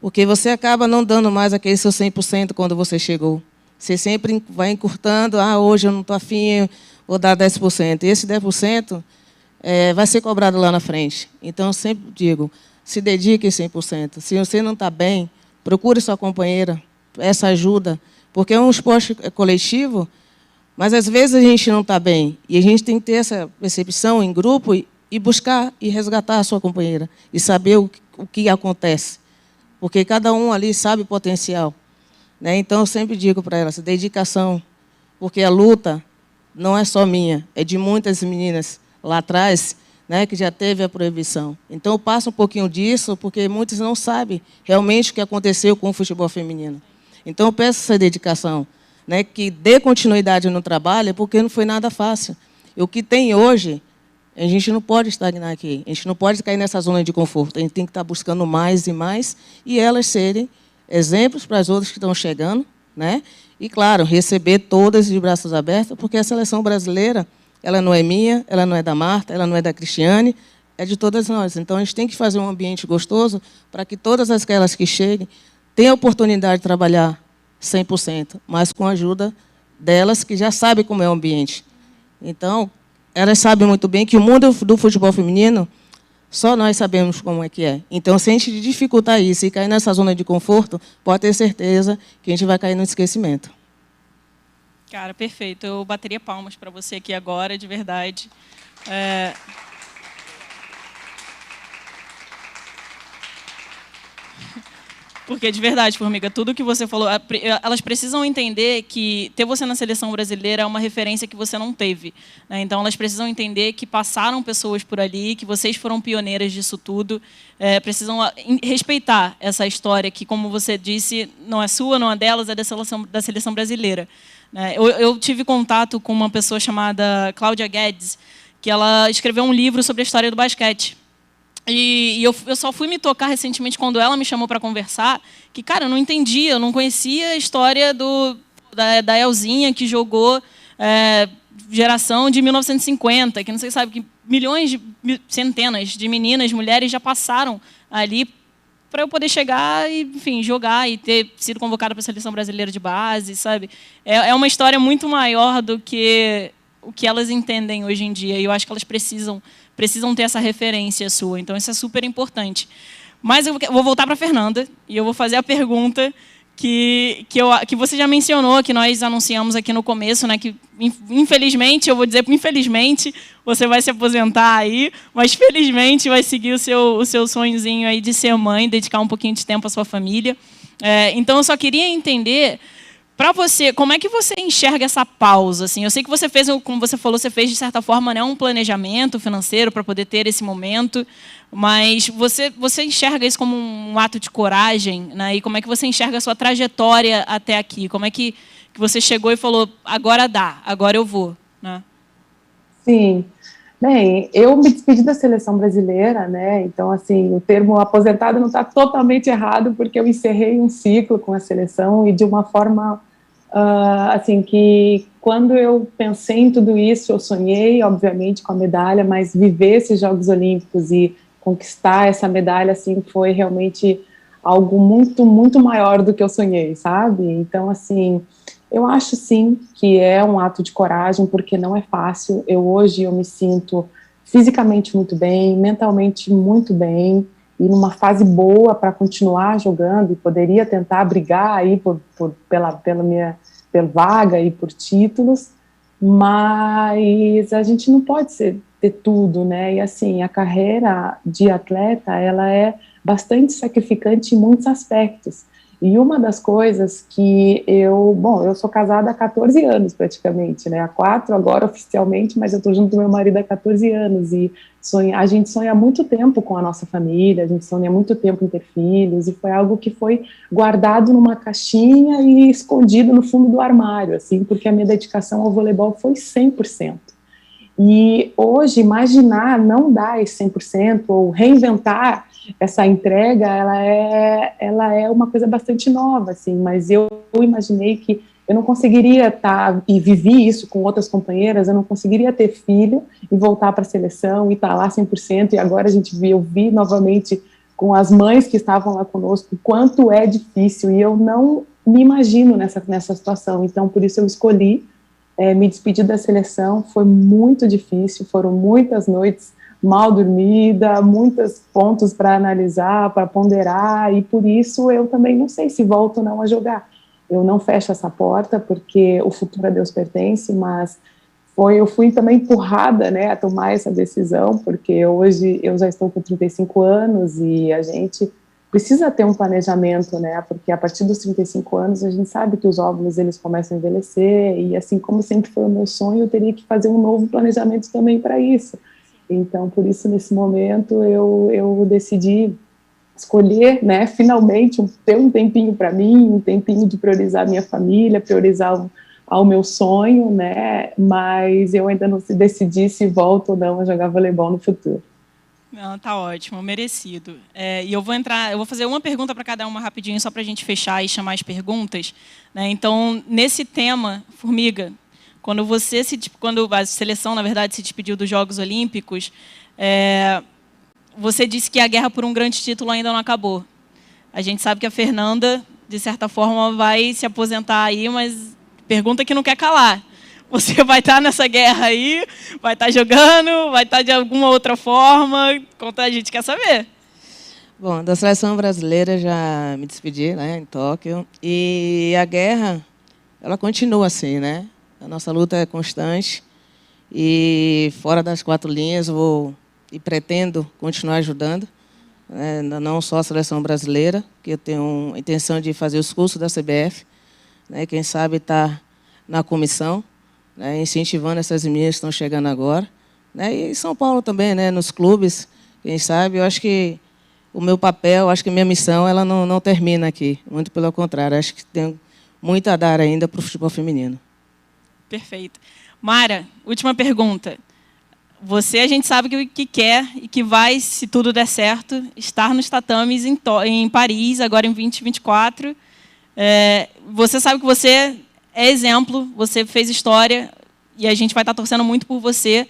Porque você acaba não dando mais aquele seu 100% quando você chegou. Você sempre vai encurtando, hoje eu não estou afim, vou dar 10%. E esse 10% vai ser cobrado lá na frente. Então, eu sempre digo, se dedique 100%. Se você não está bem, procure sua companheira, peça ajuda, porque é um esporte coletivo, mas às vezes a gente não está bem. E a gente tem que ter essa percepção em grupo e buscar e resgatar a sua companheira. E saber o que acontece. Porque cada um ali sabe o potencial. Né? Então, eu sempre digo para elas, dedicação. Porque a luta não é só minha, é de muitas meninas lá atrás, né, que já teve a proibição. Então, eu passo um pouquinho disso, porque muitos não sabem realmente o que aconteceu com o futebol feminino. Então, eu peço essa dedicação, né, que dê continuidade no trabalho, porque não foi nada fácil. E o que tem hoje, a gente não pode estagnar aqui, a gente não pode cair nessa zona de conforto, a gente tem que estar buscando mais e mais, e elas serem exemplos para as outras que estão chegando, né? E, claro, receber todas de braços abertos, porque a seleção brasileira, ela não é minha, ela não é da Marta, ela não é da Cristiane, é de todas nós. Então, a gente tem que fazer um ambiente gostoso para que todas aquelas que cheguem tenham a oportunidade de trabalhar 100%, mas com a ajuda delas, que já sabem como é o ambiente. Então, elas sabem muito bem que o mundo do futebol feminino, só nós sabemos como é que é. Então, se a gente dificultar isso e cair nessa zona de conforto, pode ter certeza que a gente vai cair no esquecimento. Cara, perfeito. Eu bateria palmas para você aqui agora, de verdade. Porque, de verdade, Formiga, tudo que você falou, elas precisam entender que ter você na seleção brasileira é uma referência que você não teve. Né? Então, elas precisam entender que passaram pessoas por ali, que vocês foram pioneiras disso tudo. Precisam respeitar essa história que, como você disse, não é sua, não é delas, é da seleção brasileira. Né? Eu tive contato com uma pessoa chamada Cláudia Guedes, que ela escreveu um livro sobre a história do basquete. E eu só fui me tocar recentemente quando ela me chamou para conversar, que, cara, eu não entendia, eu não conhecia a história da Elzinha, que jogou geração de 1950, que não sei se sabe, que centenas de meninas, mulheres já passaram ali para eu poder chegar e, enfim, jogar e ter sido convocada para a Seleção Brasileira de Base, sabe? É uma história muito maior do que o que elas entendem hoje em dia, e eu acho que elas precisam ter essa referência sua, então isso é super importante. Mas eu vou voltar para a Fernanda, e eu vou fazer a pergunta que você já mencionou, que nós anunciamos aqui no começo, né, que infelizmente, eu vou dizer infelizmente, você vai se aposentar aí, mas felizmente vai seguir o seu sonhozinho aí de ser mãe, dedicar um pouquinho de tempo à sua família. Então, eu só queria entender, para você, como é que você enxerga essa pausa? Assim, eu sei que você fez, como você falou, você fez, de certa forma, né, um planejamento financeiro para poder ter esse momento, mas você enxerga isso como um ato de coragem, né? E como é que você enxerga a sua trajetória até aqui? Como é que você chegou e falou, agora dá, agora eu vou, né? Sim. Bem, eu me despedi da seleção brasileira, né? Então, assim, o termo aposentado não está totalmente errado, porque eu encerrei um ciclo com a seleção e de uma forma, assim, que quando eu pensei em tudo isso, eu sonhei, obviamente, com a medalha, mas viver esses Jogos Olímpicos e conquistar essa medalha, assim, foi realmente algo muito, muito maior do que eu sonhei, sabe? Então, assim, eu acho, sim, que é um ato de coragem, porque não é fácil. Hoje eu me sinto fisicamente muito bem, mentalmente muito bem, e numa fase boa para continuar jogando, e poderia tentar brigar aí pela minha vaga e por títulos, mas a gente não pode ter tudo, né? E assim, a carreira de atleta, ela é bastante sacrificante em muitos aspectos. E uma das coisas que eu sou casada há 14 anos praticamente, né, há 4 agora oficialmente, mas eu estou junto com meu marido há 14 anos, e a gente sonha há muito tempo com a nossa família, a gente sonha há muito tempo em ter filhos, e foi algo que foi guardado numa caixinha e escondido no fundo do armário, assim, porque a minha dedicação ao voleibol foi 100%. E hoje, imaginar não dar esse 100% ou reinventar essa entrega, ela é uma coisa bastante nova, assim, mas eu imaginei que eu não conseguiria estar, e vivi isso com outras companheiras, eu não conseguiria ter filho e voltar para a seleção e estar lá 100%, e agora eu vi novamente com as mães que estavam lá conosco, o quanto é difícil, e eu não me imagino nessa situação, então por isso eu escolhi me despedir da seleção. Foi muito difícil, foram muitas noites mal dormida, muitos pontos para analisar, para ponderar, e por isso eu também não sei se volto ou não a jogar. Eu não fecho essa porta, porque o futuro a Deus pertence, mas eu fui também empurrada, né, a tomar essa decisão, porque hoje eu já estou com 35 anos e a gente precisa ter um planejamento, né, porque a partir dos 35 anos a gente sabe que os óvulos eles começam a envelhecer, e assim como sempre foi o meu sonho, eu teria que fazer um novo planejamento também para isso. Então, por isso, nesse momento, eu decidi escolher, né, finalmente, ter um tempinho para mim, um tempinho de priorizar a minha família, priorizar ao meu sonho, né, mas eu ainda não decidi se volto ou não a jogar voleibol no futuro. Não, tá ótimo, merecido. E eu vou fazer uma pergunta para cada uma rapidinho, só para a gente fechar e chamar as perguntas, né? Então, nesse tema, Formiga, quando a seleção, na verdade, se despediu dos Jogos Olímpicos, você disse que a guerra por um grande título ainda não acabou. A gente sabe que a Fernanda, de certa forma, vai se aposentar aí, mas pergunta que não quer calar. Você vai estar nessa guerra aí, vai estar jogando, vai estar de alguma outra forma? Conta, a gente quer saber. Bom, da seleção brasileira já me despedi, né, em Tóquio, e a guerra, ela continua assim, né? A nossa luta é constante e fora das 4 linhas eu vou e pretendo continuar ajudando, né, não só a seleção brasileira, que eu tenho a intenção de fazer os cursos da CBF, né, quem sabe estar na comissão, né, incentivando essas meninas que estão chegando agora, né, e em São Paulo também, né, nos clubes, quem sabe. Eu acho que o meu papel, acho que a minha missão, ela não termina aqui, muito pelo contrário, acho que tem muito a dar ainda para o futebol feminino. Perfeito. Mara, última pergunta. Você, a gente sabe que quer e que vai, se tudo der certo, estar nos tatames em Paris, agora em 2024. Você sabe que você é exemplo, você fez história, e a gente vai estar torcendo muito por você.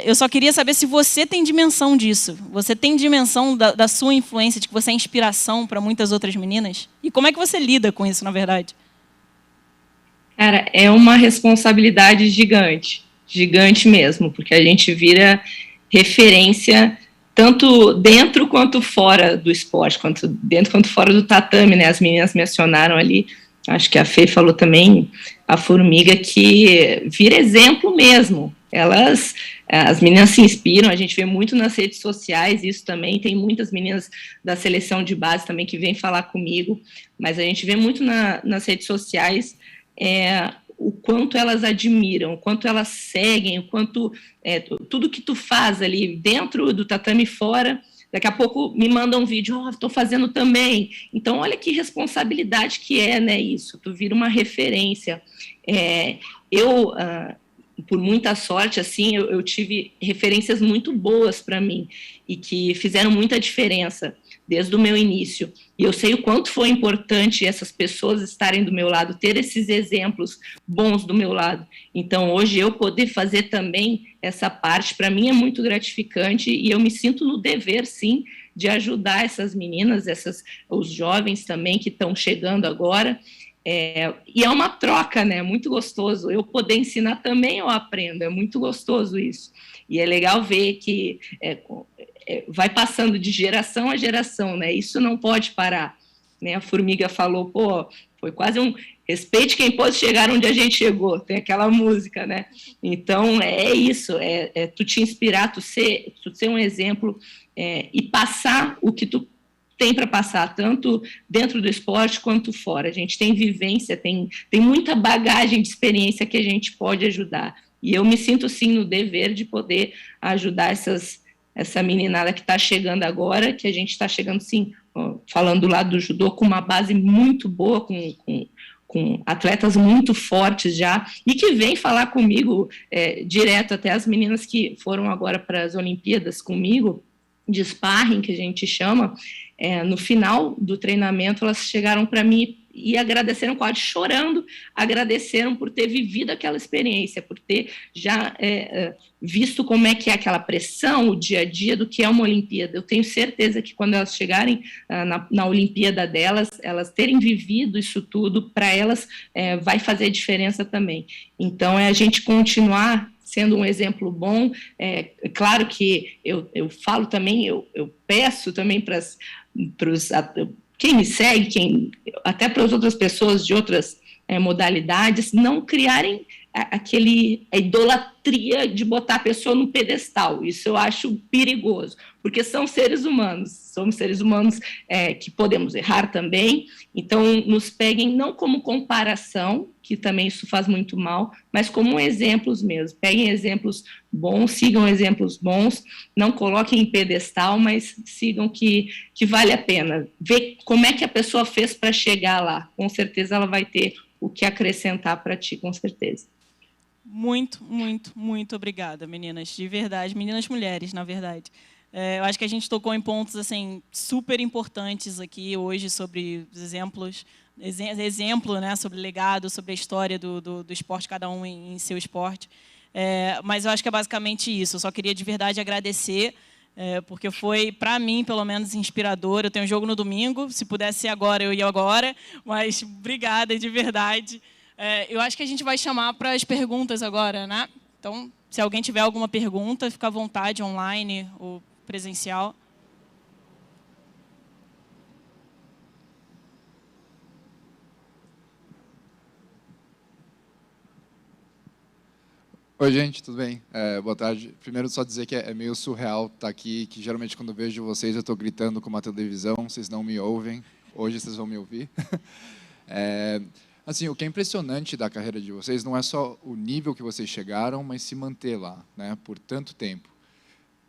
Eu só queria saber se você tem dimensão disso. Você tem dimensão da sua influência, de que você é inspiração para muitas outras meninas? E como é que você lida com isso, na verdade? Cara, é uma responsabilidade gigante, gigante mesmo, porque a gente vira referência tanto dentro quanto fora do esporte, quanto dentro quanto fora do tatame, né? As meninas mencionaram ali, acho que a Fê falou também, a Formiga, que vira exemplo mesmo. As meninas se inspiram, a gente vê muito nas redes sociais isso também, tem muitas meninas da seleção de base também que vêm falar comigo, mas a gente vê muito nas redes sociais o quanto elas admiram, o quanto elas seguem, o quanto tudo que tu faz ali dentro do tatame e fora, daqui a pouco me mandam um vídeo, estou fazendo também. Então, olha que responsabilidade que né, isso, tu vira uma referência. Por muita sorte, assim, eu tive referências muito boas para mim e que fizeram muita diferença desde o meu início. E eu sei o quanto foi importante essas pessoas estarem do meu lado, ter esses exemplos bons do meu lado. Então, hoje, eu poder fazer também essa parte, para mim, é muito gratificante e eu me sinto no dever, sim, de ajudar essas meninas, os jovens também que estão chegando agora. E é uma troca, né? Muito gostoso. Eu poder ensinar também, eu aprendo. É muito gostoso isso. E é legal ver que vai passando de geração a geração, né? Isso não pode parar, né? A Formiga falou, foi quase um respeite quem pôde chegar onde a gente chegou. Tem aquela música, né? Então, é isso. Tu te inspirar, tu ser um exemplo e passar o que tu tem para passar, tanto dentro do esporte quanto fora. A gente tem vivência, tem muita bagagem de experiência que a gente pode ajudar. E eu me sinto, sim, no dever de poder ajudar essa meninada que está chegando agora, que a gente está chegando, sim, falando do lado do judô, com uma base muito boa, com atletas muito fortes já, e que vem falar comigo direto, até as meninas que foram agora para as Olimpíadas comigo, de sparring, que a gente chama, no final do treinamento, elas chegaram para mim e agradeceram, quase chorando, agradeceram por ter vivido aquela experiência, por ter já visto como é que é aquela pressão, o dia a dia do que é uma Olimpíada. Eu tenho certeza que quando elas chegarem na Olimpíada delas, elas terem vivido isso tudo, para elas vai fazer diferença também. Então, a gente continuar sendo um exemplo bom. Claro que eu falo também, eu peço também para quem me segue, até para as outras pessoas de outras modalidades, não criarem a idolatria de botar a pessoa no pedestal. Isso eu acho perigoso, porque são seres humanos, somos seres humanos que podemos errar também, então nos peguem não como comparação, que também isso faz muito mal, mas como exemplos mesmo. Peguem exemplos bons, sigam exemplos bons, não coloquem em pedestal, mas sigam que vale a pena. Ver como é que a pessoa fez para chegar lá, com certeza ela vai ter o que acrescentar para ti, com certeza. Muito, muito, muito obrigada, meninas, de verdade. Meninas, mulheres, na verdade. Eu acho que a gente tocou em pontos assim super importantes aqui hoje sobre os exemplo, né, sobre legado, sobre a história do esporte, cada um em seu esporte. Mas eu acho que é basicamente isso. Eu só queria de verdade agradecer, porque foi, para mim, pelo menos, inspirador. Eu tenho um jogo no domingo, se pudesse ser agora, eu ia agora, mas obrigada de verdade. Eu acho que a gente vai chamar para as perguntas agora, né? Então, se alguém tiver alguma pergunta, fica à vontade, online ou presencial. Oi, gente, tudo bem? Boa tarde. Primeiro, só dizer que é meio surreal estar aqui, que geralmente quando eu vejo vocês eu estou gritando com uma televisão, vocês não me ouvem. Hoje vocês vão me ouvir. Assim, o que é impressionante da carreira de vocês não é só o nível que vocês chegaram, mas se manter lá, né, por tanto tempo.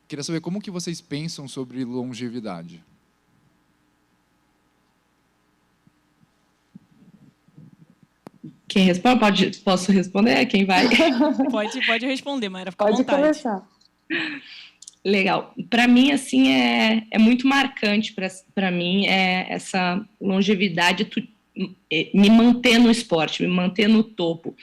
Queria saber como que vocês pensam sobre longevidade. Quem responde? Posso responder? Quem vai? Pode responder, Mayra, fica à Pode vontade. começar. Legal. Para mim, assim, é muito marcante para mim essa longevidade, me manter no esporte, me manter no topo.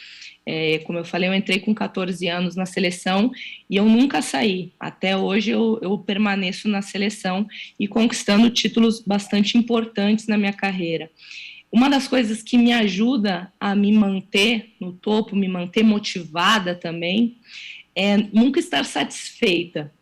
Como eu falei, eu entrei com 14 anos na seleção e eu nunca saí. Até hoje eu permaneço na seleção e conquistando títulos bastante importantes na minha carreira. Uma das coisas que me ajuda a me manter no topo, me manter motivada também, é nunca estar satisfeita.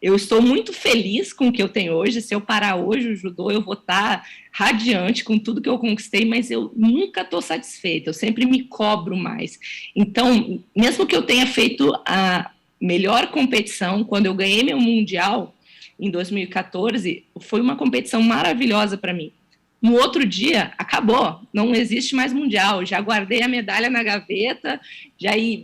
Eu estou muito feliz com o que eu tenho hoje. Se eu parar hoje o judô, eu vou estar radiante com tudo que eu conquistei, mas eu nunca estou satisfeita, eu sempre me cobro mais. Então, mesmo que eu tenha feito a melhor competição, quando eu ganhei meu mundial, em 2014, foi uma competição maravilhosa para mim. No outro dia, acabou, não existe mais mundial, já guardei a medalha na gaveta,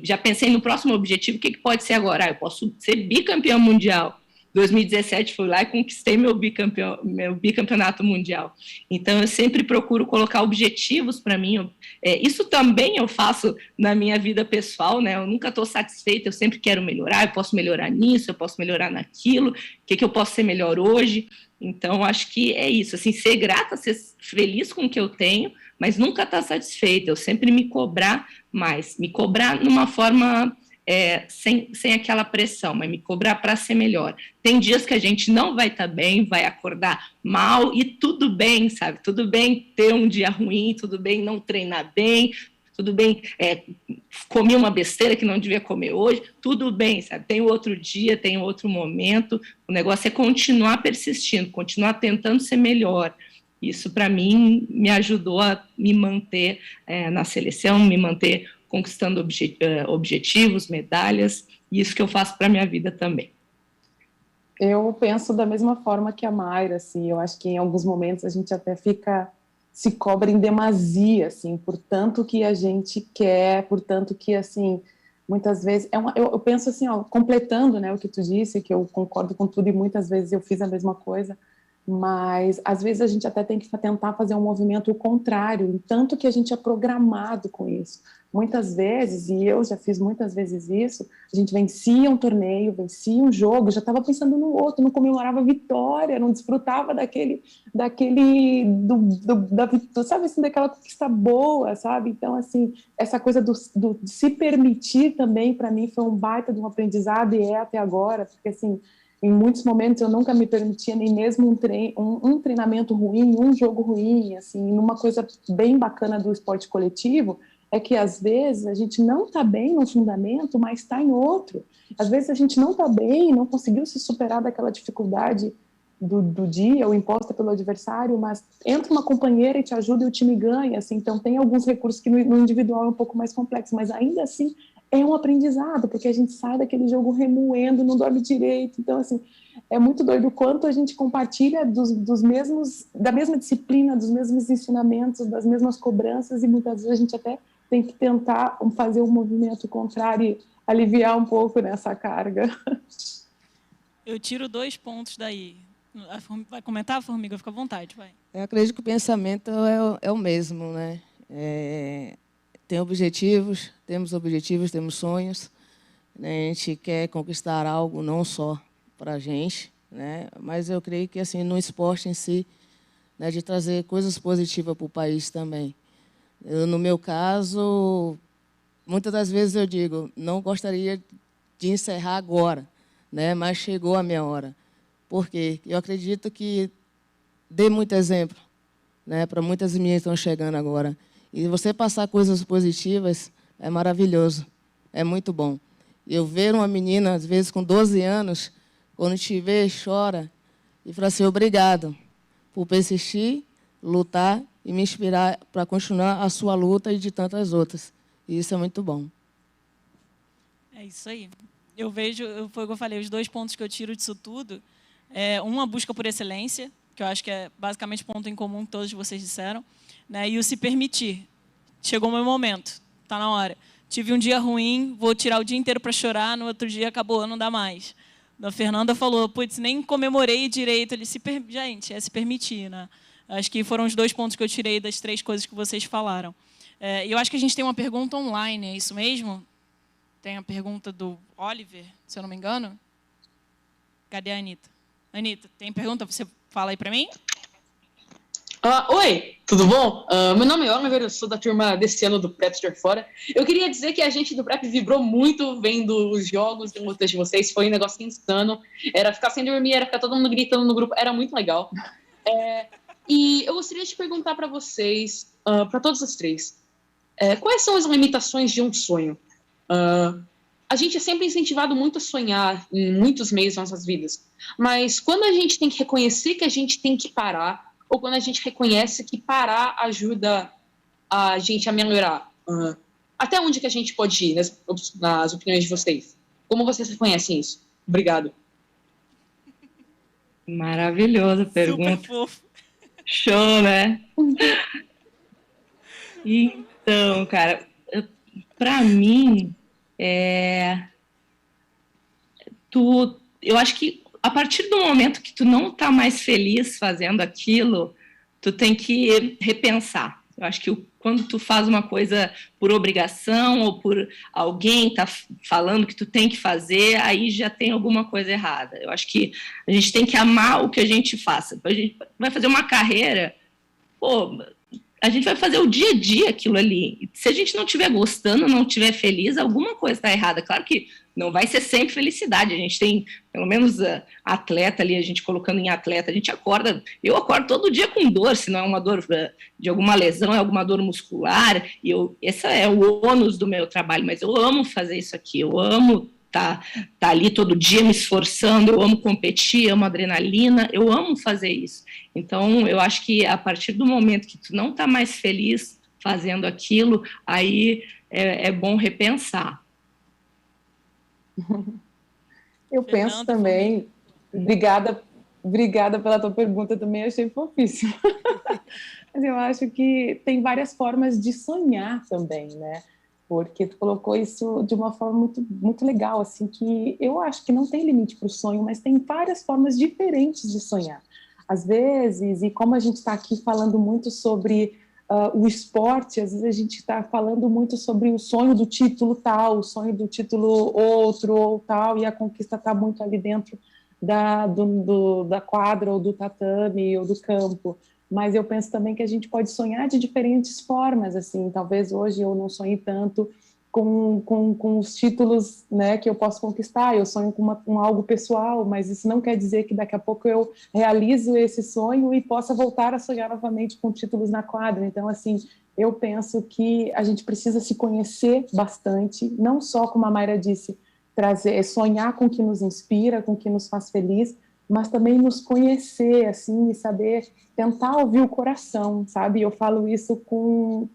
já pensei no próximo objetivo, o que pode ser agora? Eu posso ser bicampeão mundial. 2017 fui lá e conquistei meu bicampeonato mundial. Então, eu sempre procuro colocar objetivos para mim. Isso também eu faço na minha vida pessoal, né? Eu nunca estou satisfeita, eu sempre quero melhorar, eu posso melhorar nisso, eu posso melhorar naquilo, o que eu posso ser melhor hoje. Então, acho que é isso, assim, ser grata, ser feliz com o que eu tenho, mas nunca estar satisfeita, eu sempre me cobrar mais, me cobrar numa forma sem aquela pressão, mas me cobrar para ser melhor. Tem dias que a gente não vai estar bem, vai acordar mal, e tudo bem, sabe? Tudo bem ter um dia ruim, tudo bem não treinar bem, tudo bem comer uma besteira que não devia comer hoje, tudo bem, sabe? Tem outro dia, tem outro momento, o negócio é continuar persistindo, continuar tentando ser melhor. Isso, para mim, me ajudou a me manter na seleção, me manter conquistando objetivos, medalhas, e isso que eu faço para a minha vida também. Eu penso da mesma forma que a Mayra, assim, eu acho que em alguns momentos a gente até se cobra em demasia, assim, por tanto que a gente quer, por tanto que, assim, muitas vezes, eu penso assim, ó, completando, né, o que tu disse, que eu concordo com tudo e muitas vezes eu fiz a mesma coisa, mas às vezes a gente até tem que tentar fazer um movimento contrário, tanto que a gente é programado com isso. Muitas vezes, e eu já fiz muitas vezes isso, a gente vencia um torneio, vencia um jogo, já estava pensando no outro, não comemorava a vitória, não desfrutava sabe assim, daquela conquista boa, sabe? Então, assim, essa coisa de se permitir também, para mim, foi um baita de um aprendizado, e é até agora, porque, assim, em muitos momentos eu nunca me permitia nem mesmo um treinamento ruim, um jogo ruim, assim, numa coisa bem bacana do esporte coletivo, é que às vezes a gente não está bem no fundamento, mas está em outro. Às vezes a gente não está bem, não conseguiu se superar daquela dificuldade do dia, ou imposta pelo adversário, mas entra uma companheira e te ajuda e o time ganha, assim, então tem alguns recursos que no individual é um pouco mais complexo, mas ainda assim é um aprendizado, porque a gente sai daquele jogo remoendo, não dorme direito, então assim, é muito doido o quanto a gente compartilha da mesma disciplina, dos mesmos ensinamentos, das mesmas cobranças, e muitas vezes a gente até tem que tentar fazer um movimento contrário e aliviar um pouco nessa carga. Eu tiro 2 pontos daí. Vai comentar, Formiga? Fica à vontade, vai. Eu acredito que o pensamento é o mesmo, né? Temos objetivos, temos sonhos, né? A gente quer conquistar algo não só para a gente, né? Mas eu creio que, assim, no esporte em si, né, de trazer coisas positivas para o país também. No meu caso, muitas das vezes eu digo, não gostaria de encerrar agora, né? Mas chegou a minha hora. Por quê? Eu acredito que dei muito exemplo, né, para muitas meninas que estão chegando agora. E você passar coisas positivas é maravilhoso, é muito bom. Eu ver uma menina, às vezes, com 12 anos, quando te vê, chora, e fala assim, obrigado por persistir, lutar e me inspirar para continuar a sua luta e de tantas outras. E isso é muito bom. É isso aí. Eu vejo, foi o que eu falei, os 2 pontos que eu tiro disso tudo. Uma busca por excelência, que eu acho que é basicamente o ponto em comum que todos vocês disseram, né? E o se permitir. Chegou o meu momento, está na hora. Tive um dia ruim, vou tirar o dia inteiro para chorar, no outro dia acabou, não dá mais. A Fernanda falou, putz, nem comemorei direito. Gente, é se permitir, né? Acho que foram os 2 pontos que eu tirei das 3 coisas que vocês falaram. Eu acho que a gente tem uma pergunta online, é isso mesmo? Tem a pergunta do Oliver, se eu não me engano. Cadê a Anitta? Anitta, tem pergunta? Você fala aí para mim? Oi, tudo bom? Meu nome é Oliver, eu sou da turma desse ano do Prep Store Fora. Eu queria dizer que a gente do Prep vibrou muito vendo os jogos e lutas de vocês, foi um negócio insano. Era ficar sem dormir, era ficar todo mundo gritando no grupo, era muito legal. E eu gostaria de perguntar para vocês, para todos os três, quais são as limitações de um sonho? A gente é sempre incentivado muito a sonhar em muitos meios das nossas vidas, mas quando a gente tem que reconhecer que a gente tem que parar, ou quando a gente reconhece que parar ajuda a gente a melhorar, até onde que a gente pode ir nas opiniões de vocês? Como vocês reconhecem isso? Obrigado. Maravilhosa pergunta. Super fofo. Show, né? Então, cara, para mim, eu acho que a partir do momento que tu não tá mais feliz fazendo aquilo, tu tem que repensar. Eu acho que quando tu faz uma coisa por obrigação ou por alguém tá falando que tu tem que fazer, aí já tem alguma coisa errada. Eu acho que a gente tem que amar o que a gente faça. A gente vai fazer uma carreira, pô, a gente vai fazer o dia a dia aquilo ali. Se a gente não estiver gostando, não estiver feliz, alguma coisa está errada. Claro que não vai ser sempre felicidade. A gente tem, pelo menos, atleta ali, a gente colocando em atleta, a gente acorda, eu acordo todo dia com dor, se não é uma dor de alguma lesão, é alguma dor muscular, e esse é o ônus do meu trabalho, mas eu amo fazer isso aqui, eu amo tá ali todo dia me esforçando, eu amo competir, amo adrenalina, eu amo fazer isso. Então, eu acho que a partir do momento que tu não tá mais feliz fazendo aquilo, aí é bom repensar. Eu penso também, obrigada pela tua pergunta, também achei fofíssimo. Mas eu acho que tem várias formas de sonhar também, né? Porque tu colocou isso de uma forma muito, muito legal, assim, que eu acho que não tem limite para o sonho, mas tem várias formas diferentes de sonhar. Às vezes, e como a gente está aqui falando muito sobre o esporte, às vezes a gente está falando muito sobre o sonho do título tal, o sonho do título outro ou tal, e a conquista está muito ali dentro da quadra ou do tatame ou do campo. Mas eu penso também que a gente pode sonhar de diferentes formas, assim, talvez hoje eu não sonhe tanto com os títulos, né, que eu posso conquistar, eu sonho com algo pessoal, mas isso não quer dizer que daqui a pouco eu realizo esse sonho e possa voltar a sonhar novamente com títulos na quadra. Então, assim, eu penso que a gente precisa se conhecer bastante, não só, como a Mayra disse, sonhar com o que nos inspira, com o que nos faz feliz, mas também nos conhecer, assim, e saber tentar ouvir o coração, sabe? Eu falo isso com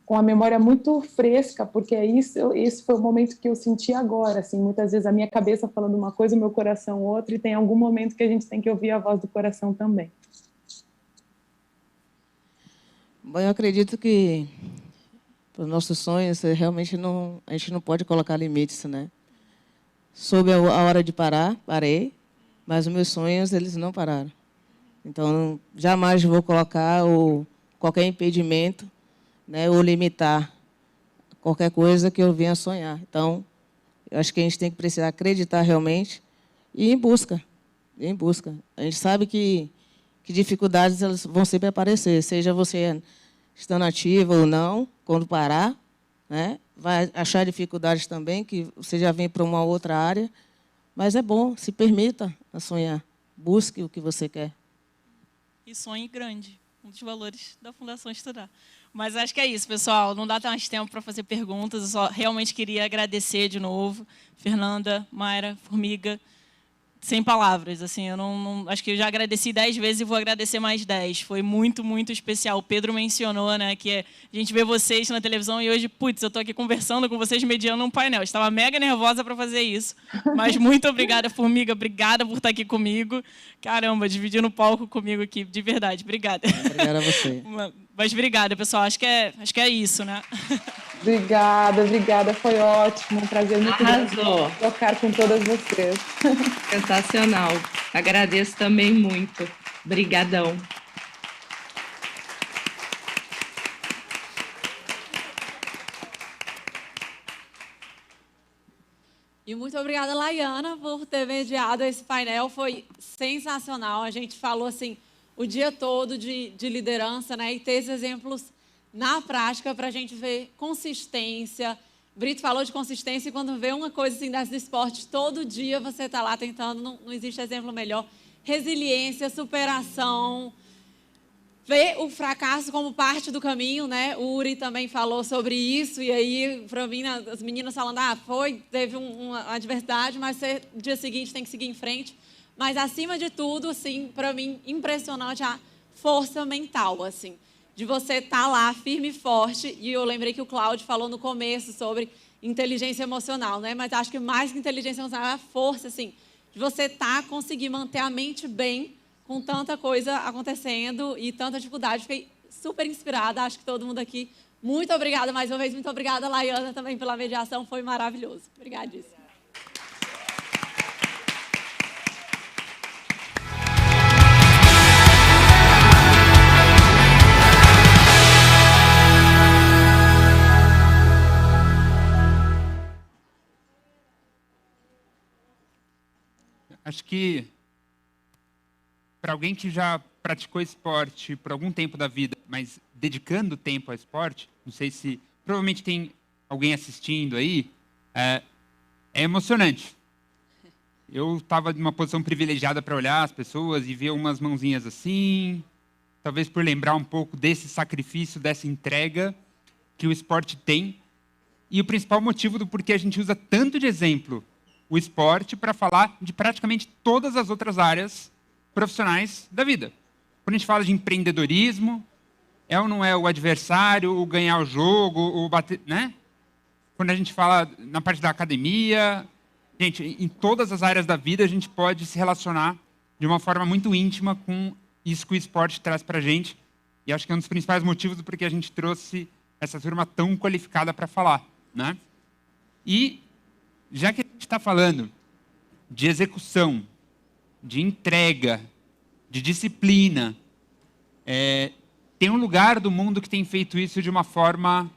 a memória muito fresca, porque esse foi o momento que eu senti agora, assim, muitas vezes a minha cabeça falando uma coisa, o meu coração outra, e tem algum momento que a gente tem que ouvir a voz do coração também. Bom, eu acredito que para os nossos sonhos, realmente a gente não pode colocar limites, né? Soube a hora de parar, parei, mas os meus sonhos, eles não pararam. Então, jamais vou colocar qualquer impedimento, né, ou limitar qualquer coisa que eu venha sonhar. Então, eu acho que a gente tem que precisar acreditar realmente e ir em busca. Ir em busca. A gente sabe que dificuldades elas vão sempre aparecer, seja você estando ativo ou não, quando parar, né, vai achar dificuldades também, que você já vem para uma outra área, mas é bom, se permita a sonhar. Busque o que você quer. E sonhe grande, um dos valores da Fundação Estudar. Mas acho que é isso, pessoal. Não dá mais tempo para fazer perguntas. Eu só realmente queria agradecer de novo. Fernanda, Mayra, Formiga. Sem palavras, assim, eu não acho que eu já agradeci 10 vezes e vou agradecer mais 10. Foi muito, muito especial. O Pedro mencionou, né, que a gente vê vocês na televisão e hoje, putz, eu estou aqui conversando com vocês, mediando um painel. Eu estava mega nervosa para fazer isso. Mas muito obrigada, Formiga, obrigada por estar aqui comigo. Caramba, dividindo o palco comigo aqui, de verdade, obrigada. Obrigada a você. Mas obrigada, pessoal, acho que é isso, né? Obrigada, foi ótimo, um prazer muito grande tocar com todas vocês. Sensacional, agradeço também muito, brigadão. E muito obrigada, Laiana, por ter mediado esse painel. Foi sensacional. A gente falou assim o dia todo de liderança, né? E ter esses exemplos na prática para a gente ver consistência. Brito falou de consistência e quando vê uma coisa assim desse esporte, todo dia você está lá tentando, não existe exemplo melhor. Resiliência, superação, ver o fracasso como parte do caminho, né? O Uri também falou sobre isso, e aí, para mim, as meninas falando, teve uma adversidade, mas você, no dia seguinte, tem que seguir em frente. Mas, acima de tudo, assim, para mim, impressionante a força mental, assim, de você estar lá firme e forte. E eu lembrei que o Cláudio falou no começo sobre inteligência emocional, né? Mas acho que mais que inteligência emocional é a força, assim, de você conseguir manter a mente bem com tanta coisa acontecendo e tanta dificuldade. Fiquei super inspirada, acho que todo mundo aqui. Muito obrigada mais uma vez, muito obrigada, Laiana, também pela mediação, foi maravilhoso. Obrigadíssima. Acho que para alguém que já praticou esporte por algum tempo da vida, mas dedicando tempo ao esporte, não sei se provavelmente tem alguém assistindo aí, é emocionante. Eu estava numa posição privilegiada para olhar as pessoas e ver umas mãozinhas assim, talvez por lembrar um pouco desse sacrifício, dessa entrega que o esporte tem. E o principal motivo do porquê a gente usa tanto de exemplo o esporte para falar de praticamente todas as outras áreas profissionais da vida. Quando a gente fala de empreendedorismo, é ou não é o adversário, o ganhar o jogo, o bater, né? Quando a gente fala na parte da academia, gente, em todas as áreas da vida a gente pode se relacionar de uma forma muito íntima com isso que o esporte traz para a gente. E acho que é um dos principais motivos do porquê a gente trouxe essa turma tão qualificada para falar, né? E já que a gente está falando de execução, de entrega, de disciplina, tem um lugar do mundo que tem feito isso de uma forma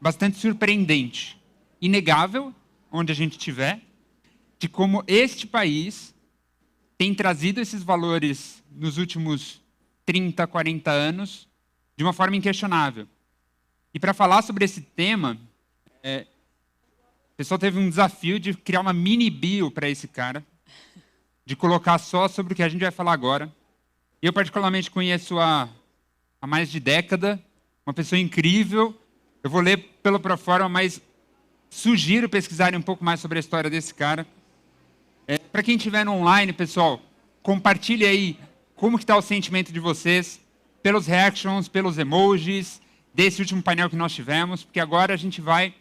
bastante surpreendente. Inegável, onde a gente estiver, de como este país tem trazido esses valores nos últimos 30, 40 anos de uma forma inquestionável. E para falar sobre esse tema, o pessoal teve um desafio de criar uma mini bio para esse cara, de colocar só sobre o que a gente vai falar agora. Eu, particularmente, conheço há mais de década, uma pessoa incrível. Eu vou ler pelo proforma, mas sugiro pesquisarem um pouco mais sobre a história desse cara. Para quem estiver no online, pessoal, compartilhe aí como que está o sentimento de vocês, pelos reactions, pelos emojis, desse último painel que nós tivemos, porque agora a gente vai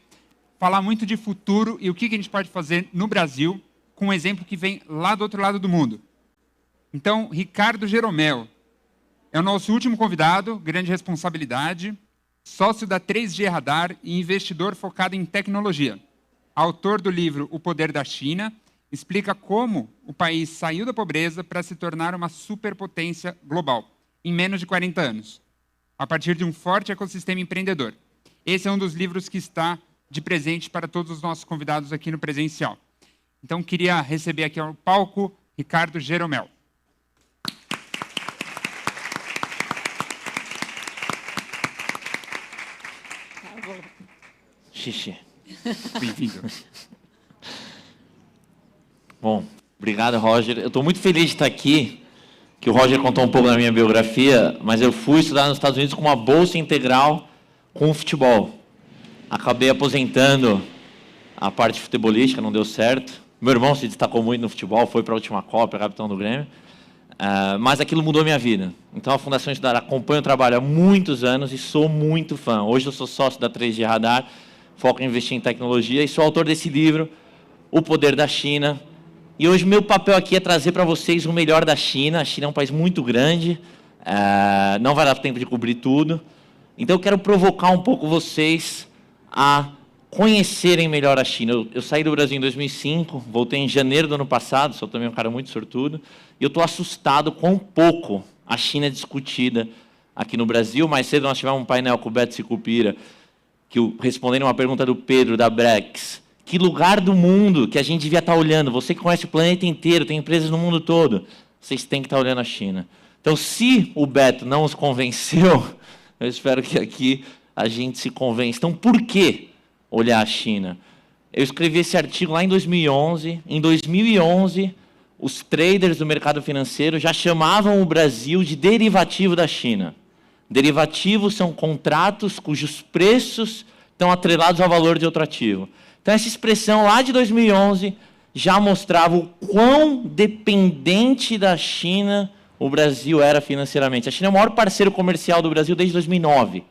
falar muito de futuro e o que a gente pode fazer no Brasil, com um exemplo que vem lá do outro lado do mundo. Então, Ricardo Jeromel é o nosso último convidado, grande responsabilidade, sócio da 3G Radar e investidor focado em tecnologia. Autor do livro O Poder da China, explica como o país saiu da pobreza para se tornar uma superpotência global, em menos de 40 anos, a partir de um forte ecossistema empreendedor. Esse é um dos livros que está de presente para todos os nossos convidados aqui no presencial. Então, queria receber aqui ao palco Ricardo Jeromel. Xixi. Bem-vindo. Bom, obrigado, Roger. Eu estou muito feliz de estar aqui, que o Roger contou um pouco da minha biografia, mas eu fui estudar nos Estados Unidos com uma bolsa integral com o futebol. Acabei aposentando a parte futebolística, não deu certo. Meu irmão se destacou muito no futebol, foi para a última Copa, capitão do Grêmio. Mas aquilo mudou minha vida. Então, a Fundação Estudar acompanha o trabalho há muitos anos e sou muito fã. Hoje eu sou sócio da 3G Radar, foco em investir em tecnologia e sou autor desse livro, O Poder da China. E hoje meu papel aqui é trazer para vocês o melhor da China. A China é um país muito grande, não vai dar tempo de cobrir tudo. Então, eu quero provocar um pouco vocês a conhecerem melhor a China. Eu saí do Brasil em 2005, voltei em janeiro do ano passado, sou também um cara muito sortudo, e eu estou assustado com pouco a China é discutida aqui no Brasil. Mais cedo nós tivemos um painel com o Beto Sicupira, que respondendo uma pergunta do Pedro, da Brex, Que lugar do mundo que a gente devia estar olhando? Você que conhece o planeta inteiro, tem empresas no mundo todo, vocês têm que estar olhando a China. Então, se o Beto não os convenceu, eu espero que aqui a gente se convença. Então, por que olhar a China? Eu escrevi esse artigo lá em 2011. Em 2011, os traders do mercado financeiro já chamavam o Brasil de derivativo da China. Derivativos são contratos cujos preços estão atrelados ao valor de outro ativo. Então, essa expressão lá de 2011 já mostrava o quão dependente da China o Brasil era financeiramente. A China é o maior parceiro comercial do Brasil desde 2009.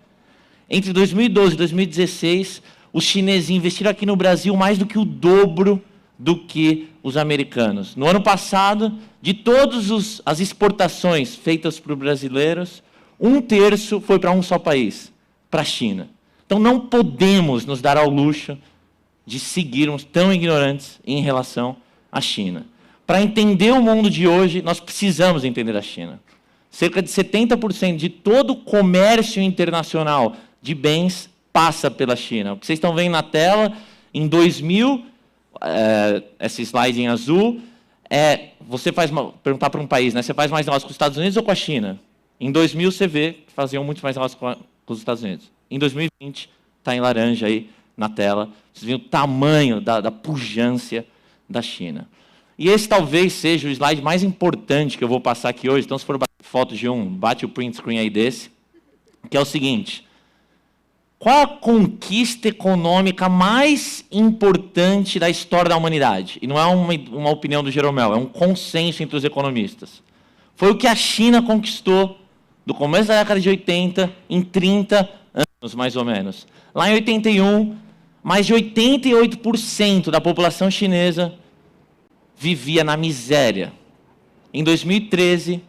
Entre 2012 e 2016, os chineses investiram aqui no Brasil mais do que o dobro do que os americanos. No ano passado, de todas as exportações feitas para os brasileiros, 1/3 foi para um só país, para a China. Então, não podemos nos dar ao luxo de seguirmos tão ignorantes em relação à China. Para entender o mundo de hoje, nós precisamos entender a China. Cerca de 70% de todo o comércio internacional de bens passa pela China. O que vocês estão vendo na tela, em 2000, esse slide em azul, você perguntar para um país, né, você faz mais negócio com os Estados Unidos ou com a China? Em 2000, você vê que faziam muito mais negócio com os Estados Unidos. Em 2020, está em laranja aí na tela, vocês veem o tamanho da pujança da China. E esse talvez seja o slide mais importante que eu vou passar aqui hoje. Então, se for bater foto de bate o print screen aí desse, que é o seguinte: qual a conquista econômica mais importante da história da humanidade? E não é uma opinião do Jeromel, é um consenso entre os economistas. Foi o que a China conquistou do começo da década de 80 em 30 anos, mais ou menos. Lá em 81, mais de 88% da população chinesa vivia na miséria. Em 2013,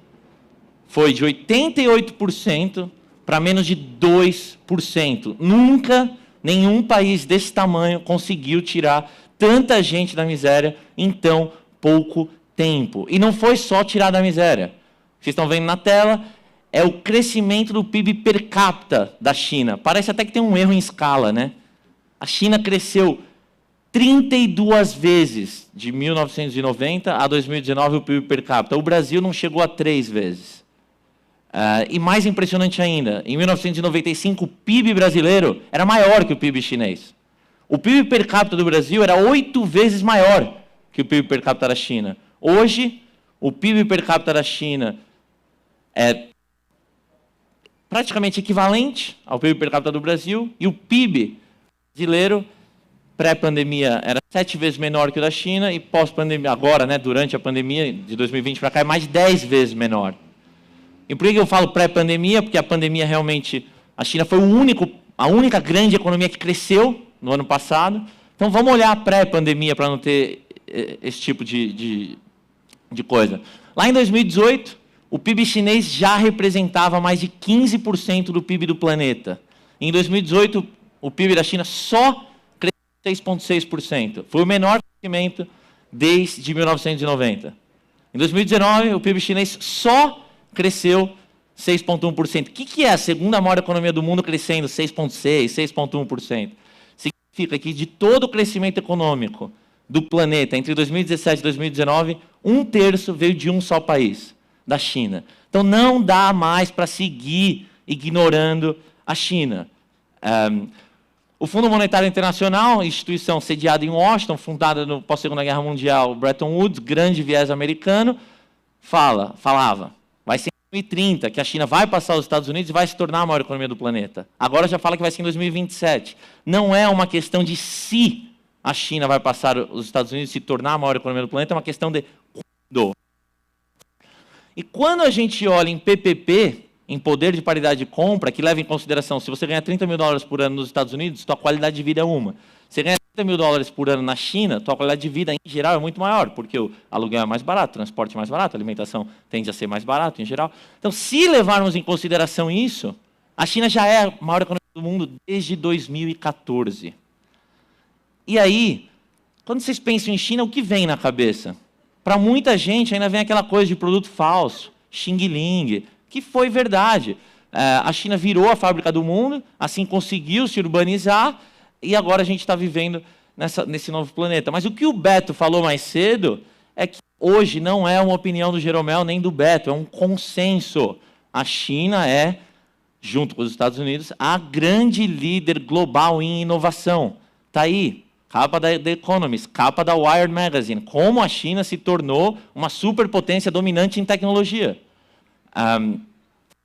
foi de 88% para menos de 2%. Nunca nenhum país desse tamanho conseguiu tirar tanta gente da miséria em tão pouco tempo. E não foi só tirar da miséria. Vocês estão vendo na tela, é o crescimento do PIB per capita da China. Parece até que tem um erro em escala, né? A China cresceu 32 vezes de 1990 a 2019 o PIB per capita. O Brasil não chegou a 3 vezes. E mais impressionante ainda, em 1995 o PIB brasileiro era maior que o PIB chinês. O PIB per capita do Brasil era 8 vezes maior que o PIB per capita da China. Hoje, o PIB per capita da China é praticamente equivalente ao PIB per capita do Brasil, e o PIB brasileiro, pré-pandemia, era 7 vezes menor que o da China, e pós-pandemia, agora, né, durante a pandemia, de 2020 para cá, é mais de 10 vezes menor. E por que eu falo pré-pandemia? Porque a pandemia realmente, a China foi a única grande economia que cresceu no ano passado. Então vamos olhar a pré-pandemia para não ter esse tipo de coisa. Lá em 2018, o PIB chinês já representava mais de 15% do PIB do planeta. Em 2018, o PIB da China só cresceu 6,6%. Foi o menor crescimento desde 1990. Em 2019, o PIB chinês só cresceu 6,1%. O que é a segunda maior economia do mundo crescendo 6,6%, 6,1%? Significa que de todo o crescimento econômico do planeta entre 2017 e 2019, 1/3 veio de um só país, da China. Então não dá mais para seguir ignorando a China. O Fundo Monetário Internacional, instituição sediada em Washington, fundada no pós-Segunda Guerra Mundial, Bretton Woods, grande viés americano, falava, vai ser em 2030 que a China vai passar os Estados Unidos e vai se tornar a maior economia do planeta. Agora já fala que vai ser em 2027. Não é uma questão de se a China vai passar os Estados Unidos e se tornar a maior economia do planeta, é uma questão de quando. E quando a gente olha em PPP, em poder de paridade de compra, que leva em consideração, se você ganha $30 mil por ano nos Estados Unidos, sua qualidade de vida é uma. Se você ganha $30 mil por ano na China, sua qualidade de vida, em geral, é muito maior, porque o aluguel é mais barato, o transporte é mais barato, a alimentação tende a ser mais barato, em geral. Então, se levarmos em consideração isso, a China já é a maior economia do mundo desde 2014. E aí, quando vocês pensam em China, o que vem na cabeça? Para muita gente ainda vem aquela coisa de produto falso, xing-ling, que foi verdade. A China virou a fábrica do mundo, assim conseguiu se urbanizar, e agora a gente está vivendo nesse novo planeta. Mas o que o Beto falou mais cedo é que hoje não é uma opinião do Jeromel nem do Beto, é um consenso. A China é, junto com os Estados Unidos, a grande líder global em inovação. Está aí, capa da The Economist, capa da Wired Magazine, como a China se tornou uma superpotência dominante em tecnologia.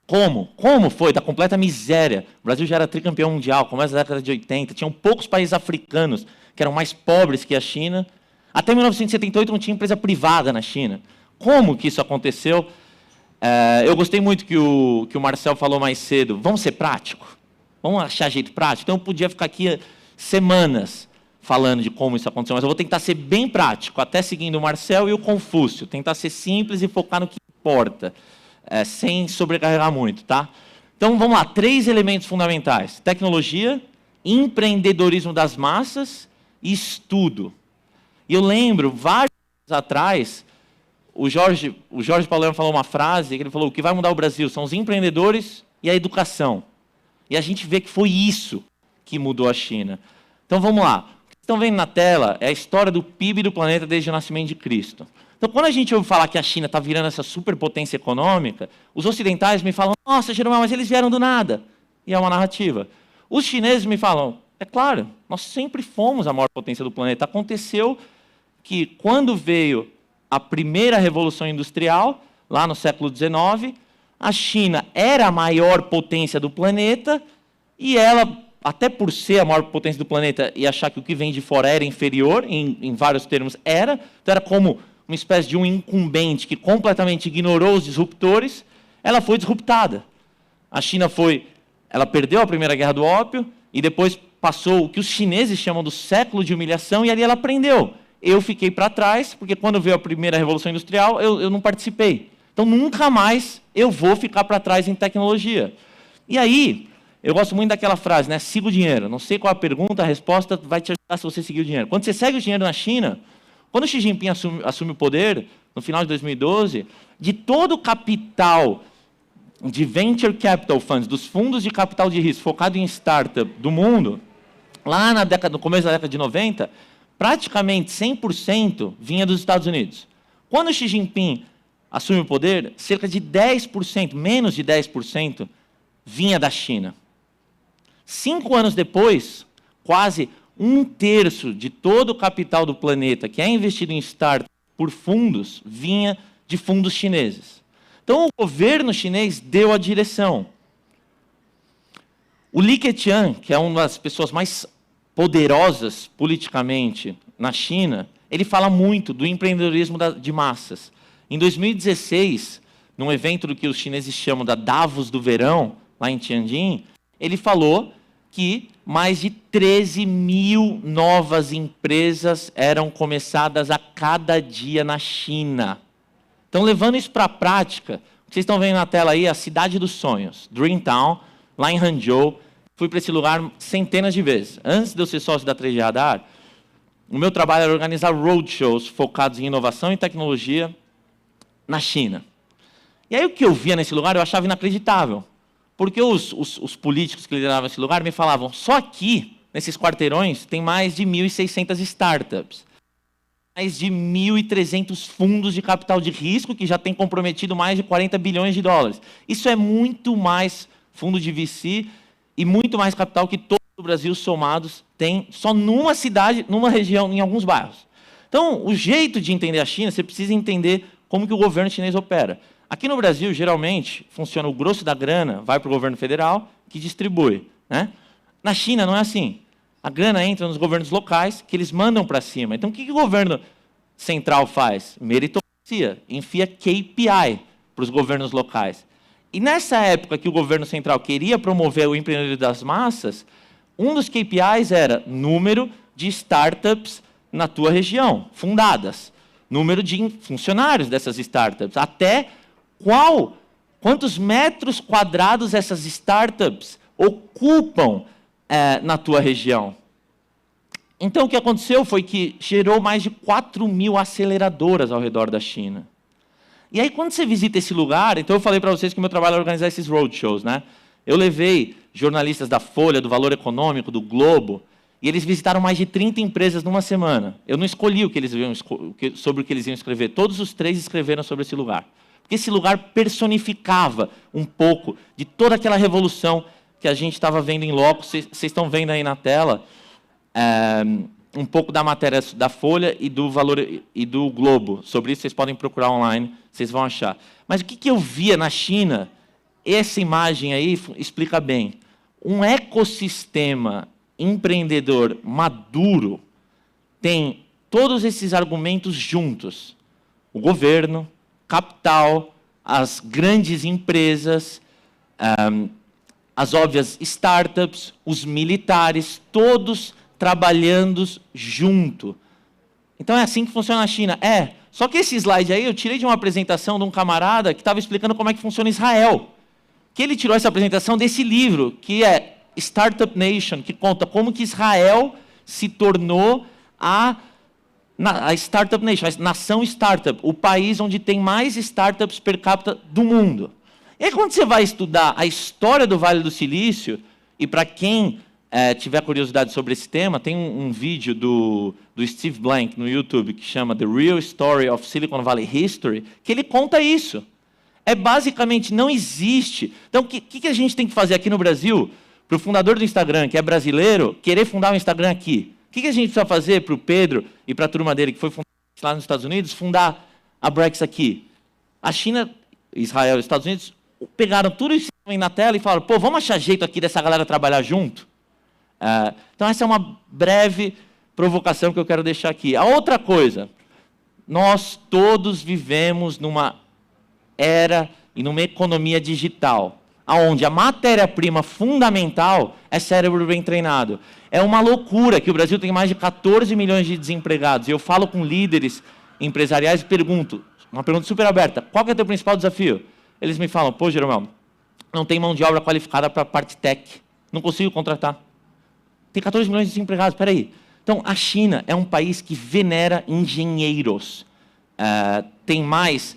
Como foi? Da completa miséria. O Brasil já era tricampeão mundial, começo da década de 80. Tinham poucos países africanos que eram mais pobres que a China. Até 1978 não tinha empresa privada na China. Como que isso aconteceu? Eu gostei muito que o Marcel falou mais cedo. Vamos ser práticos? Vamos achar jeito prático? Então eu podia ficar aqui semanas falando de como isso aconteceu, mas eu vou tentar ser bem prático, até seguindo o Marcel e o Confúcio. Tentar ser simples e focar no que importa. Sem sobrecarregar muito, tá? Então, vamos lá, 3 elementos fundamentais. Tecnologia, empreendedorismo das massas e estudo. E eu lembro, vários anos atrás, o Jorge Paulo falou uma frase, que ele falou, o que vai mudar o Brasil são os empreendedores e a educação. E a gente vê que foi isso que mudou a China. Então, vamos lá. O que vocês estão vendo na tela é a história do PIB do planeta desde o nascimento de Cristo. Então, quando a gente ouve falar que a China está virando essa superpotência econômica, os ocidentais me falam, nossa, Jeromel, mas eles vieram do nada. E é uma narrativa. Os chineses me falam, é claro, nós sempre fomos a maior potência do planeta. Aconteceu que, quando veio a primeira revolução industrial, lá no século XIX, a China era a maior potência do planeta e ela, até por ser a maior potência do planeta e achar que o que vem de fora era inferior, em vários termos era, então era como uma espécie de um incumbente que completamente ignorou os disruptores, ela foi disruptada. A China ela perdeu a primeira guerra do ópio e depois passou o que os chineses chamam do século de humilhação e ali ela aprendeu. Eu fiquei para trás, porque quando veio a primeira revolução industrial, eu não participei. Então, nunca mais eu vou ficar para trás em tecnologia. E aí, eu gosto muito daquela frase, né? Siga o dinheiro. Não sei qual a pergunta, a resposta vai te ajudar se você seguir o dinheiro. Quando você segue o dinheiro na China, quando o Xi Jinping assume o poder, no final de 2012, de todo o capital de venture capital funds, dos fundos de capital de risco focado em startup do mundo, lá no começo da década de 90, praticamente 100% vinha dos Estados Unidos. Quando o Xi Jinping assume o poder, cerca de 10%, menos de 10%, vinha da China. 5 anos depois, quase 1/3 de todo o capital do planeta que é investido em startups por fundos, vinha de fundos chineses. Então, o governo chinês deu a direção. O Li Keqiang, que é uma das pessoas mais poderosas politicamente na China, ele fala muito do empreendedorismo de massas. Em 2016, num evento do que os chineses chamam da Davos do Verão, lá em Tianjin, ele falou que mais de 13 mil novas empresas eram começadas a cada dia na China. Então, levando isso para a prática, o que vocês estão vendo na tela aí é a cidade dos sonhos, Dreamtown, lá em Hangzhou. Fui para esse lugar centenas de vezes. Antes de eu ser sócio da 3G Radar, o meu trabalho era organizar roadshows focados em inovação e tecnologia na China. E aí o que eu via nesse lugar eu achava inacreditável. Porque os políticos que lideravam esse lugar me falavam, só aqui, nesses quarteirões, tem mais de 1.600 startups. Mais de 1.300 fundos de capital de risco que já têm comprometido mais de 40 bilhões de dólares. Isso é muito mais fundo de VC e muito mais capital que todo o Brasil somados tem só numa cidade, numa região, em alguns bairros. Então, o jeito de entender a China, você precisa entender como que o governo chinês opera. Aqui no Brasil, geralmente, funciona o grosso da grana, vai para o governo federal, que distribui. Né? Na China, não é assim. A grana entra nos governos locais, que eles mandam para cima. Então, o que o governo central faz? Meritocracia. Enfia KPI para os governos locais. E nessa época que o governo central queria promover o empreendedorismo das massas, um dos KPIs era número de startups na tua região, fundadas. Número de funcionários dessas startups. Até quantos metros quadrados essas startups ocupam na tua região. Então, o que aconteceu foi que gerou mais de 4.000 aceleradoras ao redor da China. E aí, quando você visita esse lugar, então eu falei para vocês que o meu trabalho é organizar esses roadshows, né? Eu levei jornalistas da Folha, do Valor Econômico, do Globo, E eles visitaram mais de 30 empresas numa semana. Eu não escolhi o que eles iam, sobre o que eles iam escrever. Todos os 3 escreveram sobre esse lugar. Porque esse lugar personificava um pouco de toda aquela revolução que a gente estava vendo em loco. Vocês estão vendo aí na tela um pouco da matéria da Folha e do Valor e do Globo. Sobre isso vocês podem procurar online, vocês vão achar. Mas o que eu via na China, essa imagem aí explica bem. Um ecossistema empreendedor maduro tem todos esses argumentos juntos. O governo, capital, as grandes empresas, as óbvias startups, os militares, todos trabalhando junto. Então é assim que funciona a China. Só que esse slide aí eu tirei de uma apresentação de um camarada que estava explicando como é que funciona Israel. Que ele tirou essa apresentação desse livro, que é Startup Nation, que conta como que Israel se tornou a Startup Nation, a nação startup, o país onde tem mais startups per capita do mundo. E aí, quando você vai estudar a história do Vale do Silício, e para quem tiver curiosidade sobre esse tema, tem um vídeo do Steve Blank no YouTube que chama The Real Story of Silicon Valley History, que ele conta isso. Basicamente, não existe. Então, o que a gente tem que fazer aqui no Brasil, para o fundador do Instagram, que é brasileiro, querer fundar um Instagram aqui? O que a gente precisa fazer para o Pedro e para a turma dele, que foi fundada lá nos Estados Unidos, fundar a Brex aqui? A China, Israel e os Estados Unidos pegaram tudo isso aí na tela e falaram, pô, vamos achar jeito aqui dessa galera trabalhar junto? Então, essa é uma breve provocação que eu quero deixar aqui. A outra coisa, nós todos vivemos numa era e numa economia digital, onde a matéria-prima fundamental é cérebro bem treinado. É uma loucura que o Brasil tem mais de 14 milhões de desempregados. E eu falo com líderes empresariais e pergunto, uma pergunta super aberta, qual que é o teu principal desafio? Eles me falam, pô, Jeromel, não tem mão de obra qualificada para a parte tech, não consigo contratar. Tem 14 milhões de desempregados, espera aí. Então, a China é um país que venera engenheiros. Tem mais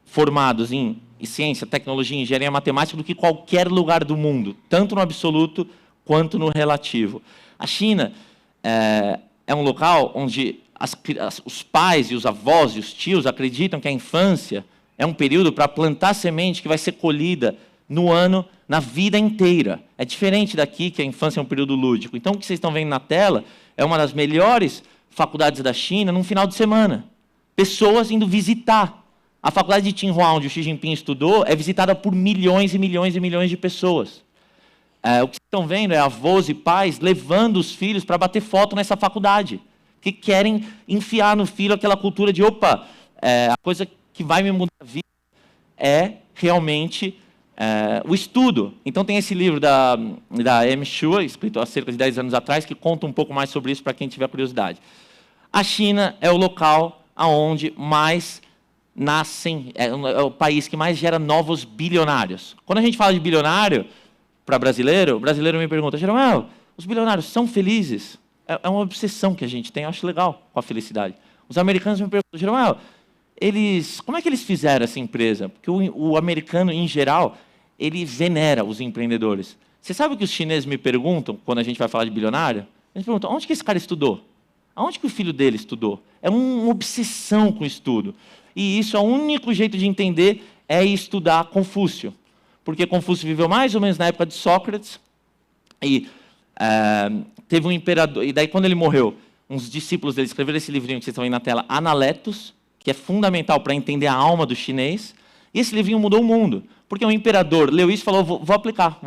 formados em ciência, tecnologia, engenharia matemática do que qualquer lugar do mundo, tanto no absoluto quanto no relativo. A China é um local onde os pais e os avós e os tios acreditam que a infância é um período para plantar semente que vai ser colhida no ano, na vida inteira. É diferente daqui, que a infância é um período lúdico. Então, o que vocês estão vendo na tela é uma das melhores faculdades da China num final de semana. Pessoas indo visitar. A faculdade de Tsinghua, onde o Xi Jinping estudou, é visitada por milhões e milhões e milhões de pessoas. O que vocês estão vendo é avós e pais levando os filhos para bater foto nessa faculdade, que querem enfiar no filho aquela cultura de, opa, a coisa que vai me mudar a vida é realmente o estudo. Então tem esse livro da M. Shua, escrito há cerca de 10 anos atrás, que conta um pouco mais sobre isso para quem tiver curiosidade. A China é o local onde mais nascem, é o país que mais gera novos bilionários. Quando a gente fala de bilionário, para brasileiro, o brasileiro me pergunta, Jeromel, os bilionários são felizes? É uma obsessão que a gente tem, eu acho legal com a felicidade. Os americanos me perguntam, Jeromel, como é que eles fizeram essa empresa? Porque o americano, em geral, ele venera os empreendedores. Você sabe o que os chineses me perguntam quando a gente vai falar de bilionário? Eles perguntam, onde que esse cara estudou? Aonde que o filho dele estudou? É uma obsessão com o estudo. E isso, o único jeito de entender é estudar Confúcio. Porque Confúcio viveu mais ou menos na época de Sócrates, e teve um imperador, e daí quando ele morreu, uns discípulos dele escreveram esse livrinho que vocês estão aí na tela, Analetos, que é fundamental para entender a alma do chinês, e esse livrinho mudou o mundo, porque o imperador leu isso e falou, vou aplicar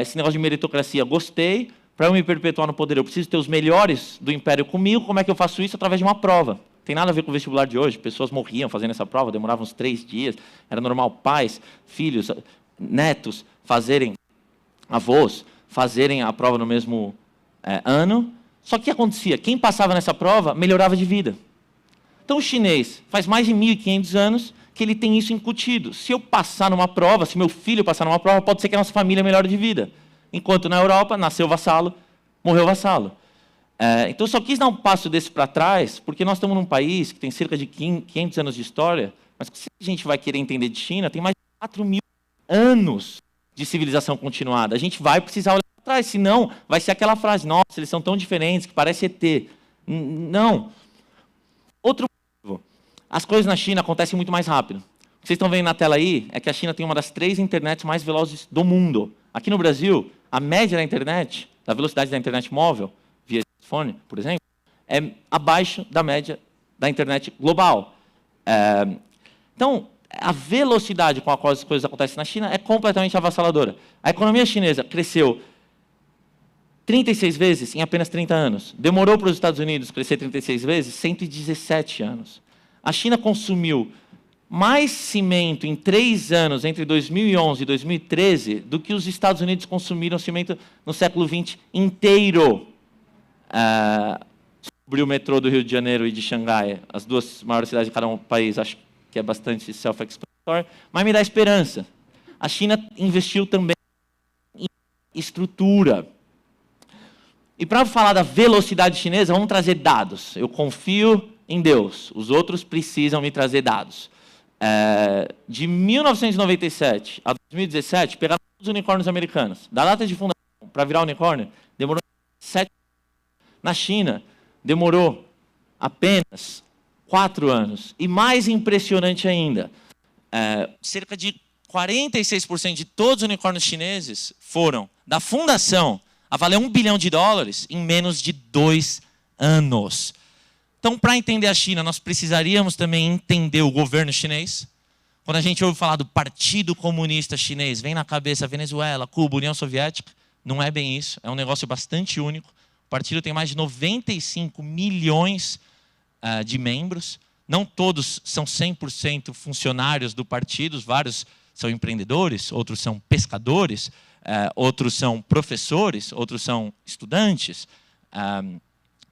esse negócio de meritocracia, gostei, para eu me perpetuar no poder, eu preciso ter os melhores do império comigo, como é que eu faço isso? Através de uma prova. Tem nada a ver com o vestibular de hoje, pessoas morriam fazendo essa prova, demoravam uns 3 dias, era normal pais, filhos, netos fazerem, avós, fazerem a prova no mesmo ano, só que o que acontecia? Quem passava nessa prova melhorava de vida. Então o chinês faz mais de 1.500 anos que ele tem isso incutido. Se eu passar numa prova, se meu filho passar numa prova, pode ser que a nossa família melhore de vida. Enquanto na Europa, nasceu vassalo, morreu vassalo. Então, eu só quis dar um passo desse para trás, porque nós estamos num país que tem cerca de 500 anos de história, mas se a gente vai querer entender de China, tem mais de 4.000 anos de civilização continuada. A gente vai precisar olhar para atrás. Senão, vai ser aquela frase, nossa, eles são tão diferentes que parece ET. Não. Outro motivo. As coisas na China acontecem muito mais rápido. O que vocês estão vendo na tela aí é que a China tem uma das 3 internets mais velozes do mundo. Aqui no Brasil, a média da internet, da velocidade da internet móvel, via smartphone, por exemplo, é abaixo da média da internet global. Então, a velocidade com a qual as coisas acontecem na China é completamente avassaladora. A economia chinesa cresceu 36 vezes em apenas 30 anos. Demorou para os Estados Unidos crescer 36 vezes, 117 anos. A China consumiu mais cimento em 3 anos, entre 2011 e 2013, do que os Estados Unidos consumiram cimento no século XX inteiro. Sobre o metrô do Rio de Janeiro e de Xangai, as 2 maiores cidades de cada um país, acho que é bastante self-explanatory, mas me dá esperança. A China investiu também em estrutura. E para falar da velocidade chinesa, vamos trazer dados. Eu confio em Deus, os outros precisam me trazer dados. De 1997 a 2017, pegaram os unicórnios americanos. Da data de fundação para virar unicórnio, demorou 7 anos. Na China, demorou apenas 4 anos. E mais impressionante ainda, cerca de 46% de todos os unicórnios chineses foram da fundação a valer $1 bilhão em menos de 2 anos. Então, para entender a China, nós precisaríamos também entender o governo chinês. Quando a gente ouve falar do Partido Comunista Chinês, vem na cabeça Venezuela, Cuba, União Soviética. Não é bem isso, é um negócio bastante único. O partido tem mais de 95 milhões de membros. Não todos são 100% funcionários do partido, vários são empreendedores, outros são pescadores, outros são professores, outros são estudantes.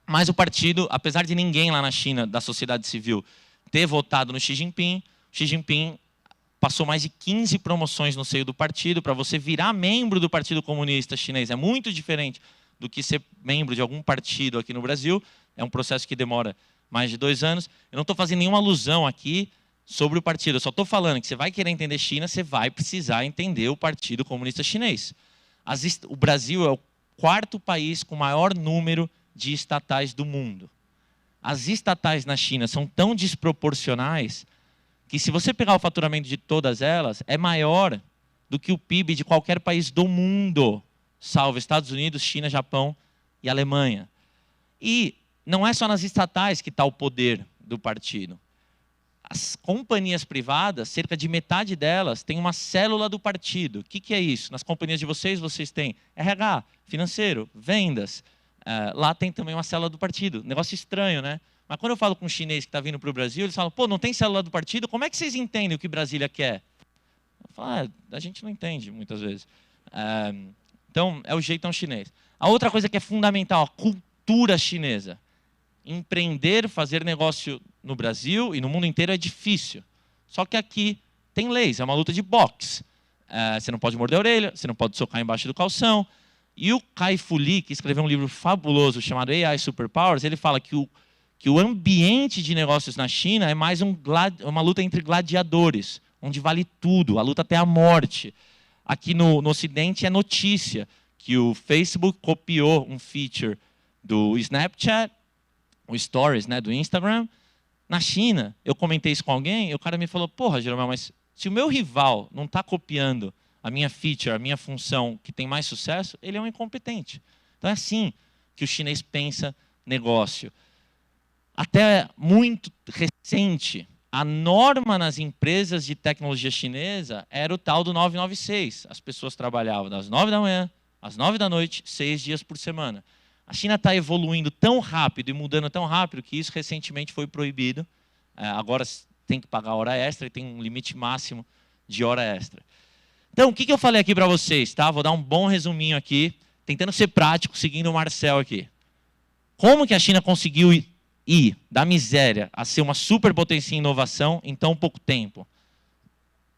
Mas o partido, apesar de ninguém lá na China, da sociedade civil, ter votado no Xi Jinping passou mais de 15 promoções no seio do partido. Para você virar membro do Partido Comunista Chinês é muito diferente do que ser membro de algum partido aqui no Brasil. É um processo que demora mais de 2 anos. Eu não estou fazendo nenhuma alusão aqui sobre o partido. Eu só estou falando que você vai querer entender China, você vai precisar entender o Partido Comunista Chinês. O Brasil é o 4º país com maior número de estatais do mundo. As estatais na China são tão desproporcionais que, se você pegar o faturamento de todas elas, é maior do que o PIB de qualquer país do mundo, salvo Estados Unidos, China, Japão e Alemanha. E não é só nas estatais que está o poder do partido. As companhias privadas, cerca de metade delas, tem uma célula do partido. O que é isso? Nas companhias de vocês têm RH, financeiro, vendas. Lá tem também uma célula do partido. Negócio estranho, né? Mas quando eu falo com um chinês que está vindo para o Brasil, eles falam, pô, não tem célula do partido? Como é que vocês entendem o que Brasília quer? Eu falo, a gente não entende, muitas vezes. Então, é o jeitão chinês. A outra coisa que é fundamental, a cultura chinesa. Empreender, fazer negócio no Brasil e no mundo inteiro é difícil. Só que aqui tem leis, é uma luta de boxe. Você não pode morder a orelha, você não pode socar embaixo do calção. E o Kai-Fu Lee, que escreveu um livro fabuloso chamado AI Superpowers, ele fala que o ambiente de negócios na China é mais uma luta entre gladiadores, onde vale tudo, a luta até a morte. Aqui no Ocidente é notícia que o Facebook copiou um feature do Snapchat, o Stories, né, do Instagram. Na China, eu comentei isso com alguém, e o cara me falou, porra, Jeromel, mas se o meu rival não está copiando a minha feature, a minha função que tem mais sucesso, ele é um incompetente. Então é assim que o chinês pensa negócio. Até muito recente, a norma nas empresas de tecnologia chinesa era o tal do 996. As pessoas trabalhavam das 9 da manhã às 9 da noite, 6 dias por semana. A China está evoluindo tão rápido e mudando tão rápido que isso recentemente foi proibido. Agora tem que pagar hora extra e tem um limite máximo de hora extra. Então, o que eu falei aqui para vocês? Tá? Vou dar um bom resuminho aqui, tentando ser prático, seguindo o Marcel aqui. Como que a China conseguiu ir da miséria a ser uma superpotência em inovação em tão pouco tempo?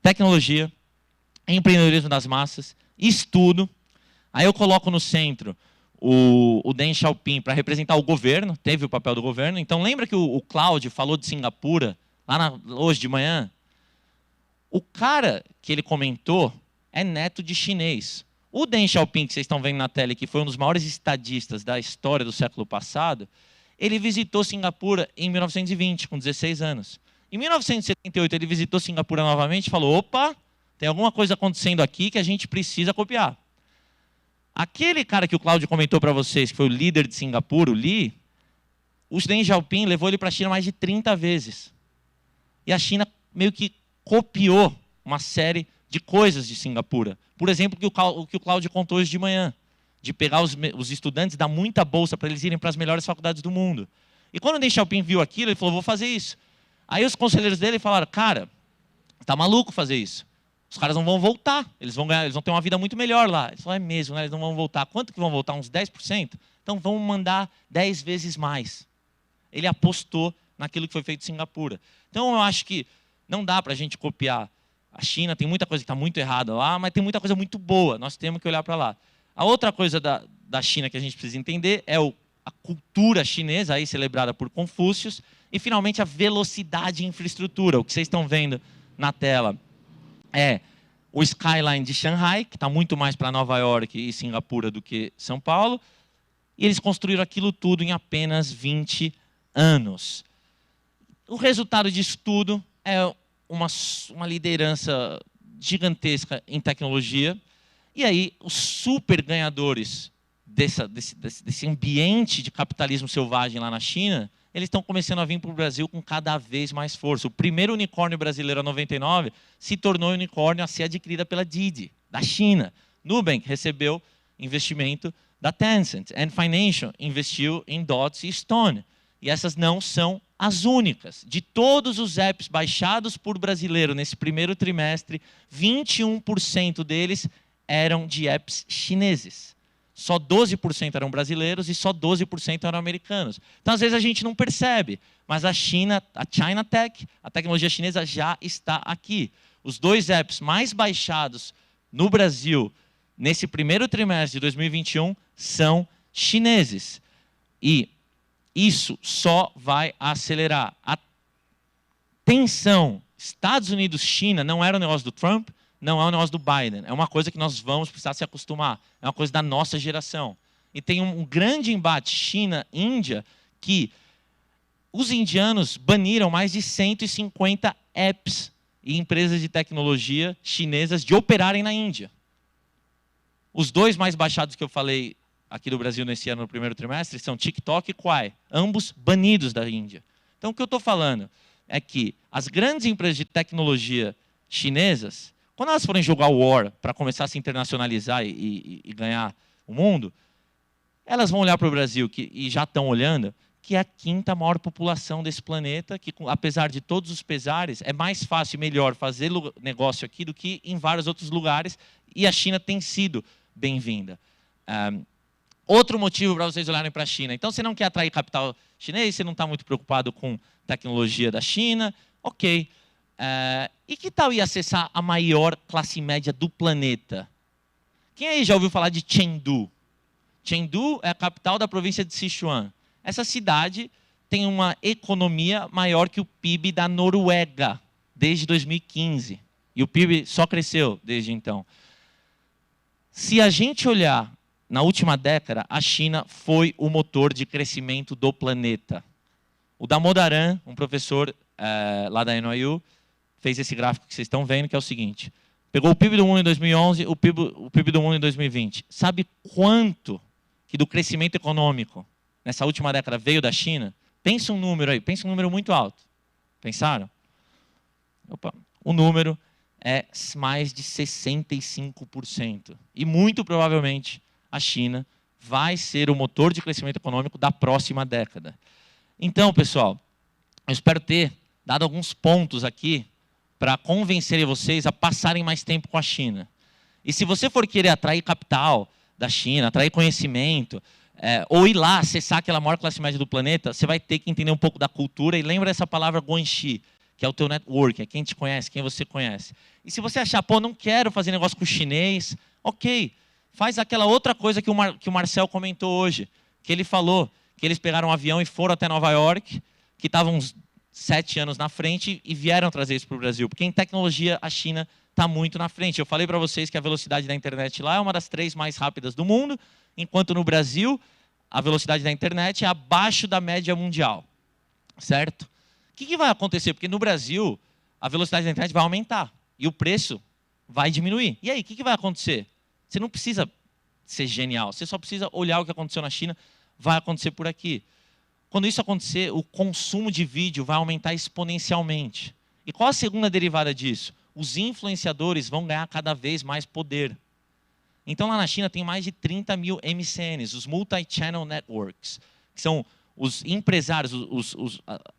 Tecnologia, empreendedorismo das massas, estudo. Aí eu coloco no centro o Deng Xiaoping para representar o governo, teve o papel do governo. Então, lembra que o Cláudio falou de Singapura, hoje de manhã? O cara que ele comentou é neto de chinês. O Deng Xiaoping, que vocês estão vendo na tela, que foi um dos maiores estadistas da história do século passado, ele visitou Singapura em 1920, com 16 anos. Em 1978, ele visitou Singapura novamente e falou, opa, tem alguma coisa acontecendo aqui que a gente precisa copiar. Aquele cara que o Cláudio comentou para vocês, que foi o líder de Singapura, o Lee, o Deng Xiaoping levou ele para a China mais de 30 vezes. E a China meio que copiou uma série de coisas de Singapura. Por exemplo, o que o Cláudio contou hoje de manhã, de pegar os estudantes e dar muita bolsa para eles irem para as melhores faculdades do mundo. E quando o Deng Xiaoping viu aquilo, ele falou, vou fazer isso. Aí os conselheiros dele falaram, cara, tá maluco fazer isso. Os caras não vão voltar, eles vão ter uma vida muito melhor lá. Ele falou, é mesmo, né? Eles não vão voltar. Quanto que vão voltar? Uns 10%? Então vamos mandar 10 vezes mais. Ele apostou naquilo que foi feito em Singapura. Então eu acho que não dá para a gente copiar a China, tem muita coisa que está muito errada lá, mas tem muita coisa muito boa, nós temos que olhar para lá. A outra coisa da China que a gente precisa entender é a cultura chinesa, aí celebrada por Confúcio, e finalmente a velocidade e infraestrutura. O que vocês estão vendo na tela é o skyline de Shanghai, que está muito mais para Nova York e Singapura do que São Paulo, e eles construíram aquilo tudo em apenas 20 anos. O resultado disso tudo é uma liderança gigantesca em tecnologia, e aí os super ganhadores desse ambiente de capitalismo selvagem lá na China, eles estão começando a vir para o Brasil com cada vez mais força. O primeiro unicórnio brasileiro, a 99, se tornou unicórnio a ser adquirida pela Didi, da China. Nubank recebeu investimento da Tencent. Ant Financial investiu em Dots e Stone. E essas não são as únicas. De todos os apps baixados por brasileiro nesse primeiro trimestre, 21% deles eram de apps chineses. Só 12% eram brasileiros e só 12% eram americanos. Então, às vezes, a gente não percebe, mas a China Tech, a tecnologia chinesa já está aqui. Os 2 apps mais baixados no Brasil nesse primeiro trimestre de 2021 são chineses. E isso só vai acelerar. A tensão Estados Unidos-China não era um negócio do Trump, não é um negócio do Biden. É uma coisa que nós vamos precisar se acostumar. É uma coisa da nossa geração. E tem um grande embate China-Índia que os indianos baniram mais de 150 apps e empresas de tecnologia chinesas de operarem na Índia. Os 2 mais baixados que eu falei aqui do Brasil nesse ano, no primeiro trimestre, são TikTok e Quai, ambos banidos da Índia. Então, o que eu estou falando é que as grandes empresas de tecnologia chinesas, quando elas forem jogar o War para começar a se internacionalizar e ganhar o mundo, elas vão olhar para o Brasil, e já estão olhando, que é a 5ª maior população desse planeta, que, apesar de todos os pesares, é mais fácil e melhor fazer negócio aqui do que em vários outros lugares, e a China tem sido bem-vinda. Outro motivo para vocês olharem para a China. Então, você não quer atrair capital chinês, você não está muito preocupado com tecnologia da China, ok. E que tal ir acessar a maior classe média do planeta? Quem aí já ouviu falar de Chengdu? Chengdu é a capital da província de Sichuan. Essa cidade tem uma economia maior que o PIB da Noruega desde 2015. E o PIB só cresceu desde então. Se a gente olhar na última década, a China foi o motor de crescimento do planeta. O Damodaran, um professor lá da NYU, fez esse gráfico que vocês estão vendo, que é o seguinte. Pegou o PIB do mundo em 2011, o PIB do mundo em 2020. Sabe quanto que do crescimento econômico nessa última década veio da China? Pensa um número aí, pensa um número muito alto. Pensaram? Opa, o número é mais de 65%. E muito provavelmente a China vai ser o motor de crescimento econômico da próxima década. Então, pessoal, eu espero ter dado alguns pontos aqui para convencer vocês a passarem mais tempo com a China. E se você for querer atrair capital da China, atrair conhecimento, ou ir lá acessar aquela maior classe média do planeta, você vai ter que entender um pouco da cultura. E lembra essa palavra guanxi, que é o teu network, é quem te conhece, quem você conhece. E se você achar, pô, não quero fazer negócio com o chinês, ok, faz aquela outra coisa que o Marcel comentou hoje, que ele falou, que eles pegaram um avião e foram até Nova York, que estavam uns 7 anos na frente, e vieram trazer isso para o Brasil. Porque em tecnologia a China está muito na frente. Eu falei para vocês que a velocidade da internet lá é uma das 3 mais rápidas do mundo, enquanto no Brasil a velocidade da internet é abaixo da média mundial. Certo? O que vai acontecer? Porque no Brasil a velocidade da internet vai aumentar e o preço vai diminuir. E aí, o que vai acontecer? Você não precisa ser genial, você só precisa olhar o que aconteceu na China, vai acontecer por aqui. Quando isso acontecer, o consumo de vídeo vai aumentar exponencialmente. E qual a segunda derivada disso? Os influenciadores vão ganhar cada vez mais poder. Então, lá na China tem mais de 30 mil MCNs, os Multi-Channel Networks, que são os empresários,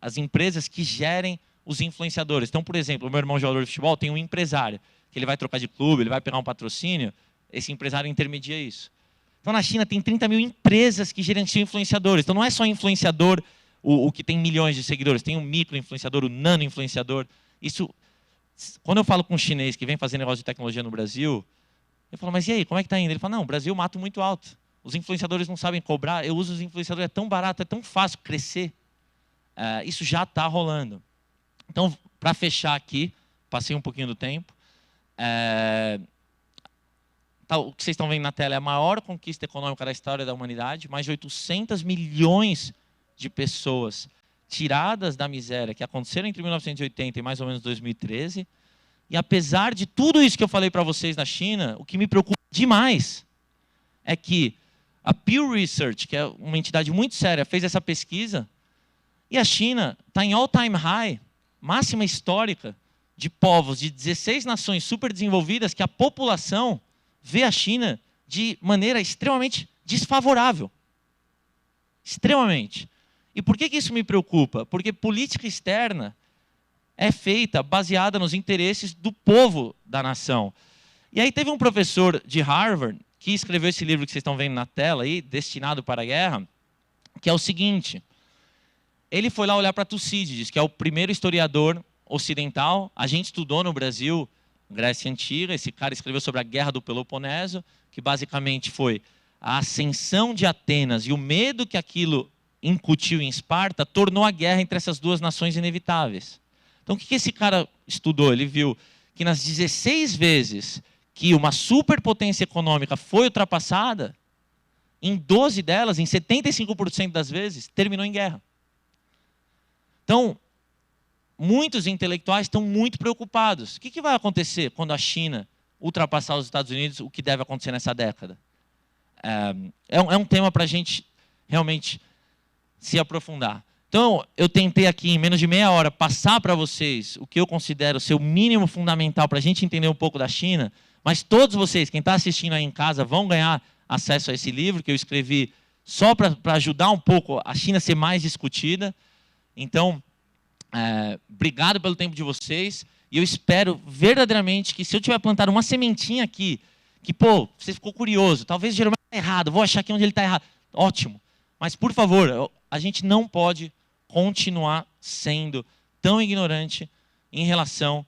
as empresas que gerem os influenciadores. Então, por exemplo, o meu irmão jogador de futebol tem um empresário, que ele vai trocar de clube, ele vai pegar um patrocínio, esse empresário intermedia isso. Então, na China tem 30 mil empresas que gerenciam influenciadores. Então, não é só influenciador o que tem milhões de seguidores, tem um micro-influenciador, o nano-influenciador. Isso, quando eu falo com um chinês que vem fazer negócio de tecnologia no Brasil, eu falo, mas e aí, como é que está indo? Ele fala, não, o Brasil mato muito alto. Os influenciadores não sabem cobrar, eu uso os influenciadores, é tão barato, é tão fácil crescer. Isso já está rolando. Então, para fechar aqui, passei um pouquinho do tempo, o que vocês estão vendo na tela é a maior conquista econômica da história da humanidade, mais de 800 milhões de pessoas tiradas da miséria que aconteceram entre 1980 e mais ou menos 2013. E apesar de tudo isso que eu falei para vocês na China, o que me preocupa demais é que a Pew Research, que é uma entidade muito séria, fez essa pesquisa e a China está em all-time high, máxima histórica, de povos de 16 nações super desenvolvidas que a população vê a China de maneira extremamente desfavorável. Extremamente. E por que isso me preocupa? Porque política externa é feita baseada nos interesses do povo da nação. E aí teve um professor de Harvard que escreveu esse livro que vocês estão vendo na tela aí, Destinado para a Guerra, que é o seguinte: ele foi lá olhar para Tucídides, que é o primeiro historiador ocidental. A gente estudou no Brasil Grécia Antiga. Esse cara escreveu sobre a Guerra do Peloponeso, que basicamente foi a ascensão de Atenas e o medo que aquilo incutiu em Esparta tornou a guerra entre essas duas nações inevitáveis. Então, o que esse cara estudou? Ele viu que nas 16 vezes que uma superpotência econômica foi ultrapassada, em 12 delas, em 75% das vezes, terminou em guerra. Então, muitos intelectuais estão muito preocupados. O que vai acontecer quando a China ultrapassar os Estados Unidos? O que deve acontecer nessa década? É um tema para a gente realmente se aprofundar. Então, eu tentei aqui, em menos de meia hora, passar para vocês o que eu considero ser o mínimo fundamental para a gente entender um pouco da China, mas todos vocês, quem está assistindo aí em casa, vão ganhar acesso a esse livro que eu escrevi só para ajudar um pouco a China a ser mais discutida. Então, obrigado pelo tempo de vocês. E eu espero verdadeiramente que, se eu tiver plantado uma sementinha aqui, que, pô, você ficou curioso, talvez o Jeromel está errado, vou achar aqui onde ele está errado. Ótimo. Mas, por favor, a gente não pode continuar sendo tão ignorante em relação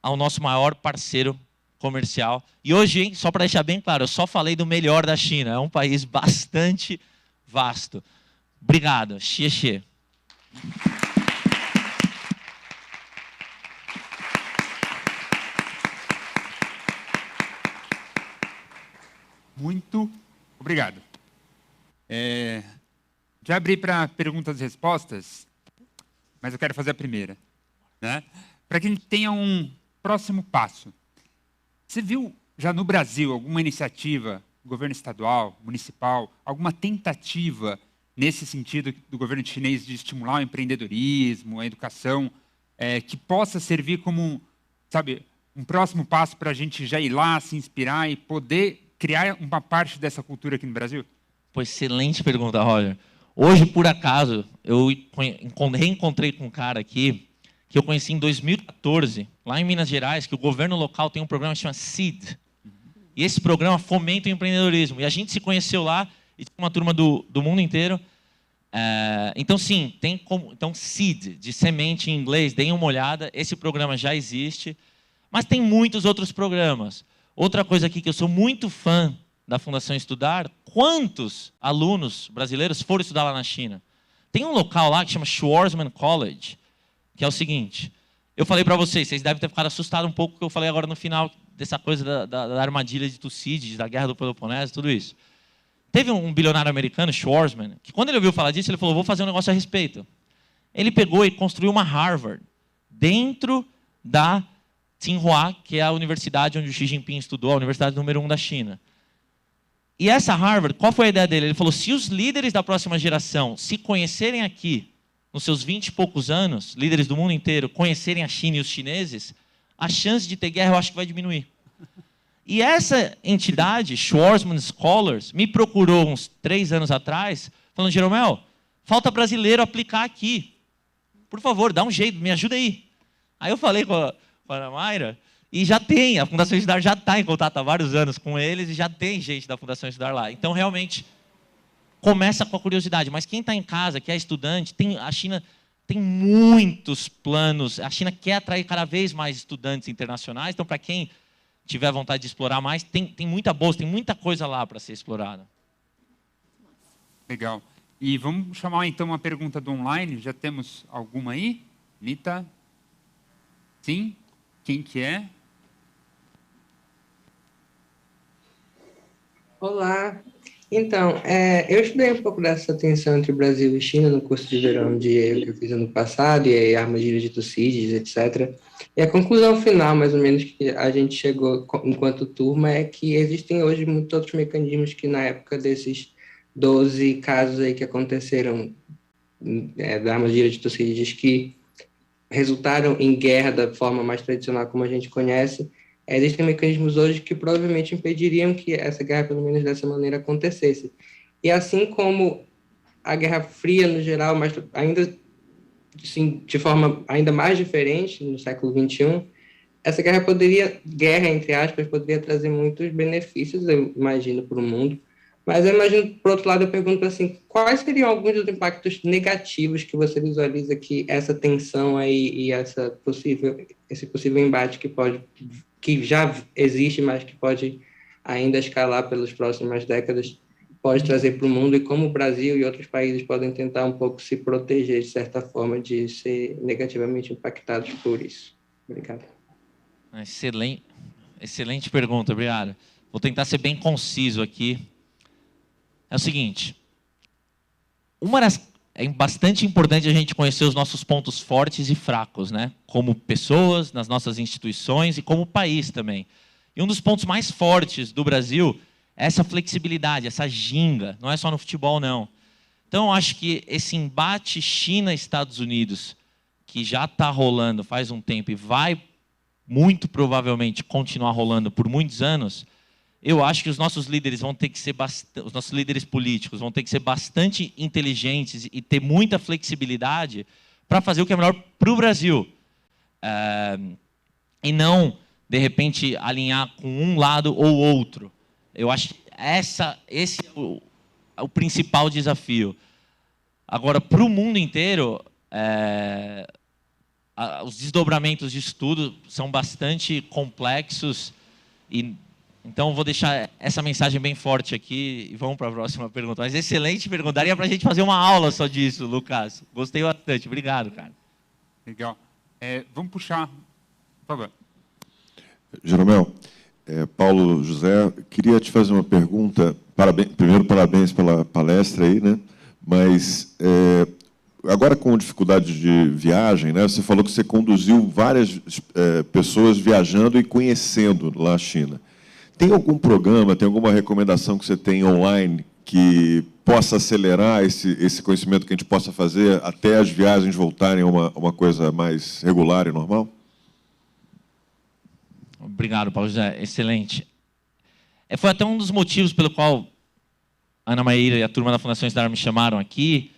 ao nosso maior parceiro comercial. E hoje, hein, só para deixar bem claro, eu só falei do melhor da China. É um país bastante vasto. Obrigado. Xie xie. Muito obrigado. Já abri para perguntas e respostas, mas eu quero fazer a primeira, né? Para que a gente tenha um próximo passo. Você viu já no Brasil alguma iniciativa, governo estadual, municipal, alguma tentativa nesse sentido do governo chinês de estimular o empreendedorismo, a educação, que possa servir como, sabe, um próximo passo para a gente já ir lá, se inspirar e poder criar uma parte dessa cultura aqui no Brasil? Pô, excelente pergunta, Roger. Hoje, por acaso, eu reencontrei com um cara aqui que eu conheci em 2014, lá em Minas Gerais, que o governo local tem um programa que chama SEED. E esse programa fomenta o empreendedorismo. E a gente se conheceu lá, e tinha uma turma do mundo inteiro. Então, sim, então SEED, de semente em inglês, deem uma olhada. Esse programa já existe. Mas tem muitos outros programas. Outra coisa aqui que eu sou muito fã da Fundação Estudar, quantos alunos brasileiros foram estudar lá na China? Tem um local lá que chama Schwarzman College, que é o seguinte: eu falei para vocês devem ter ficado assustados um pouco com o que eu falei agora no final, dessa coisa da armadilha de Tucídides, da guerra do Peloponeso, tudo isso. Teve um bilionário americano, Schwarzman, que quando ele ouviu falar disso, ele falou, vou fazer um negócio a respeito. Ele pegou e construiu uma Harvard dentro da Tsinghua, que é a universidade onde o Xi Jinping estudou, a universidade número 1 da China. E essa Harvard, qual foi a ideia dele? Ele falou, se os líderes da próxima geração se conhecerem aqui, nos seus 20 e poucos anos, líderes do mundo inteiro, conhecerem a China e os chineses, a chance de ter guerra eu acho que vai diminuir. E essa entidade, Schwarzman Scholars, me procurou uns 3 anos atrás, falando, Jeromel, falta brasileiro aplicar aqui. Por favor, dá um jeito, me ajuda aí. Aí eu falei com a Ana Mayra, e já tem, a Fundação Estudar já está em contato há vários anos com eles, e já tem gente da Fundação Estudar lá. Então, realmente, começa com a curiosidade. Mas quem está em casa, que é estudante, a China tem muitos planos. A China quer atrair cada vez mais estudantes internacionais. Então, para quem tiver vontade de explorar mais, tem muita bolsa, tem muita coisa lá para ser explorada. Legal. E vamos chamar, então, uma pergunta do online. Já temos alguma aí? Nita? Sim? Quem que é? Olá. Então, eu estudei um pouco dessa tensão entre Brasil e China no curso de verão de Yale que eu fiz ano passado, e aí armadilha de Tucídides, etc. E a conclusão final, mais ou menos, que a gente chegou enquanto turma é que existem hoje muitos outros mecanismos que na época desses 12 casos aí que aconteceram da armadilha de Tucídides que resultaram em guerra da forma mais tradicional como a gente conhece, existem mecanismos hoje que provavelmente impediriam que essa guerra, pelo menos dessa maneira, acontecesse. E assim como a Guerra Fria, no geral, mas ainda assim, de forma ainda mais diferente, no século XXI, essa guerra, entre aspas, poderia trazer muitos benefícios, eu imagino, para o mundo. Mas eu imagino, por outro lado, eu pergunto assim, quais seriam alguns dos impactos negativos que você visualiza que essa tensão aí e esse possível embate que já existe, mas que pode ainda escalar pelas próximas décadas, pode trazer para o mundo, e como o Brasil e outros países podem tentar um pouco se proteger, de certa forma, de ser negativamente impactados por isso. Obrigado. Excelente pergunta, obrigado. Vou tentar ser bem conciso aqui. É o seguinte, é bastante importante a gente conhecer os nossos pontos fortes e fracos, né? Como pessoas, nas nossas instituições e como país também. E um dos pontos mais fortes do Brasil é essa flexibilidade, essa ginga. Não é só no futebol, não. Então, eu acho que esse embate China-Estados Unidos, que já está rolando faz um tempo e vai, muito provavelmente, continuar rolando por muitos anos, eu acho que os nossos líderes vão ter que ser os nossos líderes políticos vão ter que ser bastante inteligentes e ter muita flexibilidade para fazer o que é melhor para o Brasil. E não, de repente, alinhar com um lado ou outro. Eu acho que esse é o principal desafio. Agora, para o mundo inteiro, os desdobramentos de estudo são bastante complexos e então, vou deixar essa mensagem bem forte aqui e vamos para a próxima pergunta. Mas excelente pergunta. Daria para a gente fazer uma aula só disso, Lucas. Gostei bastante. Obrigado, cara. Legal. Vamos puxar, por favor. Jeromel, Paulo José, queria te fazer uma pergunta. Primeiro, parabéns pela palestra aí, né? Mas agora com dificuldade de viagem, né? Você falou que você conduziu várias pessoas viajando e conhecendo lá a China. Tem algum programa, tem alguma recomendação que você tem online que possa acelerar esse conhecimento que a gente possa fazer até as viagens voltarem a uma coisa mais regular e normal? Obrigado, Paulo José. Excelente. Foi até um dos motivos pelo qual a Ana Maíra e a turma da Fundação Estudar me chamaram aqui,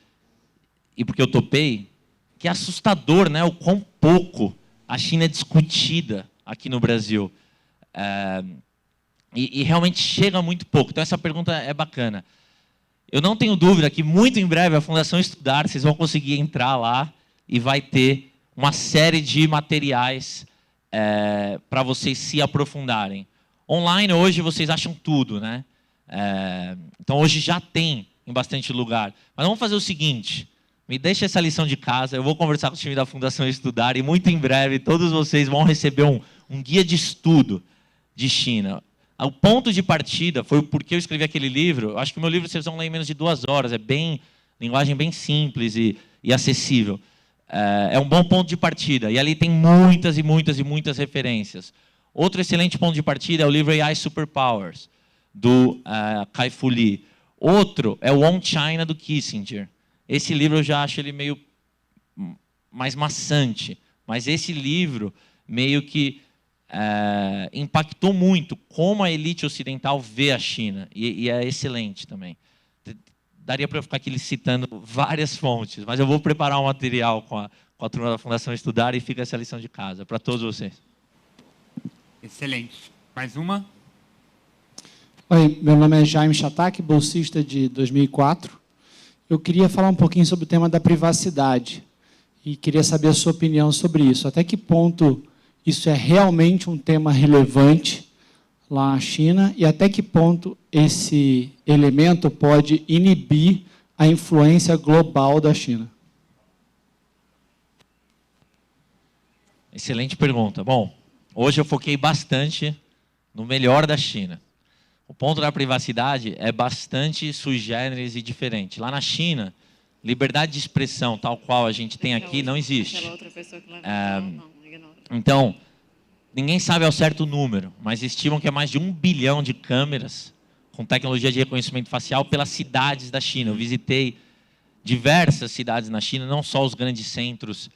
e porque eu topei, que é assustador, né, o quão pouco a China é discutida aqui no Brasil. E realmente chega muito pouco. Então, essa pergunta é bacana. Eu não tenho dúvida que, muito em breve, a Fundação Estudar, vocês vão conseguir entrar lá e vai ter uma série de materiais para vocês se aprofundarem. Online, hoje, vocês acham tudo, né? Então, hoje já tem em bastante lugar. Mas vamos fazer o seguinte. me deixa essa lição de casa, eu vou conversar com o time da Fundação Estudar e muito em breve todos vocês vão receber um guia de estudo de China. O ponto de partida foi porque eu escrevi aquele livro. Acho que o meu livro vocês vão ler em menos de 2 horas. É linguagem bem simples e acessível. É um bom ponto de partida. E ali tem muitas e muitas e muitas referências. Outro excelente ponto de partida é o livro AI Superpowers, do Kai-Fu Lee. Outro é o On China, do Kissinger. Esse livro eu já acho ele meio mais maçante. Mas esse livro meio que impactou muito como a elite ocidental vê a China, e é excelente também. Daria para eu ficar aqui citando várias fontes, mas eu vou preparar um material com a turma da Fundação Estudar e fica essa lição de casa para todos vocês. Excelente. Mais uma? Oi, meu nome é Jaime Chatak, bolsista de 2004. Eu queria falar um pouquinho sobre o tema da privacidade e queria saber a sua opinião sobre isso. Até que ponto isso é realmente um tema relevante lá na China e até que ponto esse elemento pode inibir a influência global da China? Excelente pergunta. Bom, hoje eu foquei bastante no melhor da China. O ponto da privacidade é bastante sui generis e diferente. Lá na China, liberdade de expressão tal qual a gente tem aqui não existe. Então, ninguém sabe ao certo o número, mas estimam que é mais de 1 bilhão de câmeras com tecnologia de reconhecimento facial pelas cidades da China. Eu visitei diversas cidades na China, não só os grandes centros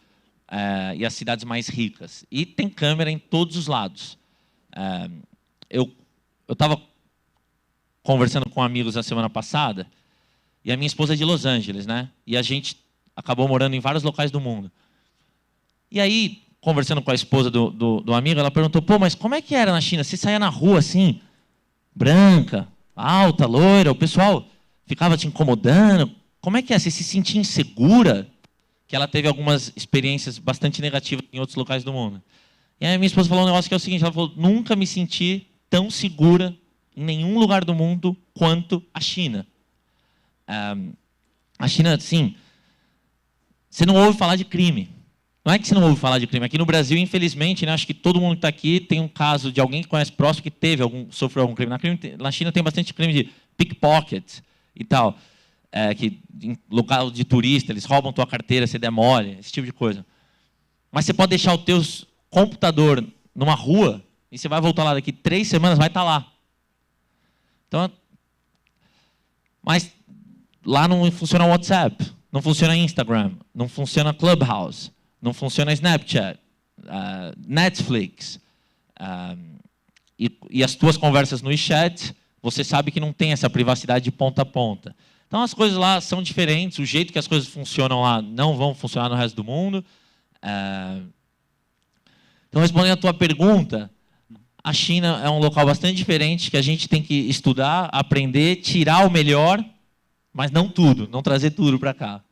e as cidades mais ricas. E tem câmera em todos os lados. Eu estava conversando com amigos na semana passada, e a minha esposa é de Los Angeles, né? E a gente acabou morando em vários locais do mundo. E aí, conversando com a esposa do amigo, ela perguntou, pô, mas como é que era na China? Você saía na rua assim, branca, alta, loira, o pessoal ficava te incomodando? Como é que é? Você se sentia insegura? Que ela teve algumas experiências bastante negativas em outros locais do mundo. E aí a minha esposa falou um negócio que é o seguinte, ela falou, nunca me senti tão segura em nenhum lugar do mundo quanto a China. A China, sim, você não ouve falar de crime. Não é que você não ouve falar de crime. Aqui no Brasil, infelizmente, né, acho que todo mundo que está aqui tem um caso de alguém que conhece próximo que sofreu algum crime. Na China tem bastante crime de pickpocket e tal. Que em local de turista, eles roubam tua carteira, você demole, esse tipo de coisa. Mas você pode deixar o teu computador numa rua e você vai voltar lá daqui 3 semanas, vai estar lá. Então, mas lá não funciona o WhatsApp, não funciona Instagram, não funciona Clubhouse, não funciona Snapchat, Netflix. E as tuas conversas no chat, você sabe que não tem essa privacidade de ponta a ponta. Então, as coisas lá são diferentes, o jeito que as coisas funcionam lá não vão funcionar no resto do mundo. Então, respondendo a tua pergunta, a China é um local bastante diferente que a gente tem que estudar, aprender, tirar o melhor, mas não tudo, não trazer tudo para cá.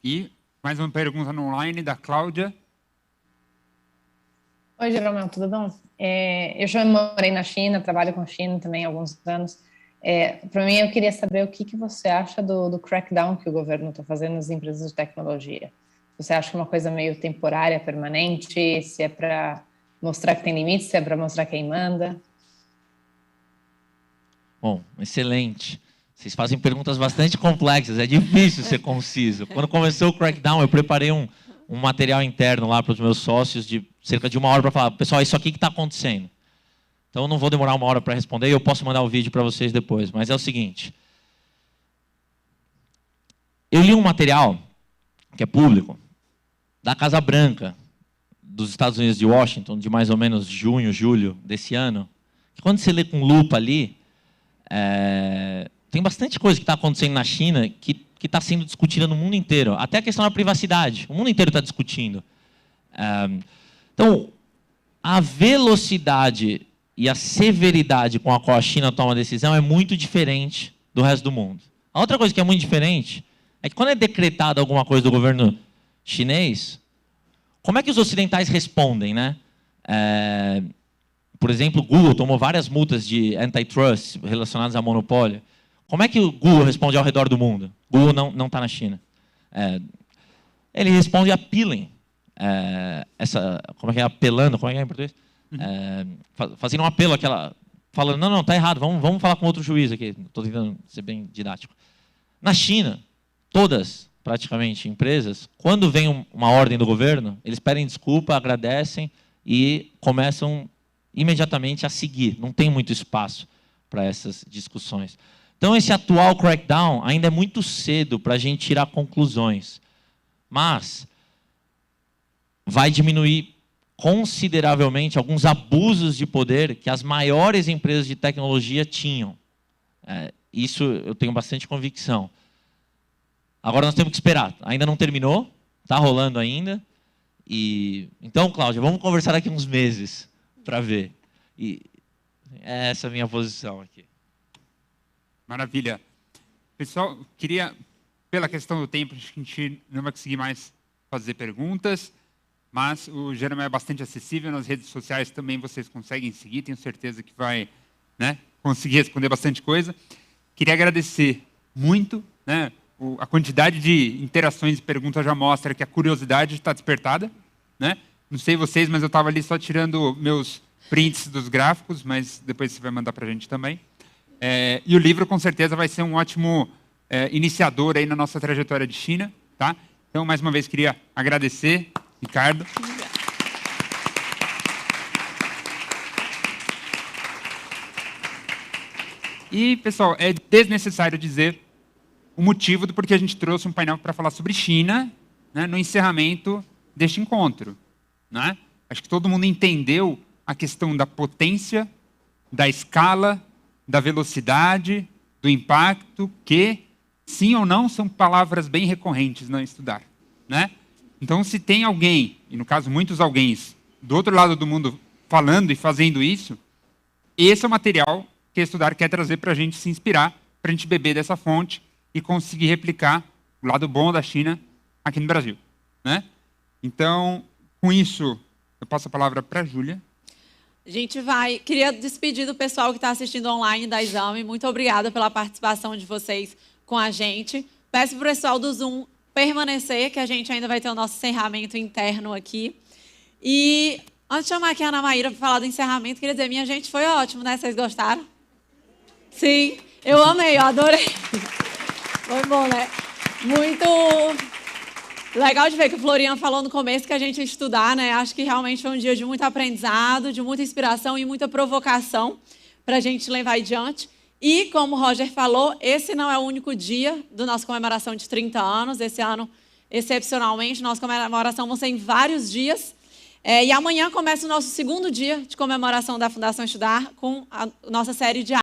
E mais uma pergunta no online da Cláudia. Oi, Jeromel, tudo bom? Eu já morei na China, trabalho com China também há alguns anos. Para mim, eu queria saber o que você acha do crackdown que o governo está fazendo nas empresas de tecnologia. Você acha que é uma coisa meio temporária, permanente? Se é para mostrar que tem limites, se é para mostrar quem manda? Bom, excelente. Vocês fazem perguntas bastante complexas, é difícil ser conciso. Quando começou o crackdown, eu preparei um material interno lá para os meus sócios de cerca de 1 hora para falar, pessoal, isso aqui que está acontecendo. Então, eu não vou demorar 1 hora para responder, eu posso mandar o vídeo para vocês depois. Mas é o seguinte, eu li um material, que é público, da Casa Branca, dos Estados Unidos de Washington, de mais ou menos junho, julho desse ano, que quando você lê com lupa ali, tem bastante coisa que está acontecendo na China que está sendo discutida no mundo inteiro. Até a questão da privacidade. O mundo inteiro está discutindo. Então, a velocidade e a severidade com a qual a China toma a decisão é muito diferente do resto do mundo. A outra coisa que é muito diferente é que quando é decretada alguma coisa do governo chinês, como é que os ocidentais respondem, né? Por exemplo, o Google tomou várias multas de antitrust relacionadas a monopólio. como é que o Google responde ao redor do mundo? Google não está na China. Ele responde appealing. Como é que é? Apelando, como é que é em português? Fazendo um apelo àquela... Falando, não, está errado, vamos falar com outro juiz aqui. Estou tentando ser bem didático. Na China, todas, praticamente, empresas, quando vem uma ordem do governo, eles pedem desculpa, agradecem e começam imediatamente a seguir. Não tem muito espaço para essas discussões. Então, esse atual crackdown ainda é muito cedo para a gente tirar conclusões. Mas vai diminuir consideravelmente alguns abusos de poder que as maiores empresas de tecnologia tinham. Isso eu tenho bastante convicção. Agora nós temos que esperar. Ainda não terminou, está rolando ainda. Então, Cláudia, vamos conversar daqui uns meses para ver. E essa é a minha posição aqui. Maravilha. Pessoal, queria, pela questão do tempo, a gente não vai conseguir mais fazer perguntas, mas o Jeromel é bastante acessível, nas redes sociais também vocês conseguem seguir, tenho certeza que vai, né, conseguir responder bastante coisa. Queria agradecer muito, né, a quantidade de interações e perguntas já mostra que a curiosidade está despertada, né? Não sei vocês, mas eu estava ali só tirando meus prints dos gráficos, mas depois você vai mandar para a gente também. E o livro, com certeza, vai ser um ótimo iniciador aí na nossa trajetória de China, tá? Então, mais uma vez, queria agradecer, Ricardo. E, pessoal, é desnecessário dizer o motivo do porquê a gente trouxe um painel para falar sobre China, né, no encerramento deste encontro, né? Acho que todo mundo entendeu a questão da potência, da escala, da velocidade, do impacto, que, sim ou não, são palavras bem recorrentes no Estudar, né? Então, se tem alguém, e no caso muitos alguéms, do outro lado do mundo falando e fazendo isso, esse é o material que Estudar quer trazer para a gente se inspirar, para a gente beber dessa fonte e conseguir replicar o lado bom da China aqui no Brasil, né? Então, com isso, eu passo a palavra para a Júlia. A gente vai... Queria despedir do pessoal que está assistindo online da Exame. Muito obrigada pela participação de vocês com a gente. Peço para o pessoal do Zoom permanecer, que a gente ainda vai ter o nosso encerramento interno aqui. E antes de chamar aqui a Ana Maíra para falar do encerramento, queria dizer, minha gente, foi ótimo, né? Vocês gostaram? Sim, eu amei, eu adorei. Foi bom, né? Muito legal de ver que o Florian falou no começo que a gente ia estudar, né? Acho que realmente foi um dia de muito aprendizado, de muita inspiração e muita provocação para a gente levar adiante. E, como o Roger falou, esse não é o único dia da nossa comemoração de 30 anos. Esse ano, excepcionalmente, nossa comemoração vai ser em vários dias. E amanhã começa o nosso segundo dia de comemoração da Fundação Estudar com a nossa série de